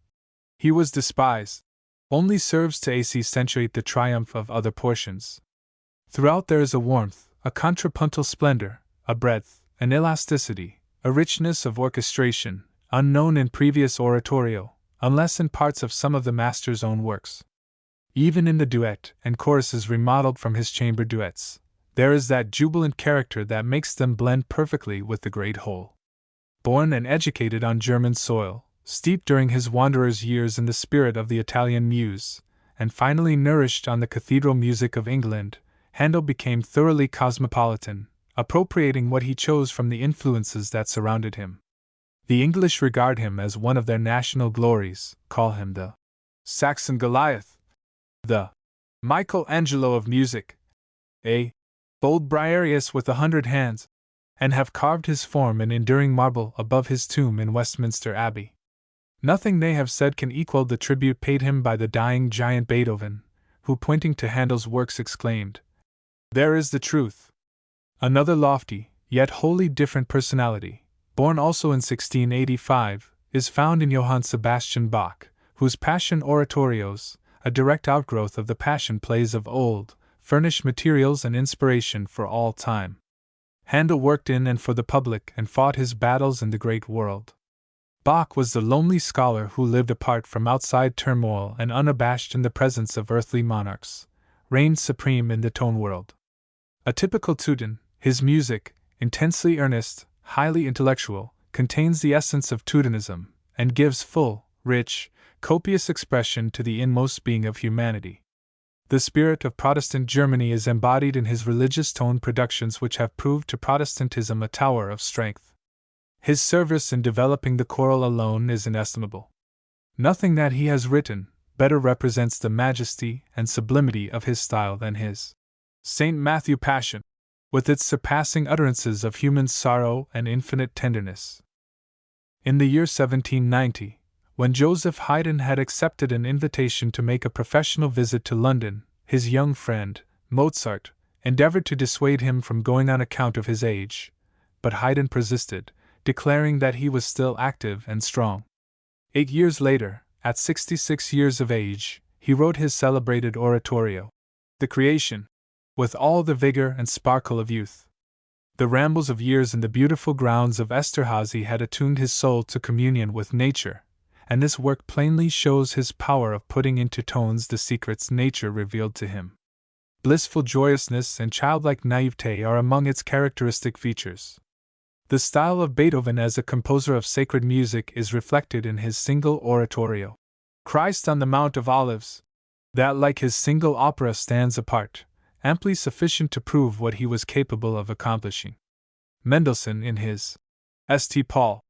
"He was despised," only serves to accentuate the triumph of other portions. Throughout there is a warmth, a contrapuntal splendor, a breadth, an elasticity, a richness of orchestration, unknown in previous oratorio, unless in parts of some of the master's own works. Even in the duet and choruses remodeled from his chamber duets, there is that jubilant character that makes them blend perfectly with the great whole. Born and educated on German soil, steeped during his wanderer's years in the spirit of the Italian muse, and finally nourished on the cathedral music of England, Handel became thoroughly cosmopolitan, appropriating what he chose from the influences that surrounded him. The English regard him as one of their national glories, call him the Saxon Goliath, the Michelangelo of music, a bold Briareus with 100 hands, and have carved his form in enduring marble above his tomb in Westminster Abbey. Nothing they have said can equal the tribute paid him by the dying giant Beethoven, who, pointing to Handel's works, exclaimed, "There is the truth." Another lofty, yet wholly different personality, born also in 1685, is found in Johann Sebastian Bach, whose Passion oratorios, a direct outgrowth of the Passion plays of old, furnish materials and inspiration for all time. Handel worked in and for the public and fought his battles in the great world. Bach was the lonely scholar who lived apart from outside turmoil and unabashed in the presence of earthly monarchs, reigned supreme in the tone world. A typical Teuton, his music, intensely earnest, highly intellectual, contains the essence of Teutonism, and gives full, rich, copious expression to the inmost being of humanity. The spirit of Protestant Germany is embodied in his religious tone productions, which have proved to Protestantism a tower of strength. His service in developing the choral alone is inestimable. Nothing that he has written better represents the majesty and sublimity of his style than his St. Matthew Passion, with its surpassing utterances of human sorrow and infinite tenderness. In the year 1790, when Joseph Haydn had accepted an invitation to make a professional visit to London, his young friend, Mozart, endeavored to dissuade him from going on account of his age, but Haydn persisted, declaring that he was still active and strong. 8 years later, at 66 years of age, he wrote his celebrated oratorio, The Creation, with all the vigor and sparkle of youth. The rambles of years in the beautiful grounds of Esterhazy had attuned his soul to communion with nature, and this work plainly shows his power of putting into tones the secrets nature revealed to him. Blissful joyousness and childlike naivete are among its characteristic features. The style of Beethoven as a composer of sacred music is reflected in his single oratorio, Christ on the Mount of Olives, that, like his single opera, stands apart, amply sufficient to prove what he was capable of accomplishing. Mendelssohn, in his St. Paul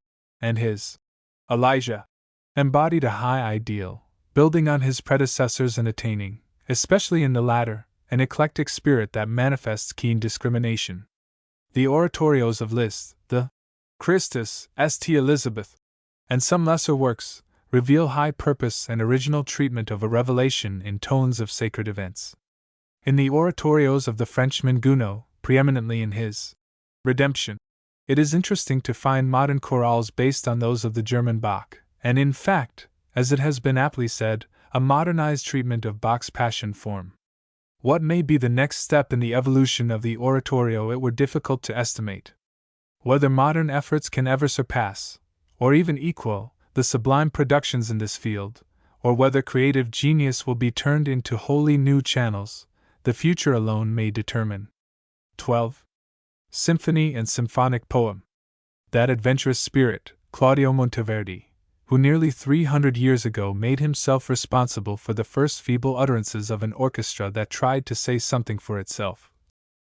and his Elijah, embodied a high ideal, building on his predecessors and attaining, especially in the latter, an eclectic spirit that manifests keen discrimination. The oratorios of Liszt, the Christus, St. Elizabeth, and some lesser works, reveal high purpose and original treatment of a revelation in tones of sacred events. In the oratorios of the Frenchman Gounod, preeminently in his Redemption, it is interesting to find modern chorales based on those of the German Bach, and in fact, as it has been aptly said, a modernized treatment of Bach's Passion form. What may be the next step in the evolution of the oratorio it were difficult to estimate. Whether modern efforts can ever surpass, or even equal, the sublime productions in this field, or whether creative genius will be turned into wholly new channels, the future alone may determine. 12. Symphony and Symphonic Poem. That adventurous spirit, Claudio Monteverdi, who nearly 300 years ago made himself responsible for the first feeble utterances of an orchestra that tried to say something for itself,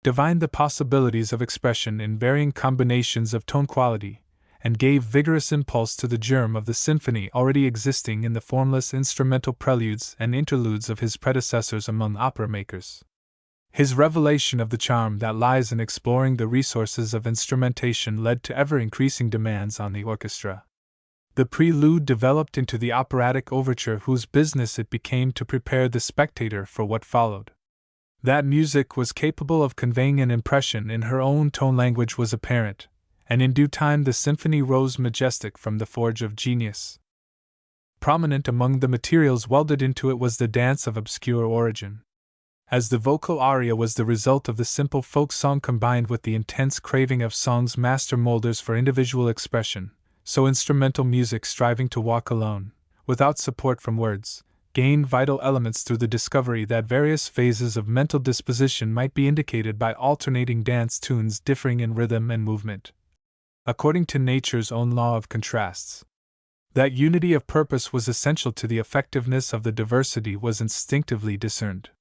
divined the possibilities of expression in varying combinations of tone quality, and gave vigorous impulse to the germ of the symphony already existing in the formless instrumental preludes and interludes of his predecessors among opera makers. His revelation of the charm that lies in exploring the resources of instrumentation led to ever-increasing demands on the orchestra. The prelude developed into the operatic overture whose business it became to prepare the spectator for what followed. That music was capable of conveying an impression in her own tone language was apparent, and in due time the symphony rose majestic from the forge of genius. Prominent among the materials welded into it was the dance of obscure origin. As the vocal aria was the result of the simple folk song combined with the intense craving of song's master molders for individual expression, so instrumental music striving to walk alone, without support from words, gained vital elements through the discovery that various phases of mental disposition might be indicated by alternating dance tunes differing in rhythm and movement, according to nature's own law of contrasts. That unity of purpose was essential to the effectiveness of the diversity was instinctively discerned.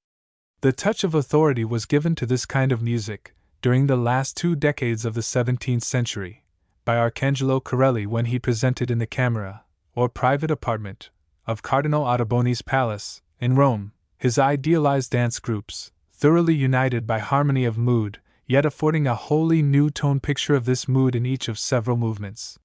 The touch of authority was given to this kind of music, during the last 2 decades of the 17th century, by Arcangelo Corelli when he presented in the camera, or private apartment, of Cardinal Ottoboni's palace, in Rome, his idealized dance groups, thoroughly united by harmony of mood, yet affording a wholly new tone picture of this mood in each of several movements.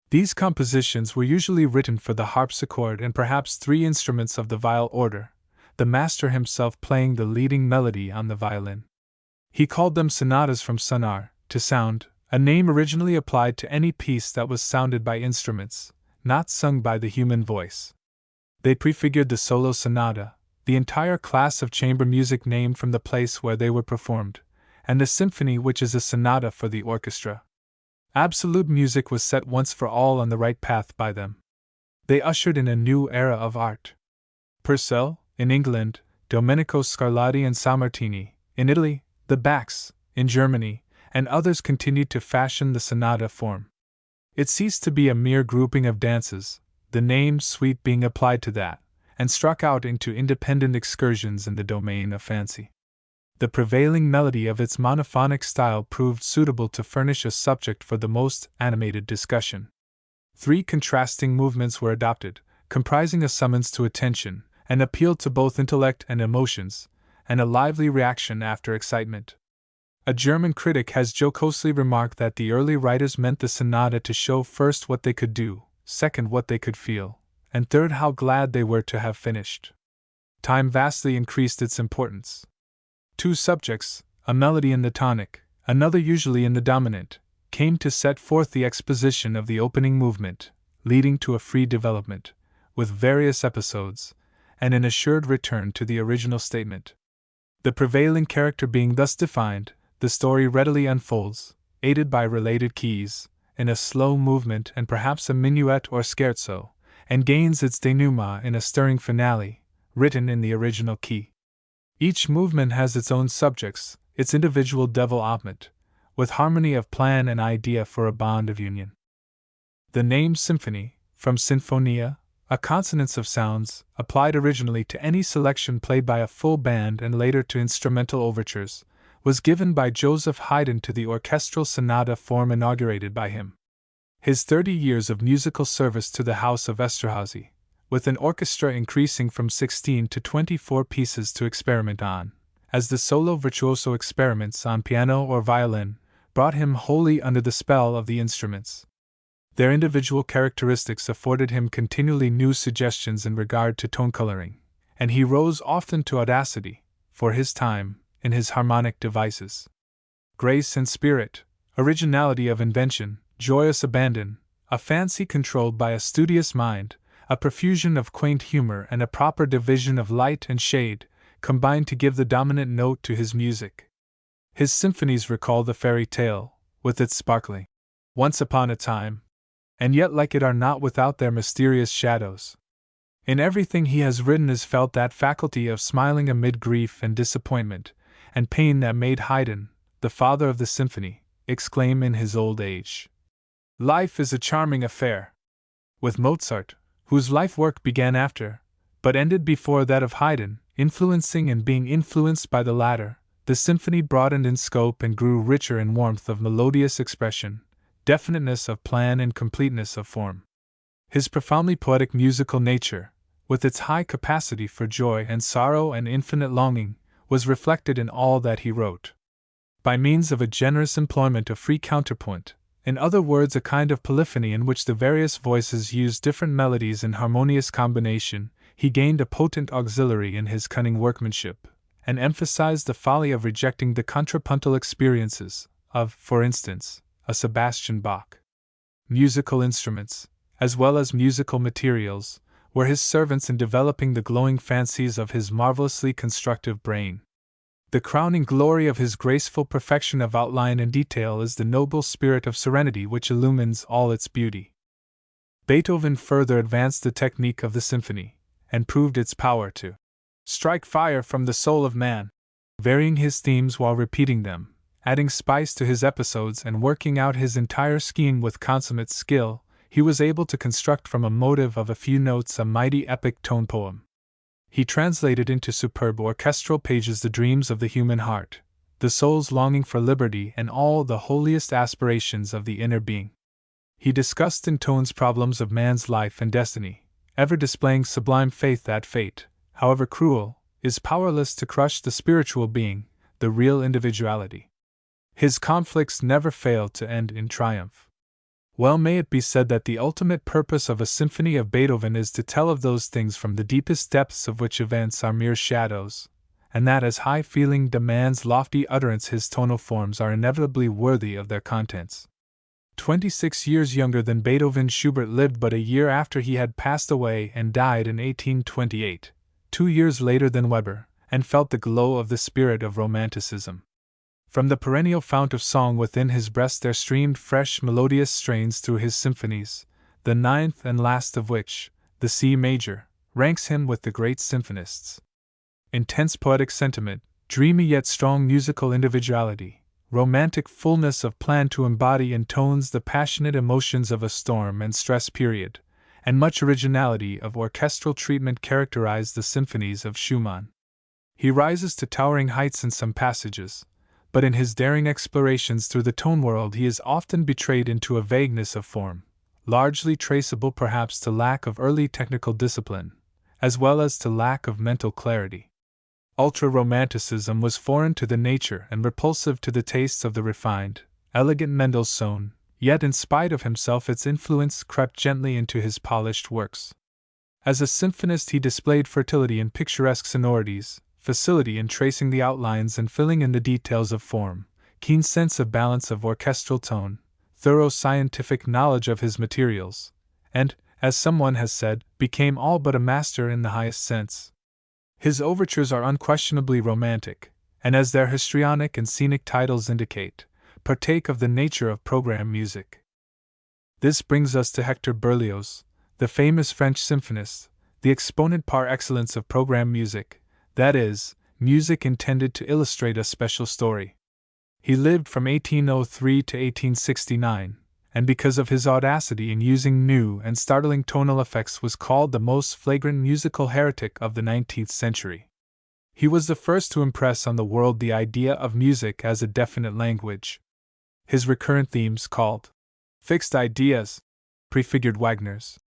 These compositions were usually written for the harpsichord and perhaps 3 instruments of the viol order, the master himself playing the leading melody on the violin. He called them sonatas from sonar, to sound, a name originally applied to any piece that was sounded by instruments, not sung by the human voice. They prefigured the solo sonata, the entire class of chamber music named from the place where they were performed, and the symphony, which is a sonata for the orchestra. Absolute music was set once for all on the right path by them. They ushered in a new era of art. Purcell, in England, Domenico Scarlatti and Sammartini, in Italy, the Bachs, in Germany, and others continued to fashion the sonata form. It ceased to be a mere grouping of dances, the name suite being applied to that, and struck out into independent excursions in the domain of fancy. The prevailing melody of its monophonic style proved suitable to furnish a subject for the most animated discussion. 3 contrasting movements were adopted, comprising a summons to attention, an appeal to both intellect and emotions, and a lively reaction after excitement. A German critic has jocosely remarked that the early writers meant the sonata to show first what they could do, second what they could feel, and third how glad they were to have finished. Time vastly increased its importance. 2 subjects, a melody in the tonic, another usually in the dominant, came to set forth the exposition of the opening movement, leading to a free development, with various episodes, and an assured return to the original statement. The prevailing character being thus defined, the story readily unfolds, aided by related keys, in a slow movement and perhaps a minuet or scherzo, and gains its denouement in a stirring finale, written in the original key. Each movement has its own subjects, its individual développement, with harmony of plan and idea for a bond of union. The name symphony, from sinfonia, a consonance of sounds, applied originally to any selection played by a full band and later to instrumental overtures, was given by Joseph Haydn to the orchestral sonata form inaugurated by him. His 30 years of musical service to the House of Esterházy, with an orchestra increasing from 16 to 24 pieces to experiment on, as the solo virtuoso experiments on piano or violin, brought him wholly under the spell of the instruments. Their individual characteristics afforded him continually new suggestions in regard to tone coloring, and he rose often to audacity, for his time, in his harmonic devices. Grace and spirit, originality of invention, joyous abandon, a fancy controlled by a studious mind, a profusion of quaint humor and a proper division of light and shade, combined to give the dominant note to his music. His symphonies recall the fairy tale, with its sparkling once upon a time, and yet like it are not without their mysterious shadows. In everything he has written is felt that faculty of smiling amid grief and disappointment, and pain that made Haydn, the father of the symphony, exclaim in his old age, "Life is a charming affair." With Mozart, whose life-work began after, but ended before that of Haydn, influencing and being influenced by the latter, the symphony broadened in scope and grew richer in warmth of melodious expression, definiteness of plan and completeness of form. His profoundly poetic musical nature, with its high capacity for joy and sorrow and infinite longing, was reflected in all that he wrote. By means of a generous employment of free counterpoint, in other words, a kind of polyphony in which the various voices used different melodies in harmonious combination, he gained a potent auxiliary in his cunning workmanship, and emphasized the folly of rejecting the contrapuntal experiences of, for instance, a Sebastian Bach. Musical instruments, as well as musical materials, were his servants in developing the glowing fancies of his marvelously constructive brain. The crowning glory of his graceful perfection of outline and detail is the noble spirit of serenity which illumines all its beauty. Beethoven further advanced the technique of the symphony, and proved its power to strike fire from the soul of man, varying his themes while repeating them, adding spice to his episodes and working out his entire scheme with consummate skill. He was able to construct from a motive of a few notes a mighty epic tone poem. He translated into superb orchestral pages the dreams of the human heart, the soul's longing for liberty, and all the holiest aspirations of the inner being. He discussed in tones problems of man's life and destiny, ever displaying sublime faith that fate, however cruel, is powerless to crush the spiritual being, the real individuality. His conflicts never failed to end in triumph. Well may it be said that the ultimate purpose of a symphony of Beethoven is to tell of those things from the deepest depths of which events are mere shadows, and that as high feeling demands lofty utterance his tonal forms are inevitably worthy of their contents. 26 years younger than Beethoven, Schubert lived but a year after he had passed away and died in 1828, 2 years later than Weber, and felt the glow of the spirit of Romanticism. From the perennial fount of song within his breast there streamed fresh melodious strains through his symphonies, the ninth and last of which, the C major, ranks him with the great symphonists. Intense poetic sentiment, dreamy yet strong musical individuality, romantic fullness of plan to embody in tones the passionate emotions of a storm and stress period, and much originality of orchestral treatment characterize the symphonies of Schumann. He rises to towering heights in some passages, but in his daring explorations through the tone world he is often betrayed into a vagueness of form, largely traceable perhaps to lack of early technical discipline, as well as to lack of mental clarity. Ultra-romanticism was foreign to the nature and repulsive to the tastes of the refined, elegant Mendelssohn, yet in spite of himself its influence crept gently into his polished works. As a symphonist he displayed fertility in picturesque sonorities, facility in tracing the outlines and filling in the details of form, keen sense of balance of orchestral tone, thorough scientific knowledge of his materials, and, as someone has said, became all but a master in the highest sense. His overtures are unquestionably romantic, and as their histrionic and scenic titles indicate, partake of the nature of program music. This brings us to Hector Berlioz, the famous French symphonist, the exponent par excellence of program music, that is, music intended to illustrate a special story. He lived from 1803 to 1869, and because of his audacity in using new and startling tonal effects was called the most flagrant musical heretic of the 19th century. He was the first to impress on the world the idea of music as a definite language. His recurrent themes called fixed ideas, prefigured Wagner's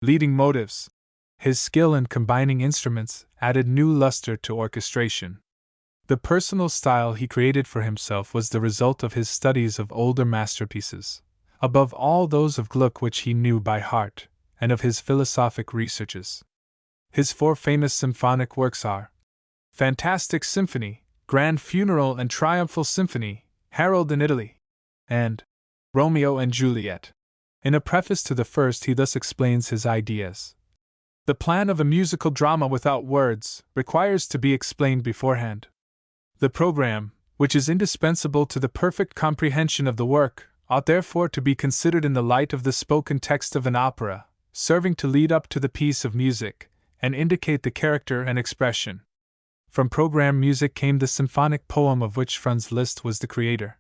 leading motives. His skill in combining instruments added new luster to orchestration. The personal style he created for himself was the result of his studies of older masterpieces, above all those of Gluck which he knew by heart, and of his philosophic researches. His 4 famous symphonic works are Fantastic Symphony, Grand Funeral and Triumphal Symphony, Harold in Italy, and Romeo and Juliet. In a preface to the first he thus explains his ideas. The plan of a musical drama without words requires to be explained beforehand. The program, which is indispensable to the perfect comprehension of the work, ought therefore to be considered in the light of the spoken text of an opera, serving to lead up to the piece of music, and indicate the character and expression. From program music came the symphonic poem of which Franz Liszt was the creator.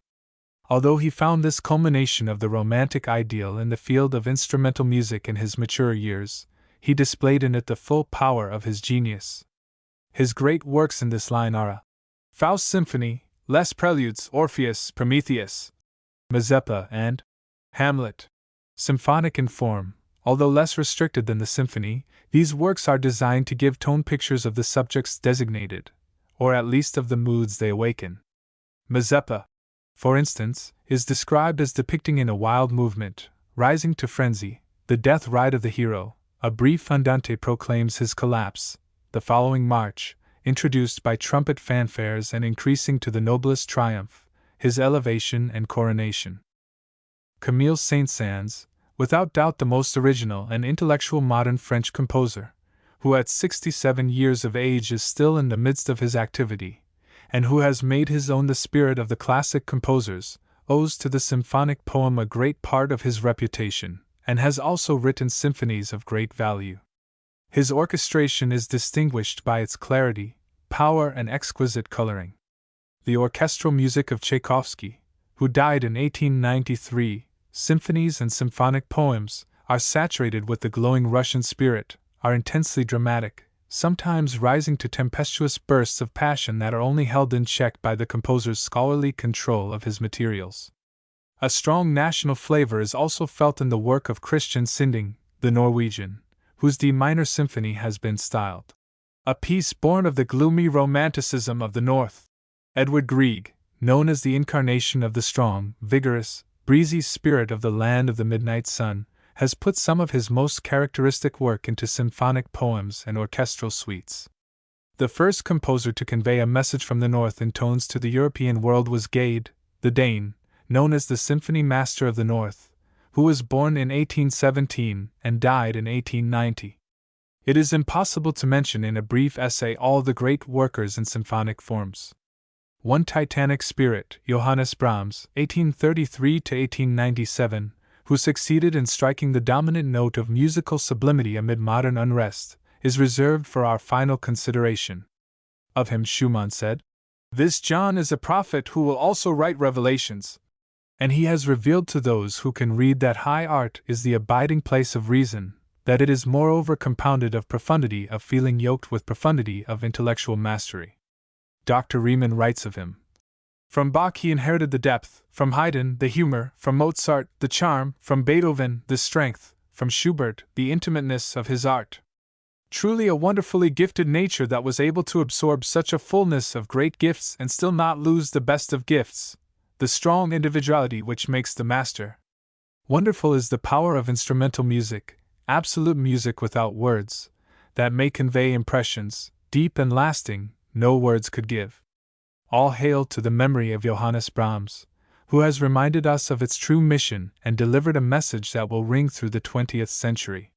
Although he found this culmination of the romantic ideal in the field of instrumental music in his mature years, he displayed in it the full power of his genius. His great works in this line are a Faust Symphony, Les Preludes, Orpheus, Prometheus, Mazeppa, and Hamlet. Symphonic in form, although less restricted than the symphony, these works are designed to give tone pictures of the subjects designated, or at least of the moods they awaken. Mazeppa, for instance, is described as depicting in a wild movement, rising to frenzy, the death ride of the hero. A brief andante proclaims his collapse. The following march, introduced by trumpet fanfares and increasing to the noblest triumph, his elevation and coronation. Camille Saint-Saëns, without doubt the most original and intellectual modern French composer, who at 67 years of age is still in the midst of his activity, and who has made his own the spirit of the classic composers, owes to the symphonic poem a great part of his reputation, and has also written symphonies of great value. His orchestration is distinguished by its clarity, power, and exquisite coloring. The orchestral music of Tchaikovsky, who died in 1893, symphonies and symphonic poems, are saturated with the glowing Russian spirit, are intensely dramatic, sometimes rising to tempestuous bursts of passion that are only held in check by the composer's scholarly control of his materials. A strong national flavor is also felt in the work of Christian Sinding, the Norwegian, whose D minor symphony has been styled a piece born of the gloomy romanticism of the North. Edward Grieg, known as the incarnation of the strong, vigorous, breezy spirit of the land of the midnight sun, has put some of his most characteristic work into symphonic poems and orchestral suites. The first composer to convey a message from the North in tones to the European world was Gade, the Dane, known as the Symphony Master of the North, who was born in 1817 and died in 1890. It is impossible to mention in a brief essay all the great workers in symphonic forms. One titanic spirit, Johannes Brahms, 1833 to 1897, who succeeded in striking the dominant note of musical sublimity amid modern unrest, is reserved for our final consideration. Of him Schumann said, "This John is a prophet who will also write revelations, and he has revealed to those who can read that high art is the abiding place of reason, that it is moreover compounded of profundity of feeling yoked with profundity of intellectual mastery." Dr. Riemann writes of him, "From Bach he inherited the depth, from Haydn the humor, from Mozart the charm, from Beethoven the strength, from Schubert the intimateness of his art. Truly a wonderfully gifted nature that was able to absorb such a fullness of great gifts and still not lose the best of gifts, the strong individuality which makes the master. Wonderful is the power of instrumental music, absolute music without words, that may convey impressions, deep and lasting, no words could give. All hail to the memory of Johannes Brahms, who has reminded us of its true mission and delivered a message that will ring through the 20th century.